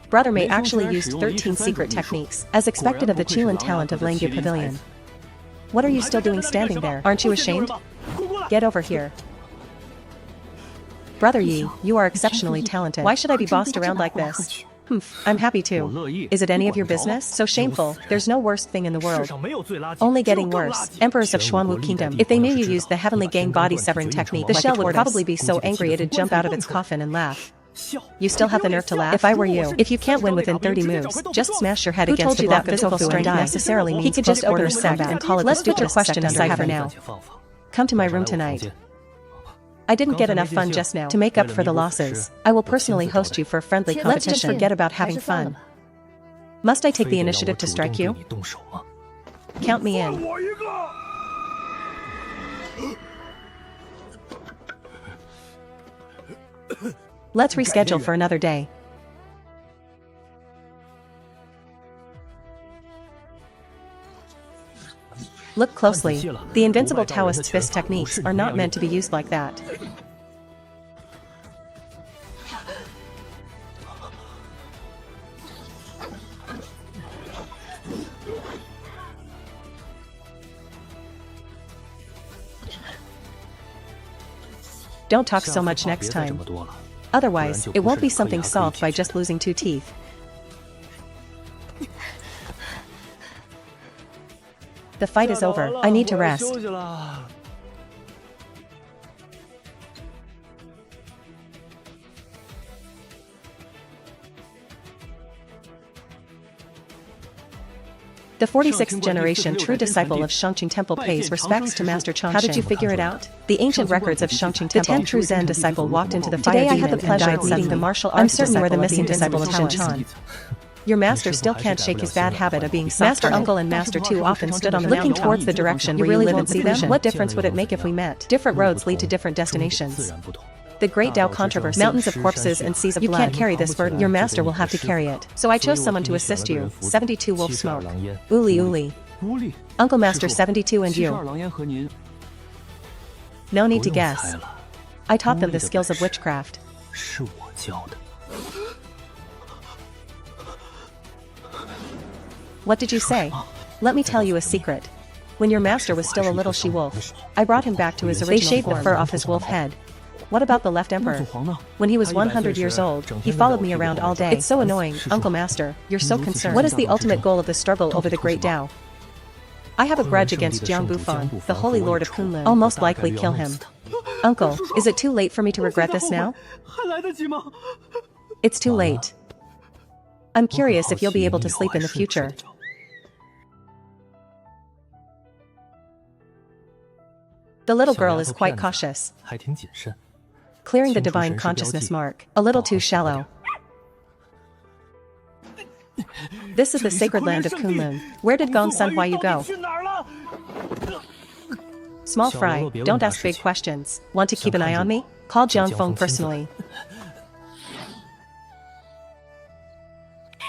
Brother Mei actually used 13 secret techniques, as expected of the Qilin talent of Langyu Pavilion. What are you still doing standing there? Aren't you ashamed? Get over here. Brother Yi, you are exceptionally talented. Why should I be bossed around like this? I'm happy to. Is it any of your business? So shameful. There's no worst thing in the world. Only getting worse. Emperors of Xuanwu Kingdom. If they knew you used the Heavenly Gang body severing technique, the shell would probably be so angry it'd jump out of its coffin and laugh. You still have the nerve to laugh? If I were you, if you can't win within 30 moves, just smash your head against the block of physical strength necessarily means he could just open a Sect and call it the stupidest question aside for now. Come to my room tonight. I didn't get enough fun just now to make up for the losses. I will personally host you for a friendly competition. Let's just forget about having fun. Must I take the initiative to strike you? Count me in. Let's reschedule for another day. Look closely. The invincible Taoist fist techniques are not meant to be used like that. Don't talk so much next time. Otherwise, it won't be something solved by just losing 2 teeth. The fight is over. I need to rest. The 46th generation true disciple of Xianxia Temple pays respects to Master Changxing. How did you figure it out? The ancient records of Xianxia Temple. The 10th true Zen disciple walked into the fire. Today I had the pleasure of meeting the martial arts disciple of the missing disciple of Shenchuan. Your master still can't shake his bad habit of being soft. Master Uncle and Master Tu often stood on the looking towards the direction where you live and see them. What difference would it make if we met? Different roads lead to different destinations. The Great Tao controversy. Mountains of corpses and seas of blood. You can't carry this burden. Your master will have to carry it. So I chose someone to assist you. 72 Wolf Smoke. Uli Uli. Uncle Master 72 and you. No need to guess. I taught them the skills of witchcraft. What did you say? Let me tell you a secret. When your master was still a little she-wolf, I brought him back to his original form. They shaved the fur off his wolf head. What about the left emperor? When he was 100 years old, he followed me around all day. It's so annoying, Uncle Master, you're so concerned. What is the ultimate goal of the struggle over the Great Tao? I have a grudge against Jiang Bufan, the Holy Lord of Kunlun. I'll most likely kill him. Uncle, is it too late for me to regret this now? It's too late. I'm curious if you'll be able to sleep in the future. The little girl is quite cautious. Clearing the divine consciousness mark. A little too shallow. This is the sacred land of Kunlun. Where did Gong Sun Huayu go? Small fry, don't ask big questions. Want to keep an eye on me? Call Jiang Feng personally.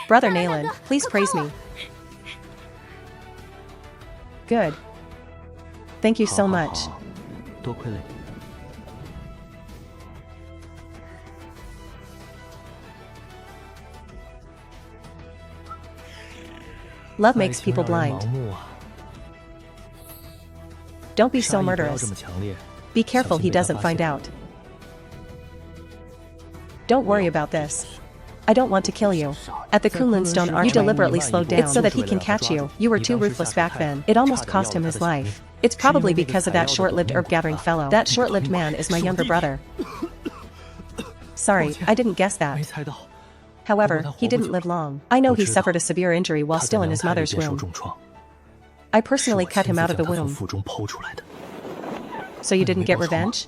Brother Naylan, please praise me. Good. Thank you so much. Love makes people blind. Don't be so murderous. Be careful he doesn't find out. Don't worry about this. I don't want to kill you. At the Kunlun Stone Archway, you deliberately slowed down. It's so that he can catch you. You were too ruthless back then. It almost cost him his life. It's probably because of that short-lived herb-gathering fellow. That short-lived man is my younger brother. Sorry, I didn't guess that. However, he didn't live long. I know he suffered a severe injury while still in his mother's womb. I personally cut him out of the womb. So you didn't get revenge?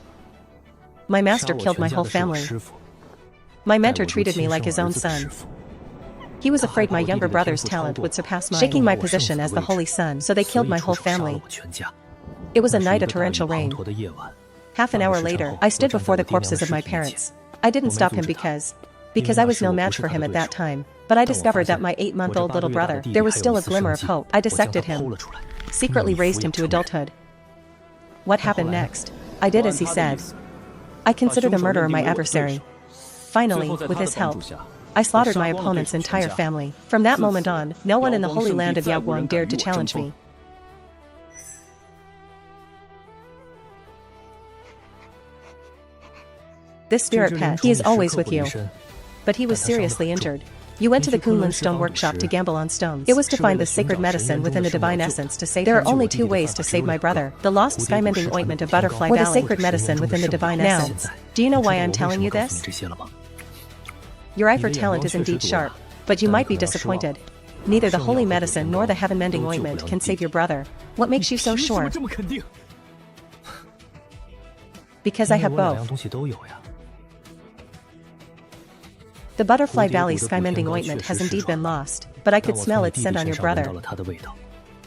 My master killed my whole family. My mentor treated me like his own son. He was afraid my younger brother's talent would surpass mine, shaking my position as the Holy Son, so they killed my whole family. It was a night of torrential rain. Half an hour later, I stood before the corpses of my parents. I didn't stop him because I was no match for him at that time. But I discovered that my 8-month-old little brother, there was still a glimmer of hope. I dissected him, secretly raised him to adulthood. What happened next? I did as he said. I consider the murderer my adversary. Finally, with his help, I slaughtered my opponent's entire family. From that moment on, no one in the holy land of Yaguang dared to challenge me. This spirit pet, he is always with you. But he was seriously injured. You went to the Kunlun Stone Workshop to gamble on stones. It was to find the sacred medicine within the divine essence to save him. There are only 2 ways to save my brother. The lost sky-mending ointment of Butterfly Valley, or the sacred medicine within the divine essence. Do you know why I'm telling you this? Your eye for talent is indeed sharp, but you might be disappointed. Neither the holy medicine nor the heaven-mending ointment can save your brother. What makes you so sure? Because I have both. The Butterfly Valley sky-mending ointment has indeed been lost, but I could smell its scent on your brother.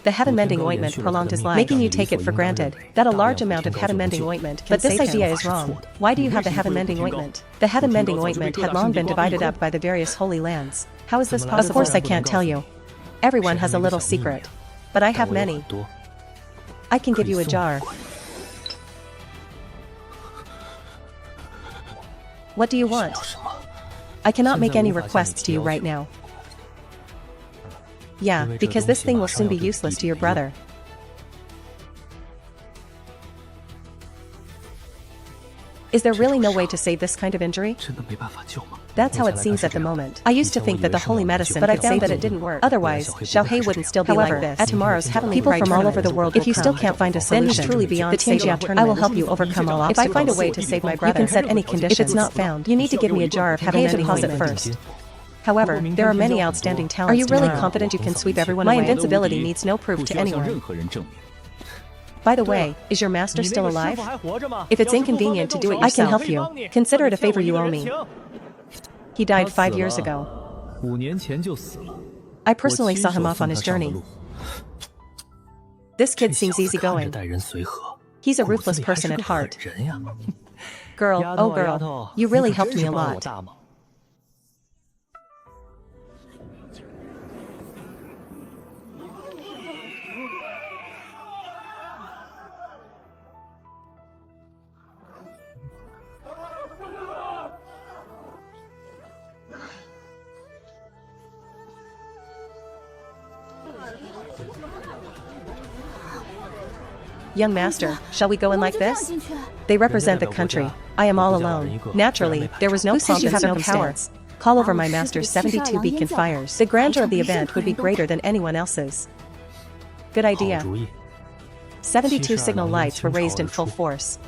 The heaven-mending ointment prolonged his life, making you take it for granted that a large amount of heaven-mending ointment can save him. But this idea is wrong. Why do you have the heaven-mending ointment? The heaven-mending ointment had long been divided up by the various holy lands. How is this possible? Of course I can't tell you. Everyone has a little secret. But I have many. I can give you a jar. What do you want? I cannot make any requests to you right now. Yeah, because this thing will soon be useless to your brother. Is there really no way to save this kind of injury? That's how it seems at the moment. I used to think that the holy medicine but I found that it didn't work. Otherwise, Xiaohei wouldn't still be like this. At tomorrow's heavenly people from all over the world, if you still can't find a solution, then he's truly beyond saving. I will help you overcome all obstacles. If I find a way to save my brother, you can set any conditions. If it's not found, you need to give me a jar of heaven-mending ointment first. However, there are many outstanding talents. Are you really confident you can sweep everyone away? My invincibility needs no proof to anyone. By the way, is your master still alive? If it's inconvenient to do it yourself, I can help you. Consider it a favor you owe me. He died 5 years ago. I personally saw him off on his journey. This kid seems easygoing. He's a ruthless person at heart. Girl, oh girl, you really helped me a lot. Young master, shall we go in like this? They represent the country. I am all alone. Naturally, there was no pomp and circumstance. Call over my master's 72 beacon fires. The grandeur of the event would be greater than anyone else's. Good idea. 72 signal lights were raised in full force.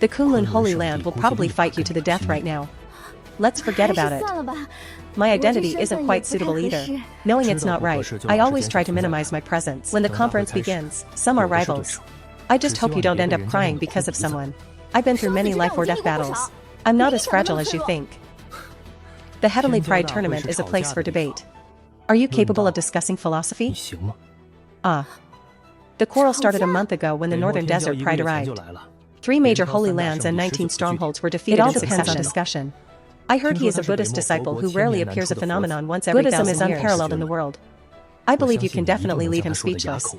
The Kunlun Holy Land will probably fight you to the death right now. Let's forget about it. My identity isn't quite suitable either. Knowing it's not right, I always try to minimize my presence. When the conference begins, some are rivals. I just hope you don't end up crying because of someone. I've been through many life or death battles. I'm not as fragile as you think. The Heavenly Pride Tournament is a place for debate. Are you capable of discussing philosophy? Ah. The quarrel started a month ago when the Northern Desert Pride arrived. 3 major holy lands and 19 strongholds were defeated in succession. It all depends on discussion. I heard he is a Buddhist disciple who rarely appears a phenomenon once every 1,000 years. Buddhism is unparalleled in the world. I believe you can definitely leave him speechless.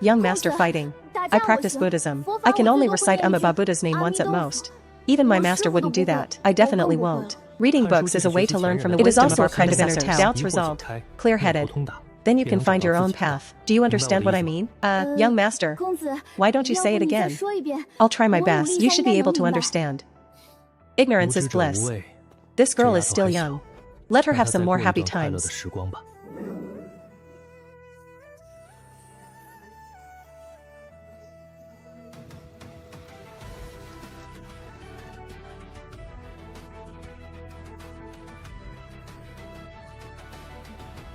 Young master fighting. I practice Buddhism. I can only recite Amitabha Buddha's name once at most. Even my master wouldn't do that. I definitely won't. Reading books is a way to learn from the wisdom of our predecessors. Doubts resolved. Clear-headed. Then you can find your own path. Do you understand what I mean? Young master. Why don't you say it again? I'll try my best. You should be able to understand. Ignorance is bliss. This girl is still young. Let her have some more happy times.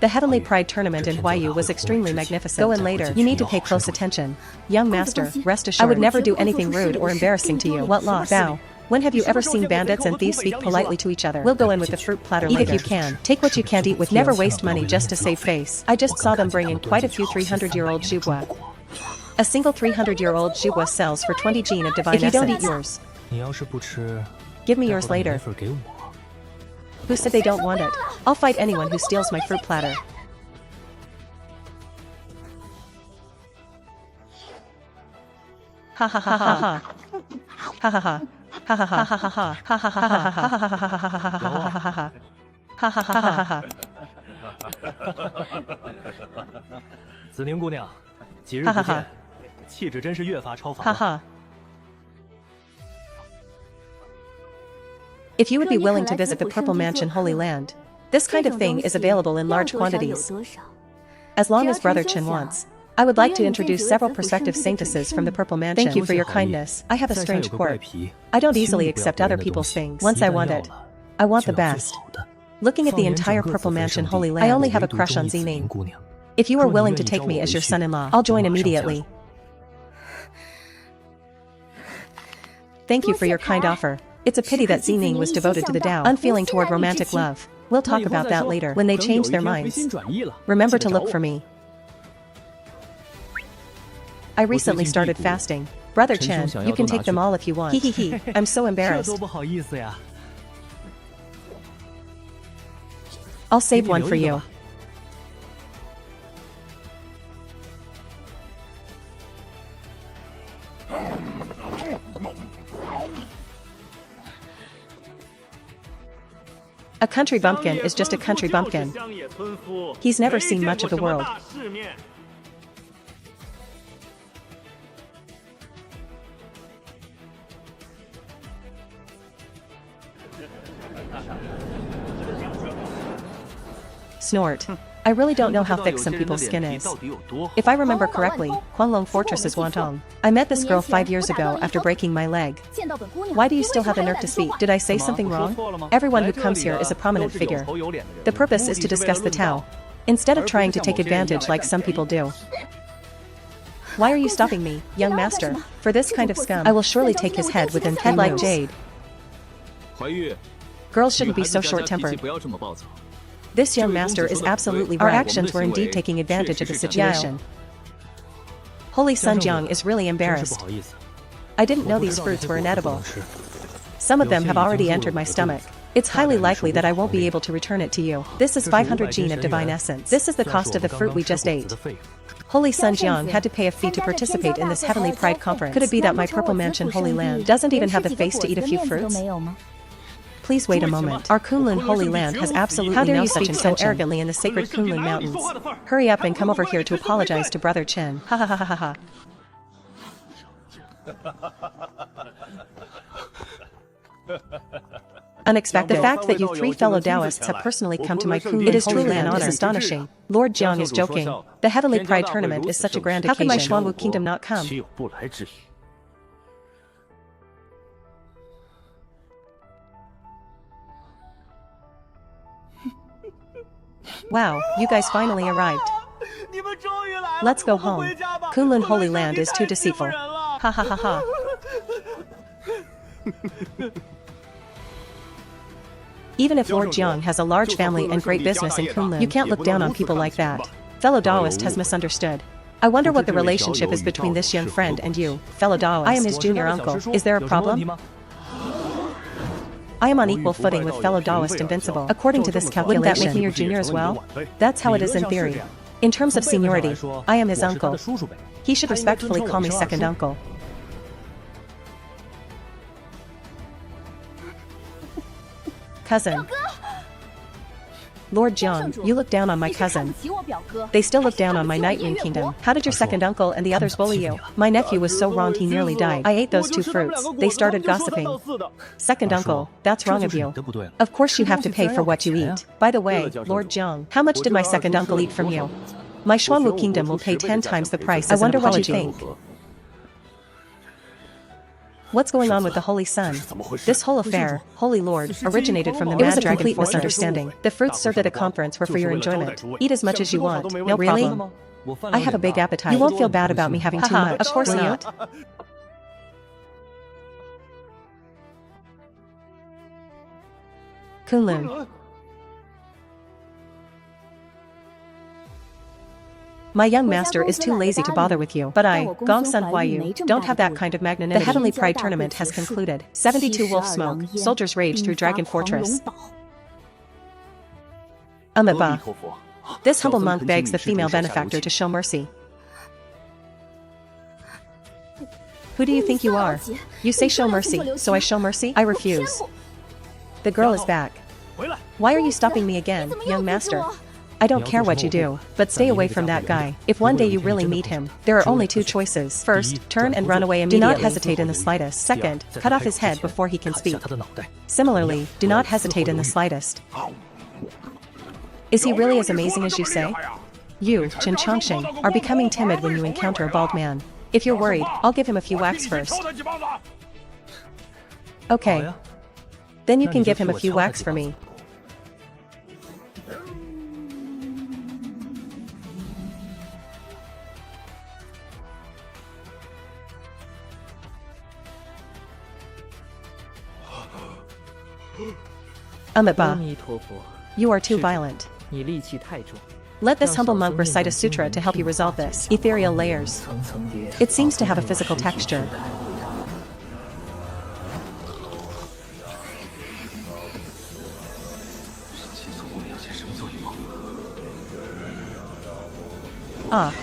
The Heavenly Pride Tournament in Huayu was extremely magnificent. Go in later. You need to pay close attention. Young master, rest assured. I would never do anything rude or embarrassing to you. What loss? Bow. When have you ever seen bandits and thieves speak politely to each other? We'll go in with the fruit platter later. Eat if you can. Take what you can't eat with never waste money just to save face. I just saw them bring in quite a few 300-year-old Zhubua. A single 300-year-old Zhubua sells for 20 gene of divine essence. If you don't eat yours, give me yours later. Who said they don't want it? I'll fight anyone who steals my fruit platter. Ha ha ha ha ha. Ha ha ha. Ha ha ha ha ha ha ha ha ha ha ha ha ha. 子宁姑娘，几日不见，气质真是越发超凡。哈哈。 If you would be willing to visit the Purple Mansion Holy Land, this kind of thing is available in large quantities. As long as Brother Chen wants, I would like to introduce several prospective saintesses from the Purple Mansion. Thank you for your kindness. I have a strange quirk. I don't easily accept other people's things. Once I want it, I want the best. Looking at the entire Purple Mansion Holy Land, I only have a crush on Zining. If you are willing to take me as your son-in-law, I'll join immediately. Thank you for your kind offer. It's a pity that Zining was devoted to the Tao, unfeeling toward romantic love. We'll talk about that later, when they change their minds. Remember to look for me. I recently started fasting. Brother Chen, you can take them all if you want. Hee hee hee, I'm so embarrassed. I'll save one for you. A country bumpkin is just a country bumpkin. He's never seen much of the world. Snort. I really don't know how thick some people's skin is. If I remember correctly, Quanglong Fortress is Wantong. I met this girl 5 years ago after breaking my leg. Why do you still have the nerve to speak? Did I say something wrong? Everyone who comes here is a prominent figure. The purpose is to discuss the Tao, instead of trying to take advantage like some people do. Why are you stopping me, young master? For this kind of scum, I will surely take his head within 3 like Jade. Girls shouldn't be so short-tempered. This young master is absolutely right. Our actions were indeed taking advantage of the situation. Holy Sun Jiang is really embarrassed. I didn't know these fruits were inedible. Some of them have already entered my stomach. It's highly likely that I won't be able to return it to you. This is 500 gene of divine essence. This is the cost of the fruit we just ate. Holy Sun Jiang had to pay a fee to participate in this Heavenly Pride conference. Could it be that my Purple Mansion Holy Land doesn't even have the face to eat a few fruits? Please wait a moment. Our Kunlun Holy Land has absolutely no such intention. So arrogantly in the sacred Kunlun Mountains. Hurry up and come over here to apologize to Brother Chen. Ha ha ha ha ha ha. Unexpected. The fact that you three fellow Taoists have personally come to my Kunlun Holy Land is astonishing. Lord Jiang is joking. The Heavenly Pride Tournament is such a grand occasion. How can my Xuanwu Kingdom not come? Wow, you guys finally arrived. Let's go home. Kunlun Holy Land is too deceitful. Ha ha ha ha. Even if Lord Jiang has a large family and great business in Kunlun, you can't look down on people like that. Fellow Taoist has misunderstood. I wonder what the relationship is between this young friend and you, fellow Taoist. I am his junior uncle. Is there a problem? I am on equal footing with fellow Taoist Invincible. According to this calculation, wouldn't that make me your junior as well? That's how it is in theory. In terms of seniority, I am his uncle. He should respectfully call me second uncle. Cousin. Lord Jiang, you look down on my cousin. They still look down on my Nightwing Kingdom. How did your second uncle and the others bully you? My nephew was so wronged he nearly died. I ate those two fruits. They started gossiping. Second uncle, that's wrong of you. Of course you have to pay for what you eat. By the way, Lord Jiang, how much did my second uncle eat from you? My Xuanwu Kingdom will pay 10 times the price. I wonder what you think. What's going on with the Holy Sun? This whole affair, Holy Lord, originated from the Mad Dragon Fortress. Misunderstanding. The fruits served at the conference were for your enjoyment. Eat as much as you want. No problem. I have a big appetite. You won't feel bad about me having too much. Of course not. Kunlun. My young master is too lazy to bother with you, but I, Gongsun Huayu, don't have that kind of magnanimity. The Heavenly Pride Tournament has concluded. 72 wolf smoke, soldiers rage through Dragon Fortress. Ba. This humble monk begs the female benefactor to show mercy. Who do you think you are? You say show mercy, so I show mercy? I refuse. The girl is back. Why are you stopping me again, young master? I don't care what you do, but stay away from that guy. If one day you really meet him, there are only two choices. First, turn and run away immediately. Do not hesitate in the slightest. Second, cut off his head before he can speak. Similarly, do not hesitate in the slightest. Is he really as amazing as you say? You, Chen Chongqing, are becoming timid when you encounter a bald man. If you're worried, I'll give him a few whacks first. Okay. Then you can give him a few whacks for me. Ba. You are too violent. Let this humble monk recite a sutra to help you resolve this. Ethereal layers. It seems to have a physical texture. Ah.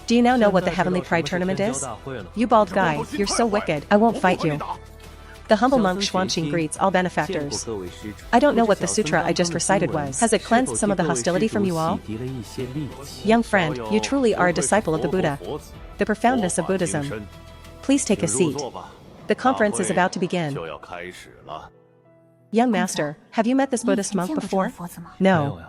Do you now know what the Heavenly Pride Tournament is? You bald guy, you're so wicked, I won't fight you. The humble monk Xuanqing greets all benefactors. I don't know what the sutra I just recited was. Has it cleansed some of the hostility from you all? Young friend, you truly are a disciple of the Buddha. The profoundness of Buddhism. Please take a seat. The conference is about to begin. Young master, have you met this Buddhist monk before? No.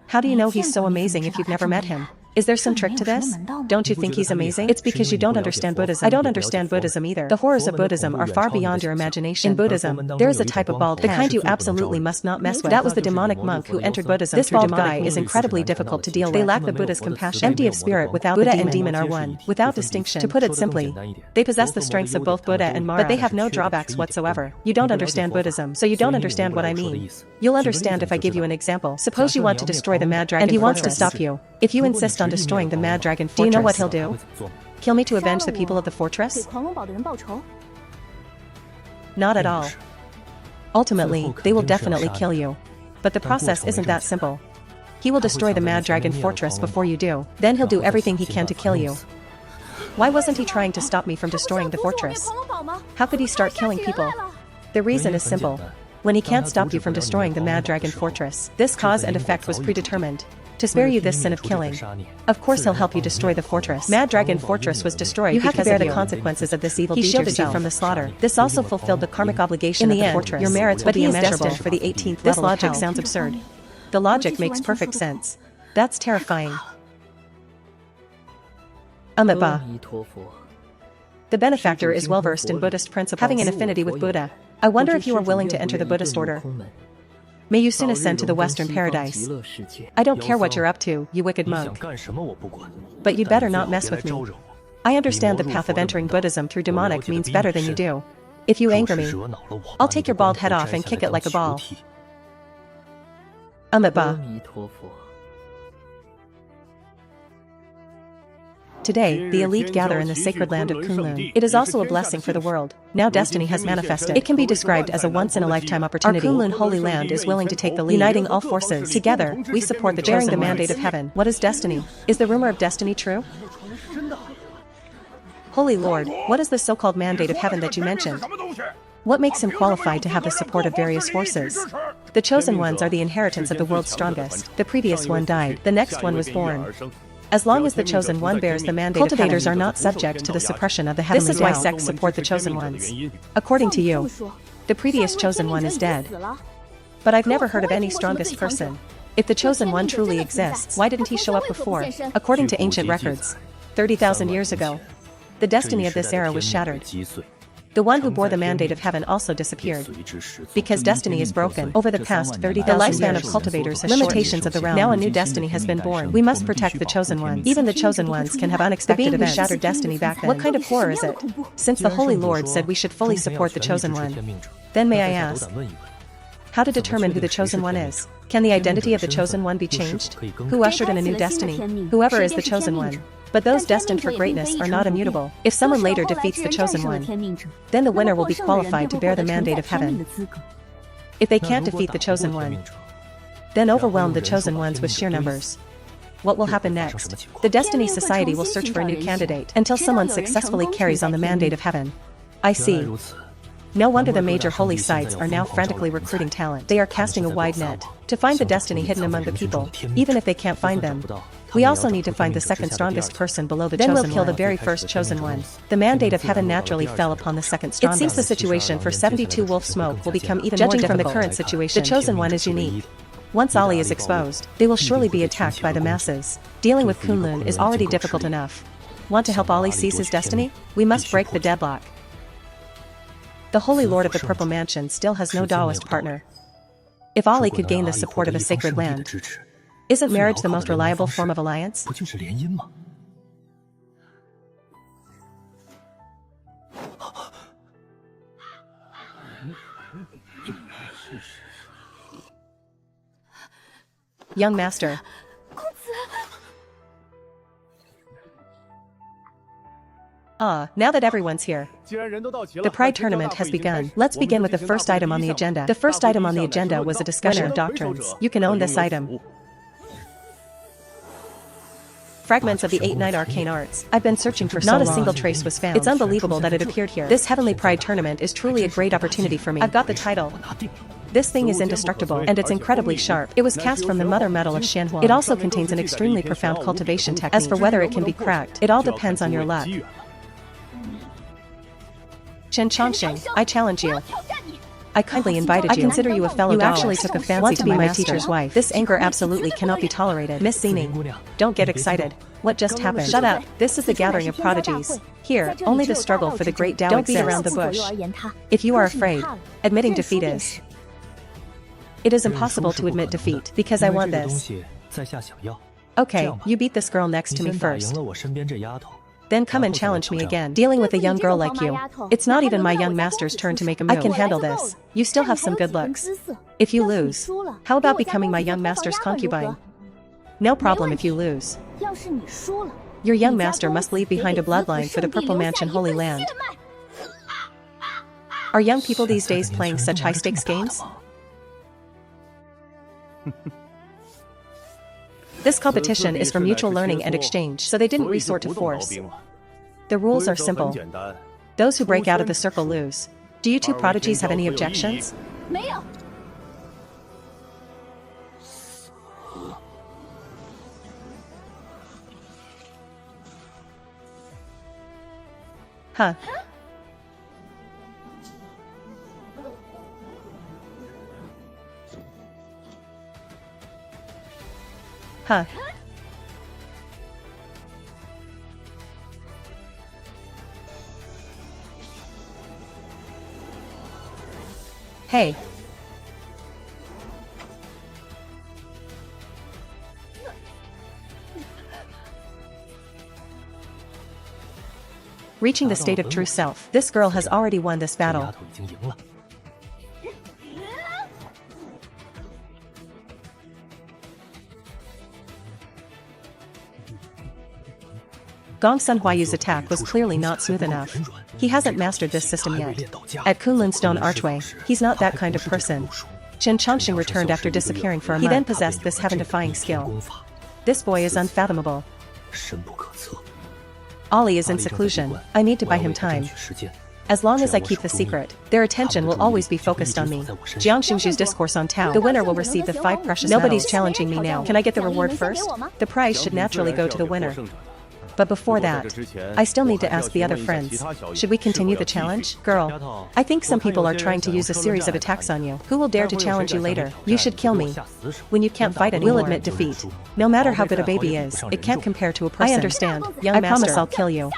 How do you know he's so amazing if you've never met him? Is there some trick to this? Don't you think he's amazing? It's because you don't understand Buddhism. I don't understand Buddhism either. The horrors of Buddhism are far beyond your imagination. In Buddhism, there is a type of bald, the kind you absolutely must not mess with. That was the demonic monk who entered Buddhism. This bald guy is incredibly difficult to deal with. They lack the Buddha's compassion. Empty of spirit without Buddha and demon are one, without distinction. To put it simply, they possess the strengths of both Buddha and Mara, but they have no drawbacks whatsoever. You don't understand Buddhism, so you don't understand what I mean. You'll understand if I give you an example. Suppose you want to destroy the Mad Dragon, and he wants to stop you. If you insist on destroying the Mad Dragon Fortress, do you know what he'll do? Kill me to avenge the people of the fortress? Not at all. Ultimately, they will definitely kill you. But the process isn't that simple. He will destroy the Mad Dragon Fortress before you do. Then he'll do everything he can to kill you. Why wasn't he trying to stop me from destroying the fortress? How could he start killing people? The reason is simple. When he can't stop you from destroying the Mad Dragon Fortress, this cause and effect was predetermined. To spare you this sin of killing. Of course he'll help you destroy the fortress. Mad Dragon Fortress was destroyed. You have to bear the consequences of this evil deed yourself. He shielded you from the slaughter. This also fulfilled the karmic obligation of the fortress. Your merits will be immeasurable for the 18th level. This logic sounds absurd. The logic makes perfect sense. That's terrifying. Amitabha. The benefactor is well versed in Buddhist principles, having an affinity with Buddha. I wonder if you are willing to enter the Buddhist order. May you soon ascend to the Western Paradise. I don't care what you're up to, you wicked monk. But you'd better not mess with me. I understand the path of entering Buddhism through demonic means better than you do. If you anger me, I'll take your bald head off and kick it like a ball. Amitabha. Today, the elite gather in the sacred land of Kunlun. It is also a blessing for the world. Now destiny has manifested. It can be described as a once-in-a-lifetime opportunity. Our Kunlun holy land is willing to take the lead. Uniting all forces. Together, we support the chosen mandate of heaven. What is destiny? Is the rumor of destiny true? Holy Lord, what is the so-called mandate of heaven that you mentioned? What makes him qualified to have the support of various forces? The chosen ones are the inheritance of the world's strongest. The previous one died. The next one was born. As long as the chosen one bears the mandate, cultivators are not subject to the suppression of the heavenly. This is why sects support the chosen ones. According to you, the previous chosen one is dead. But I've never heard of any strongest person. If the chosen one truly exists, why didn't he show up before? According to ancient records, 30,000 years ago, the destiny of this era was shattered. The one who bore the mandate of heaven also disappeared. Because destiny is broken. Over the past 30,000 years, the lifespan of cultivators has limitations of the realm. Now a new destiny has been born. We must protect the chosen ones. Even the chosen ones can have unexpected events. Shattered destiny back then. What kind of horror is it? Since the Holy Lord said we should fully support the chosen one, then may I ask, how to determine who the chosen one is? Can the identity of the chosen one be changed? Who ushered in a new destiny? Whoever is the chosen one. But those destined for greatness are not immutable. If someone later defeats the chosen one, then the winner will be qualified to bear the mandate of heaven. If they can't defeat the chosen one, then overwhelm the chosen ones with sheer numbers. What will happen next? The Destiny Society will search for a new candidate until someone successfully carries on the mandate of heaven. I see. No wonder the major holy sites are now frantically recruiting talent. They are casting a wide net to find the destiny hidden among the people, even if they can't find them. We also need to find the second strongest person below the chosen one. Then we'll kill the very first chosen one. The mandate of heaven naturally fell upon the second strongest. It seems the situation for 72 Wolf Smoke will become even more difficult. Judging from the current situation, the chosen one is unique. Once Ali is exposed, they will surely be attacked by the masses. Dealing with Kunlun is already difficult enough. Want to help Ali seize his destiny? We must break the deadlock. The Holy Lord of the Purple Mansion still has no Taoist partner. If Ali could gain the support of a sacred land, isn't marriage the most reliable form of alliance? Young master. Now that everyone's here, the Pride Tournament has begun. Let's begin with the first item on the agenda. The first item on the agenda was a discussion of doctrines. You can own this item. Fragments of the 8-9 arcane arts. I've been searching for so long. Not a single trace was found. It's unbelievable that it appeared here. This Heavenly Pride Tournament is truly a great opportunity for me. I've got the title. This thing is indestructible, and it's incredibly sharp. It was cast from the mother metal of Xianxia. It also contains an extremely profound cultivation technique. As for whether it can be cracked, it all depends on your luck. Chen Chongqing, I challenge you. I kindly invited you. I consider you a fellow Taoist. You actually took a fancy to be my teacher's wife. This anger absolutely cannot be tolerated. Miss Xening, don't get excited. What just happened? Shut up. This is the gathering of prodigies. Here, only the struggle for the great Tao exists. Don't beat around the bush. If you are afraid, admitting defeat is. It is impossible to admit defeat, because I want this. Okay, you beat this girl next to me first. Then come and challenge me again. Dealing with a young girl like you, it's not even my young master's turn to make a move. I can handle this. You still have some good looks. If you lose, how about becoming my young master's concubine? No problem if you lose. Your young master must leave behind a bloodline for the Purple Mansion Holy Land. Are young people these days playing such high-stakes games? This competition is for mutual learning and exchange, so they didn't resort to force. The rules are simple. Those who break out of the circle lose. Do you two prodigies have any objections? 没有。 Huh. Huh. Hey. Reaching the state of true self. This girl has already won this battle. Gong Sunhuayu's attack was clearly not smooth enough. He hasn't mastered this system yet. At Kunlun Stone Archway, he's not that kind of person. Xianxia returned after disappearing for a month. He then possessed this heaven-defying skill. This boy is unfathomable. Ollie is in seclusion. I need to buy him time. As long as I keep the secret, their attention will always be focused on me. Jiangxingju's discourse on Tao. The winner will receive the 5 precious Nobody's challenging me now. Can I get the reward first? The prize should naturally go to the winner. But before that, I still need to ask the other friends. Should we continue the challenge? Girl, I think some people are trying to use a series of attacks on you. Who will dare to challenge you later? You should kill me. When you can't fight anymore, we'll admit defeat. No matter how good a baby is, it can't compare to a person. I understand, young master. I promise I'll kill you.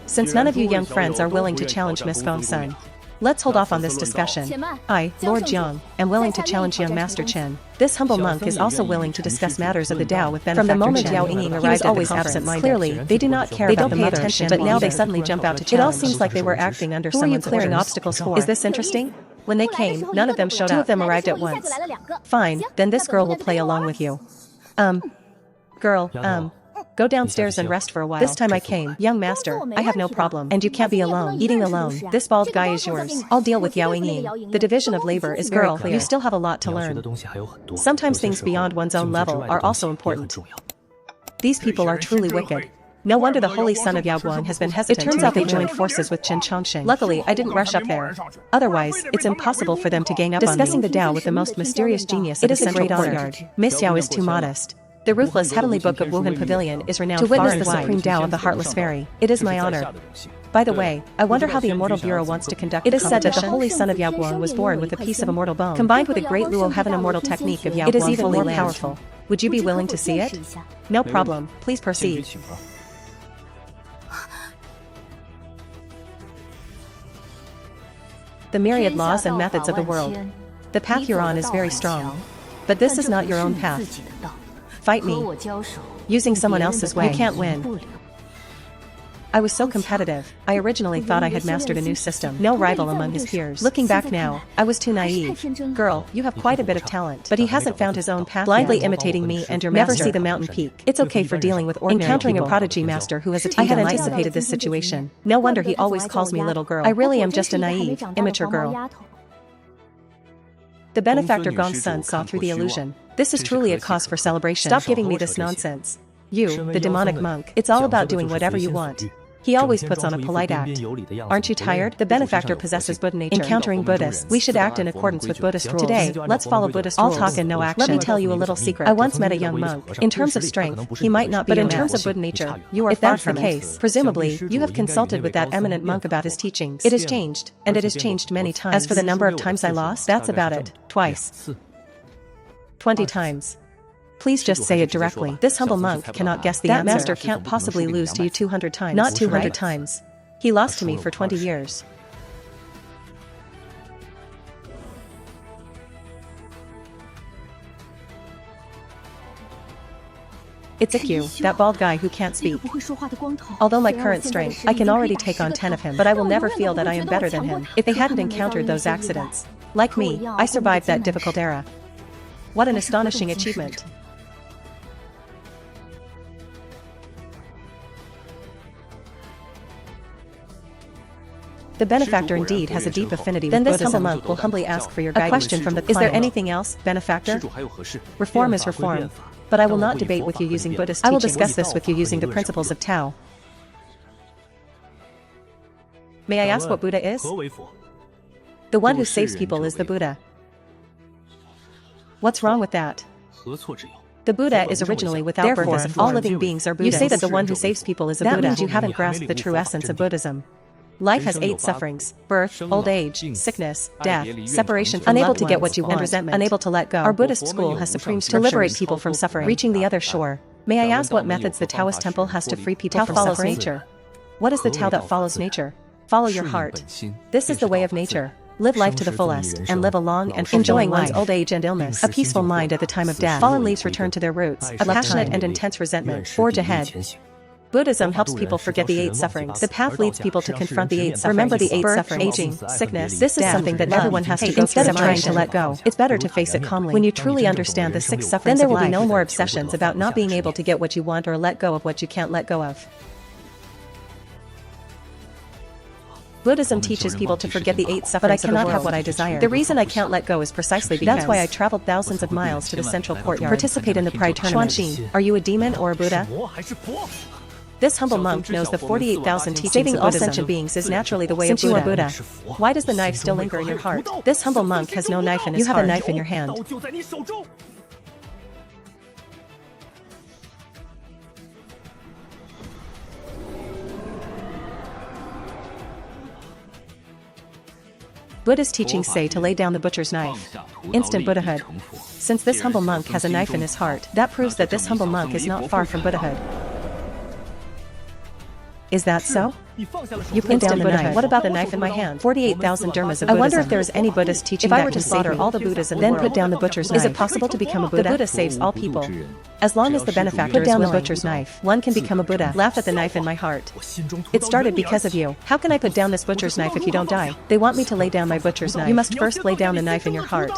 Since none of you young friends are willing to challenge Miss Gong Sun, let's hold off on this discussion. I, Lord Jiang, am willing to challenge young Master Chen. This humble monk is also willing to discuss matters of the Tao with Benefactor Chen. From the moment Yao Yingying arrived always absent-minded. Clearly, they do not care about the mother, attention, but now they suddenly jump out to challenge. It all seems like they were acting under someone's clearing obstacles for. Is this interesting? When they came, none of them showed up. 2 of them arrived at once. Fine, then this girl will play along with you. Girl, go downstairs and rest for a while. This time I came. Young master, I have no problem. And you can't be alone. Eating alone. This bald guy is yours. I'll deal with Yao Yingying. The division of labor is very clear. You still have a lot to learn. Sometimes things beyond one's own level are also important. These people are truly wicked. No wonder the holy son of Yaoguang has been hesitant. It turns out they joined forces with Chen Chongqing. Luckily, I didn't rush up there. Otherwise, it's impossible for them to gang up on me. Discussing the Tao with the most mysterious genius of the central courtyard. Miss Yao is too modest. The ruthless heavenly book of Wuhan Pavilion is renowned to witness the supreme Tao of the Heartless Fairy. It is my honor. By the way, I wonder how the Immortal Bureau wants to conduct. It is said that the holy son of Yaoguang was born with a piece of immortal bone. Combined with a great Luo Heaven Immortal technique of Yaoguang, it is even more powerful. Would you be willing to see it? No problem. Please proceed. The myriad laws and methods of the world. The path you're on is very strong. But this is not your own path. Fight me. Using someone else's way. You can't win. I was so competitive, I originally thought I had mastered a new system. No rival among his peers. Looking back now, I was too naive. Girl, you have quite a bit of talent. But he hasn't found his own path. Blindly imitating me and your master. Never see the mountain peak. It's okay for dealing with ordinary Encountering people. A prodigy master who has attained I had anticipated this situation. No wonder he always calls me little girl. I really am just a naive, immature girl. The benefactor Gong's son saw through the illusion. This is truly a cause for celebration. Stop giving me this nonsense. You, the demonic monk, it's all about doing whatever you want. He always puts on a polite act. Aren't you tired? The benefactor possesses Buddha nature. Encountering Buddhists, we should act in accordance with Buddhist rules. Today, let's follow Buddhist rules. All talk and no action. Let me tell you a little secret. I once met a young monk. In terms of strength, he might not be, but in terms of Buddha nature, you are if that's the case, presumably, you have consulted with that eminent monk about his teachings. It has changed, and it has changed many times. As for the number of times I lost, that's about it. Twice. 20 times. Please just say it directly. This humble monk cannot guess the answer. That master can't possibly lose to you 200 times. Not 200 times. He lost to me for 20 years. It's Ikyu, that bald guy who can't speak. Although my current strength, I can already take on 10 of him, but I will never feel that I am better than him. If they hadn't encountered those accidents. Like me, I survived that difficult era. What an astonishing achievement. The benefactor indeed has a deep affinity with Buddhism. Then this humble monk will humbly ask for your guidance. A question from the client. Is there anything else, benefactor? Reform is reform. But I will not debate with you using Buddhist teachings. I will discuss this with you using the principles of Tao. May I ask what Buddha is? The one who saves people is the Buddha. What's wrong with that? The Buddha is originally without birth. All living beings are Buddhas. You say that the one who saves people is a Buddha. That means you haven't grasped the true essence of Buddhism. Life has 8 sufferings: birth, old age, sickness, death, separation from unable to get what you want, and resentment, unable to let go. Our Buddhist school has supreme to liberate people from suffering, reaching the other shore. May I ask what methods the Taoist temple has to free people from suffering? Tao follows nature. What is the Tao that follows nature? Follow your heart. This is the way of nature. Live life to the fullest, and live a long and enjoying one's old age and illness. A peaceful mind at the time of death. Fallen leaves return to their roots. A passionate and intense resentment. Forge ahead. Buddhism helps people forget the 8 sufferings. The path leads people to confront the 8 sufferings. Remember the 8 sufferings. Aging, sickness. This is something that everyone has to go through. Instead of trying to let go, it's better to face it calmly. When you truly understand the 6 sufferings, then there will be no more obsessions about not being able to get what you want or let go of what you can't let go of. Buddhism teaches people to forget the 8 sufferings, but I cannot have what I desire. The reason I can't let go is precisely because that's why I traveled thousands of miles to the central courtyard. Participate in the pride tournament. Xuanxin, are you a demon or a Buddha? This humble monk knows the 48,000 teachings saving all sentient beings is naturally the way of Buddha. Since you are Buddha, why does the knife still linger in your heart? This humble monk has no knife in his heart. You have a knife in your hand. Buddhist teachings say to lay down the butcher's knife. Instant Buddhahood. Since this humble monk has a knife in his heart, that proves that this humble monk is not far from Buddhahood. Is that so? You put down the knife. What about the knife in my hand? 48,000 dharmas of Buddhism. I wonder if there is any Buddhist teaching that can slaughter all the Buddhas and then put down the butcher's knife. Is it possible to become a Buddha? The Buddha saves all people. As long as the benefactor put down the butcher's knife, one can become a Buddha. Laugh at the knife in my heart. It started because of you. How can I put down this butcher's knife if you don't die? They want me to lay down my butcher's knife. You must first lay down the knife in your heart.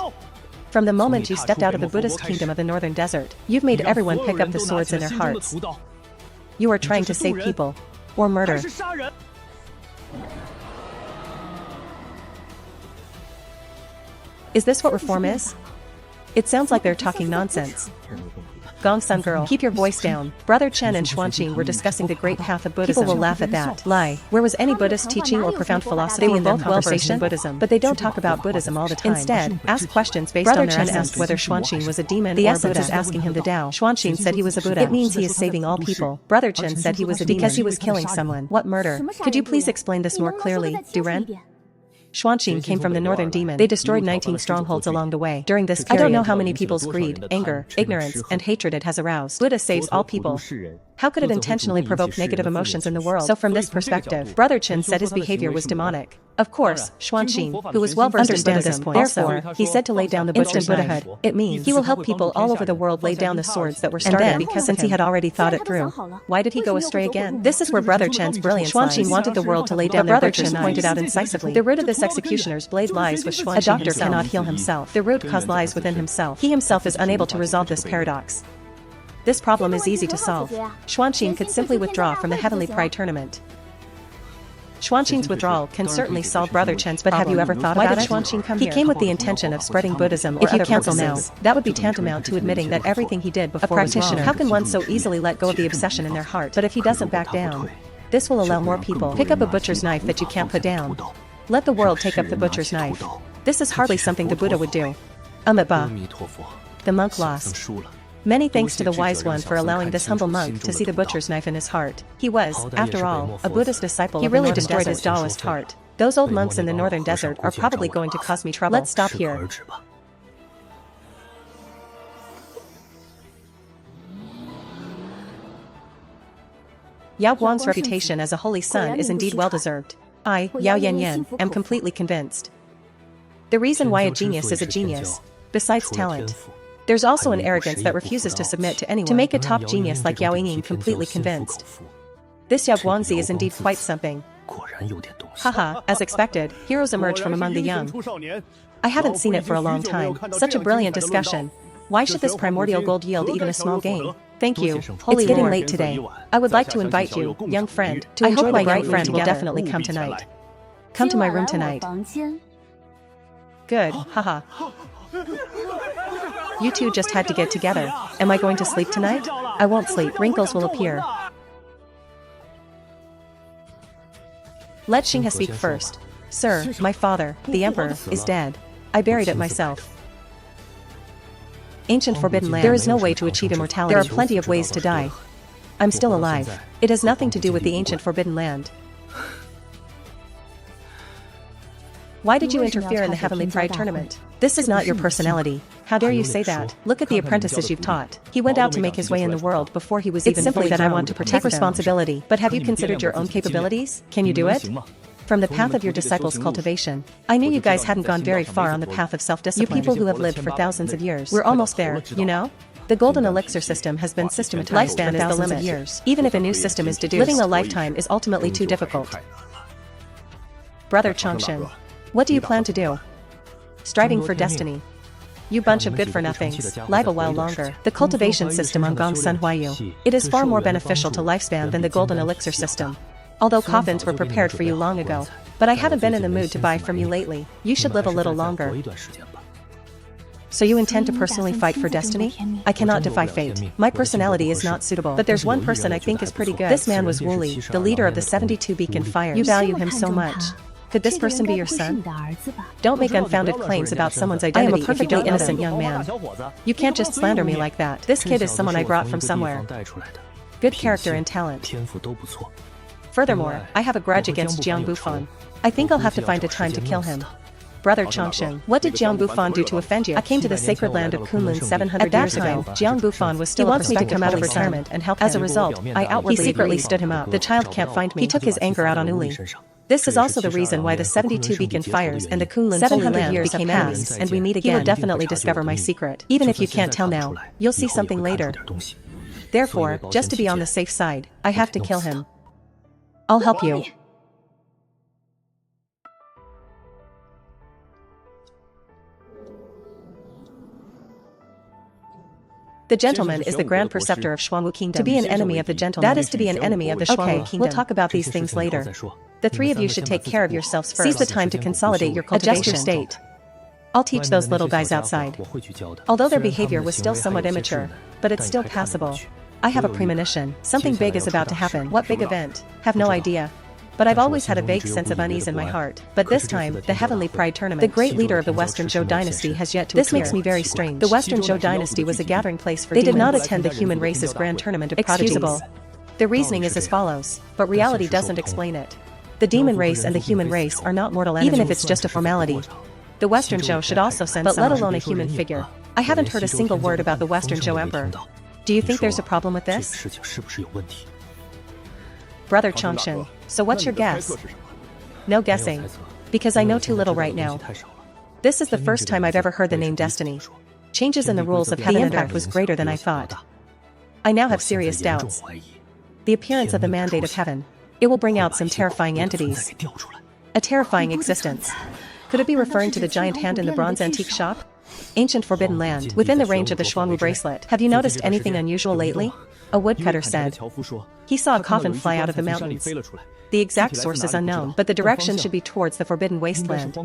From the moment you stepped out of the Buddhist kingdom of the northern desert, you've made everyone pick up the swords in their hearts. You are trying to save people. Or murder. Is this what reform is? It sounds like they're talking nonsense. Gongsun girl, keep your voice down. Brother Chen and Xuanxin were discussing the great path of Buddhism. People will laugh at that. Lie. Where was any Buddhist teaching or profound philosophy in both well-versed in Buddhism? But they don't talk about Buddhism all the time. Instead, ask questions based on their essence. Brother Chen asked whether Xuanxin was a demon or a Buddha. The essence is asking him the Tao. Xuanxin said he was a Buddha. It means he is saving all people. Brother Chen said he was a demon because he was killing someone. What murder? Could you please explain this more clearly, Duren? Xuanxin came from the northern demon. They destroyed 19 strongholds along the way. During this period, I don't know how many people's greed, anger, ignorance, and hatred it has aroused. Buddha saves all people. How could it intentionally provoke negative emotions in the world? So from this perspective, Brother Chen said his behavior was demonic. Of course, Xuanxin, who was well-versed in Buddhism, therefore, he said to lay down the butcher's Buddhahood. It means he will help people all over the world lay down the swords that were started and then, because since he had already thought it through. Why did he go astray again? This is where Brother Chen's brilliance lies. Xuanxin wanted the world to lay down their butchers pointed out incisively. The root of this executioner's blade lies with Xuanxin. A doctor cannot heal himself. The root cause lies within himself. He himself is unable to resolve this paradox. This problem is easy to solve. Xuanxin could simply withdraw from the Heavenly Pride Tournament. Xuanxin's withdrawal can certainly solve Brother Chen's problem. But have you ever thought about it? Why did Xuanxin come here? He came with the intention of spreading Buddhism. If you cancel now, that would be tantamount to admitting that everything he did before was wrong. How can one so easily let go of the obsession in their heart? But if he doesn't back down, this will allow more people pick up a butcher's knife that you can't put down. Let the world take up the butcher's knife. This is hardly something the Buddha would do. Amitabha. The monk lost. Many thanks to the wise one for allowing this humble monk to see the butcher's knife in his heart. He was, after all, a Buddhist disciple. He really destroyed his Taoist heart. Those old monks in the northern desert are probably going to cause me trouble. Let's stop here. Yao Guang's reputation as a holy son is indeed well-deserved. I, Yao Yanyan, am completely convinced. The reason why a genius is a genius, besides talent, there's also an arrogance that refuses to submit to anyone. To make a top genius like Yao Yingying completely convinced. This Yao Guangzi is indeed quite something. Haha, as expected, heroes emerge from among the young. I haven't seen it for a long time. Such a brilliant discussion. Why should this primordial gold yield even a small gain? Thank you. It's getting late today. I would like to invite you, young friend, to enjoy my bright friend will definitely come tonight. Come to my room tonight. Good, haha. You two just had to get together. Am I going to sleep tonight? I won't sleep. Wrinkles will appear. Let Xianxia speak first. Sir, my father, the emperor, is dead. I buried it myself. Ancient forbidden land. There is no way to achieve immortality. There are plenty of ways to die. I'm still alive. It has nothing to do with the ancient forbidden land. Why did you interfere in the Heavenly Pride tournament? This is not your personality. How dare you say that? Look at the apprentices you've taught. He went out to make his way in the world before he was even free. It's simply that I want to protect responsibility. But have you considered your own capabilities? Can you do it? From the path of your disciples' cultivation, I knew you guys hadn't gone very far on the path of self-discipline. You people who have lived for thousands of years. We're almost there, you know? The golden elixir system has been systematized. Lifespan is the limit. Years. Even if a new system is deduced, living a lifetime is ultimately too difficult. Brother Xianxia, what do you plan to do? Striving for destiny. You bunch of good-for-nothings, live a while longer. The cultivation system on Gong Sun Huayu. It is far more beneficial to lifespan than the golden elixir system. Although coffins were prepared for you long ago. But I haven't been in the mood to buy from you lately. You should live a little longer. So you intend to personally fight for destiny? I cannot defy fate. My personality is not suitable. But there's one person I think is pretty good. This man was Wooly, the leader of the 72 Beacon Fires. You value him so much. Could this person be your son? Don't make unfounded claims about someone's identity. I am a perfectly innocent young man. You can't just slander me like that. This kid is someone I brought from somewhere. Good character and talent. Furthermore, I have a grudge against Jiang Bufan. I think I'll have to find a time to kill him. Brother Xianxia, what did Jiang Bufan do to offend you? I came to the sacred land of Kunlun 700 years ago. Jiang Bufan was still wants me to come out of retirement and help him. As a result, I outwardly he secretly stood him up. The child can't find me. He took his anger out on Uli. This is also the reason why the 72 Beacon Fires and the Kunlun 700 years became enemies, and we meet again. He will definitely discover my secret. Even if you can't tell now, you'll see something later. Therefore, just to be on the safe side, I have to kill him. I'll help you. The gentleman is the Grand Preceptor of Xuanwu Kingdom. To be an enemy of the gentleman, that is to be an enemy of the Xuanwu Kingdom. We'll talk about these things later. The three of you should take care of yourselves first. Seize the time to consolidate your cultivation. Adjust your state. I'll teach those little guys outside. Although their behavior was still somewhat immature, but it's still passable. I have a premonition. Something big is about to happen. What big event? Have no idea. But I've always had a vague sense of unease in my heart. But this time, the Heavenly Pride Tournament, the great leader of the Western Zhou dynasty has yet to appear. This makes me very strange. The Western Zhou dynasty was a gathering place for demons. They did not attend the human race's grand tournament of prodigies. Excusable. The reasoning is as follows, but reality doesn't explain it. The demon race and the human race are not mortal enemies. Even if it's just a formality. The Western Zhou should also send someone, but let alone a human figure. I haven't heard a single word about the Western Zhou Emperor. Do you think there's a problem with this? Brother Xianxia, so what's your guess? No guessing. Because I know too little right now. This is the first time I've ever heard the name Destiny. Changes in the rules of heaven. The impact was greater than I thought. I now have serious doubts. The appearance of the mandate of heaven. It will bring out some terrifying entities. A terrifying existence. Could it be referring to the giant hand in the bronze antique shop? Ancient forbidden land, within the range of the Xuanwu bracelet. Have you noticed anything unusual lately? A woodcutter said. He saw a coffin fly out of the mountains. The exact source is unknown, but the direction should be towards the forbidden wasteland.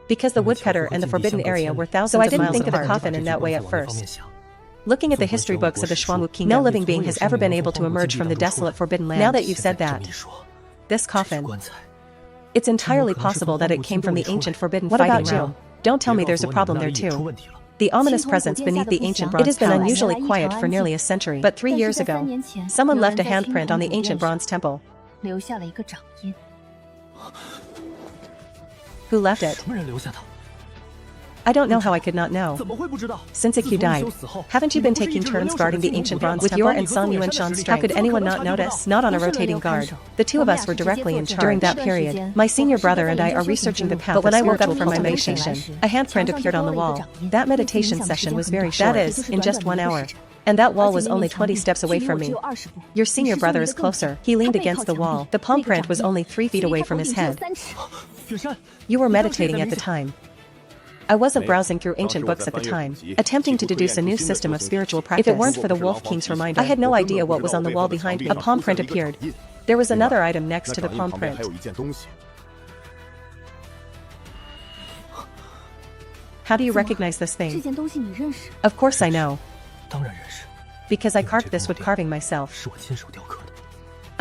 Because the woodcutter and the forbidden area were thousands of miles apart. So I didn't think of the coffin in that way at first. Looking at the history books of the Xuanwu Kingdom, no living being has ever been able to emerge from the desolate forbidden land. Now that you've said that, this coffin, it's entirely possible that it came from the ancient forbidden fighting realm. Don't tell me there's a problem there too. The ominous presence beneath the ancient bronze. It has been unusually quiet for nearly a century. But 3 years ago, someone left a handprint on the ancient bronze temple. Who left it? I don't know how I could not know. Since Ikyu died, haven't you been taking turns guarding the ancient bronze with your and Song Yuanshan's strength? How could anyone not notice? Not on a rotating guard. The two of us were directly in charge. During that period, my senior brother and I are researching the path. But when I woke up from my meditation, a handprint appeared on the wall. That meditation session was very short. That is, in just 1 hour. And that wall was only 20 steps away from me. Your senior brother is closer. He leaned against the wall. The palm print was only 3 feet away from his head. You were meditating at the time. I wasn't browsing through ancient books at the time, attempting to deduce a new system of spiritual practice. If it weren't for the Wolf King's reminder, I had no idea what was on the wall behind me. A palm print appeared. There was another item next to the palm print. How do you recognize this 这 thing? 件东西你认识？ Of course I know. 当然认识， Because I carved this wood carving myself. 是我亲手雕刻的。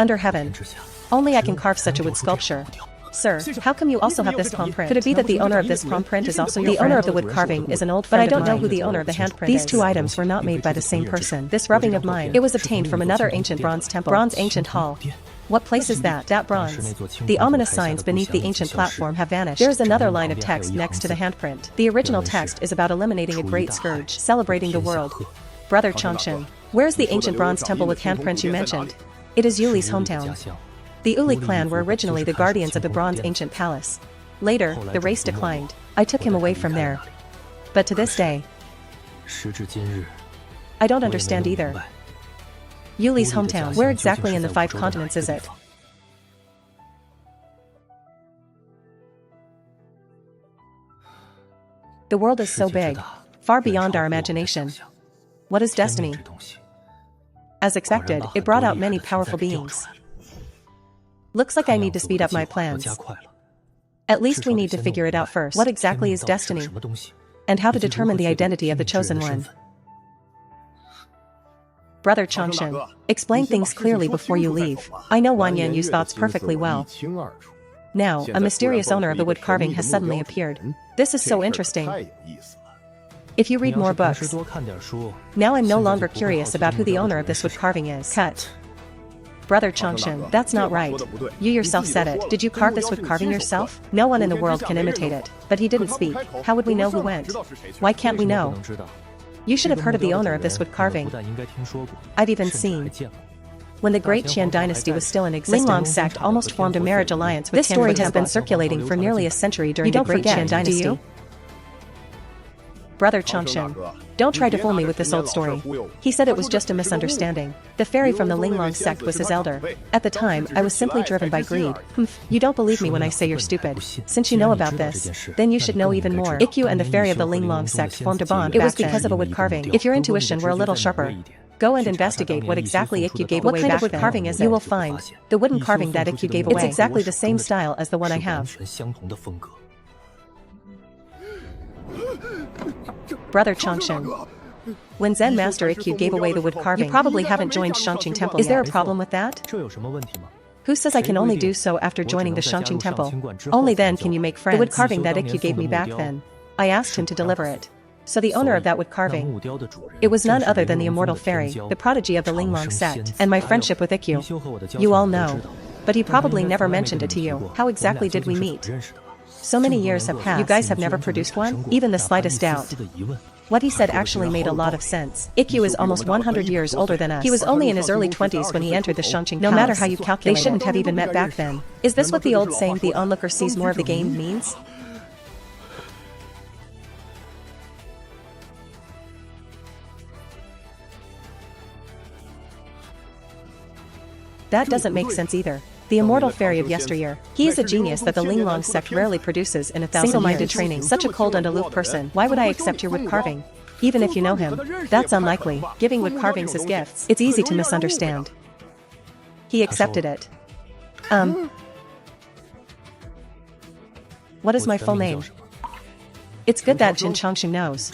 Under heaven. 之下， Only I can carve such a wood sculpture. Sir, how come you also have this palm print? Could it be that the owner of this palm print is also your friend? The owner of the wood carving is an old friend, but I don't know who the owner of the handprint is. These two items were not made by the same person. This rubbing of mine, it was obtained from another ancient bronze temple. Bronze ancient hall. What place is that? That bronze. The ominous signs beneath the ancient platform have vanished. There is another line of text next to the handprint. The original text is about eliminating a great scourge, celebrating the world. Brother Changshan, where's the ancient bronze temple with handprint you mentioned? It is Yuli's hometown. The Uli clan were originally the guardians of the bronze ancient palace. Later, the race declined. I took him away from there. But to this day, 时至今日， I don't understand either. Yuli's hometown, where exactly in the 5 continents is it? The world is so big, far beyond our imagination. What is destiny? As expected, it brought out many powerful beings. Looks like I need to speed up my plans. At least we need to figure it out first. What exactly is destiny? And how to determine the identity of the chosen one? Brother Changshan, explain things clearly before you leave. I know Wang Yan used thoughts perfectly well. Now, a mysterious owner of the wood carving has suddenly appeared. This is so interesting. If you read more books, now I'm no longer curious about who the owner of this wood carving is. Cut. Brother Changshan, that's not right. You yourself said it. Did you carve this wood carving yourself? No one in the world can imitate it. But he didn't speak. How would we know who went? Why can't we know? You should have heard of the owner of this wood carving. I've even seen. When the great Qian dynasty was still in existence, Linglong Sect almost formed a marriage alliance with this story has been circulating for nearly a century during the great Qian dynasty. Do you? Brother Changshan, don't try to fool me with this old story. He said it was just a misunderstanding. The fairy from the Linglong sect was his elder. At the time, I was simply driven by greed. You don't believe me when I say you're stupid. Since you know about this, then you should know even more. Ikkyu and the fairy of the Linglong sect formed a bond. It was because of a wood carving. If your intuition were a little sharper, go and investigate what exactly Ikkyu gave away back then. What kind of wood carving is it? You will find. The wooden carving that Ikkyu gave away. It's exactly the same style as the one I have. Brother Changshan, when Zen Master Ikkyu gave away the wood carving, you probably haven't joined Shangqing Temple yet. Is there a problem with that? Who says I can only do so after joining the Shangqing Temple? Only then can you make friends. The wood carving that Ikkyu gave me back then, I asked him to deliver it. So the owner of that wood carving, it was none other than the Immortal Fairy, the prodigy of the Linglong sect, and my friendship with Ikkyu. You all know. But he probably never mentioned it to you. How exactly did we meet? So many years have passed. You guys have never produced one? Even the slightest doubt. What he said actually made a lot of sense. Ikkyu is almost 100 years older than us. He was only in his early 20s when he entered the Shangqing Palace. No matter how you calculate, they shouldn't have even met back then. Is this what the old saying, the onlooker sees more of the game, means? That doesn't make sense either. The immortal fairy of yesteryear. He is a genius that the Linglong sect rarely produces in 1,000 single-minded training. Such a cold and aloof person. Why would I accept your wood carving? Even if you know him, that's unlikely. Giving wood carvings as gifts, it's easy to misunderstand. He accepted it. What is my full name? It's good that Jin Changshan knows.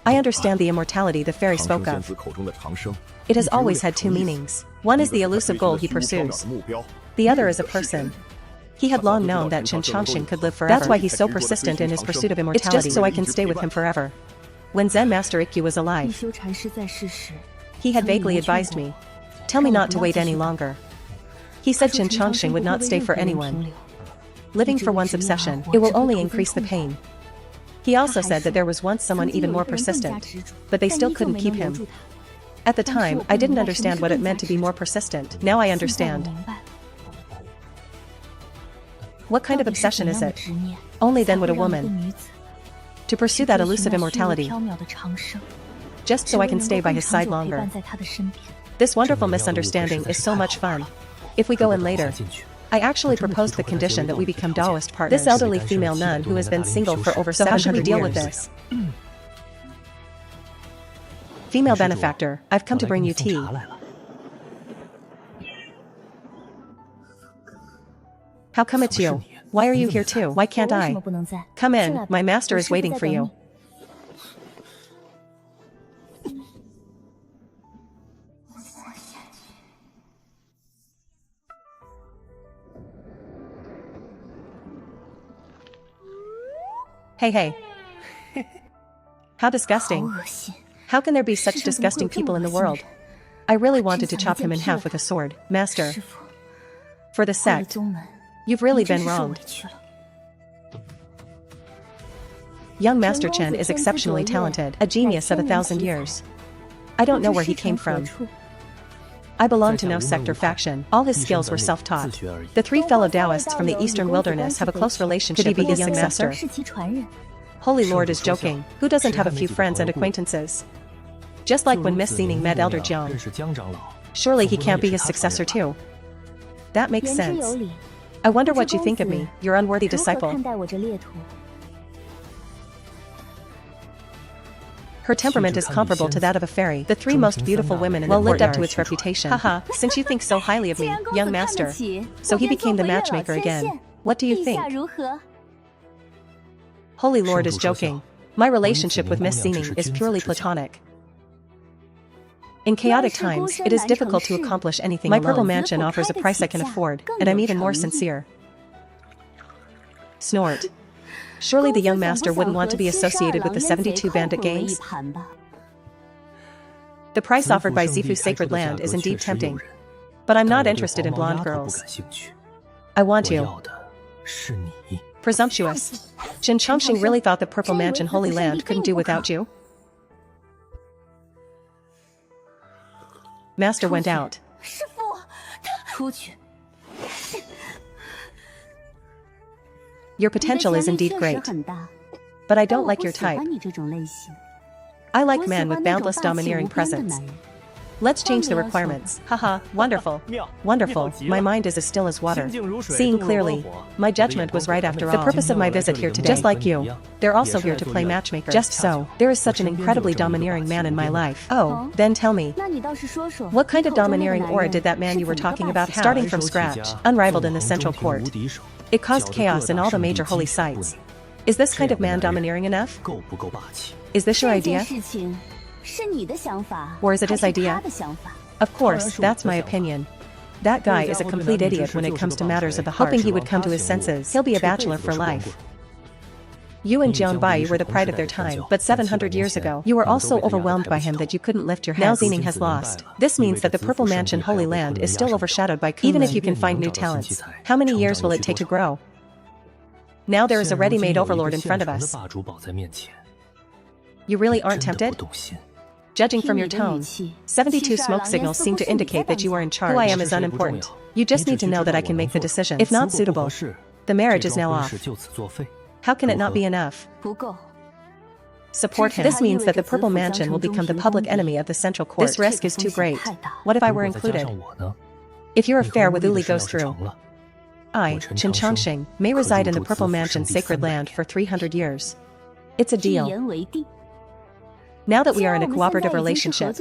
I understand the immortality the fairy spoke of. It has always had 2 meanings. One is the elusive goal he pursues. The other is a person. He had long known that Jin Changshan could live forever. That's why he's so persistent in his pursuit of immortality. It's just so I can stay with him forever. When Zen Master Ikkyu was alive, he had vaguely advised me, tell me not to wait any longer. He said Jin Changshan would not stay for anyone. Living for one's obsession, it will only increase the pain. He also said that there was once someone even more persistent, but they still couldn't keep him. At the time, I didn't understand what it meant to be more persistent. Now I understand. What kind of obsession is it? Only then would a woman to pursue that elusive immortality, just so I can stay by his side longer. This wonderful misunderstanding is so much fun. If we go in later, I actually proposed the condition that we become Taoist partners. This elderly female nun who has been single for over 700 years. So how should we deal with this? Female benefactor, I've come to bring you tea. How come it's you? Why are you here too? Why can't I? Come in, my master is waiting for you. Hey. How disgusting. How can there be such disgusting people in the world? I really wanted to chop him in half with a sword, master. For the sect, you've really been wronged. Young Master Chen is exceptionally talented, a genius of 1,000 years. I don't know where he came from. I belong to no sect or faction. All his skills were self-taught. The 3 fellow Taoists from the Eastern Wilderness have a close relationship with the young master. Holy Lord is joking. Who doesn't have a few friends and acquaintances? Just like when Miss Xiening met Elder Jiang. Surely he can't be his successor too. That makes sense. I wonder what you think of me, your unworthy disciple. Her temperament is comparable to that of a fairy. The 3 most beautiful women in the courtyard. Well lived up to its reputation. Haha, since you think so highly of me, young master. So he became the matchmaker again. What do you think? Holy Lord is joking. My relationship with Miss Xiening is purely platonic. In chaotic times, it is difficult to accomplish anything alone. My purple mansion offers a price I can afford, and I'm even more sincere. Snort. Surely the young master wouldn't want to be associated with the 72 bandit gangs? The price offered by Zifu's sacred land is indeed tempting. But I'm not interested in blonde girls. I want you. Presumptuous. Xianxia really thought the Purple Mansion Holy Land couldn't do without you? Master went out. Your potential is indeed great. But I don't like your type. I like men with boundless domineering presence. Let's change the requirements. Haha, wonderful. Wonderful, my mind is as still as water. Seeing clearly, my judgment was right after all. The purpose of my visit here today, just like you, they're also here to play matchmaker. Just so, there is such an incredibly domineering man in my life. Oh, then tell me, what kind of domineering aura did that man you were talking about have? Starting from scratch, unrivaled in the central court. It caused chaos in all the major holy sites. Is this kind of man domineering enough? Is this your idea? Or is it his idea? Of course, that's my opinion. That guy is a complete idiot when it comes to matters of the heart. Hoping he would come to his senses, he'll be a bachelor for life. You and Jiang Bai were the pride of their time, but 700 years ago, you were also overwhelmed by him that you couldn't lift your head. Now Xiening has lost. This means that the Purple Mansion Holy Land is still overshadowed by Kunlun. Even if you can find new talents, how many years will it take to grow? Now there is a ready-made overlord in front of us. You really aren't tempted? Judging from your tone, 72 smoke signals seem to indicate that you are in charge. Who I am is unimportant. You just need to know that I can make the decision. If not suitable, the marriage is now off. How can it not be enough? Support him. This means that the Purple Mansion will become the public enemy of the Central Court. This risk is too great. What if I were included? If your affair with Uli goes through, I, Xianxia, may reside in the Purple Mansion's sacred land for 300 years. It's a deal. Now that we are in a cooperative relationship,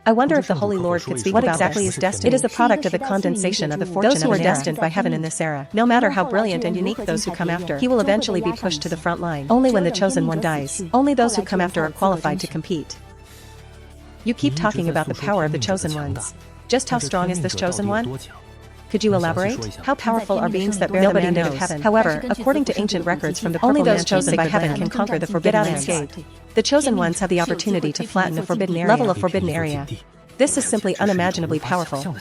I wonder if the Holy Lord could speak about what exactly is destiny. It is the product of the condensation of the fortune of those who are destined by heaven in this era. No matter how brilliant and unique those who come after, he will eventually be pushed to the front line. Only when the chosen one dies, only those who come after are qualified to compete. You keep talking about the power of the chosen ones. Just how strong is this chosen one? Could you elaborate? How powerful are beings that bear the mandate of heaven? However, according to ancient records from the Purple Mansion, only those chosen by heaven can conquer the forbidden landscape. The chosen ones have the opportunity to flatten a forbidden area. Level of forbidden area. This is simply unimaginably powerful.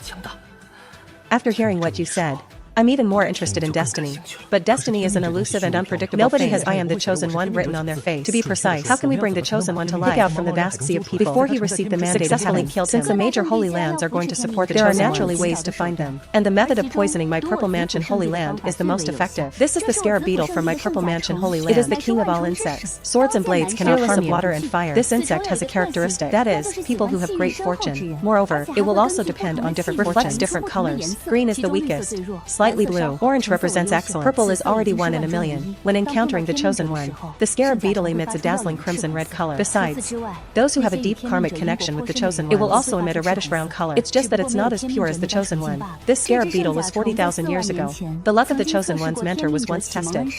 After hearing what you said, I'm even more interested in destiny. But destiny is an elusive and unpredictable thing. Nobody has I am the chosen one written on their face. To be precise, how can we bring the chosen one to life? Pick out from the vast sea of people before he received the mandate successfully killed him. Since the major holy lands are going to support the chosen ones, there are naturally ways to find them. And the method of poisoning my Purple Mansion Holy Land is the most effective. This is the scarab beetle from my Purple Mansion Holy Land. It is the king of all insects. Swords and blades cannot harm you. Water and fire. This insect has a characteristic. That is, people who have great fortune. Moreover, it will also depend on different fortunes. Reflects different colors. Green is the weakest. slightly blue. Orange represents excellence. Purple is already 1 in a million. When encountering the chosen one, the scarab beetle emits a dazzling crimson-red color. Besides, those who have a deep karmic connection with the chosen one, it will also emit a reddish-brown color. It's just that it's not as pure as the chosen one. This scarab beetle was 40,000 years ago. The luck of the chosen one's mentor was once tested.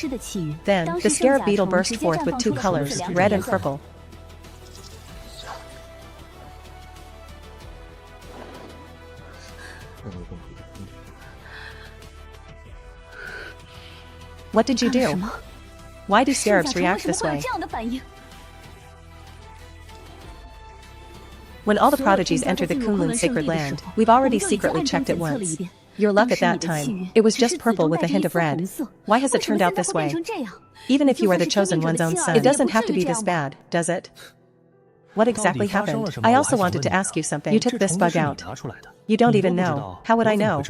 Then, the scarab beetle burst forth with 2 colors, red and purple. What did you do? Why do scarabs react this way? When all the prodigies enter the Kunlun sacred land, we've already secretly checked it once. Your luck at that time, it was just purple with a hint of red. Why has it turned out this way? Even if you are the chosen one's own son, it doesn't have to be this bad, does it? What exactly happened? I also wanted to ask you something. You took this bug out. You don't even know. How would I know?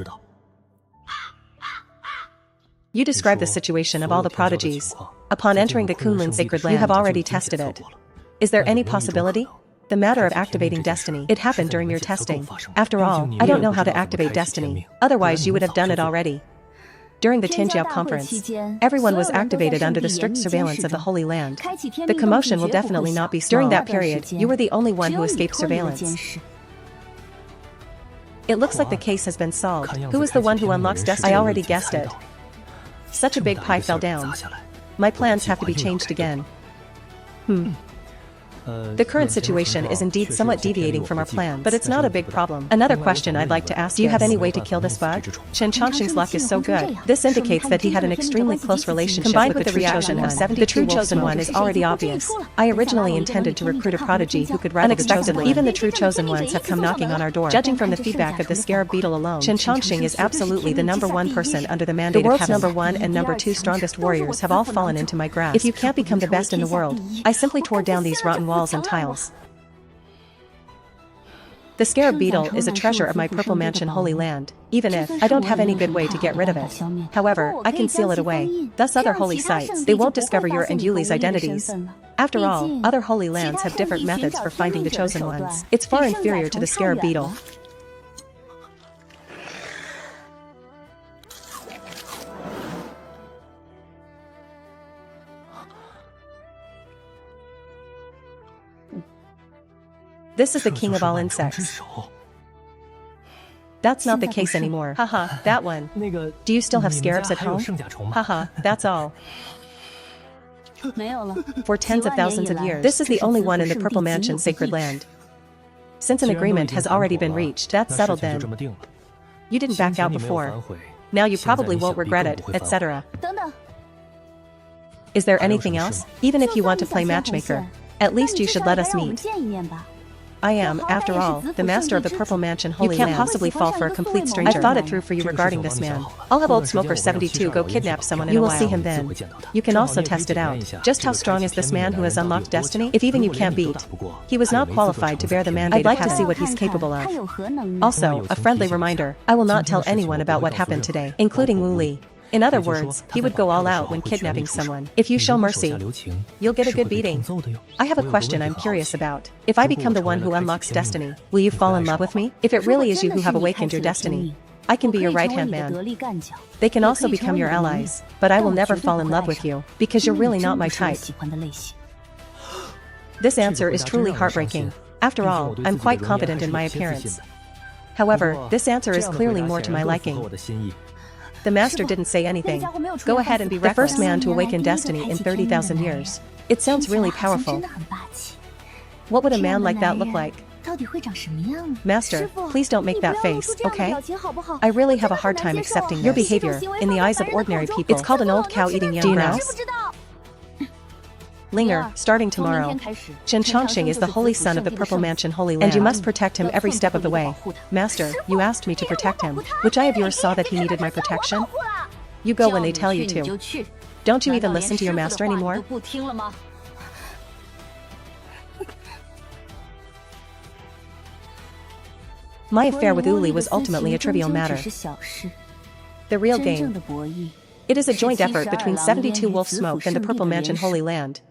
You describe the situation of all the prodigies. Upon entering the Kunlun sacred land, you have already tested it. Is there any possibility? The matter of activating destiny, it happened during your testing. After all, I don't know how to activate destiny. Otherwise you would have done it already. During the Tinjiao conference, everyone was activated under the strict surveillance of the Holy Land. The commotion will definitely not be small. During that period, you were the only one who escaped surveillance. It looks like the case has been solved. Who is the one who unlocks destiny? I already guessed it. Such a big pie fell down. My plans have to be changed again. The current situation is indeed somewhat deviating from our plans, but it's not a big problem. Another question I'd like to ask, do you have any way to kill this bug? Xianxia's luck is so good. This indicates that he had an extremely close relationship combined with the reaction of 72. The true chosen one is already obvious. I originally intended to recruit a prodigy who could rival unexpectedly. Even the true chosen ones have come knocking on our door. Judging from the feedback of the scarab beetle alone, Xianxia is absolutely the #1 person under the mandate of heaven. The world's #1 and #2 strongest warriors have all fallen into my grasp. If you can't become the best in the world, I simply tore down these rotten walls and tiles. The scarab beetle is a treasure of my Purple Mansion Holy Land, even if I don't have any good way to get rid of it. However, I can seal it away. Thus other holy sites, they won't discover your and Yuli's identities. After all, other holy lands have different methods for finding the chosen ones. It's far inferior to the scarab beetle. This is the king of all insects. That's not the case anymore. Haha, that one. Do you still have scarabs at home? Haha, that's all. For tens of thousands of years, this is the only one in the Purple Mansion sacred land. Since an agreement has already been reached, that's settled then. You didn't back out before. Now you probably won't regret it, etc. Is there anything else? Even if you want to play matchmaker, at least you should let us meet. I am, after all, the master of the Purple Mansion Holy Land. You can't possibly fall for a complete stranger. I've thought it through for you regarding this man. I'll have Old Smoker 72 go kidnap someone in a while. You will see him then. You can also test it out. Just how strong is this man who has unlocked destiny? If even you can't beat. He was not qualified to bear the mandate. I'd like to see what he's capable of. Also, a friendly reminder, I will not tell anyone about what happened today, including Wu Li. In other words, he would go all out when kidnapping someone. If you show mercy, you'll get a good beating. I have a question I'm curious about. If I become the one who unlocks destiny, will you fall in love with me? If it really is you who have awakened your destiny, I can be your right-hand man. They can also become your allies, but I will never fall in love with you, because you're really not my type. This answer is truly heartbreaking. After all, I'm quite confident in my appearance. However, this answer is clearly more to my liking. The master didn't say anything. Go ahead and be the first man to awaken destiny in 30,000 years. It sounds really powerful. What would a man like that look like? Master, please don't make that face, okay? I really have a hard time accepting your behavior in the eyes of ordinary people. It's called an old cow eating young grass. Linger, starting tomorrow. Xianxia is the holy son of the Purple Mansion Holy Land, and you must protect him every step of the way. Master, you asked me to protect him. Which eye of yours saw that he needed my protection? You go when they tell you to. Don't you even listen to your master anymore? My affair with Uli was ultimately a trivial matter. The real game. It is a joint effort between 72 Wolf Smoke and the Purple Mansion Holy Land.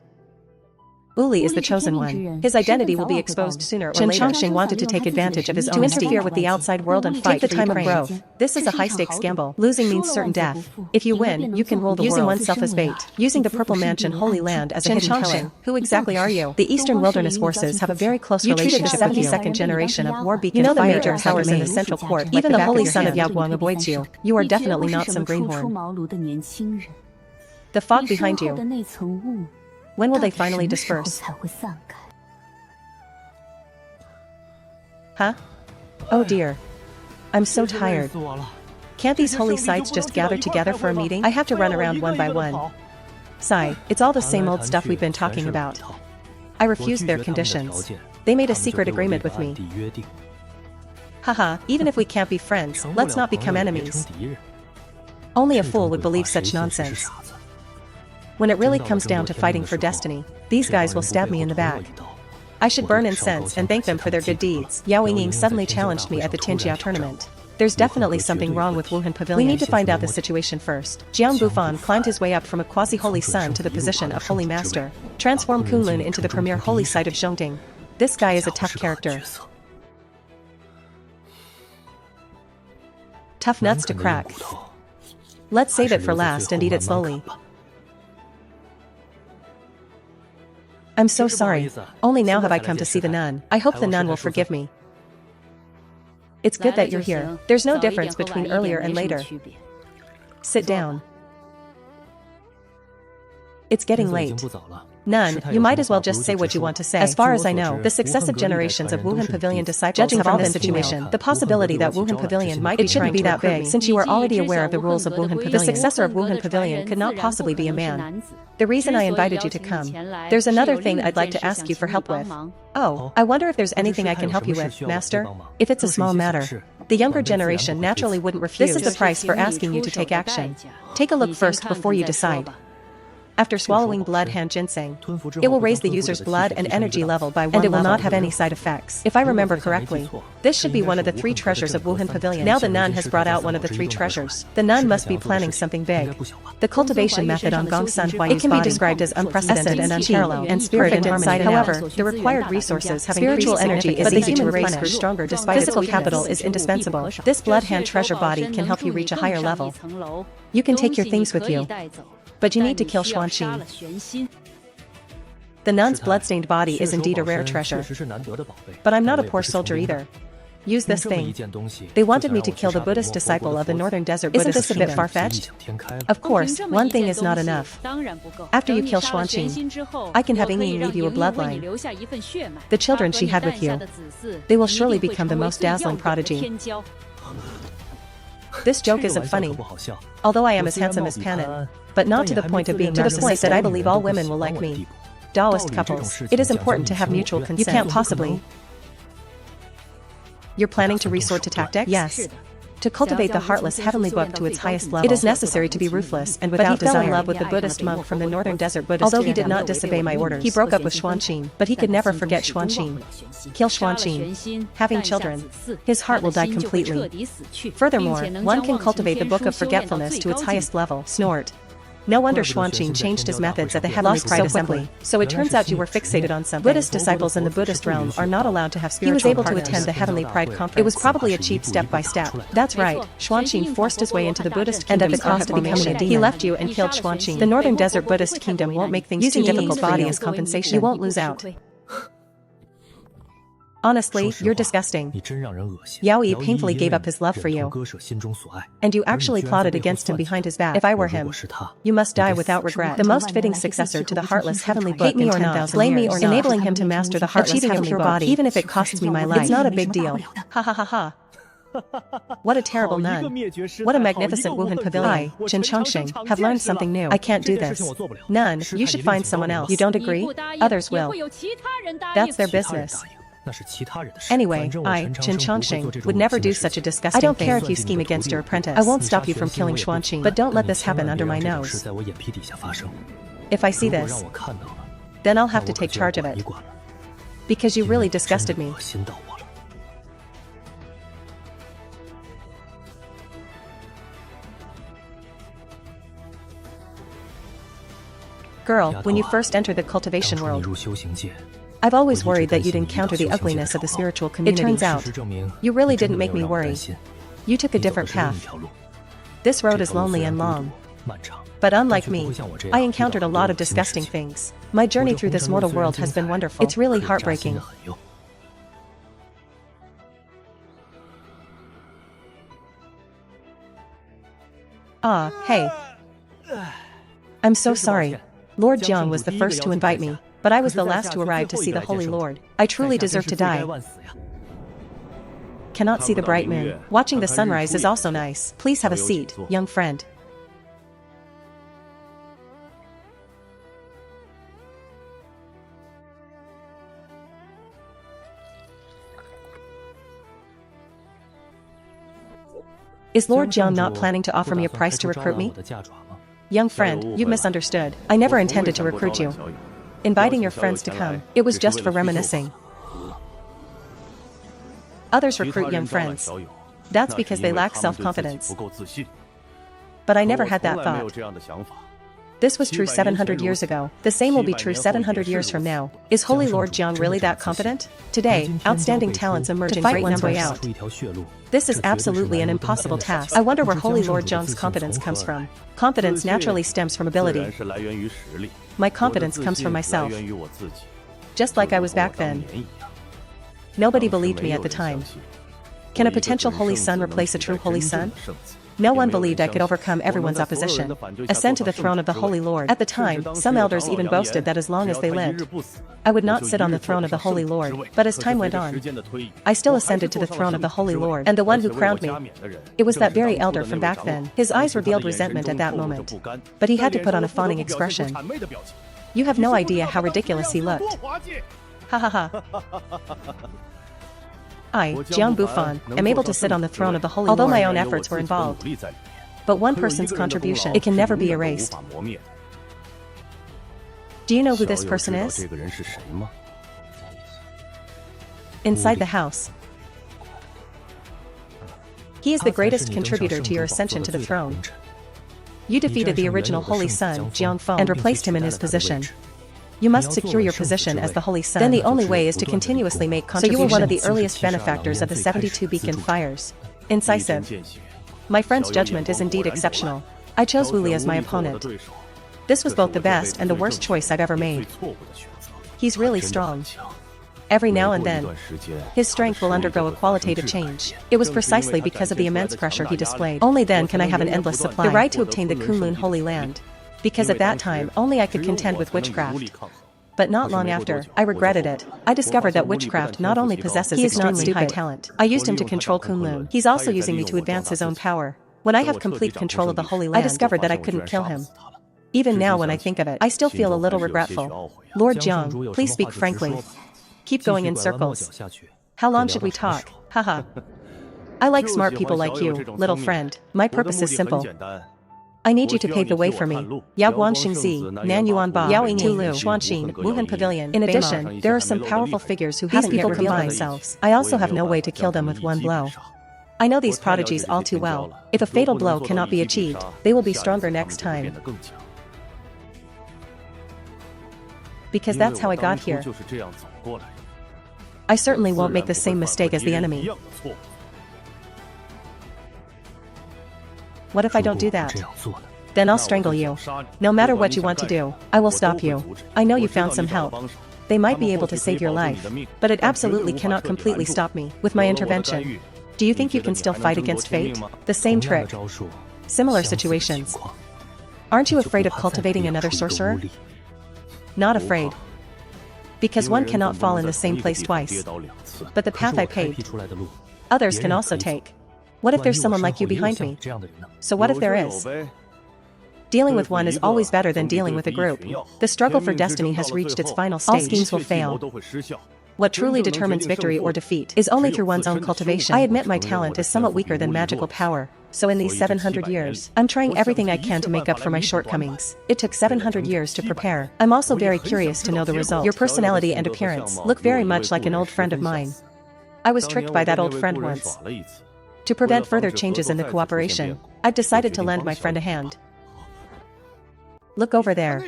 Uli is the chosen one. His identity will be exposed sooner or later. Xianxia wanted to take advantage of his own to interfere with the outside world and fight. Take the time of growth. This is a high-stakes gamble. Losing means certain death. If you win, you can rule the world. Using oneself as bait. Using the Purple Mansion Holy Land as a hidden killer. Who exactly are you? The Eastern Wilderness Forces have a very close relationship with you. The 72nd generation of war beacon the major powers in the Central Court. Even the Holy Son of Yaoguang avoids you. You are definitely not some greenhorn. The fog behind you. When will they finally disperse? Huh? Oh dear. I'm so tired. Can't these holy sites just gather together for a meeting? I have to run around one by one. Sigh, it's all the same old stuff we've been talking about. I refused their conditions. They made a secret agreement with me. Haha, even if we can't be friends, let's not become enemies. Only a fool would believe such nonsense. When it really comes down to fighting for destiny, these guys will stab me in the back. I should burn incense and thank them for their good deeds. Yao Yingying suddenly challenged me at the Tinjiao tournament. There's definitely something wrong with Wuhan Pavilion. We need to find out the situation first. Jiang Bufan climbed his way up from a quasi-holy son to the position of holy master. Transformed Kunlun into the premier holy site of Zhongding. This guy is a tough character. Tough nuts to crack. Let's save it for last and eat it slowly. I'm so sorry. Only now have I come to see the nun. I hope the nun will forgive me. It's good that you're here. There's no difference between earlier and later. Sit down. It's getting late. Nun, you might as well just say what you want to say. As far as I know, the successive generations of Wuhan Pavilion disciples have all been situation. The possibility that Wuhan Pavilion might be shouldn't be that big, since you are already aware of the rules of Wuhan Pavilion. The successor of Wuhan Pavilion could not possibly be a man. The reason I invited you to come. There's another thing I'd like to ask you for help with. Oh, I wonder if there's anything I can help you with, Master? If it's a small matter. The younger generation naturally wouldn't refuse. This is the price for asking you to take action. Take a look first before you decide. After swallowing blood hand ginseng, it will raise the user's blood and energy level by 1 and it will not have any side effects. If I remember correctly, this should be one of the 3 treasures of Wuhan Pavilion. Now the nun has brought out one of the 3 treasures. The nun must be planning something big. The cultivation method on Gongsun Huayu's can be described as unprecedented and unparalleled, and spirit and harmony. However, the required resources have spiritual energy is easy to replenish. Stronger despite physical capital is indispensable. This blood hand treasure body can help you reach a higher level. You can take your things with you. But you need to kill Xianxia. The nun's bloodstained body is indeed a rare treasure. But I'm not a poor soldier either. Use this thing. They wanted me to kill the Buddhist disciple of the Northern Desert Buddhist Kingdom. Isn't this a bit far-fetched? Of course, one thing is not enough. After you kill Xianxia, I can have Yingying leave you a bloodline. The children she had with you, they will surely become the most dazzling prodigy. This joke isn't funny. Although I am as handsome as Panin. But not to the point of being narcissistic that I believe all women will like me. Taoist couples, it is important to have mutual consent. You can't possibly. You're planning to resort to tactics? Yes. To cultivate the heartless heavenly book to its highest level, it is necessary to be ruthless and without desire. But he fell in love with the Buddhist monk from the Northern Desert Buddhist Although he did not disobey my orders, he broke up with Xianxia, but he could never forget Xianxia. Kill Xianxia. Having children, his heart will die completely. Furthermore, one can cultivate the book of forgetfulness to its highest level. Snort. No wonder Xianxia changed his methods at the Heavenly Pride Assembly. So it turns out you were fixated on something. Buddhist disciples in the Buddhist realm are not allowed to have spiritual partners. He was able to attend the Heavenly Pride conference. It was probably a cheap step by step. That's right. Xianxia forced his way into the Buddhist kingdom and at the cost of becoming a demon. He left you and killed Xianxia. The Northern Desert Buddhist kingdom won't make things too difficult body as compensation. You won't lose out. Honestly, you're disgusting. Yao Yi painfully gave up his love for you. And you actually plotted against him behind his back. If I were him, you must die without regret. The most fitting successor to the heartless heavenly book. Hate me or not, blame me or not, enabling him to master the heartless heavenly book, body, even if it costs me my life. It's not a big deal. Ha ha ha ha. What a terrible nun. What a magnificent Wuhan Pavilion. I, Xianxia, have learned something new. I can't do this. Nun, you should find someone else. You don't agree? Others will. That's their business. Anyway, I, Xianxia, would never do such a disgusting thing. I don't care if you scheme against your apprentice. I won't stop you from killing Xianxia, but don't let this happen under my nose. If I see this, then I'll have to take charge of it. Because you really disgusted me. Girl, when you first entered the cultivation world, I've always worried that you'd encounter the ugliness of the spiritual community. It turns out, you really didn't make me worry. You took a different path. This road is lonely and long. But unlike me, I encountered a lot of disgusting things. My journey through this mortal world has been wonderful. It's really heartbreaking. Ah, hey. I'm so sorry. Lord Jiang was the first to invite me, but I was the last to arrive to see the Holy Lord. I truly deserve to die. Cannot see the bright moon. Watching the sunrise is also nice. Please have a seat, young friend. Is Lord Jiang not planning to offer me a price to recruit me? Young friend, you've misunderstood. I never intended to recruit you. Inviting your friends to come, it was just for reminiscing. Others recruit young friends. That's because they lack self-confidence. But I never had that thought. This was true 700 years ago. The same will be true 700 years from now. Is Holy Lord Jiang really that confident? Today, outstanding talents emerge in great numbers. This is absolutely an impossible task. I wonder where Holy Lord Jiang's confidence comes from. Confidence naturally stems from ability. My confidence comes from myself. Just like I was back then. Nobody believed me at the time. Can a potential Holy Son replace a true Holy Son? No one believed I could overcome everyone's opposition. Ascend to the throne of the Holy Lord. At the time, some elders even boasted that as long as they lived, I would not sit on the throne of the Holy Lord. But as time went on, I still ascended to the throne of the Holy Lord. And the one who crowned me, it was that very elder from back then. His eyes revealed resentment at that moment. But he had to put on a fawning expression. You have no idea how ridiculous he looked. Ha ha ha. I, Jiang Bufan, am able to sit on the throne of the Holy Lord, although my own efforts were involved. But one person's contribution, it can never be erased. Do you know who this person is? Inside the house. He is the greatest contributor to your ascension to the throne. You defeated the original Holy Son, Jiang Feng, and replaced him in his position. You must secure your position as the Holy Son. Then the only way is to continuously make contributions. So you were one of the earliest benefactors of the 72 beacon fires. Incisive. My friend's judgment is indeed exceptional. I chose Wu Li as my opponent. This was both the best and the worst choice I've ever made. He's really strong. Every now and then, his strength will undergo a qualitative change. It was precisely because of the immense pressure he displayed. Only then can I have an endless supply. The right to obtain the Kunlun Holy Land. Because at that time, only I could contend with witchcraft. But not long after, I regretted it. I discovered that witchcraft not only possesses extremely high talent. I used him to control Kunlun. He's also using me to advance his own power. When I have complete control of the Holy Land, I discovered that I couldn't kill him. Even now when I think of it, I still feel a little regretful. Lord Jiang, please speak frankly. Keep going in circles. How long should we talk? Haha. I like smart people like you, little friend. My purpose is simple. I need you to pave the way for me. Yaoguan Xingzi, Nan Yuanba, Yao Yingyi, Tulu, Xuanxin, Wuhan Pavilion. In addition, there are some powerful figures who haven't yet revealed themselves. I also have no way to kill them with one blow. I know these prodigies all too well. If a fatal blow cannot be achieved, they will be stronger next time. Because that's how I got here. I certainly won't make the same mistake as the enemy. What if I don't do that? Then I'll strangle you. No matter what you want to do, I will stop you. I know you found some help. They might be able to save your life, but it absolutely cannot completely stop me with my intervention. Do you think you can still fight against fate? The same trick. Similar situations. Aren't you afraid of cultivating another sorcerer? Not afraid. Because one cannot fall in the same place twice. But the path I paved, others can also take. What if there's someone like you behind me? So what if there is? Dealing with one is always better than dealing with a group. The struggle for destiny has reached its final stage. All schemes will fail. What truly determines victory or defeat is only through one's own cultivation. I admit my talent is somewhat weaker than magical power. So in these 700 years, I'm trying everything I can to make up for my shortcomings. It took 700 years to prepare. I'm also very curious to know the result. Your personality and appearance look very much like an old friend of mine. I was tricked by that old friend once. To prevent further changes in the cooperation, I've decided to lend my friend a hand. Look over there.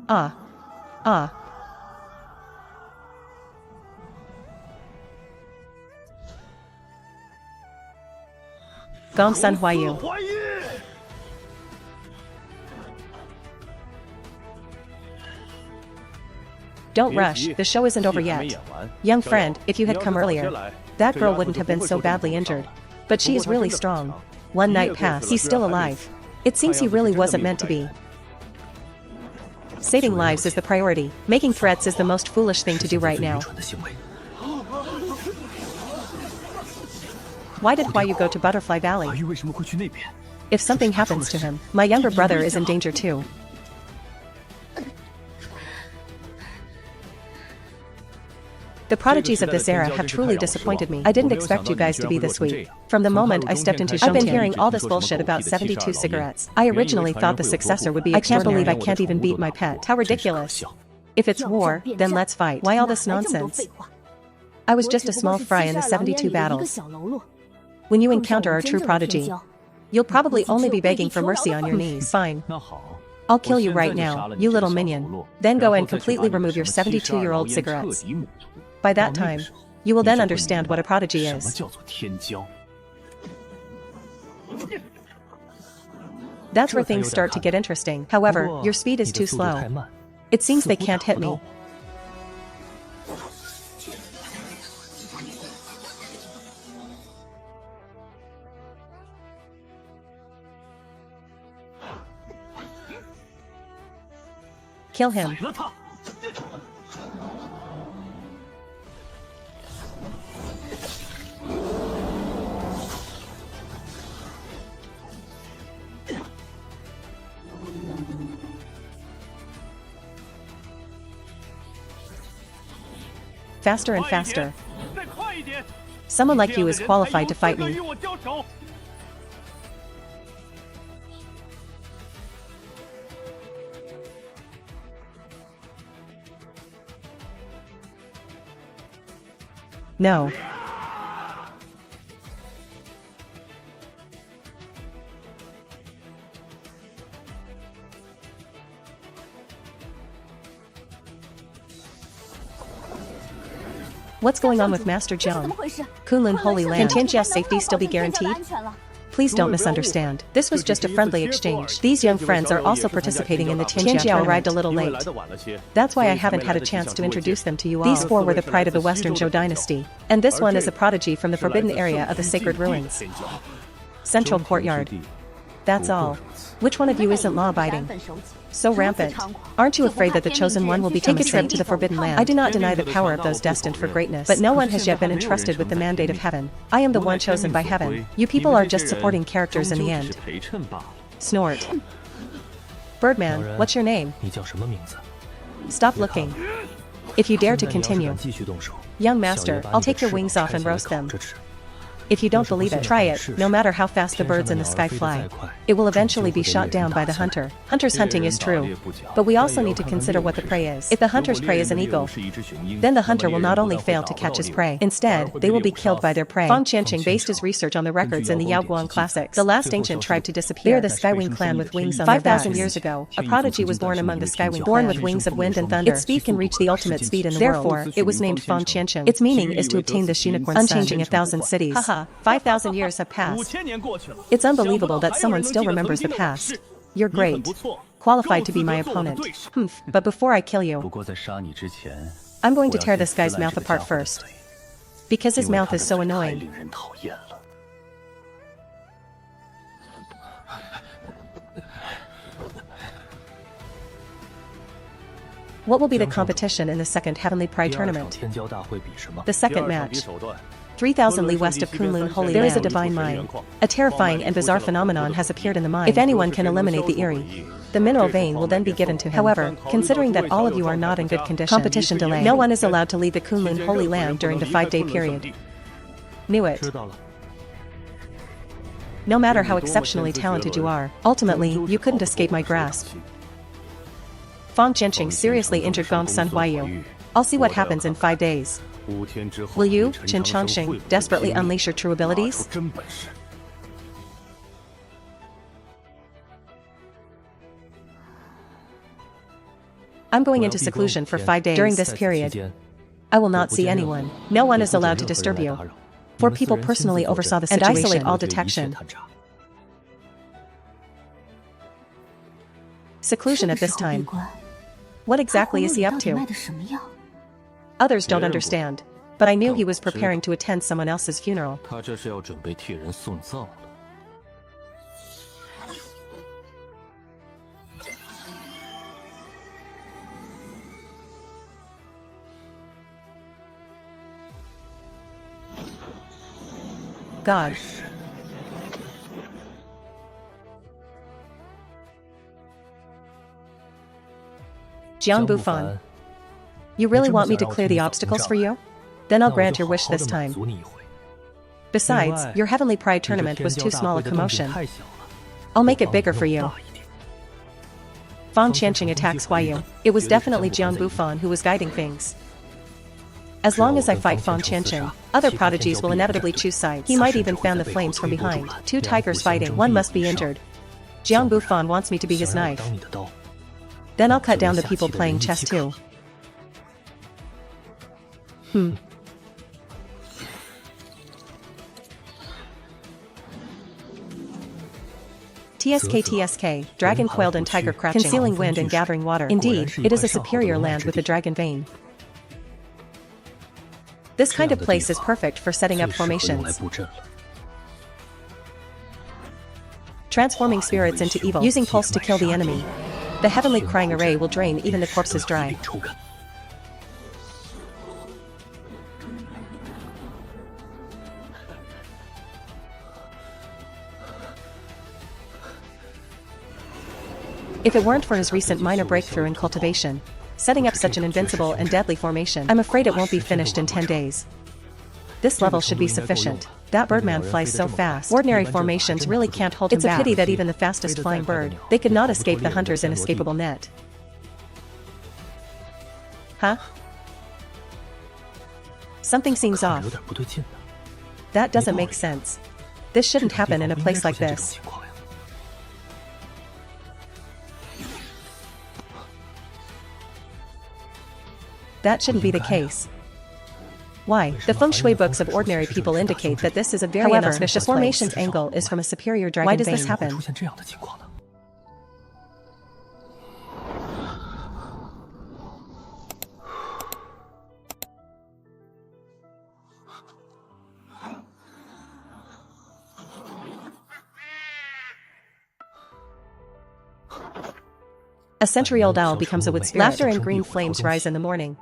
Ah. Ah. Gong Sun Huayu. Don't rush, the show isn't over yet. Young friend, if you had come earlier, that girl wouldn't have been so badly injured. But she is really strong. One night passed, he's still alive. It seems he really wasn't meant to be. Saving lives is the priority. Making threats is the most foolish thing to do right now. Why did Huayu go to Butterfly Valley? If something happens to him, my younger brother is in danger too. The prodigies of this era have truly disappointed me. I didn't expect you guys to be this weak. From the moment I stepped into Xianxia, I've been hearing all this bullshit about 72 cigarettes. I originally thought the successor would be extraordinary. I can't believe I can't even beat my pet. How ridiculous. If it's war, then let's fight. Why all this nonsense? I was just a small fry in the 72 battles. When you encounter our true prodigy, you'll probably only be begging for mercy on your knees. Fine. I'll kill you right now, you little minion. Then go and completely remove your 72-year-old cigarettes. By that time, you will then understand what a prodigy is. That's where things start to get interesting. However, your speed is too slow. It seems they can't hit me. Kill him. Faster and faster. Someone like you is qualified to fight me. No. What's going on with Master Jiang? Kunlun Holy Land. Can Xianxia's safety still be guaranteed? Please don't misunderstand. This was just a friendly exchange. These young friends are also participating in the Xianxia arrived a little late. That's why I haven't had a chance to introduce them to you all. These four were the pride of the Western Zhou dynasty. And this one is a prodigy from the forbidden area of the sacred ruins. Central courtyard. That's all. Which one of you isn't law-abiding? So rampant. Aren't you afraid that the chosen one will become a trip to the forbidden land? I do not deny the power of those destined for greatness, but no one has yet been entrusted with the mandate of heaven. I am the one chosen by heaven. You people are just supporting characters in the end. Snort. Birdman, what's your name? Stop looking. If you dare to continue. Young master, I'll take your wings off and roast them. If you don't believe it, try it. No matter how fast the birds in the sky fly, it will eventually be shot down by the hunter. Hunter's hunting is true, but we also need to consider what the prey is. If the hunter's prey is an eagle, then the hunter will not only fail to catch his prey, instead, they will be killed by their prey. Fang Qianqing based his research on the records in the Yaoguang classics. The last ancient tribe to disappear. They are the Skywing clan with wings on their backs. 5,000 years ago, a prodigy was born among the Skywing clan, born with wings of wind and thunder. Its speed can reach the ultimate speed in the world. Therefore, it was named Fang Qianqing. Its meaning is to obtain this unicorn unchanging 1,000 cities. Haha, 5,000 years have passed. It's unbelievable that someone still remembers the past. You're great. Qualified to be my opponent. But before I kill you, I'm going to tear this guy's mouth apart first. Because his mouth is so annoying. What will be the competition in the second Heavenly Pride tournament? The second match. 3,000 li west of Kunlun Holy Land. There is a divine mine. A terrifying and bizarre phenomenon has appeared in the mine. If anyone can eliminate the eerie, the mineral vein will then be given to him. However, considering that all of you are not in good condition, competition delay. No one is allowed to leave the Kunlun Holy Land during the 5-day period. Knew it. No matter how exceptionally talented you are, ultimately, you couldn't escape my grasp. Fang Qianqing seriously injured Gong Sun Huayu. I'll see what happens in 5 days. Will you, Xianxia, desperately unleash your true abilities? I'm going into seclusion for 5 days. During this period, I will not see anyone. No one is allowed to disturb you. 4 people personally oversaw the situation and isolate all detection. Seclusion at this time. What exactly is he up to? Others don't understand, but I knew he was preparing to attend someone else's funeral. God. Jiang Bufan, you really want me to clear the obstacles for you? Then I'll grant your wish this time. Besides, your Heavenly Pride tournament was too small a commotion. I'll make it bigger for you. Fan Qianxia attacks Yu. It was definitely Jiang Bufan who was guiding things. As long as I fight Fan Qianxia, other prodigies will inevitably choose sides. He might even fan the flames from behind. 2 tigers fighting, one must be injured. Jiang Bufan wants me to be his knife. Then I'll cut down the people playing chess too. TSK, dragon coiled and tiger crouching, concealing wind and gathering water. Indeed, it is a superior land with a dragon vein. This kind of place is perfect for setting up formations. Transforming spirits into evil, using pulse to kill the enemy. The heavenly crying array will drain even the corpses dry. If it weren't for his recent minor breakthrough in cultivation, setting up such an invincible and deadly formation, I'm afraid it won't be finished in 10 days. This level should be sufficient. That birdman flies so fast. Ordinary formations really can't hold him back. It's a pity that even the fastest flying bird, they could not escape the hunter's inescapable net. Huh? Something seems off. That doesn't make sense. This shouldn't happen in a place like this. That shouldn't be the case. Why? The feng shui books of ordinary people indicate that this is a very inauspicious place. The formation's angle is from a superior dragon vein. Why does this happen? A century-old owl becomes a wood spirit. Laughter and green flames rise in the morning.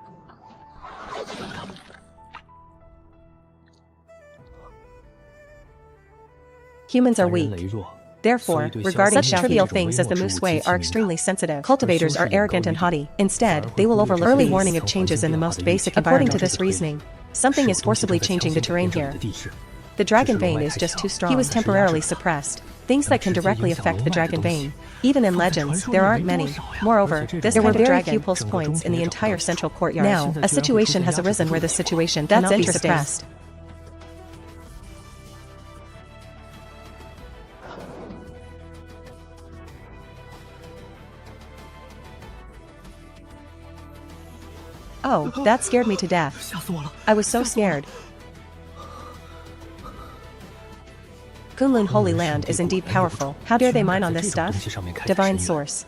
Humans are weak. Therefore, regarding such trivial things as the moose way are extremely sensitive. Cultivators are arrogant and haughty. Instead, they will overlook early warning of changes in the most basic environment. According to this reasoning, something is forcibly changing the terrain here. The dragon vein is just too strong. He was temporarily suppressed. Things that can directly affect the dragon vein. Even in legends, there aren't many. Moreover, there were very few pulse points in the entire central courtyard. Now, a situation has arisen where the situation cannot be suppressed. Oh, that scared me to death. I was so scared. Kunlun Holy Land is indeed powerful. How dare they mine on this stuff? Divine source.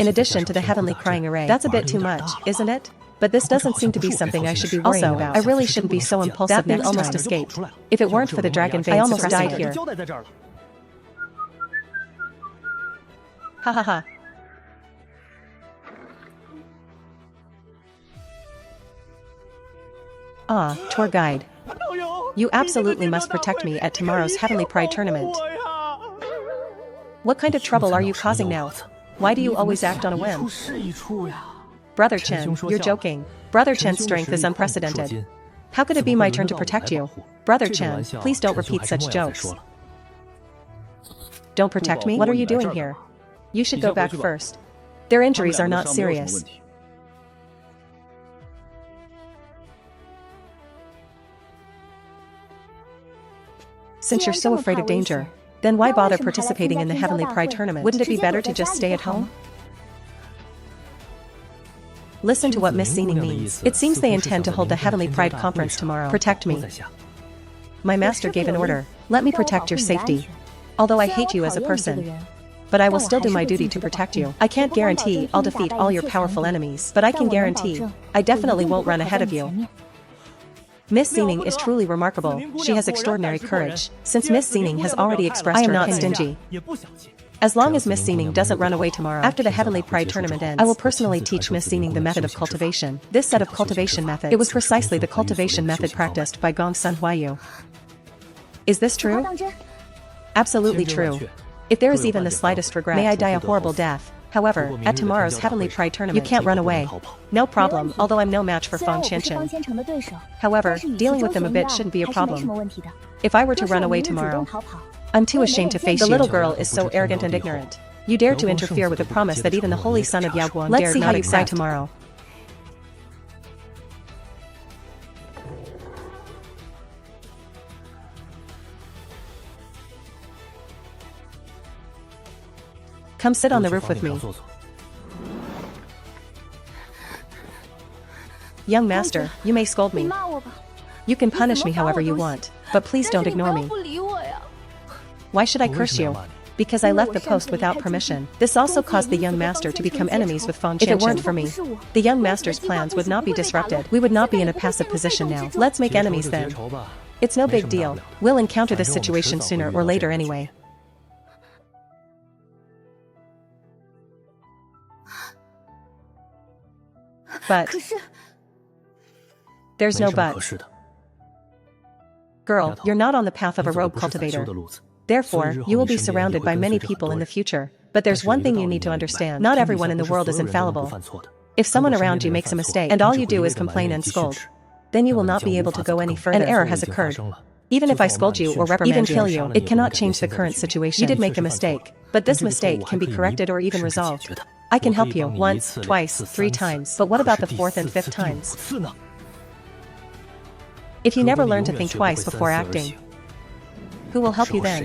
In addition to the heavenly crying array. That's a bit too much, isn't it? But this doesn't seem to be something I should be worrying about. I really shouldn't be so impulsive. That thing almost escaped. If it weren't for the dragon vein, I almost died here. Ha ha ha. Ah, tour guide. You absolutely must protect me at tomorrow's Heavenly Pride tournament. What kind of trouble are you causing now? Why do you always act on a whim? Brother Chen, you're joking. Brother Chen's strength is unprecedented. How could it be my turn to protect you? Brother Chen, please don't repeat such jokes. Don't protect me? What are you doing here? You should go back first. Their injuries are not serious. Since you're so afraid of danger, then why bother participating in the Heavenly Pride tournament? Wouldn't it be better to just stay at home? Listen to what Miss Xening means. It seems they intend to hold the Heavenly Pride Conference tomorrow. Protect me. My master gave an order. Let me protect your safety. Although I hate you as a person. But I will still do my duty to protect you. I can't guarantee I'll defeat all your powerful enemies, but I can guarantee I definitely won't run ahead of you. Miss Xening is truly remarkable. She has extraordinary courage. Since Miss Xening has already expressed her opinion, I am not stingy. As long as Miss Xening doesn't run away tomorrow, after the Heavenly Pride tournament ends, I will personally teach Miss Xening the method of cultivation. This set of cultivation methods, it was precisely the cultivation method practiced by Gong Sun Huayu. Is this true? Absolutely true. If there is even the slightest regret, may I die a horrible death. However, at tomorrow's Heavenly Pride tournament, you can't run away. No problem, although I'm no match for Fang Qianqian. However, dealing with them a bit shouldn't be a problem. If I were to run away tomorrow, I'm too ashamed to face you. The little girl is so arrogant and ignorant. You dare to interfere with a promise that even the holy son of Yaguan dared not accept. Tomorrow. Come sit on the roof with me. Young master, you may scold me. You can punish me however you want, but please don't ignore me. Why should I curse you? Because I left the post without permission. This also caused the young master to become enemies with Fang Qianqian. If it weren't for me, the young master's plans would not be disrupted. We would not be in a passive position now. Let's make enemies then. It's no big deal. We'll encounter this situation sooner or later anyway. But there's no but. Girl, you're not on the path of a rogue cultivator. Therefore, you will be surrounded by many people in the future. But there's one thing you need to understand. Not everyone in the world is infallible. If someone around you makes a mistake, and all you do is complain and scold, then you will not be able to go any further. An error has occurred. Even if I scold you or reprimand you, even kill you, it cannot change the current situation. You did make a mistake, but this mistake can be corrected or even resolved. I can help you once, twice, 3 times, but what about the 4th and 5th times? If you never learn to think twice before acting, who will help you then?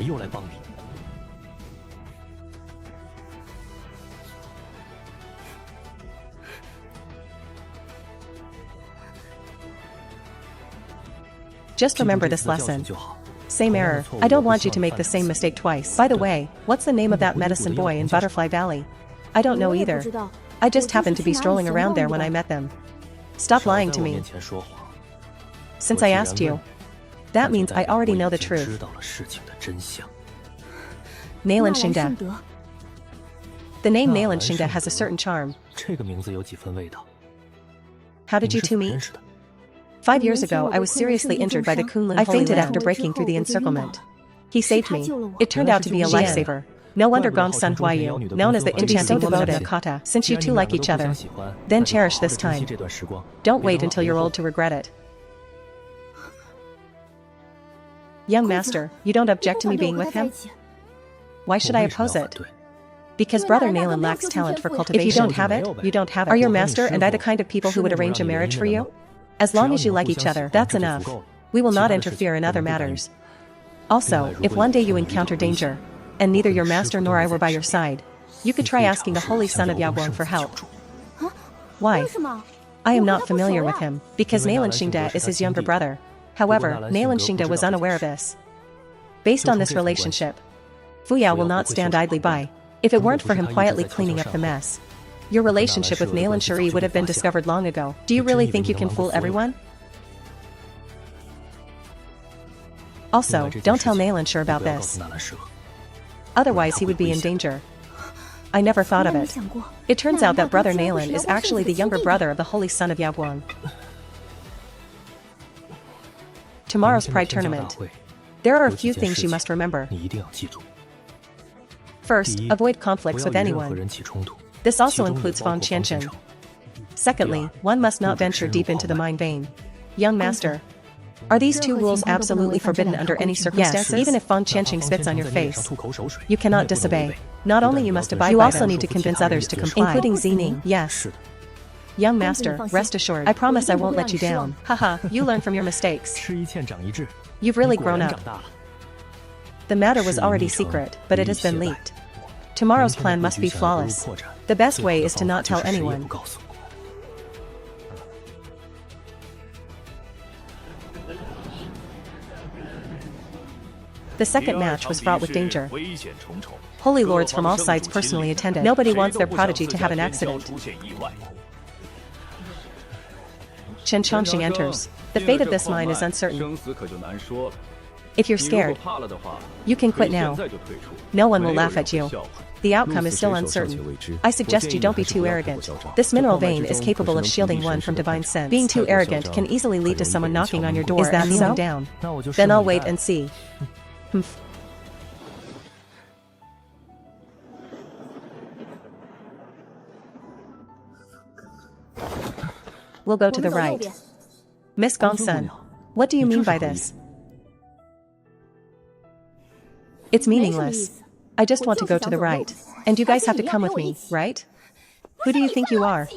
Just remember this lesson. Same error. I don't want you to make the same mistake twice. By the way, what's the name of that medicine boy in Butterfly Valley? I don't know either. I just happened to be strolling around there when I met them. Stop lying to me. Since I asked you, that means I already know the truth. Nalan Xingde. The name Nalan Xingde has a certain charm. How did you two meet? 5 years ago, I was seriously injured by the Kunlun. I fainted after breaking through the encirclement. He saved me. It turned out to be a lifesaver. No wonder Gong Sun Huayu, known as the enchanting woman of Nakata, since you two like each other, then cherish this time. Don't wait until you're old to regret it. Young master, you don't object to me being with him? Why should I oppose it? Because Brother Nalan lacks talent for cultivation. If you don't have it, you don't have it. Are your master and I the kind of people who would arrange a marriage for you? As long as you like each other, that's enough. We will not interfere in other matters. Also, if one day you encounter danger, and neither your master nor I were by your side, you could try asking the holy son of Yaguang for help. Why? I am not familiar with him, because Nalan Xingde is his younger brother. However, Nalan Xingde was unaware of this. Based on this relationship, Fuyao will not stand idly by. If it weren't for him quietly cleaning up the mess, your relationship with Nalan Shuri would have been discovered long ago. Do you really think you can fool everyone? Also, don't tell Nalan Shuri about this. Otherwise he would be in danger. I never thought of it. It turns out that Brother Nalan is actually the younger brother of the holy son of Yaguang. Tomorrow's Pride Tournament. There are a few things you must remember. First, avoid conflicts with anyone. This also includes Fang Qianqian. Secondly, one must not venture deep into the mine vein. Young master, are these 2 rules absolutely forbidden under any circumstances? Yes, even if Fang Qianqian spits on your face, you cannot disobey. Not only you must abide by them, you also need to convince others to comply, including Xening. Yes. Young master, rest assured, I promise I won't let you down. Haha, you learn from your mistakes. You've really grown up. The matter was already secret, but it has been leaked. Tomorrow's plan must be flawless. The best way is to not tell anyone. The second match was fraught with danger. Holy lords from all sides personally attended. Nobody wants their prodigy to have an accident. Xianxia enters. The fate of this mine is uncertain. If you're scared, you can quit now. No one will laugh at you. The outcome is still uncertain. I suggest you don't be too arrogant. This mineral vein is capable of shielding one from divine sense. Being too arrogant can easily lead to someone knocking on your door. Is that so? Down. Then I'll wait and see. We'll go to the right. Miss Gongsun, what do you mean by this? It's meaningless. I just want to go to the right. And you guys have to come with me, right? Who do you think you are?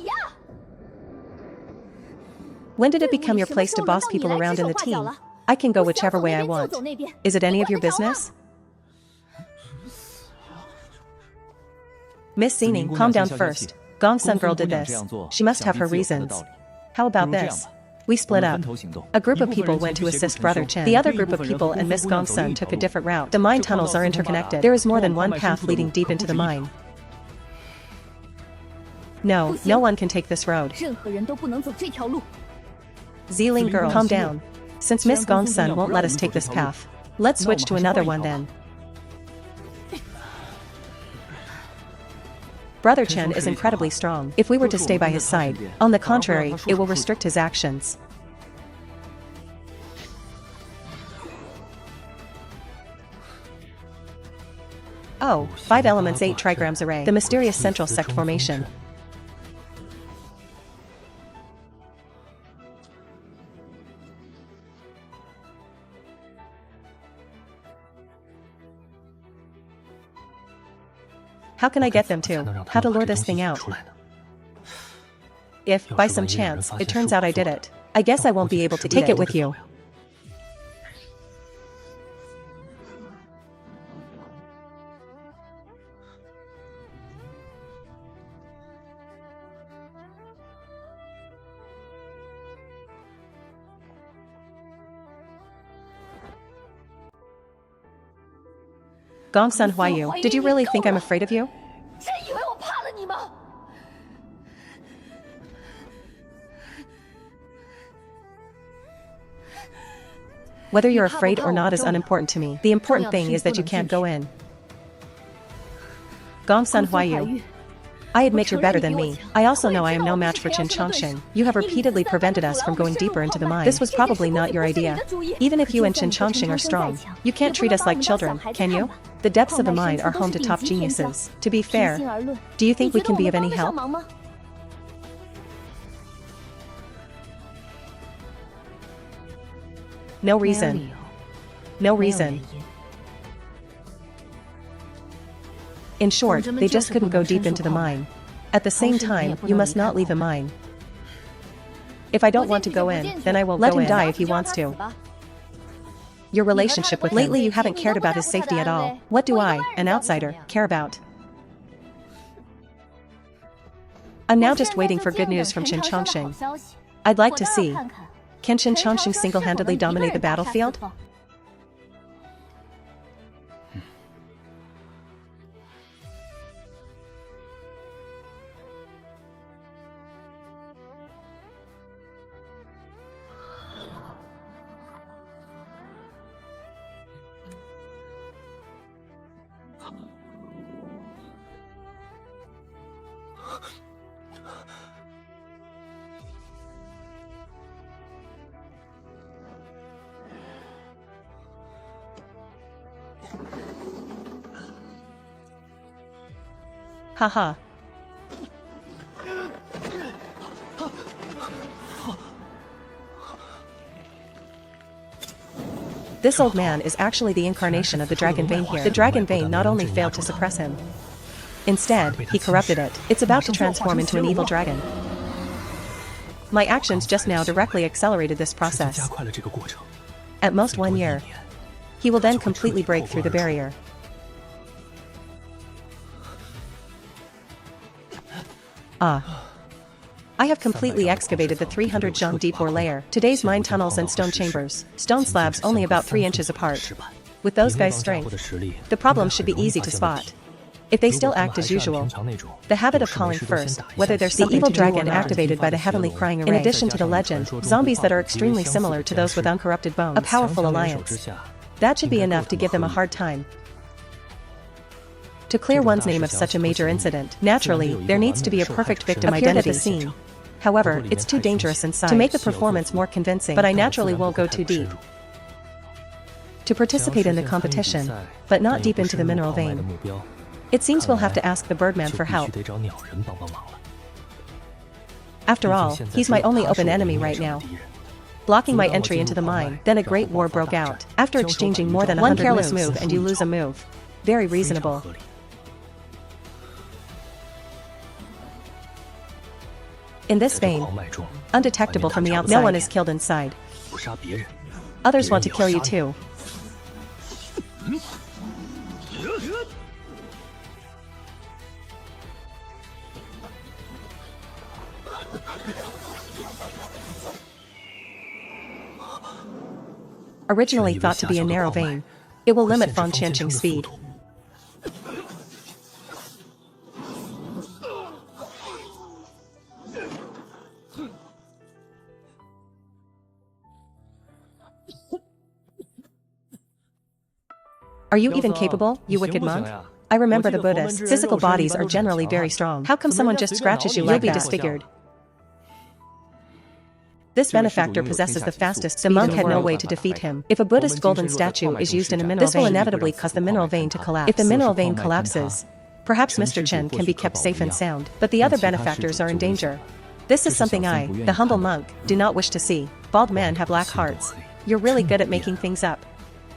When did it become your place to boss people around in the team? I can go whichever way I want. Is it any of your business? Miss Xening, calm down first. Gongsun girl did this. She must have her reasons. How about this? We split up. A group of people went to assist Brother Chen. The other group of people and Miss Gongsun took a different route. The mine tunnels are interconnected. There is more than one path leading deep into the mine. No, no one can take this road. Ziling girl, calm down. Since Miss Gongsun won't let us take this path, let's switch to another one then. Brother Chen is incredibly strong. If we were to stay by his side, on the contrary, it will restrict his actions. Oh, 5 elements 8 trigrams array. The mysterious central sect formation. How can I get them to? How to lure this thing out? If, by some chance, it turns out I did it, I guess I won't be able to take it with you. Gongsun Huayu, did you really think I'm afraid of you? Whether you're afraid or not is unimportant to me. The important thing is that you can't go in. Gongsun Huayu, I admit you're better than me. I also know I am no match for Xianxia. You have repeatedly prevented us from going deeper into the mine. This was probably not your idea. Even if you and Xianxia are strong, you can't treat us like children, can you? The depths of the mine are home to top geniuses. To be fair, do you think we can be of any help? No reason. No reason. In short, they just couldn't go deep into the mine. At the same time, you must not leave the mine. If I don't want to go in, then I will let him die if he wants to. Your relationship with him. Lately you haven't cared about his safety at all. What do I, an outsider, care about? I'm now just waiting for good news from Xianxia. I'd like to see. Can Xianxia single-handedly dominate the battlefield? Haha. This old man is actually the incarnation of the dragon vein here. The dragon vein not only failed to suppress him. Instead, he corrupted it. It's about to transform into an evil dragon. My actions just now directly accelerated this process. At most 1 year. He will then completely break through the barrier. I have completely excavated the 300 zhang deep ore layer. Today's mine tunnels and stone chambers. Stone slabs only about 3 inches apart. With those guys' strength, the problem should be easy to spot. If they still act as usual, the habit of calling first, whether there's the evil dragon activated by the heavenly crying array. In addition to the legend, zombies that are extremely similar to those with uncorrupted bones, a powerful alliance. That should be enough to give them a hard time. To clear one's name of such a major incident, naturally, there needs to be a perfect victim identity at the scene. However, it's too dangerous inside to make the performance more convincing, but I naturally won't go too deep. To participate in the competition, but not deep into the mineral vein. It seems we'll have to ask the Birdman for help. After all, he's my only open enemy right now, blocking my entry into the mine. Then a great war broke out. After exchanging more than 100 careless move and you lose a move. Very reasonable. In this vein, undetectable from the outside, no one is killed inside. Others want to kill you too. Originally thought to be a narrow vein, it will limit Fan Qianqing's speed. Are you even capable, you wicked monk? I remember the Buddhists' physical bodies are generally very strong. How come someone just scratches you like that? You'll be disfigured. This benefactor possesses the fastest speed. The monk had no way to defeat him. If a Buddhist golden statue is used in a mineral vein, this will inevitably cause the mineral vein to collapse. If the mineral vein collapses, perhaps Mr. Chen can be kept safe and sound, but the other benefactors are in danger. This is something I, the humble monk, do not wish to see. Bald men have black hearts. You're really good at making things up.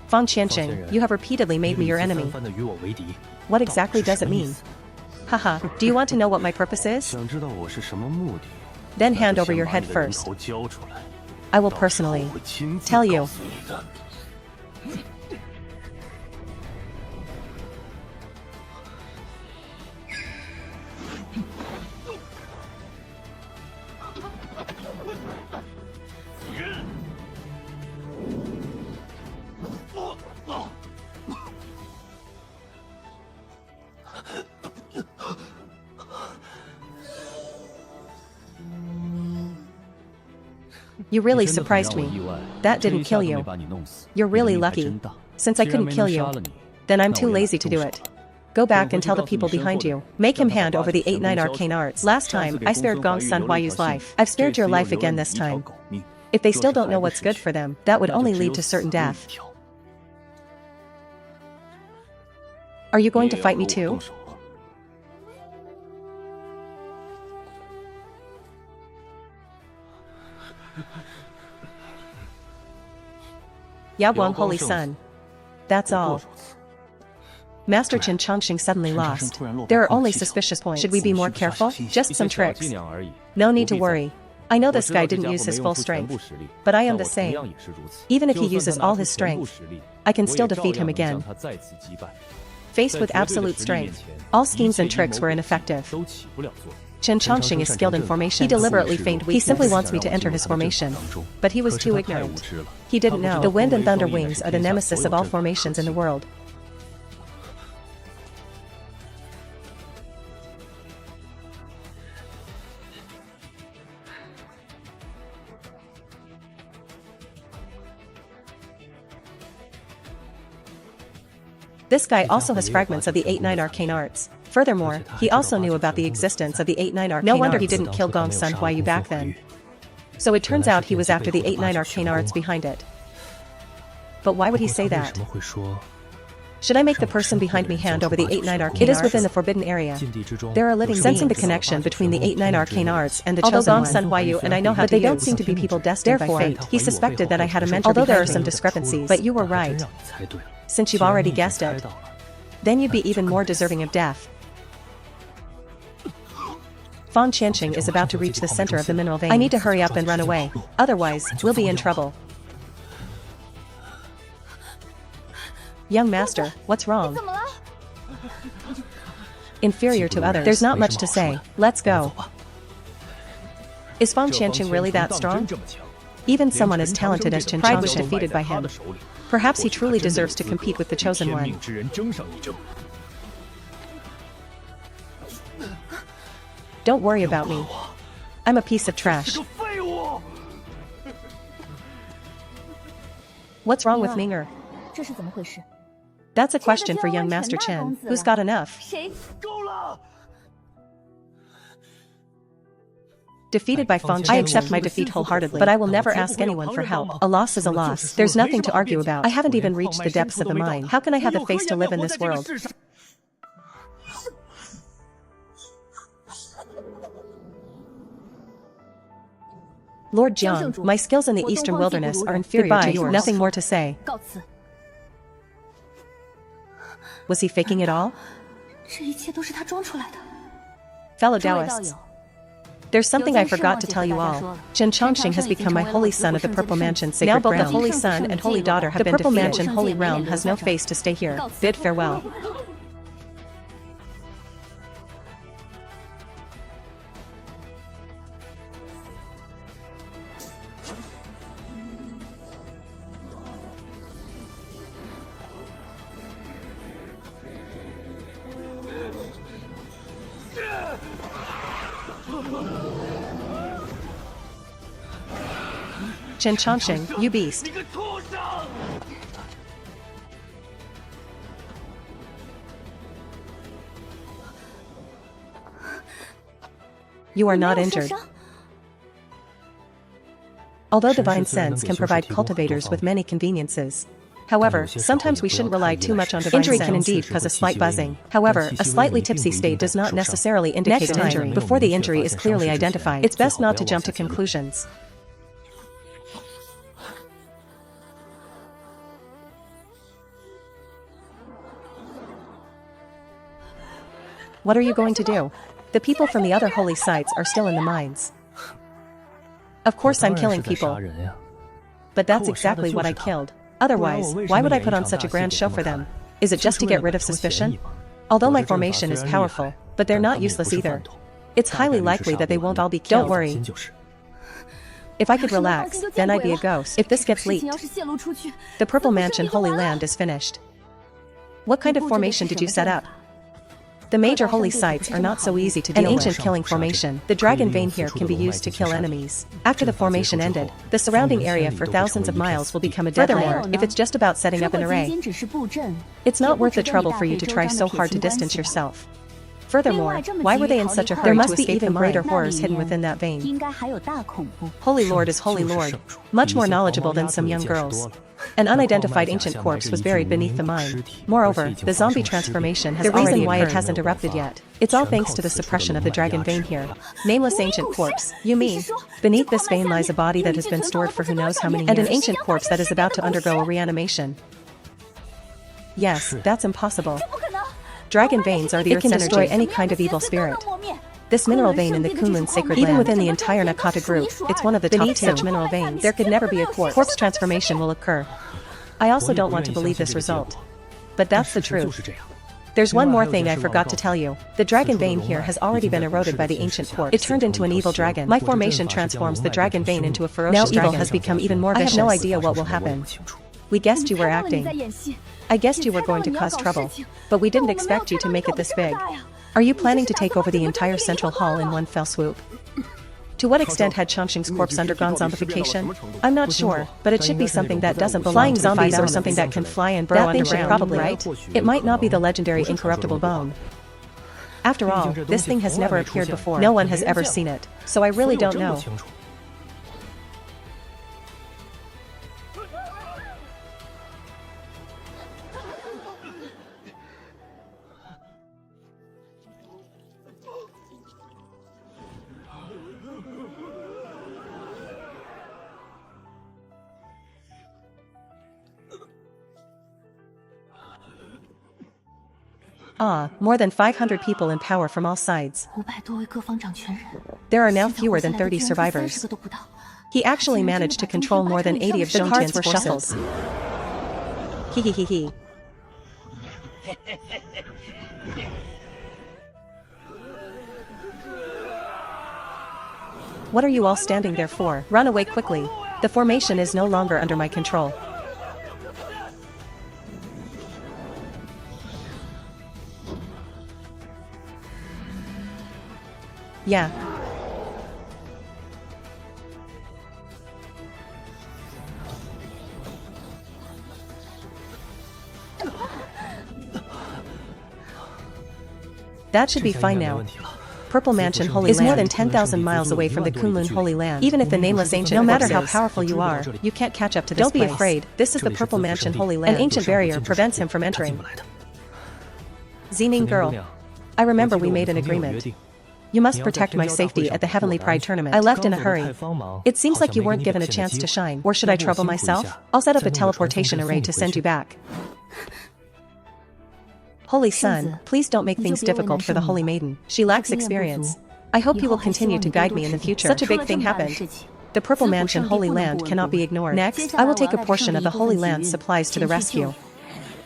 Fan Qianqing, you have repeatedly made me your enemy. What exactly does it mean? Haha, do you want to know what my purpose is? Then hand over your head first. I will personally tell you. You really surprised me. That didn't kill you. You're really lucky. Since I couldn't kill you, then I'm too lazy to do it. Go back and tell the people behind you. Make him hand over the 8-9 arcane arts. Last time, I spared Gongsun Huayu's life. I've spared your life again this time. If they still don't know what's good for them, that would only lead to certain death. Are you going to fight me too? Yaguang Holy Sun. That's all. Master Chen Chongqing suddenly lost. There are only suspicious points. Should we be more careful? Just some tricks. No need to worry. I know this guy didn't use his full strength, but I am the same. Even if he uses all his strength, I can still defeat him again. Faced with absolute strength, all schemes and tricks were ineffective. Chen Chongqing is skilled in formation. He deliberately feigned weakness. He simply wants me to enter his formation. But he was too ignorant. He didn't know. The wind and thunder wings are the nemesis of all formations in the world. This guy also has fragments of the 8-9 arcane arts. Furthermore, he also knew about the existence of the 8-9 arcane. No wonder he didn't kill Gongsun Huayu back then. So it turns out he was after the 8-9 arcane arts behind it. But why would he say that? Should I make the person behind me hand over the 8-9 arcane arts? It is within the forbidden area. There are living sensing the connection between the 8-9 arcane arts and the chosen one. Although Gongsun Huayu and I know how to use, but they don't seem to be people destined by fate. He suspected that I had a mentor. Although there are some discrepancies, but you were right. Since you've already guessed it, then you'd be even more deserving of death. Fan Qianqing is about to reach the center of the mineral vein. I need to hurry up and run away. Otherwise, we'll be in trouble. Young master, what's wrong? Inferior to others. There's not much to say. Let's go. Is Fan Qianqing really that strong? Even someone as talented as Chen Chongqing defeated by him. Perhaps he truly deserves to compete with the chosen one. Don't worry about me. I'm a piece of trash. What's wrong with Ming'er? That's a question for young Master Chen. Who's got enough? Defeated by Feng Chen. I accept my defeat wholeheartedly, but I will never ask anyone for help. A loss is a loss. There's nothing to argue about. I haven't even reached the depths of the mine. How can I have the face to live in this world? Lord Jiang, my skills in the Eastern Wilderness are inferior to yours. Nothing more to say. Was he faking it all? Fellow Taoists, there's something I forgot to tell you all. Chen Chongqing has become my holy son of the Purple Mansion Sacred Realm. Now both the Holy Son and Holy Daughter have been defeated. The Purple Mansion Holy Realm has no face to stay here. Bid farewell. Chen Chongqing, you beast. You are not injured. Although divine sense can provide cultivators with many conveniences. However, sometimes we shouldn't rely too much on divine sense. Injury can indeed cause a slight buzzing. However, a slightly tipsy state does not necessarily indicate an injury. Before the injury is clearly identified, it's best not to jump to conclusions. What are you going to do? The people from the other holy sites are still in the mines. Of course I'm killing people. But that's exactly what I killed. Otherwise, why would I put on such a grand show for them? Is it just to get rid of suspicion? Although my formation is powerful, but they're not useless either. It's highly likely that they won't all be killed. Don't worry. If I could relax, then I'd be a ghost. If this gets leaked, the Purple Mansion Holy Land is finished. What kind of formation did you set up? The major holy sites are not so easy to deal with. An ancient killing formation. The dragon vein here can be used to kill enemies. After the formation ended, the surrounding area for thousands of miles will become a dead land. Furthermore, if it's just about setting up an array, it's not worth the trouble for you to try so hard to distance yourself. Furthermore, why were they in such a hurry to escape? There must be even greater horrors hidden within that vein. Holy Lord is Holy Lord, much more knowledgeable than some young girls. An unidentified ancient corpse was buried beneath the mine. Moreover, the zombie transformation has already occurred. The reason why it hasn't erupted yet. It's all thanks to the suppression of the dragon vein here. Nameless ancient corpse, you mean? Beneath this vein lies a body that has been stored for who knows how many years. And an ancient corpse that is about to undergo a reanimation. Yes, that's impossible. Dragon veins are the earth's energy. It can destroy any kind of evil spirit. This mineral vein in the Kunlun sacred land, even within the entire Nakata group, it's one of the top such mineral veins. There could never be a corpse. Corpse transformation will occur. I also don't want to believe this result. But that's the truth. There's one more thing I forgot to tell you. The dragon vein here has already been eroded by the ancient corpse. It turned into an evil dragon. My formation transforms the dragon vein into a ferocious dragon. Now evil has become even more vicious. I have no idea what will happen. We guessed you were acting. I guessed you were going to cause trouble. But we didn't expect you to make it this big. Are you planning to take over the entire central hall in one fell swoop? To what extent had Chongqing's corpse undergone zombification? I'm not sure, but it should be something that doesn't belong flying to zombies or something that can fly and burrow underground. That thing should probably, right? It might not be the legendary incorruptible bone. After all, this thing has never appeared before. No one has ever seen it, so I really don't know. More than 500 people in power from all sides. There are now fewer than 30 survivors. He actually managed to control more than 80 of Zhongtian's forces. He. What are you all standing there for? Run away quickly. The formation is no longer under my control. Yeah. That should be fine now. Purple Mansion Holy Land is more than 10,000 miles away from the Kunlun Holy Land. Even if the nameless ancient no matter how powerful you are, you can't catch up to this. Don't be afraid, this is the Purple Mansion Holy Land. An ancient barrier prevents him from entering. Zining girl, I remember we made an agreement. You must protect my safety at the Heavenly Pride tournament. I left in a hurry. It seems like you weren't given a chance to shine. Or should I trouble myself? I'll set up a teleportation array to send you back. Holy Sun, please don't make things difficult for the Holy Maiden. She lacks experience. I hope you will continue to guide me in the future. Such a big thing happened. The Purple Mansion Holy Land cannot be ignored. Next, I will take a portion of the Holy Land's supplies to the rescue.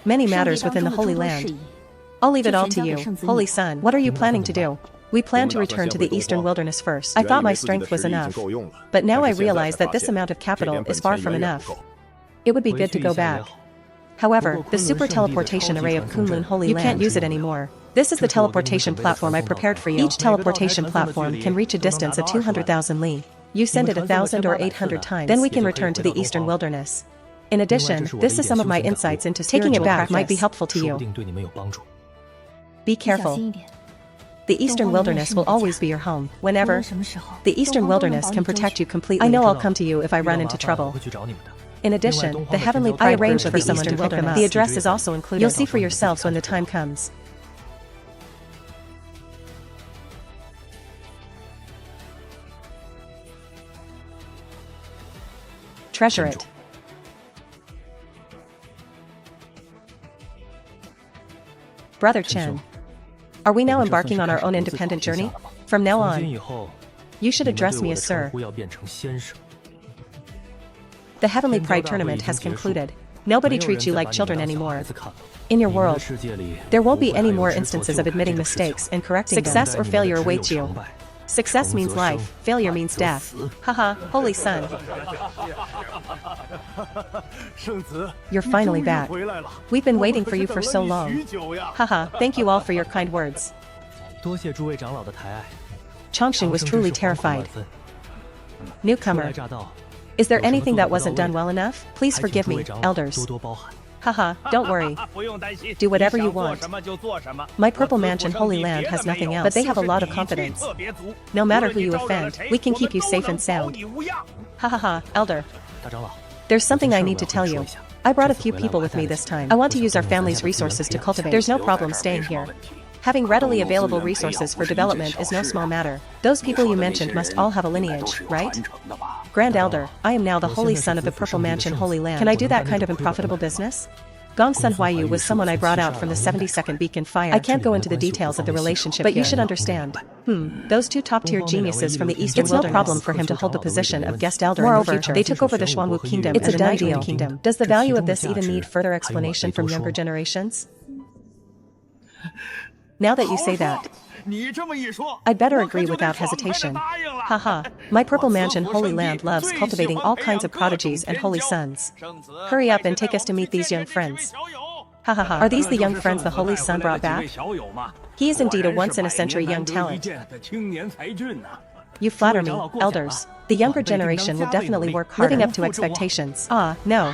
Many matters within the Holy Land. I'll leave it all to you. Holy Sun, what are you planning to do? We plan to return to the Eastern Wilderness first. I thought my strength was enough. But now I realize that this amount of capital is far from enough. It would be good to go back. However, the super teleportation array of Kunlun Holy Land, you can't use it anymore. This is the teleportation platform I prepared for you. Each teleportation platform can reach a distance of 200,000 li. You send it 1,000 or 800 times, then we can return to the Eastern Wilderness. In addition, this is some of my insights into taking it back might be helpful to you. Be careful. The Eastern Wilderness will always be your home, whenever. The Eastern Wilderness can protect you completely. I know I'll come to you if I run into trouble. In addition, the Heavenly Pride arranged for someone to pick them up. The address is also included. You'll see for yourselves when the time comes. Treasure it. Brother Chen, are we now embarking on our own independent journey? From now on, you should address me as Sir. The Heavenly Pride tournament has concluded. Nobody treats you like children anymore. In your world, there won't be any more instances of admitting mistakes and correcting them. Success or failure awaits you. Success means life, failure means death. Haha, Holy Sun. You're finally back. We've been waiting for you for so long. Haha, thank you all for your kind words. Chongqing was truly terrified. Newcomer. Is there anything that wasn't done well enough? Please forgive me, elders. Haha, don't worry. Do whatever you want. My Purple Mansion Holy Land has nothing else, but they have a lot of confidence. No matter who you offend, we can keep you safe and sound. Hahaha, elder. There's something I need to tell you. I brought a few people with me this time. I want to use our family's resources to cultivate. There's no problem staying here. Having readily available resources for development is no small matter. Those people you mentioned must all have a lineage, right? Grand Elder, I am now the Holy Son of the Purple Mansion Holy Land. Can I do that kind of unprofitable business? Gong Sun Huayu was someone I brought out from the 72nd Beacon Fire. I can't go into the details of the relationship but you should understand. Those two top-tier geniuses from the Eastern Wilderness. It's no problem for him to hold the position of guest elder in the future. They took over the Xuanwu Kingdom. It's a done deal. Kingdom. Does the value of this even need further explanation from younger generations? Now that you say that, I'd better agree without hesitation. Haha, my Purple Mansion Holy Land loves cultivating all kinds of prodigies and holy sons. Hurry up and take us to meet these young friends. Hahaha, are these the young friends the Holy Sun brought back? He is indeed a once-in-a-century young talent. You flatter me, elders. The younger generation will definitely work hard, living up to expectations. Ah, no.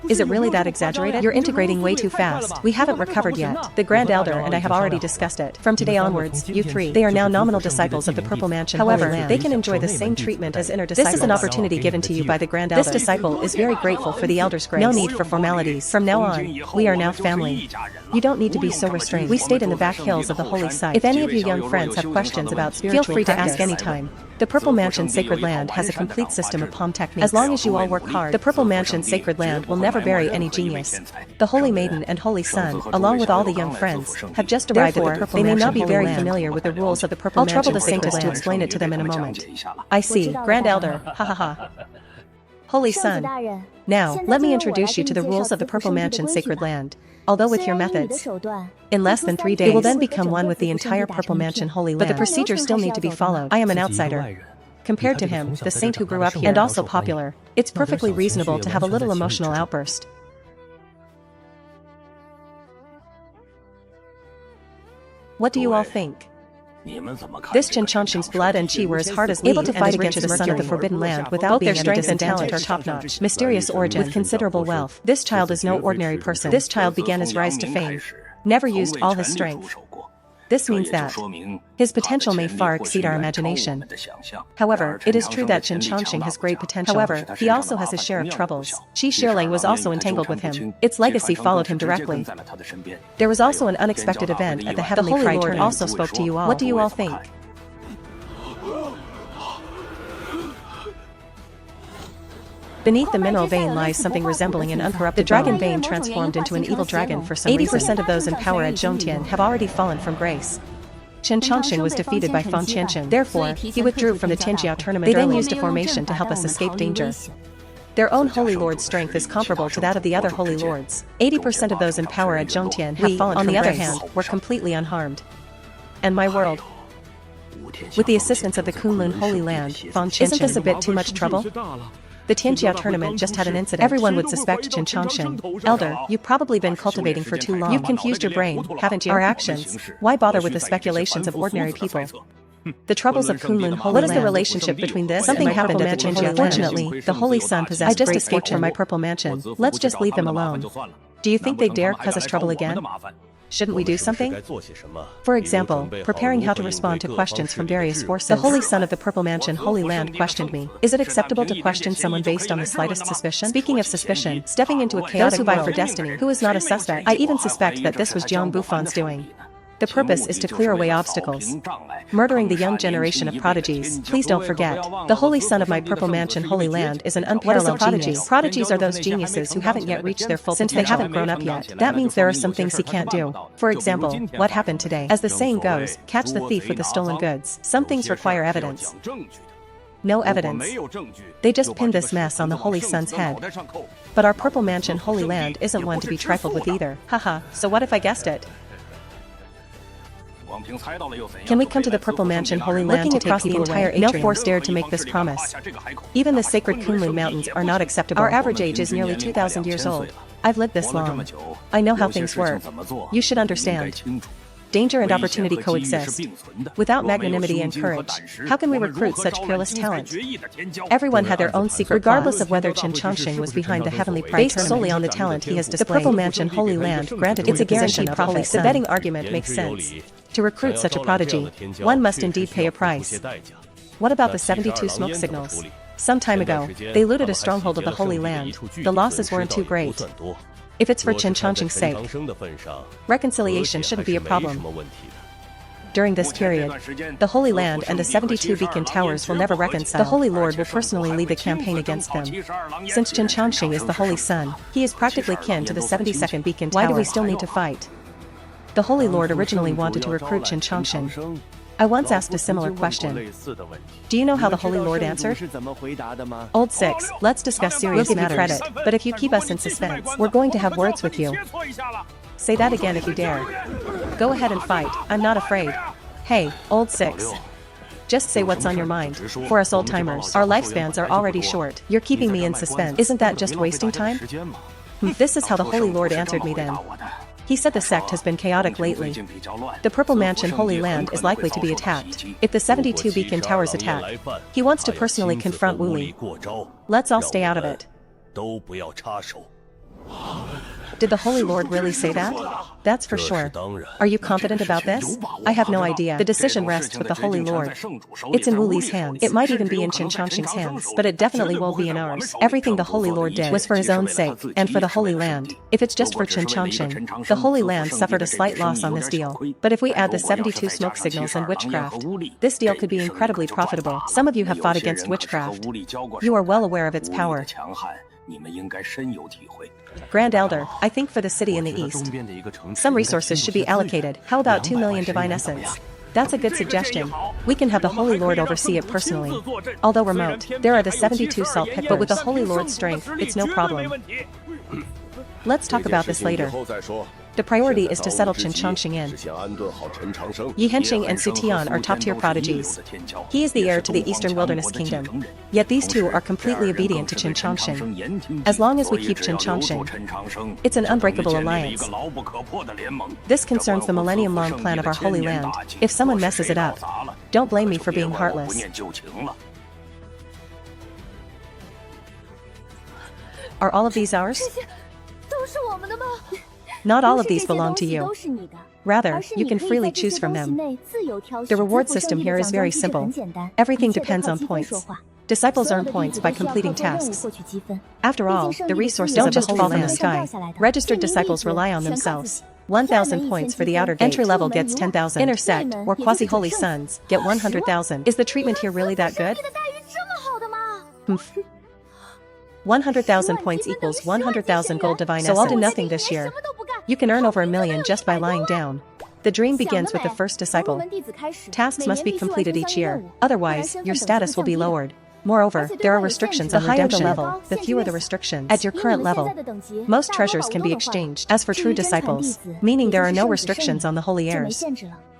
Is it really that exaggerated? You're integrating way too fast. We haven't recovered yet. The Grand Elder and I have already discussed it. From today onwards, you three, they are now nominal disciples of the Purple Mansion. However, they can enjoy the same treatment as inner disciples. This is an opportunity given to you by the Grand Elder. This disciple is very grateful for the Elder's grace. No need for formalities. From now on, we are now family. You don't need to be so restrained. We stayed in the back hills of the holy site. If any of you young friends have questions about spiritual feel free to ask anytime. The Purple Mansion Sacred Land has a complete system of palm techniques. As long as you all work hard, the Purple Mansion Sacred Land will never bury any genius. The Holy Maiden and Holy Sun, along with all the young friends, have just arrived at the Purple Mansion. They may not be very familiar with the rules of the Purple Mansion. I'll trouble the Saintess to explain it to them in a moment. I see, Grand Elder, ha ha ha. Holy Sun. Now, let me introduce you to the rules of the Purple Mansion Sacred Land. Although with your methods, in less than 3 days, it will then become one with the entire Purple Mansion Holy Land. But the procedures still need to be followed. I am an outsider. Compared to him, the saint who grew up here, and also popular, it's perfectly reasonable to have a little emotional outburst. What do you all think? This Xianxia's blood and chi were as hard as able to fight against the son of the Forbidden Land without being their strength and talent are top-notch. Mysterious origin with considerable wealth. This child is no ordinary person. This child began his rise to fame. Never used all his strength. This means that his potential may far exceed our imagination. However, it is true that Xianxia has great potential. However, he also has his share of troubles. Qi Shirling was also entangled with him. Its legacy followed him directly. There was also an unexpected event at the Heavenly Pride Tournament. Also spoke to you all. What do you all think? Beneath the mineral vein lies something resembling an uncorrupted dragon vein transformed into an evil dragon for some reason. 80% of those in power at Zhongtian have already fallen from grace. Xianxia was defeated by Fang Qianqian. Therefore, he withdrew from the Tianjia tournament. They then used a formation to help us escape danger. Their own Holy Lord's strength is comparable to that of the other Holy Lords. 80% of those in power at Zhongtian have fallen from grace. On the other hand, were completely unharmed. And my world, with the assistance of the Kunlun Holy Land, Fang Qianqian. Isn't this a bit too much trouble? The Tianjia tournament just had an incident. Everyone would suspect Xianxia. Elder, you've probably been cultivating for too long. You've confused your brain, haven't you? Our actions. Why bother with the speculations of ordinary people? The troubles of Kunlun Holy Land. What is the relationship between this and my happened at the Tianjia? Fortunately, the Holy Sun possessed. I just escaped from my purple mansion. Let's just leave them alone. Do you think they dare cause us trouble again? Shouldn't we do something? For example, preparing how to respond to questions from various forces. The Holy Son of the Purple Mansion Holy Land questioned me. Is it acceptable to question someone based on the slightest suspicion? Speaking of suspicion, stepping into a chaotic who vie for destiny, who is not a suspect? I even suspect that this was Jiang Buffan's doing. The purpose is to clear away obstacles. Murdering the young generation of prodigies. Please don't forget, the Holy Son of my Purple Mansion Holy Land is an unparalleled genius. Prodigies are those geniuses who haven't yet reached their full potential. Since they haven't grown up yet, that means there are some things he can't do. For example, what happened today? As the saying goes, catch the thief with the stolen goods. Some things require evidence. No evidence. They just pinned this mess on the Holy Son's head. But our Purple Mansion Holy Land isn't one to be trifled with either. Haha, so what if I guessed it? Can we come to the Purple Mansion Holy Land to take the entire atrium? No force dared to make this promise. Even the sacred Kunlun Mountains are not acceptable. Our average age is nearly 2,000 years old. I've lived this long. I know how things work. You should understand. Danger and opportunity coexist. Without magnanimity and courage, how can we recruit such peerless talent? Everyone had their own secret. Regardless of whether Xianxia was behind the Heavenly Pride based solely on the talent he has displayed. The Purple Mansion Holy Land granted it's a guarantee of Holy Sun. The betting argument makes sense. To recruit such a prodigy, one must indeed pay a price. What about the 72 smoke signals? Some time ago, they looted a stronghold of the Holy Land. The losses weren't too great. If it's for Xianxia's sake, reconciliation shouldn't be a problem. During this period, the Holy Land and the 72 beacon towers will never reconcile. The Holy Lord will personally lead the campaign against them. Since Xianxia is the Holy Sun, he is practically kin to the 72nd beacon tower. Why do we still need to fight? The Holy Lord originally wanted to recruit Xianxia. I once asked a similar question. Do you know how the Holy Lord answered? Old Six, let's discuss serious matters. Credit, but if you keep us in suspense, we're going to have words with you. Say that again if you dare. Go ahead and fight, I'm not afraid. Hey, Old Six. Just say what's on your mind. For us old-timers, our lifespans are already short. You're keeping me in suspense. Isn't that just wasting time? This is how the Holy Lord answered me then. He said the sect has been chaotic lately. The Purple Mansion Holy Land is likely to be attacked. If the 72 beacon towers attack, he wants to personally confront Wu Li. Let's all stay out of it. Did the Holy Lord really say that? That's for sure. Are you confident about this? I have no idea. The decision rests with the Holy Lord. It's in Wu Li's hands. It might even be in Xianxia's hands, but it definitely won't be in ours. Everything the Holy Lord did was for his own sake, and for the Holy Land. If it's just for Xianxia, the Holy Land suffered a slight loss on this deal. But if we add the 72 smoke signals and witchcraft, this deal could be incredibly profitable. Some of you have fought against witchcraft. You are well aware of its power. Grand Elder, I think for the city in the east, some resources should be allocated. How about 2 million divine essence? That's a good suggestion. We can have the Holy Lord oversee it personally. Although remote, there are the 72 salt pickers, but with the Holy Lord's strength, it's no problem. Let's talk about this later. The priority is to settle Xianxia in. Yihenxing and Sutian are top-tier prodigies. He is the heir to the Eastern Wilderness Kingdom. Yet these two are completely obedient to Xianxia. As long as we keep Xianxia, it's an unbreakable alliance. This concerns the millennium-long plan of our Holy Land. If someone messes it up, don't blame me for being heartless. Are all of these ours? Not all of these belong to you. Rather, you can freely choose from them. The reward system here is very simple. Everything depends on points. Disciples earn points by completing tasks. After all, the resources don't just fall from the sky. Registered disciples rely on themselves. 1,000 points for the outer gate. Entry level gets 10,000. Inner sect, or quasi-holy sons, get 100,000. Is the treatment here really that good? 100,000 points equals 100,000 gold divine essence. So I'll do nothing this year. You can earn over 1 million just by lying down. The dream begins with the first disciple. Tasks must be completed each year, otherwise, your status will be lowered. Moreover, there are restrictions on redemption. The higher the level, the fewer the restrictions. At your current level, most treasures can be exchanged. As for true disciples, meaning there are no restrictions on the holy heirs.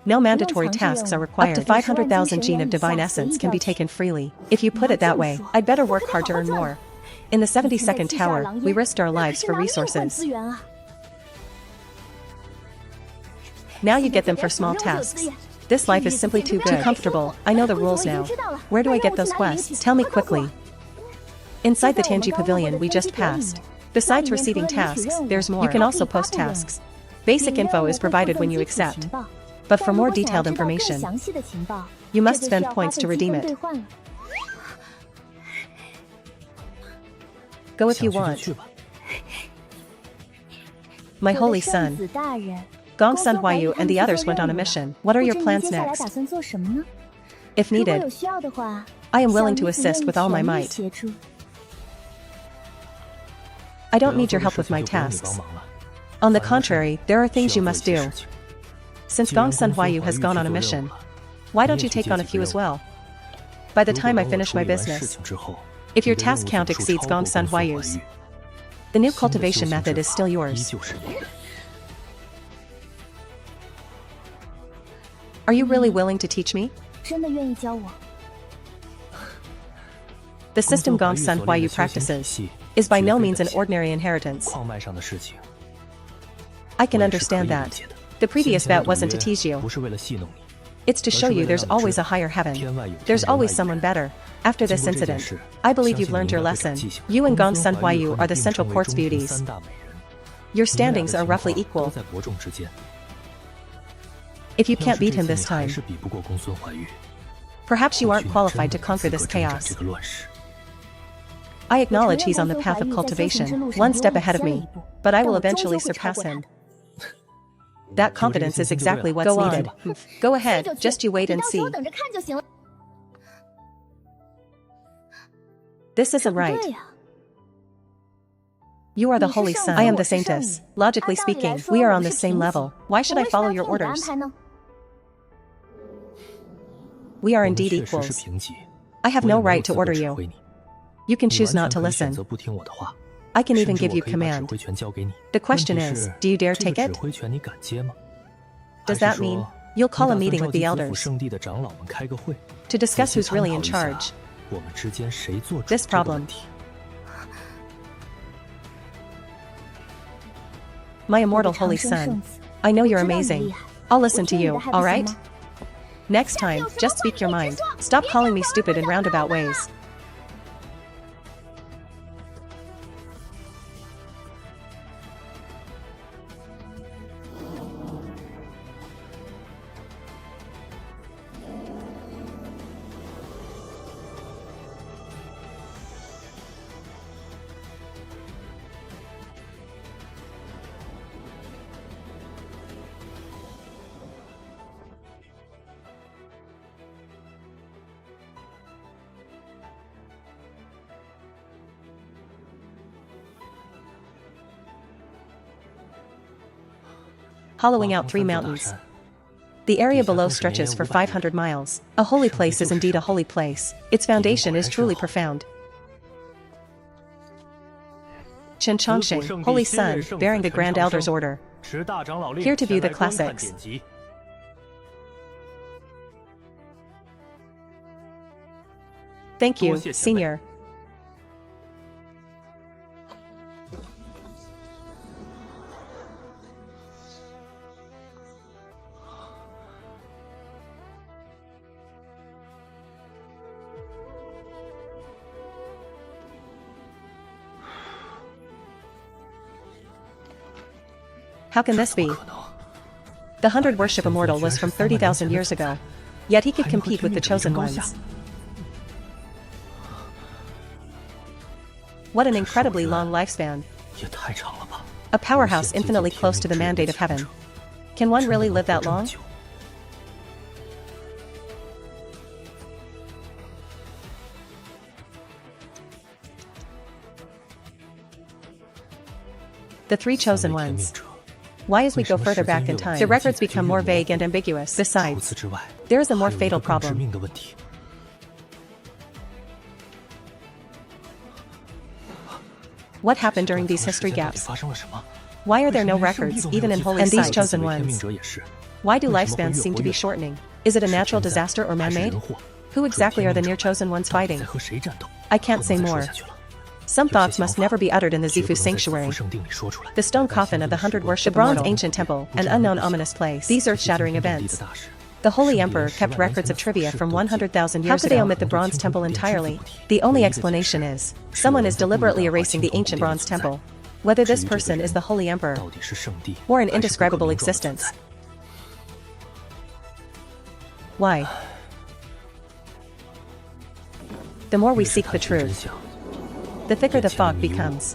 No mandatory tasks are required. Up to 500,000 gene of divine essence can be taken freely. If you put it that way, I'd better work hard to earn more. In the 72nd tower, we risked our lives for resources. Now you get them for small tasks. This life is simply too good. Too comfortable. I know the rules now. Where do I get those quests? Tell me quickly. Inside the Tangi Pavilion we just passed. Besides receiving tasks, there's more. You can also post tasks. Basic info is provided when you accept. But for more detailed information, you must spend points to redeem it. Go if you want. My holy son. Gong Sun Huayu and the others went on a mission. What are your plans next? If needed, I am willing to assist with all my might. I don't need your help with my tasks. On the contrary, there are things you must do. Since Gong Sun Huayu has gone on a mission, why don't you take on a few as well? By the time I finish my business, if your task count exceeds Gong Sun Huayu's, the new cultivation method is still yours. Are you really willing to teach me? The system Gong Sun Huayu practices is by no means an ordinary inheritance. I can understand that. The previous bet wasn't to tease you. It's to show you there's always a higher heaven. There's always someone better. After this incident, I believe you've learned your lesson. You and Gong Sun Huayu are the central quartz beauties. Your standings are roughly equal. If you can't beat him this time, perhaps you aren't qualified to conquer this chaos. I acknowledge he's on the path of cultivation, one step ahead of me, but I will eventually surpass him. That confidence is exactly what's needed. Go ahead, just you wait and see. This isn't right. You are the holy son. I am the saintess. Logically speaking, we are on the same level. Why should I follow your orders? We are indeed equals. I have no right to order you. You can choose not to listen. I can even give you command. The question is, do you dare take it? Does that mean you'll call a meeting with the elders to discuss who's really in charge? This problem. My immortal holy son, I know you're amazing. I'll listen to you, alright? Next time, just speak your mind. Stop calling me stupid in roundabout ways. Hollowing out 3 mountains. The area below stretches for 500 miles. A holy place is indeed a holy place. Its foundation is truly profound. Xianxia, holy son, bearing the Grand Elder's order. Here to view the classics. Thank you, Senior. How can this be? The 100 worship Immortal was from 30,000 years ago. Yet he could compete with the Chosen Ones. What an incredibly long lifespan. A powerhouse infinitely close to the mandate of heaven. Can one really live that long? The three Chosen Ones. Why, as we go further back in time, the records become more vague and ambiguous. Besides, there is a more fatal problem. What happened during these history gaps? Why are there no records, even in holy sites? And these Chosen Ones? Why do lifespans seem to be shortening? Is it a natural disaster or man-made? Who exactly are the near Chosen Ones fighting? I can't say more. Some thoughts must never be uttered in the Zifu Sanctuary. The stone coffin of the 100 worship, the bronze ancient temple, an unknown ominous place. These earth-shattering events. The Holy Emperor kept records of trivia from 100,000 years ago. How could they omit the bronze temple entirely? The only explanation is, someone is deliberately erasing the ancient bronze temple. Whether this person is the Holy Emperor, or an indescribable existence. Why? The more we seek the truth, the thicker the fog becomes.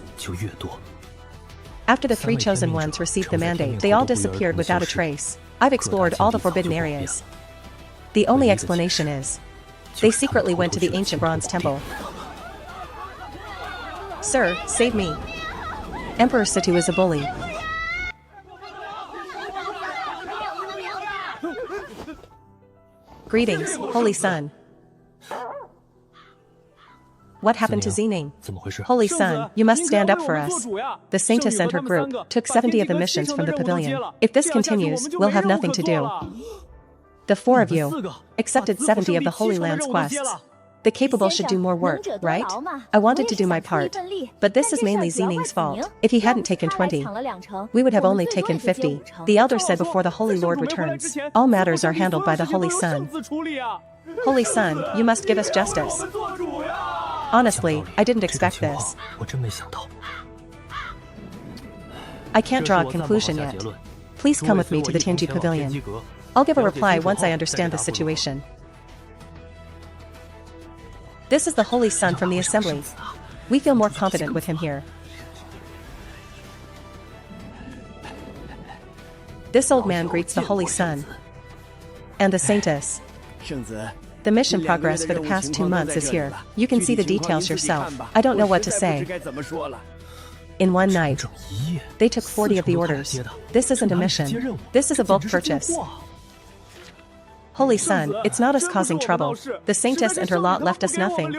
After the three Chosen Ones received the mandate, they all disappeared without a trace. I've explored all the forbidden areas. The only explanation is, they secretly went to the ancient bronze temple. Sir, save me. Emperor Situ is a bully. Greetings, Holy Sun. What happened to Xining? Holy Sun, you must stand up for us. The Saintess and her group took 70 of the missions from the pavilion. If this continues, we'll have nothing to do. The four of you accepted 70 of the Holy Land's quests. The capable should do more work, right? I wanted to do my part. But this is mainly Xining's fault. If he hadn't taken 20, we would have only taken 50. The Elder said before the Holy Lord returns, all matters are handled by the Holy Sun. Holy Sun, you must give us justice. Honestly, I didn't expect this. I can't draw a conclusion yet. Please come with me to the Tianji Pavilion. I'll give a reply once I understand the situation. This is the Holy Sun from the Assembly. We feel more confident with him here. This old man greets the Holy Sun and the Saintess. The mission progress for the past 2 months is here. You can see the details yourself. I don't know what to say. In one night, they took 40 of the orders. This isn't a mission. This is a bulk purchase. Holy Sun, it's not us causing trouble. The Saintess and her lot left us nothing.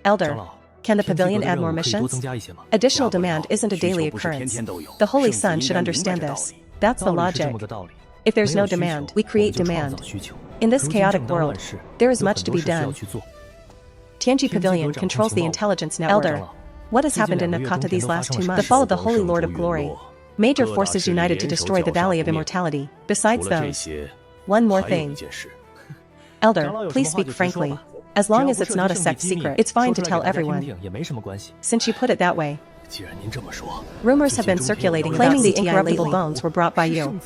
Elder, can the pavilion add more missions? Additional demand isn't a daily occurrence. The Holy Sun should understand this. That's the logic. If there's no demand, we create demand. In this chaotic world, there is much to be done. Tianji Pavilion controls the intelligence network. Elder, what has happened in Nakata these last 2 months? The fall of the Holy Lord of Glory. Major forces united to destroy the Valley of Immortality. Besides those, one more thing. Elder, please speak frankly. As long as it's not a sect secret, it's fine to tell everyone. Since you put it that way. Rumors have been circulating claiming the incorruptible bones were brought by you.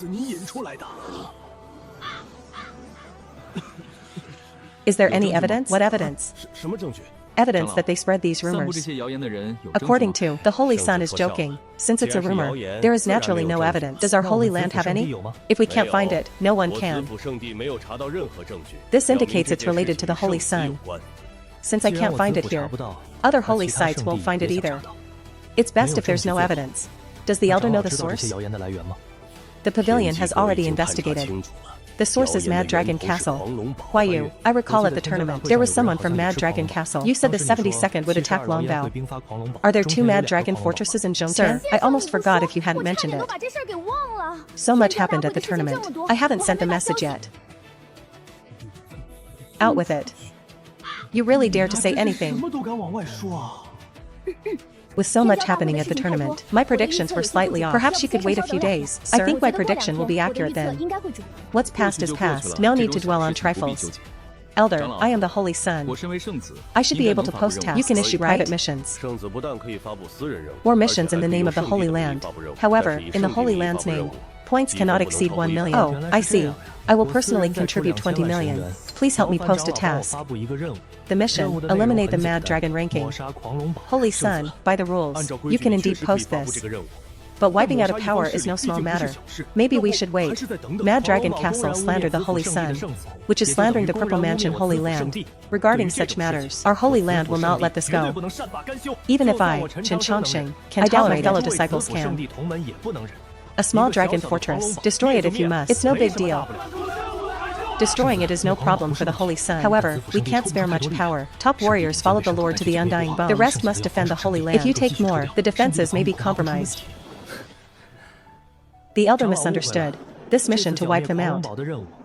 Is there any evidence? What evidence? Evidence that they spread these rumors. According to, the Holy Sun is joking. Since it's a rumor, there is naturally no evidence. Does our Holy Land have any? If we can't find it, no one can. This indicates it's related to the Holy Sun. Since I can't find it here, other holy sites won't find it either. It's best if there's no evidence. Does the Elder know the source? The pavilion has already investigated. The source is Mad Dragon Castle. Why you? I recall at the tournament, there was someone from Mad Dragon Castle. You said the 72nd would attack Longbao. Are there 2 Mad Dragon fortresses in Xianxia? Sir, I almost forgot if you hadn't mentioned it. So much happened at the tournament. I haven't sent the message yet. Out with it. You really dare to say anything. With so much happening at the tournament, my predictions were slightly off. Perhaps you could wait a few days. Sir? I think my prediction will be accurate then. What's past is past. No need to dwell on trifles. Elder, I am the Holy Son. I should be able to post tasks. You can issue private missions. Or missions in the name of the Holy Land. However, in the Holy Land's name, points cannot exceed 1 million. Oh, I see. I will personally contribute 20 million. Please help me post a task. The mission, eliminate the Mad Dragon ranking. Holy Son, by the rules, you can indeed post this. But wiping out a power is no small matter. Maybe we should wait. Mad Dragon Castle slandered the Holy Sun, which is slandering the Purple Mansion Holy Land. Regarding such matters, our Holy Land will not let this go. Even if I, Xianxia, can doubt my fellow disciples can. A small dragon fortress, destroy it if you must. It's no big deal. Destroying it is no problem for the Holy Sun. However, we can't spare much power. Top warriors followed the Lord to the Undying Bone. The rest must defend the Holy Land. If you take more, the defenses may be compromised. The Elder misunderstood. This mission to wipe them out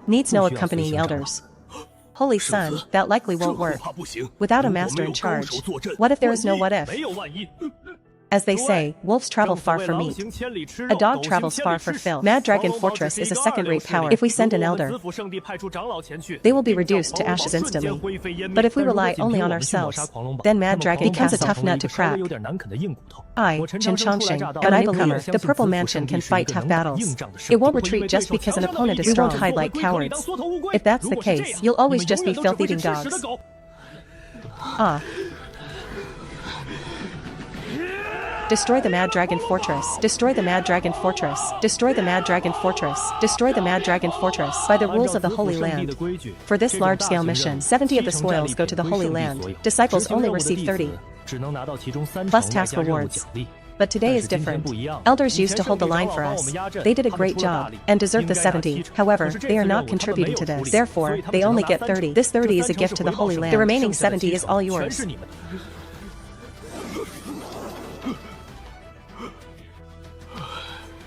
needs no accompanying elders. Holy Sun, that likely won't work. Without a master in charge. What if there is no what if? As they say, wolves travel far for meat. A dog travels far for filth. Mad Dragon Fortress is a second-rate power. If we send an elder, they will be reduced to ashes instantly. But if we rely only on ourselves, then Mad Dragon becomes a tough nut to crack. I, Xianxia, and I believe the Purple Mansion can fight tough battles. It won't retreat just because an opponent is strong. We won't hide like cowards. If that's the case, you'll always just be filth-eating dogs. Destroy the Mad Dragon Fortress. Destroy the Mad Dragon Fortress. Destroy the Mad Dragon Fortress. Destroy the Mad Dragon Fortress. By the rules of the Holy Land. For this large-scale mission, 70 of the spoils go to the Holy Land. Disciples only receive 30. Plus task rewards. But today is different. Elders used to hold the line for us. They did a great job, and deserve the 70. However, they are not contributing to this. Therefore, they only get 30. This 30 is a gift to the Holy Land. The remaining 70 is all yours.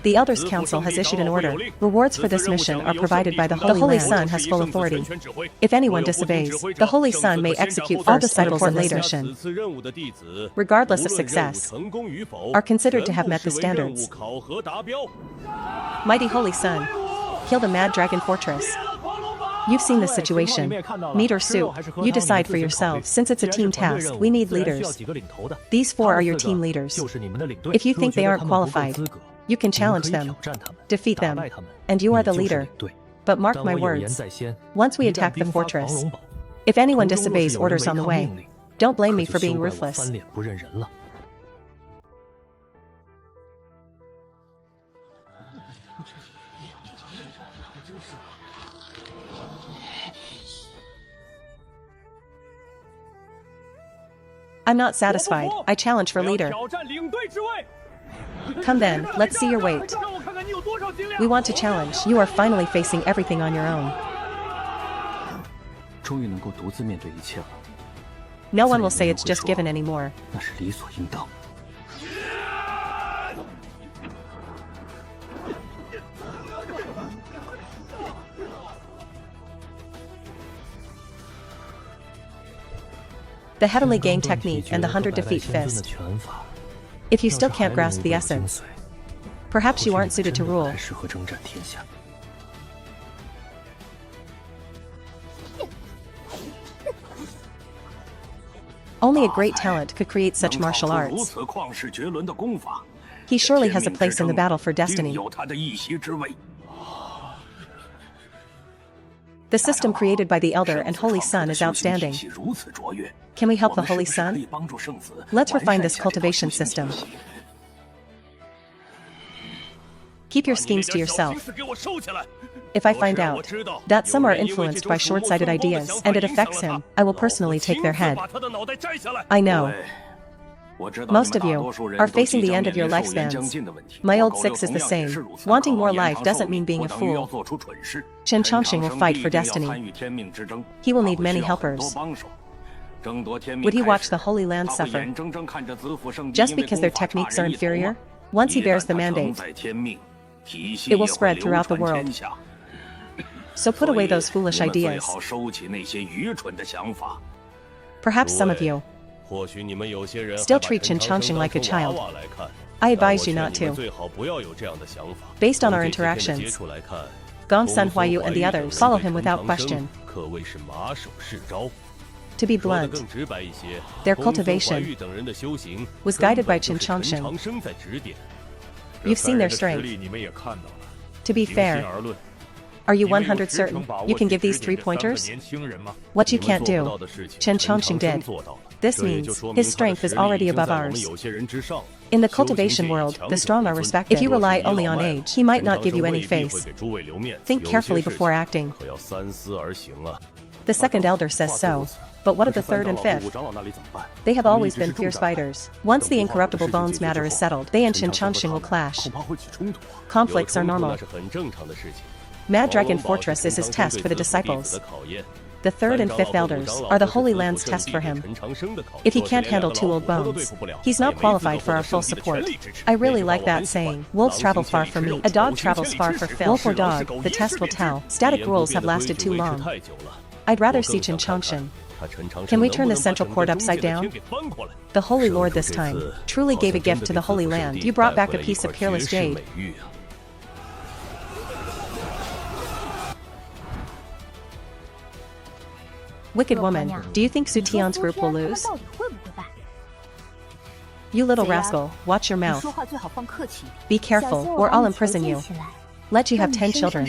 The Elders' Council has issued an order. Rewards for this mission are provided by the Holy Sun has full authority. If anyone disobeys, the Holy Sun may execute all disciples in this mission, regardless of success, are considered to have met the standards. Mighty Holy Sun, kill the Mad Dragon Fortress. You've seen the situation. Meat or soup, you decide for yourselves. Since it's a team task, we need leaders. These 4 are your team leaders. If you think they aren't qualified, you can challenge them, defeat them, and you are the leader. But mark my words, once we attack the fortress, if anyone disobeys orders on the way, don't blame me for being ruthless. I'm not satisfied. I challenge for leader. Come then, let's see your weight. We want to challenge. You are finally facing everything on your own. No one will say it's just given anymore. The Heavenly Gang Technique and the 100 Defeat Fist. If you still can't grasp the essence, perhaps you aren't suited to rule. Only a great talent could create such martial arts. He surely has a place in the battle for destiny. The system created by the Elder and Holy Sun is outstanding. Can we help the Holy Sun? Let's refine this cultivation system. Keep your schemes to yourself. If I find out that some are influenced by short-sighted ideas and it affects him, I will personally take their head. I know. Most of you are facing the end of your lifespans. My old Six is the same. Wanting more life doesn't mean being a fool. Chen Chongqing will fight for destiny. He will need many helpers. Would he watch the Holy Land suffer? Just because their techniques are inferior? Once he bears the mandate, it will spread throughout the world. So put away those foolish ideas. Perhaps some of you still treat Chen Chongqing like a child. I advise you not to. Based on our interactions, Gong Sun Huayu and the others follow him without question. To be blunt, their cultivation was guided by Chen Chongqing. You've seen their strength. To be fair, are you 100 certain you can give these 3 pointers? What you can't do, Chen Chongqing did. This means his strength is already above ours. In the cultivation world, the strong are respected. If you rely only on age, he might not give you any face. Think carefully before acting. The second elder says so. But what of the third and fifth? They have always been fierce fighters. Once the incorruptible bones matter is settled, they and Chen Chongqing will clash. Conflicts are normal. Mad Dragon Fortress is his test for the disciples. The third and fifth elders are the Holy Land's test for him. If he can't handle 2 old bones, he's not qualified for our full support. I really like that saying. Wolves travel far for meat. A dog travels far for filth. Wolf or dog, the test will tell. Static rules have lasted too long. I'd rather see Chen Chongqing. Can we turn the central court upside down? The Holy Lord this time truly gave a gift to the Holy Land. You brought back a piece of peerless jade. Wicked woman, do you think Su Tian's group will lose? You little rascal, watch your mouth. Be careful, or I'll imprison you. Let you have 10 children.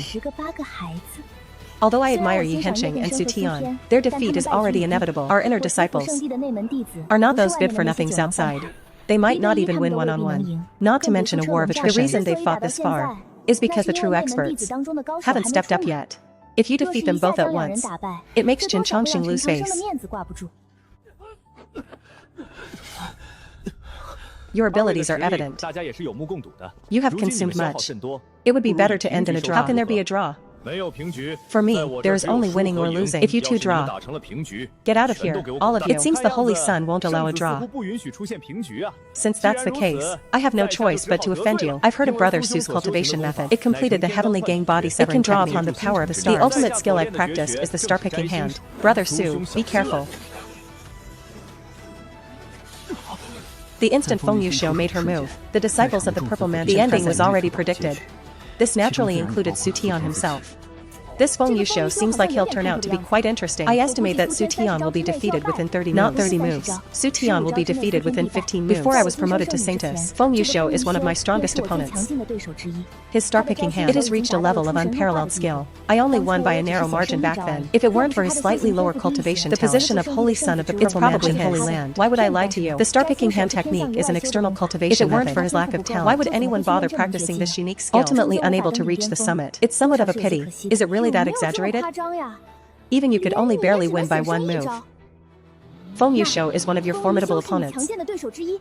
Although I admire Yi Henqing and Su Tian, their defeat is already inevitable. Our inner disciples are not those good-for-nothings outside. They might not even win one-on-one. Not to mention a war of attrition. The reason they've fought this far is because the true experts haven't stepped up yet. If you defeat them both at once, it makes Chen Chongqing lose face. Your abilities are evident. You have consumed much. It would be better to end in a draw. How can there be a draw? For me, there is only winning or losing. If you two draw, get out of here, all of you. It seems the Holy Sun won't allow a draw. Since that's the case, I have no choice but to offend you. I've heard of Brother Su's cultivation method. It completed the heavenly gang body severing. It can draw upon the power of the stars. The ultimate skill I've practiced is the star-picking hand. Brother Su, be careful. The instant Feng Yuxiu made her move, the disciples of the Purple Mansion. The ending was already predicted. This naturally included Su Tian himself. This Feng Yuxiu seems like he'll turn out to be quite interesting. I estimate that Su Tian will be defeated within 30 moves. Not 30 moves. Su Tian will be defeated within 15 moves. Before I was promoted to Saintess, Feng Yuxiu is one of my strongest opponents. His star-picking hand, it has reached a level of unparalleled skill. I only won by a narrow margin back then. If it weren't for his slightly lower cultivation talent, the position of Holy Son of the Purple Mansion Holy Land. Why would I lie to you? The star-picking hand technique is an external cultivation method. If it weren't for his lack of talent, why would anyone bother practicing this unique skill? Ultimately unable to reach the summit. It's somewhat of a pity. Is it really that exaggerated? Even you could only barely win by one move. Feng Yuxiu is one of your formidable opponents.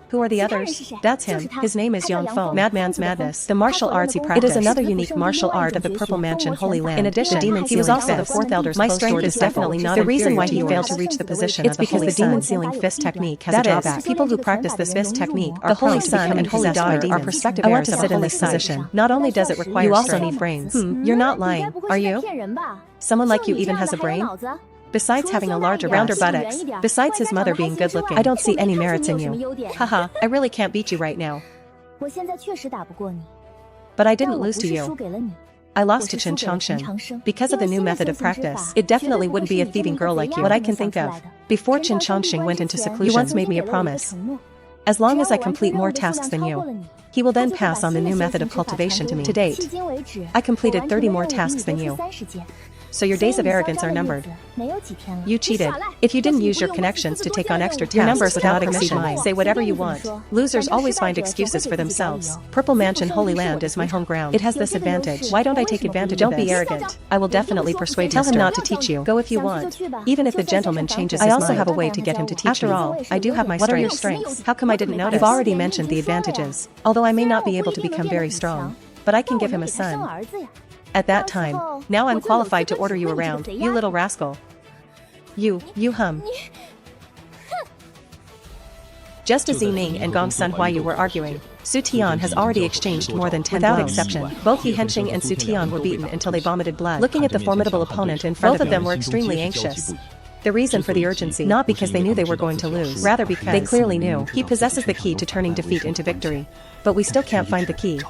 Who are the others? That's him. His name is Yang Feng. Madman's Madness. The martial arts he practiced. It is another unique martial art of the Purple Mansion Holy Land. In addition, he was also the fourth elder's. My strength is definitely not the reason why he failed to reach the position. It's because the demon sealing fist technique has a drawback. People who practice this fist technique are the Holy Son and Holy Daughter are prospective heirs of sit in this position. Not only does it require, you also need brains. You're not lying, are you? Someone like you even has a brain? Besides having a larger, rounder buttocks, besides his mother being good-looking, I don't see any merits in you. Haha, I really can't beat you right now. But I didn't lose to you. I lost to Chen Chongqing. Because of the new method of practice, it definitely wouldn't be a thieving girl like you. What I can think of. Before Chen Chongqing went into seclusion, you once made me a promise. As long as I complete more tasks than you, he will then pass on the new method of cultivation to me. To date, I completed 30 more tasks than you. So your days of arrogance are numbered. You cheated. If you didn't use your connections to take on extra tasks, your numbers without permission. Say whatever you want. Losers always find excuses for themselves. Purple Mansion Holy Land is my home ground. It has this advantage. Why don't I take advantage of this? Don't be arrogant. I will definitely persuade Tell him not to teach you. Go if you want. Even if the gentleman changes his mind. I also have a way to get him to teach me. After all, I do have my strengths. What are your strengths? How come I didn't notice? I've already mentioned the advantages. Although I may not be able to become very strong, but I can give him a son. At that time, now I'm qualified to order you around, you little rascal. You hum. Just as Yining and Gong Sun Huayu were arguing, Su Tian has already exchanged more than 10 without exception. Both Yihenqing and Su Tian were beaten until they vomited blood. Looking at the formidable opponent in front of them were extremely anxious. The reason for the urgency, not because they knew they were going to lose, rather because they clearly knew he possesses the key to turning defeat into victory. But we still can't find the key.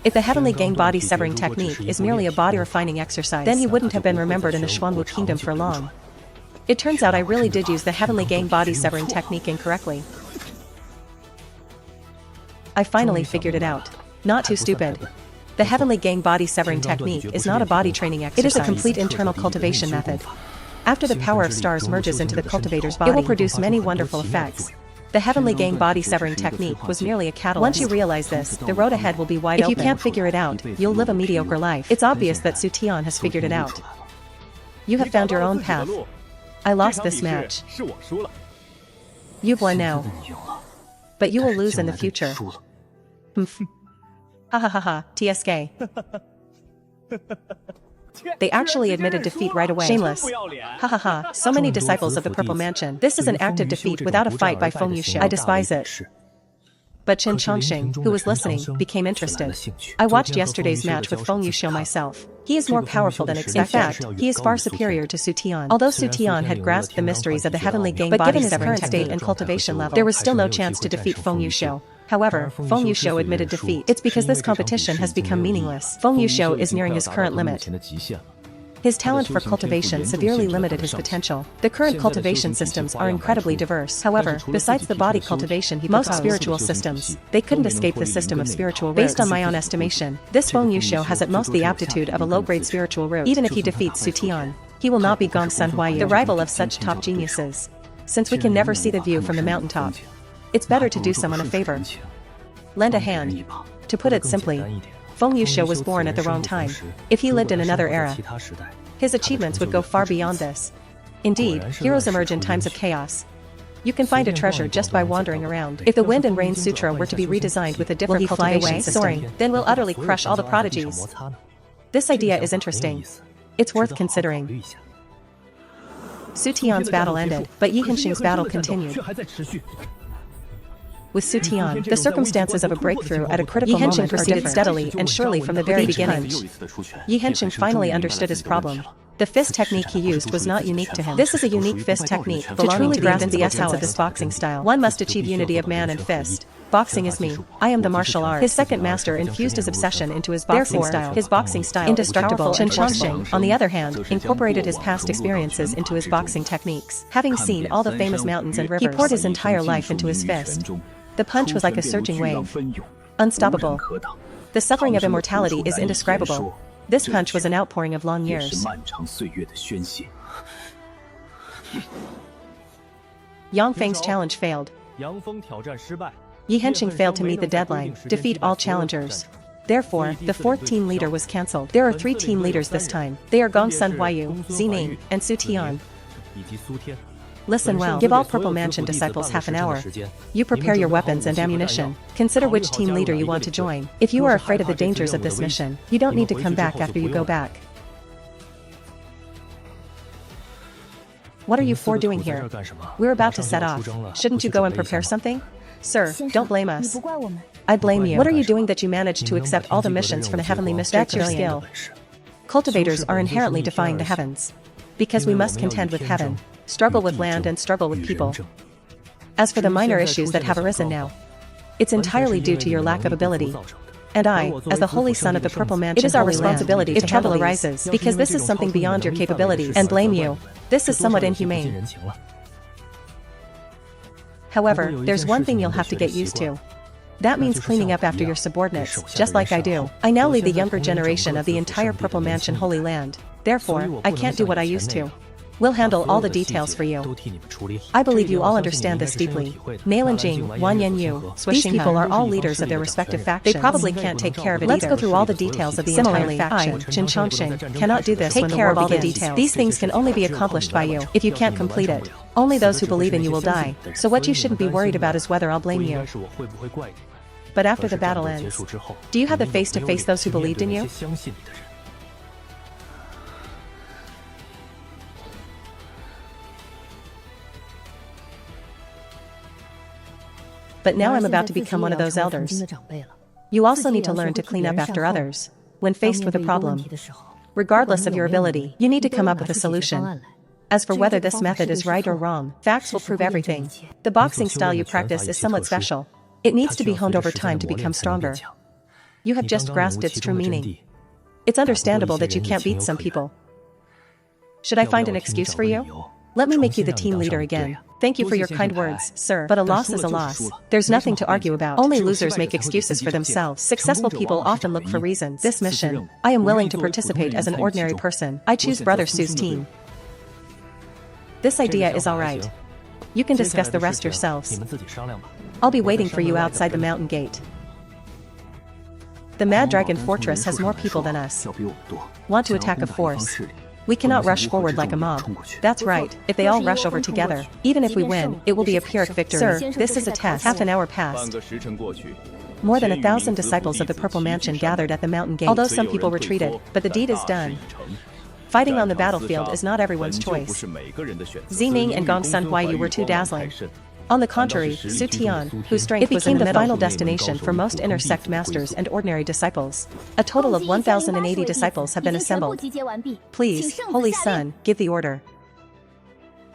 If the Heavenly Gang body severing technique is merely a body refining exercise, then he wouldn't have been remembered in the Xuanwu Kingdom for long. It turns out I really did use the Heavenly Gang body severing technique incorrectly. I finally figured it out. Not too stupid. The Heavenly Gang body severing technique is not a body training exercise. It is a complete internal cultivation method. After the power of stars merges into the cultivator's body, it will produce many wonderful effects. The Heavenly Gang body severing technique was merely a catalyst. Once you realize this, the road ahead will be wide open. If you can't figure it out, you'll live a mediocre life. It's obvious that Su Tian has figured it out. You have found your own path. I lost this match. You've won now. But you will lose in the future. Ha ha ha ha, TSK. They actually admitted defeat right away. Shameless. Ha ha ha, so many disciples of the Purple Mansion. This is an active defeat without a fight by Feng Yuxiu. I despise it. But Chen Chongqing, who was listening, became interested. I watched yesterday's match with Feng Yuxiu myself. He is more powerful than expected. In fact, he is far superior to Su Tian. Although Su Tian had grasped the mysteries of the Heavenly Gang body given his current state and cultivation level, there was still no chance to defeat Feng Yuxiu. However, Feng Yuxiu admitted defeat. It's because this competition has become meaningless. Feng Yuxiu is nearing his current limit. His talent for cultivation severely limited his potential. The current cultivation systems are incredibly diverse. However, besides the body cultivation he most spiritual systems, they couldn't escape the system of spiritual roots. Based on my own estimation, this Feng Yuxiu has at most the aptitude of a low-grade spiritual root. Even if he defeats Su Tian, he will not be Gong Sun Huayu, the rival of such top geniuses. Since we can never see the view from the mountaintop, it's better to do someone a favor. Lend a hand. To put it simply, Feng Yuxiu was born at the wrong time. If he lived in another era, his achievements would go far beyond this. Indeed, heroes emerge in times of chaos. You can find a treasure just by wandering around. If the Wind and Rain Sutra were to be redesigned with a different cultivation system, soaring, then we'll utterly crush all the prodigies. This idea is interesting. It's worth considering. Su Tian's battle ended, but Yihenqing's battle continued. With Su Tian, the circumstances of a breakthrough at a critical moment proceeded steadily and surely from the very beginning. Yihenqing finally understood his problem. The fist technique he used was not unique to him. This is a unique fist technique. To truly grasp the essence of this boxing style, one must achieve unity of man and fist. Boxing is me. I am the martial art. His second master infused his obsession into his boxing style. His boxing style, indestructible. Chen Chongqing, on the other hand, incorporated his past experiences into his boxing techniques. Having seen all the famous mountains and rivers, he poured his entire life into his fist. The punch was like a surging wave. Unstoppable. The suffering of immortality is indescribable. This punch was an outpouring of long years. Yang Feng's challenge failed. Yihenqing failed to meet the deadline, defeat all challengers. Therefore, the fourth team leader was cancelled. There are 3 team leaders this time. They are Gong Sun Huayu, Yining, and Su Tian. Listen well. Give all Purple Mansion disciples half an hour. You prepare your weapons and ammunition. Consider which team leader you want to join. If you are afraid of the dangers of this mission, you don't need to come back after you go back. What are you 4 doing here? We're about to set off. Shouldn't you go and prepare something? Sir, don't blame us. I blame you. What are you doing that you managed to accept all the missions from the Heavenly Mystery That's your skill. Cultivators are inherently defying the heavens. Because we must contend with heaven, struggle with land and struggle with people. As for the minor issues that have arisen now, it's entirely due to your lack of ability. And I, as the Holy Son of the Purple Mansion, it is our responsibility if trouble arises, because this is something beyond your capabilities, and blame you. This is somewhat inhumane. However, there's one thing you'll have to get used to. That means cleaning up after your subordinates, just like I do. I now lead the younger generation of the entire Purple Mansion Holy Land. Therefore, I can't do what I used to. We'll handle all the details for you. I believe you all understand this deeply. Mei Jing, Wan Yanyu, these people are all leaders of their respective factions. They probably can't take care of it either. Let's go through all the details of the entire faction. Jin Chongqing cannot do this. Take care of all the details. These things can only be accomplished by you. If you can't complete it, only those who believe in you will die. So what you shouldn't be worried about is whether I'll blame you. But after the battle ends, do you have the face to face those who believed in you? But now I'm about to become one of those elders. You also need to learn to clean up after others. When faced with a problem, regardless of your ability, you need to come up with a solution. As for whether this method is right or wrong, facts will prove everything. The boxing style you practice is somewhat special. It needs to be honed over time to become stronger. You have just grasped its true meaning. It's understandable that you can't beat some people. Should I find an excuse for you? Let me make you the team leader again. Thank you for your kind words, sir, but a loss is a loss. There's nothing to argue about. Only losers make excuses for themselves. Successful people often look for reasons. This mission, I am willing to participate as an ordinary person. I choose Brother Su's team. This idea is alright. You can discuss the rest yourselves. I'll be waiting for you outside the mountain gate. The Mad Dragon Fortress has more people than us. Want to attack a force? We cannot rush forward like a mob. That's right, if they all rush over together, even if we win, it will be a Pyrrhic victory. Sir, this is a test. Half an hour passed. More than 1,000 disciples of the Purple Mansion gathered at the mountain gate. Although some people retreated, but the deed is done. Fighting on the battlefield is not everyone's choice. Ziming and Gongsun Huaiyu were too dazzling. On the contrary, Su Tian, whose strength was in the final destination for most inner sect masters and ordinary disciples. A total of 1,080 disciples have been assembled. Please, Holy Sun, give the order.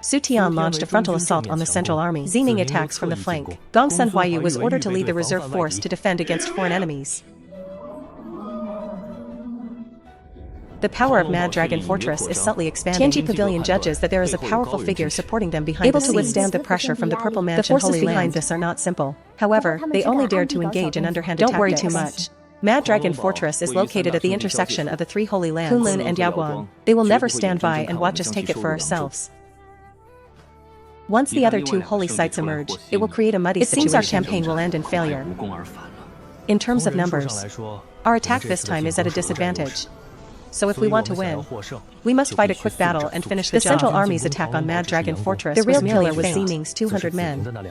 Su Tian launched a frontal assault on the central army. Ziming attacks from the flank. Gongsun Huaiyu was ordered to lead the reserve force to defend against foreign enemies. The power of Mad Dragon Fortress is subtly expanding. Tianji Pavilion judges that there is a powerful figure supporting them behind the scenes. Able to withstand the pressure from the Purple Mansion Holy Land. The forces behind this are not simple. However, they only dared to engage in underhand tactics. Don't worry too much. Mad Dragon Fortress is located at the intersection of the three holy lands, Kunlun and Yaoguang. They will never stand by and watch us take it for ourselves. Once the other two holy sites emerge, it will create a muddy situation. It seems our campaign will end in failure. In terms of numbers, our attack this time is at a disadvantage. So if we want to win, we must fight a quick battle and finish the job. The Central Army's attack on Mad Dragon Fortress, the real killer was Ziming's 200 men.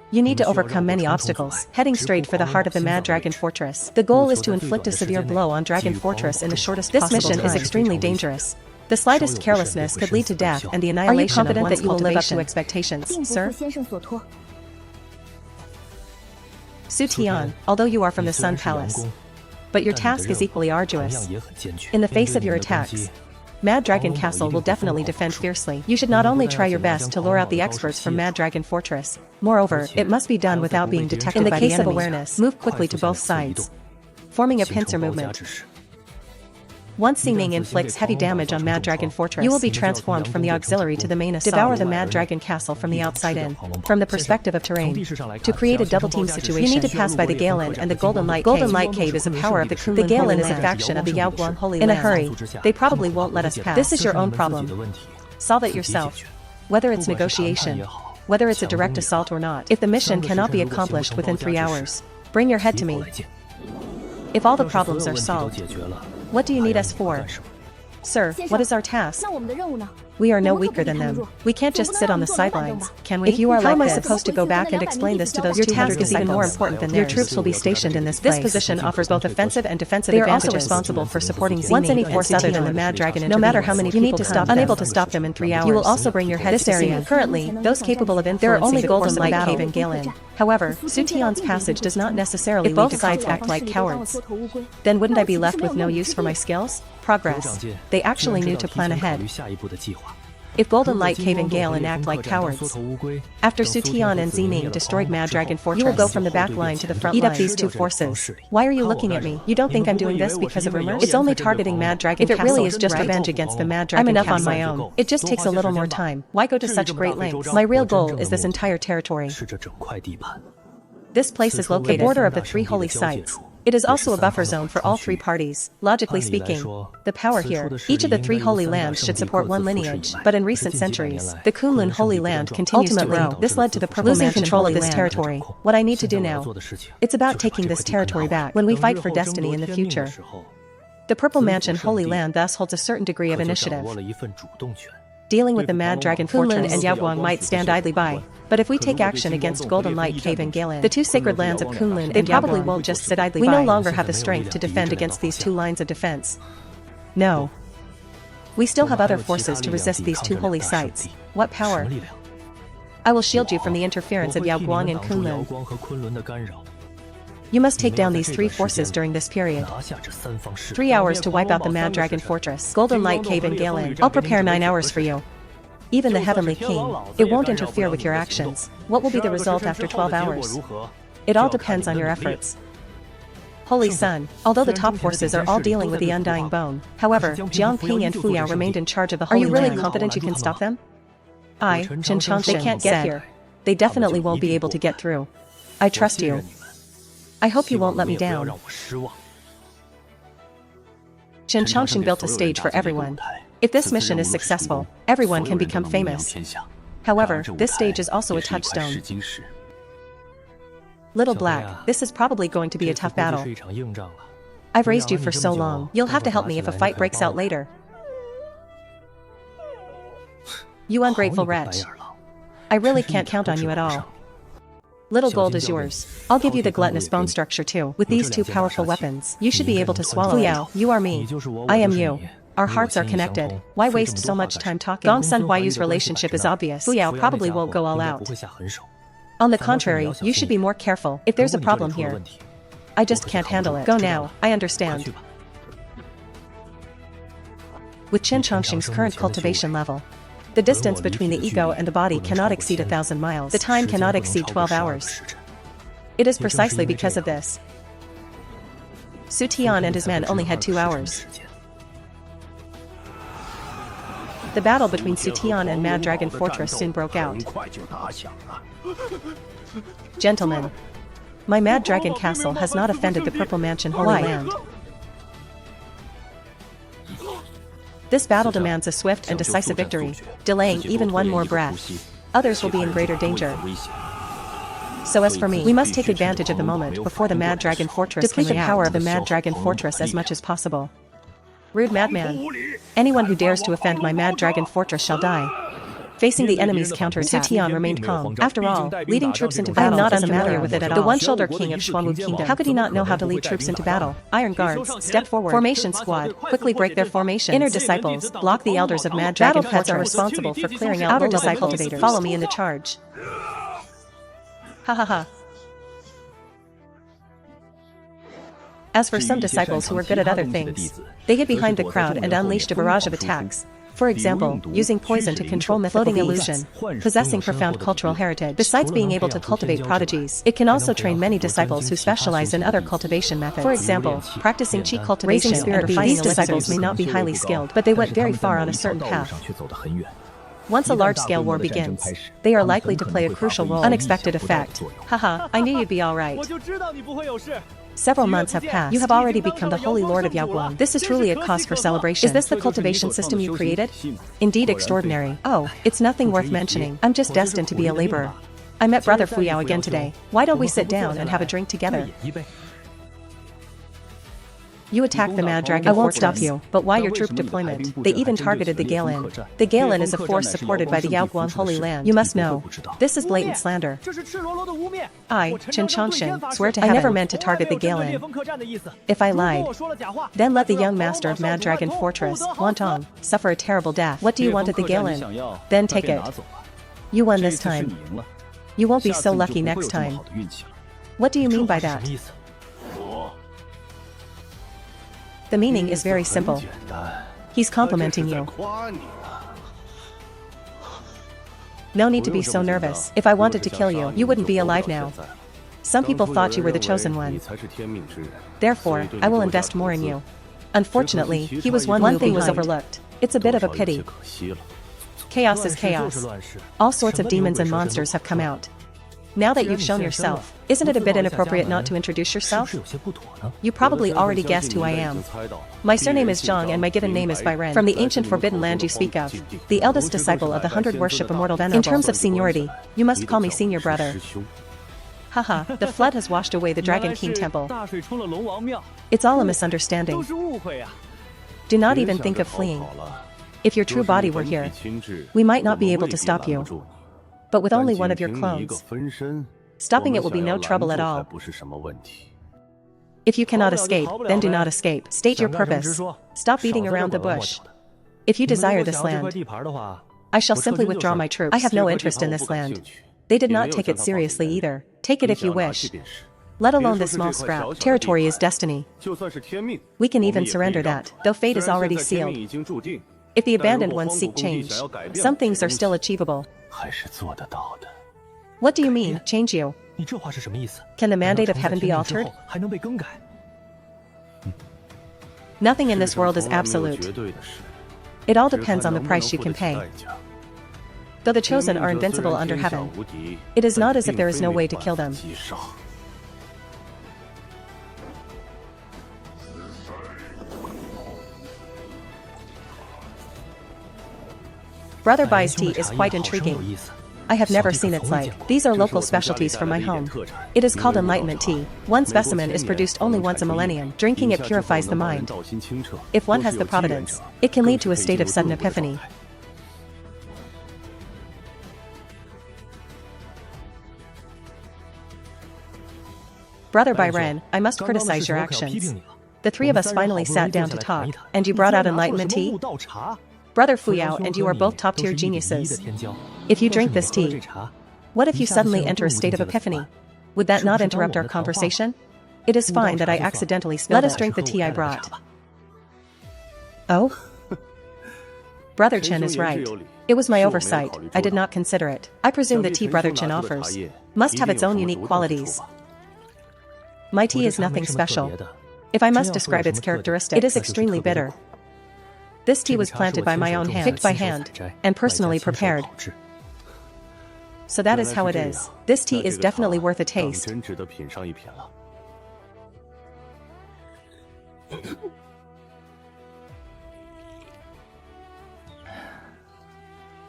You need to overcome many obstacles, heading straight for the heart of the Mad Dragon Fortress. The goal is to inflict a severe blow on Dragon Fortress in the shortest possible time. This mission is extremely dangerous. The slightest carelessness could lead to death and the annihilation of one's cultivation. Are you confident that you will live up to expectations, sir? Su Tian, although you are from the Sun Palace, but your task is equally arduous. In the face of your attacks, Mad Dragon Castle will definitely defend fiercely. You should not only try your best to lure out the experts from Mad Dragon Fortress, moreover, it must be done without being detected by the enemy. In the case of awareness, move quickly to both sides, forming a pincer movement. Once Ziming inflicts heavy damage on Mad Dragon Fortress, you will be transformed from the auxiliary to the main assault. Devour the Mad Dragon Castle from the outside in, from the perspective of terrain. To create a double-team situation, you need to pass by the Galen and the Golden Light Cave. Golden Light Cave is a power of the Kunlun. The Galen is a faction of the Yaoguang Holy Land. In a hurry, they probably won't let us pass. This is your own problem. Solve it yourself. Whether it's negotiation, whether it's a direct assault or not. If the mission cannot be accomplished within 3 hours, bring your head to me. If all the problems are solved, what do you need us for? Sir, what is our task? We are no weaker than them. We can't just sit on the sidelines, can we? If you are like this, how am I supposed to go back and explain this to those 200 disciples? Your task is even more important than theirs. Your troops will be stationed in this place. This position offers both offensive and defensive advantages. They are also responsible for supporting Ziming. Once any force other than the Mad Dragon intervenes, no matter how many people come, unable to stop them in 3 hours. You will also bring your head to this area. Currently, those capable of influencing there are only Golden Light Cave and Galen. However, Su Tian's passage does not necessarily lead to sides act like cowards. Then wouldn't I be left with no use for my skills? Progress. They actually knew to plan ahead. If Golden Light Cave and Galen act like cowards, after Su Tian and Ziming destroyed Mad Dragon Fortress, you will go from the back line to the front line. Eat up these two forces. Why are you looking at me? You don't think I'm doing this because of rumors? It's only targeting Mad Dragon Castle. If it really is just revenge against the Mad Dragon Castle, I'm enough on my own. It just takes a little more time. Why go to such great lengths? My real goal is this entire territory. This place is located at the border of the three holy sites. It is also a buffer zone for all three parties. Logically speaking, the power here, each of the three holy lands should support one lineage, but in recent centuries, the Kunlun Holy Land continues to grow. This led to the Purple losing control of this territory. What I need to do now, it's about taking this territory back when we fight for destiny in the future. The Purple Mansion Holy Land thus holds a certain degree of initiative. Dealing with the Mad Dragon Kunlun and Yaoguang might stand idly by, but if we take action against Golden Light Cave and Galen, the two sacred lands of Kunlun, they probably won't just sit idly by. We no longer have the strength to defend against these two lines of defense. No. We still have other forces to resist these two holy sites. What power? I will shield you from the interference of Yaoguang and Kunlun. You must take down these three forces during this period. 3 hours to wipe out the Mad Dragon Fortress, Golden Light Cave and Galen. I'll prepare 9 hours for you. Even the Heavenly King, it won't interfere with your actions. What will be the result after 12 hours? It all depends on your efforts. Holy Sun, although the top forces are all dealing with the Undying Bone, however, Jiang Ping and Fu Yao remained in charge of the Holy Land. Are you really confident you can stop them? Xianxia, they can't get here. They definitely won't be able to get through. I trust you. I hope you won't let me down. Xianxia built a stage for everyone. If this mission is successful, everyone can become famous. However, this stage is also a touchstone. Little Black, this is probably going to be a tough battle. I've raised you for so long, you'll have to help me if a fight breaks out later. You ungrateful wretch. I really can't count on you at all. Little Gold is yours. I'll give you the gluttonous bone structure too. With these two powerful weapons, you should be able to swallow it. Fu Yao, you are me. I am you. Our hearts are connected. Why waste so much time talking? Gong Sun Huayu's relationship is obvious. Fu Yao probably won't go all out. On the contrary, you should be more careful. If there's a problem here, I just can't handle it. Go now, I understand. With Xianxia's current cultivation level, the distance between the ego and the body cannot exceed 1,000 miles. The time cannot exceed 12 hours. It is precisely because of this. Su Tian and his men only had 2 hours. The battle between Su Tian and Mad Dragon Fortress soon broke out. Gentlemen, my Mad Dragon Castle has not offended the Purple Mansion Holy Land. This battle demands a swift and decisive victory, delaying even one more breath. Others will be in greater danger. So as for me, we must take advantage of the moment before the Mad Dragon Fortress can deplete the power of the Mad Dragon Fortress as much as possible. Rude madman. Anyone who dares to offend my Mad Dragon Fortress shall die. Facing the enemy's counterattack, Su Tian remained calm. After all, leading troops into battle is unfamiliar with it at all. The one-shoulder king of Xuanwu Kingdom. How could he not know how to lead troops into battle? Iron Guards, step forward. Formation Squad, quickly break their formations. Inner Disciples, block the elders of Mad Dragon Fortress. Battle pets are responsible for clearing out outer disciple cultivators. Follow me in the charge. Ha ha ha. As for some disciples who were good at other things, they hid behind the crowd and unleashed a barrage of attacks. For example, using poison to control floating illusion, possessing profound cultural heritage. Besides being able to cultivate prodigies, it can also train many disciples who specialize in other cultivation methods. For example, practicing chi cultivation and refining these disciples may not be highly skilled, but they went very far on a certain path. Once a large-scale war begins, they are likely to play a crucial role. Unexpected effect. Haha, I knew you'd be alright. Several months have passed. You have already become the Holy Lord of Yaoguang. This is truly a cause for celebration. Is this the cultivation system you created? Indeed extraordinary. Oh, it's nothing worth mentioning. I'm just destined to be a laborer. I met Brother Fu Yao again today. Why don't we sit down and have a drink together? You attacked the Mad Dragon Fortress. I won't stop you, but why your troop deployment? They even targeted the Galen. The Galen is a force supported by the Yaoguang Holy Land. You must know, this is blatant slander. I, Xianxia, swear to heaven, I never meant to target the Galen. If I lied, then let the young master of Mad Dragon Fortress, Wantong, suffer a terrible death. What do you want at the Galen? Then take it. You won this time. You won't be so lucky next time. What do you mean by that? The meaning is very simple. He's complimenting you. No need to be so nervous. If I wanted to kill you, you wouldn't be alive now. Some people thought you were the chosen one. Therefore, I will invest more in you. Unfortunately, he was one thing was overlooked. It's a bit of a pity. Chaos is chaos. All sorts of demons and monsters have come out. Now that you've shown yourself, isn't it a bit inappropriate not to introduce yourself? You probably already guessed who I am. My surname is Zhang and my given name is Byren, from the ancient forbidden land you speak of, the eldest disciple of the 100 worship Immortal Venerable. In terms of seniority, you must call me senior brother. Haha, the flood has washed away the Dragon King temple. It's all a misunderstanding. Do not even think of fleeing. If your true body were here, we might not be able to stop you. But with only one of your clones, stopping it will be no trouble at all. If you cannot escape, then do not escape. State your purpose. Stop beating around the bush. If you desire this land, I shall simply withdraw my troops. I have no interest in this land. They did not take it seriously either. Take it if you wish. Let alone this small scrap. Territory is destiny. We can even surrender that, though fate is already sealed. If the abandoned ones seek change, some things are still achievable. What do you mean, change you? Can the mandate of heaven be altered? Nothing in this world is absolute. It all depends on the price you can pay. Though the chosen are invincible under heaven, it is not as if there is no way to kill them. Brother Bai's tea is quite intriguing. I have never seen its like. These are local specialties from my home. It is called enlightenment tea. One specimen is produced only once a millennium. Drinking it purifies the mind. If one has the providence, it can lead to a state of sudden epiphany. Brother Byren, I must criticize your actions. The three of us finally sat down to talk, and you brought out enlightenment tea? Brother Fuyao and you are both top-tier geniuses. If you drink this tea, what if you suddenly enter a state of epiphany? Would that not interrupt our conversation? It is fine that I accidentally spilled it. Let us drink the tea I brought. Oh? Brother Chen is right. It was my oversight. I did not consider it. I presume the tea Brother Chen offers must have its own unique qualities. My tea is nothing special. If I must describe its characteristics, it is extremely bitter. This tea was planted by my own hand, picked by hand, and personally prepared. So that is how it is. This tea is definitely worth a taste.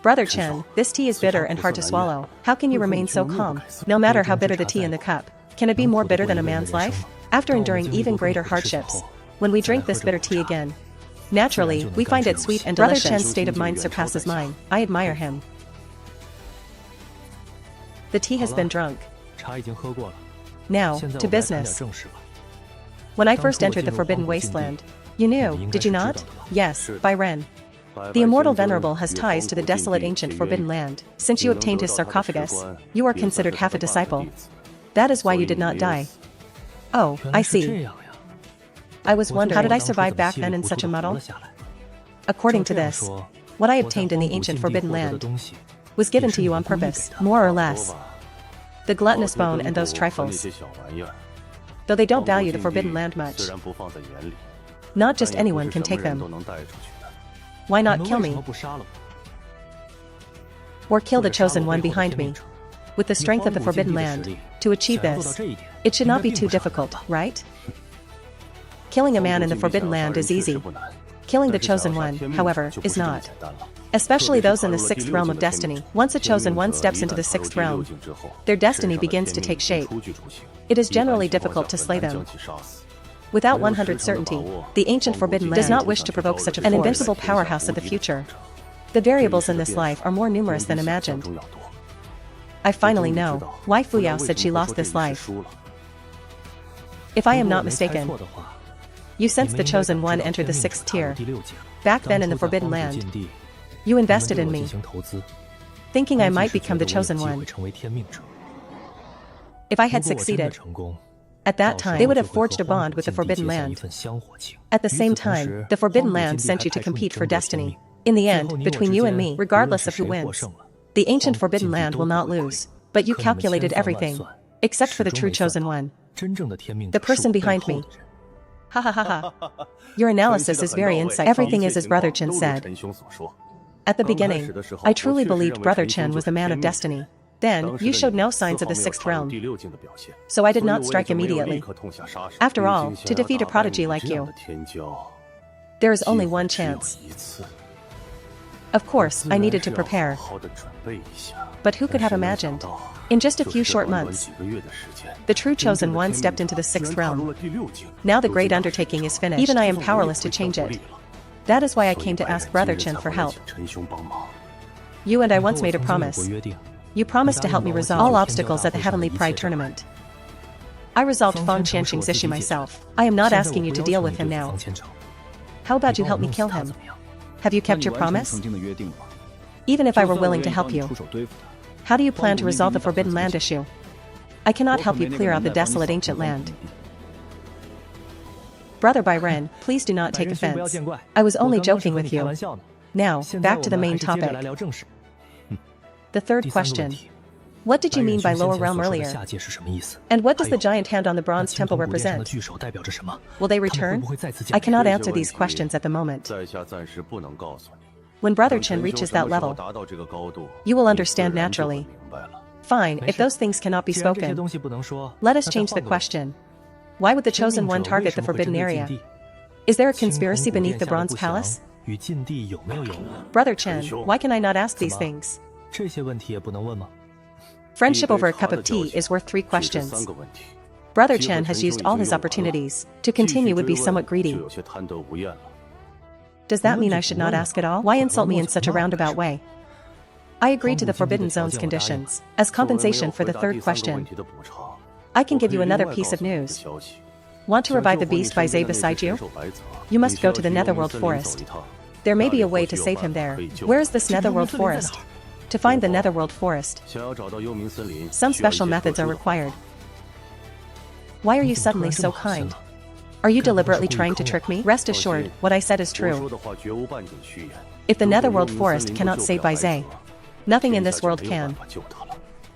Brother Chen, this tea is bitter and hard to swallow. How can you remain so calm, no matter how bitter the tea in the cup? Can it be more bitter than a man's life? After enduring even greater hardships, when we drink this bitter tea again, naturally, we find it sweet and delicious. Brother Chen's state of mind surpasses mine. I admire him. The tea has been drunk. Now, to business. When I first entered the Forbidden Wasteland, you knew, did you not? Yes, Byren. The Immortal Venerable has ties to the desolate ancient Forbidden Land. Since you obtained his sarcophagus, you are considered half a disciple. That is why you did not die. Oh, I see. I was wondering, how did I survive back then in such a muddle? According to this, what I obtained in the ancient Forbidden Land was given to you on purpose, more or less. The gluttonous bone and those trifles. Though they don't value the Forbidden Land much. Not just anyone can take them. Why not kill me? Or kill the chosen one behind me? With the strength of the Forbidden Land, to achieve this, it should not be too difficult, right? Killing a man in the Forbidden Land is easy. Killing the Chosen One, however, is not. Especially those in the 6th realm of destiny. Once a Chosen One steps into the 6th realm, their destiny begins to take shape. It is generally difficult to slay them. Without 100% certainty, the ancient Forbidden Land does not wish to provoke such a force. An invincible powerhouse of the future. The variables in this life are more numerous than imagined. I finally know why Fuyao said she lost this life. If I am not mistaken, you sensed the Chosen One entered the 6th tier. Back then in the Forbidden Land, you invested in me, thinking I might become the Chosen One. If I had succeeded, at that time, they would have forged a bond with the Forbidden Land. At the same time, the Forbidden Land sent you to compete for destiny. In the end, between you and me, regardless of who wins, the ancient Forbidden Land will not lose. But you calculated everything, except for the true Chosen One. The person behind me. Ha ha ha ha. Your analysis is very insightful. Everything is as Brother Chen said. At the beginning, I truly believed Brother Chen was the man of destiny. Then, you showed no signs of the sixth realm. So I did not strike immediately. After all, to defeat a prodigy like you, there is only one chance. Of course, I needed to prepare. But who could have imagined? In just a few short months, the true chosen one stepped into the sixth realm. Now the great undertaking is finished. Even I am powerless to change it. That is why I came to ask Brother Chen for help. You and I once made a promise. You promised to help me resolve all obstacles at the Heavenly Pride Tournament. I resolved Fang Qianxing's issue myself. I am not asking you to deal with him now. How about you help me kill him? Have you kept your promise? Even if I were willing to help you, how do you plan to resolve the Forbidden Land issue? I cannot help you clear out the desolate ancient land. Brother Byron, please do not take offense. I was only joking with you. Now, back to the main topic. The third question. What did you mean by lower realm earlier? And what does the giant hand on the bronze temple represent? Will they return? I cannot answer these questions at the moment. When Brother Chen reaches that level, you will understand naturally. Fine, if those things cannot be spoken, let us change the question. Why would the Chosen One target the Forbidden Area? Is there a conspiracy beneath the Bronze Palace? Brother Chen, why can I not ask these things? Friendship over a cup of tea is worth 3 questions. Brother Chen has used all his opportunities. To continue would be somewhat greedy. Does that mean I should not ask at all? Why insult me in such a roundabout way? I agreed to the Forbidden Zone's conditions. As compensation for the third question, I can give you another piece of news. Want to revive the beast by Zay beside you? You must go to the Netherworld Forest. There may be a way to save him there. Where is this Netherworld Forest? To find the Netherworld Forest, some special methods are required. Why are you suddenly so kind? Are you deliberately trying to trick me? Rest assured, what I said is true. If the Netherworld Forest cannot save by Zay, nothing in this world can.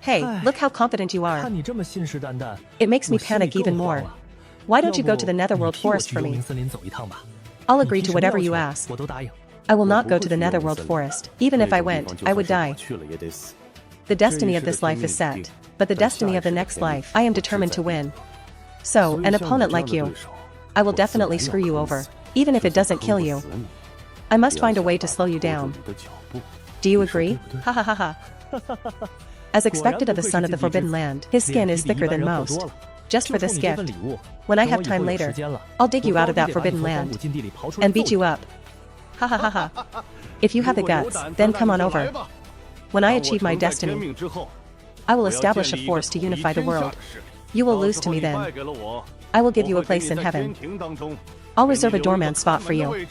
Hey, look how confident you are. It makes me panic even more. Why don't you go to the Netherworld Forest for me? I'll agree to whatever you ask. I will not go to the Netherworld Forest. Even if I went, I would die. The destiny of this life is set, but the destiny of the next life, I am determined to win. So, an opponent like you, I will definitely screw you over, even if it doesn't kill you. I must find a way to slow you down. Do you agree? Ha ha ha ha. As expected of the son of the Forbidden Land, his skin is thicker than most. Just for this gift. When I have time later, I'll dig you out of that Forbidden Land and beat you up. Ha ha ha ha. If you have the guts, then come on over. When I achieve my destiny, I will establish a force to unify the world. You will lose to me then. I will give you a place in heaven. I'll reserve a doorman spot for you.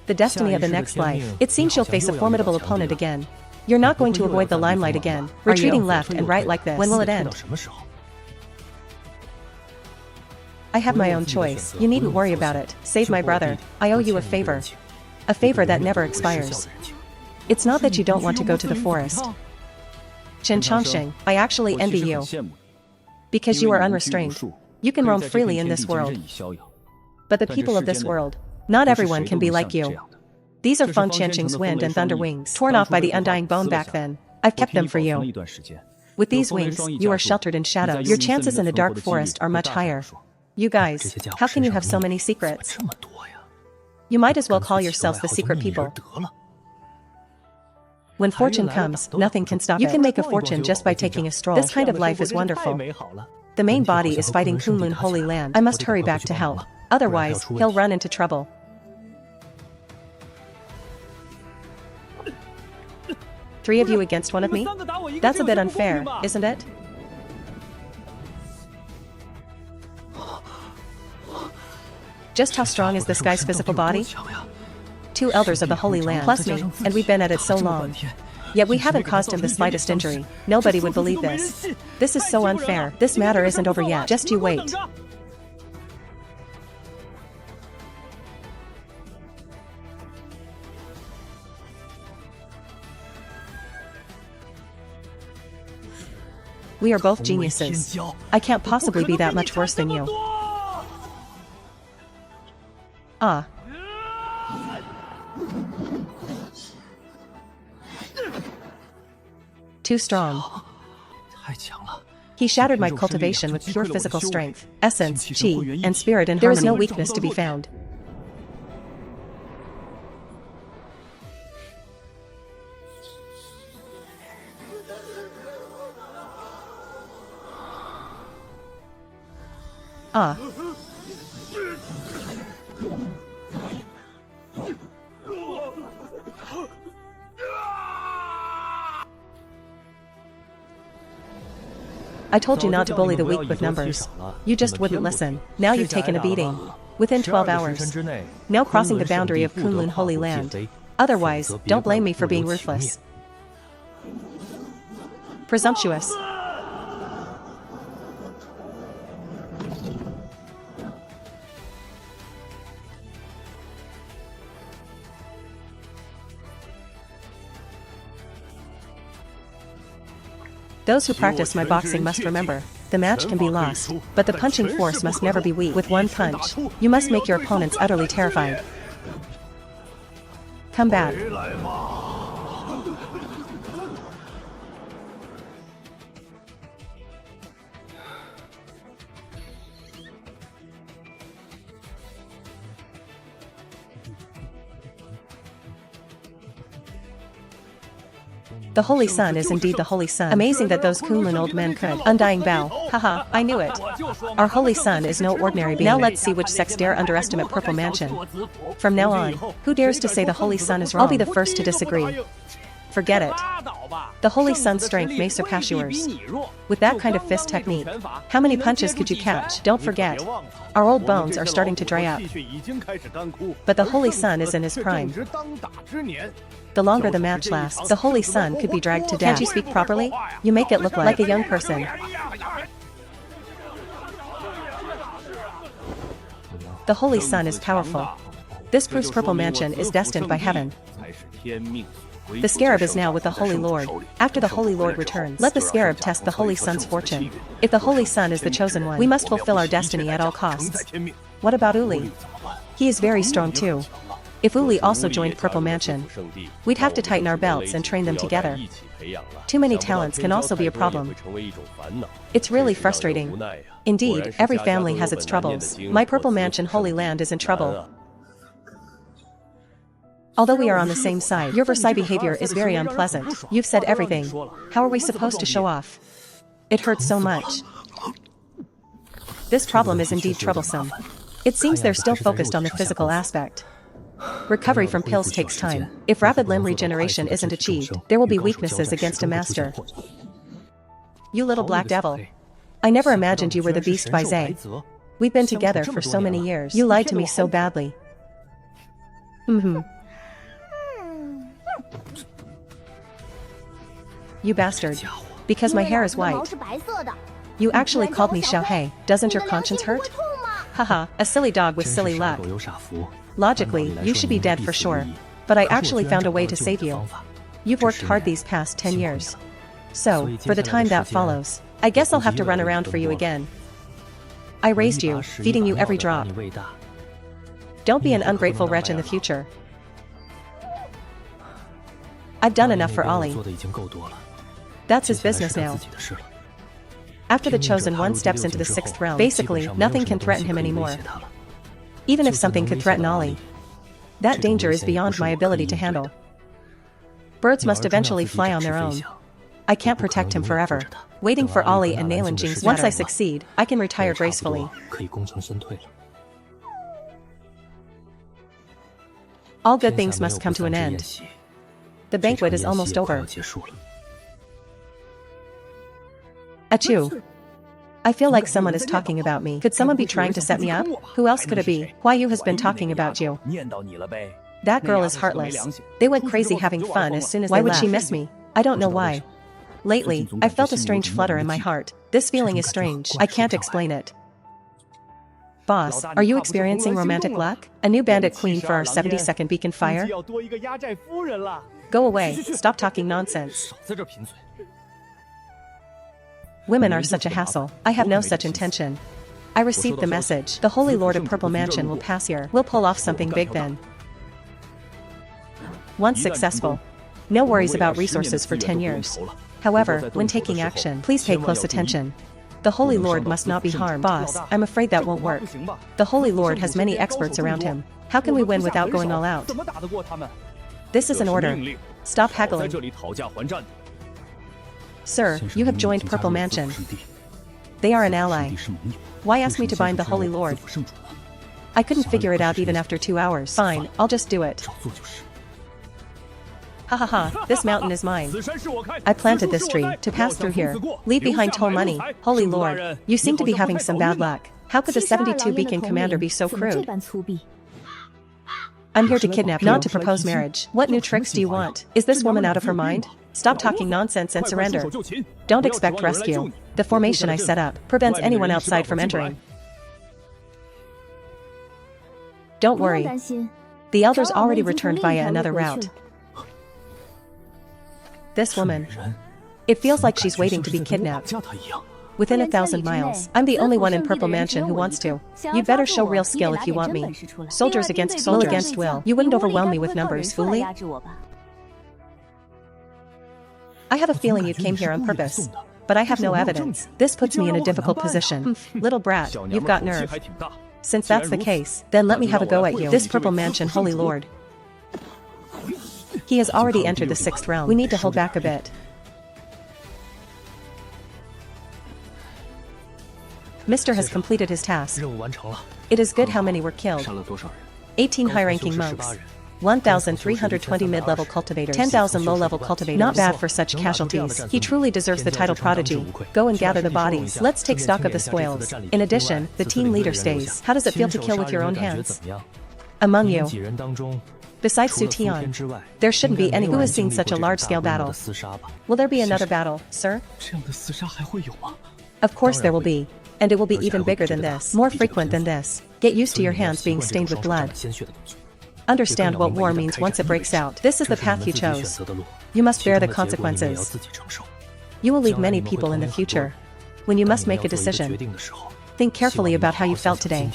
The destiny of the next life. It seems you'll face a formidable opponent again. You're not going to avoid the limelight again, retreating left and right like this. When will it end? I have my own choice. You needn't worry about it. Save my brother. I owe you a favor. A favor that never expires. It's not that you don't want to go to the forest. Chen Chongsheng, I actually envy you. Because you are unrestrained. You can roam freely in this world. But the people of this world, not everyone can be like you. These are Feng Qianxing's wind and thunder wings, torn off by the undying bone back then. I've kept them for you. With these wings, you are sheltered in shadow. Your chances in the dark forest are much higher. You guys, how can you have so many secrets? You might as well call yourselves the secret people. When fortune comes, nothing can stop it. You can make a fortune just by taking a stroll. This kind of life is wonderful. The main body is fighting Kunlun Holy Land. I must hurry back to help. Otherwise, he'll run into trouble. Three of you against one of me? That's a bit unfair, isn't it? Just how strong is this guy's physical body? 2 elders of the Holy Land, plus me, and we've been at it so long. Yet we haven't caused him the slightest injury. Nobody would believe this. This is so unfair. This matter isn't over yet. Just you wait. We are both geniuses. I can't possibly be that much worse than you. Ah. Too strong. 太强了。 He shattered my cultivation with pure physical strength, essence, chi, and spirit in harmony. There is no weakness to be found. Ah. I told you not to bully the weak with numbers. You just wouldn't listen. Now you've taken a beating. Within 12 hours. Now crossing the boundary of Kunlun Holy Land. Otherwise, don't blame me for being ruthless. Presumptuous. Those who practice my boxing must remember, the match can be lost, but the punching force must never be weak. With one punch, you must make your opponents utterly terrified. Come back. The Holy Sun is indeed the Holy Sun. Amazing that those Kunlun old men could. Undying bow. Haha, I knew it. Our Holy Sun is no ordinary being. Now let's see which sects dare underestimate Purple Mansion. From now on, who dares to say the Holy Sun is wrong? I'll be the first to disagree. Forget it. The Holy Sun's strength may surpass yours. With that kind of fist technique, how many punches could you catch? Don't forget, our old bones are starting to dry up. But the Holy Sun is in his prime. The longer the match lasts, the Holy Sun could be dragged to death. Can't you speak properly? You make it look like a young person. The Holy Sun is powerful. This proves Purple Mansion is destined by heaven. The Scarab is now with the Holy Lord. After the Holy Lord returns, let the Scarab test the Holy Sun's fortune. If the Holy Sun is the chosen one, we must fulfill our destiny at all costs. What about Uli? He is very strong too. If Uli also joined Purple Mansion, we'd have to tighten our belts and train them together. Too many talents can also be a problem. It's really frustrating. Indeed, every family has its troubles. My Purple Mansion Holy Land is in trouble. Although we are on the same side, your Versailles behavior is very unpleasant. You've said everything. How are we supposed to show off? It hurts so much. This problem is indeed troublesome. It seems they're still focused on the physical aspect. Recovery from pills takes time. If rapid limb regeneration isn't achieved, there will be weaknesses against a master. You little black devil. I never imagined you were the beast by Zay. We've been together for so many years. You lied to me so badly. You bastard. Because my hair is white. You actually called me Xiaohei. Doesn't your conscience hurt? Haha, a silly dog with silly luck. Logically, you should be dead for sure. But I actually found a way to save you. You've worked hard these past 10 years. So, for the time that follows, I guess I'll have to run around for you again. I raised you, feeding you every drop. Don't be an ungrateful wretch in the future. I've done enough for Ollie. That's his business now. After the Chosen One steps into the 6th realm, basically, nothing can threaten him anymore. Even if something could threaten Ollie, that danger is beyond my ability to handle. Birds must eventually fly on their own. I can't protect him forever. Waiting for Ollie and Naelan. Once I succeed, I can retire gracefully. All good things must come to an end. The banquet is almost over. Achoo. I feel like someone is talking about me. Could someone be trying to set me up? Who else could it be? Hua Yu has been talking about you. That girl is heartless. They went crazy having fun as soon as they left. Why would she miss me? I don't know why. Lately, I felt a strange flutter in my heart. This feeling is strange. I can't explain it. Boss, are you experiencing romantic luck? A new bandit queen for our 70-second beacon fire? Go away. Stop talking nonsense. Women are such a hassle. I have no such intention. I received the message. The Holy Lord of Purple Mansion will pass here. We'll pull off something big then. Once successful, no worries about resources for 10 years. However, when taking action, please pay close attention. The Holy Lord must not be harmed. Boss, I'm afraid that won't work. The Holy Lord has many experts around him. How can we win without going all out? This is an order. Stop haggling. Sir, you have joined Purple Mansion. They are an ally. Why ask me to bind the Holy Lord? I couldn't figure it out even after 2 hours. Fine, I'll just do it. Ha ha ha, this mountain is mine. I planted this tree to pass through here. Leave behind toll money. Holy Lord, you seem to be having some bad luck. How could the 72 Beacon Commander be so crude? I'm here to kidnap, not to propose marriage. What new tricks do you want? Is this woman out of her mind? Stop talking nonsense and surrender. Don't expect rescue. The formation I set up prevents anyone outside from entering. Don't worry. The elders already returned via another route. This woman. It feels like she's waiting to be kidnapped. Within 1,000 miles. I'm the only one in Purple Mansion who wants to. You'd better show real skill if you want me. Soldiers against soldiers. Will against will. You wouldn't overwhelm me with numbers, foolie. I have a feeling you came here on purpose. But I have no evidence. This puts me in a difficult position. Little brat, you've got nerve. Since that's the case, then let me have a go at you. This Purple Mansion, Holy Lord. He has already entered the 6th realm. We need to hold back a bit. Mr. has completed his task. It is good how many were killed. 18 high-ranking monks. 1,320 mid-level cultivators. 10,000 low-level cultivators. Not bad for such casualties. He truly deserves the title Prodigy. Go and gather the bodies. Let's take stock of the spoils. In addition, the team leader stays. How does it feel to kill with your own hands? Among you, besides Su Tian, there shouldn't be anyone who has seen such a large-scale battle. Will there be another battle, sir? Of course there will be. And it will be even bigger than this. More frequent than this. Get used to your hands being stained with blood. Understand what war means once it breaks out. This is the path you chose. You must bear the consequences. You will lead many people in the future. When you must make a decision, think carefully about how you felt today.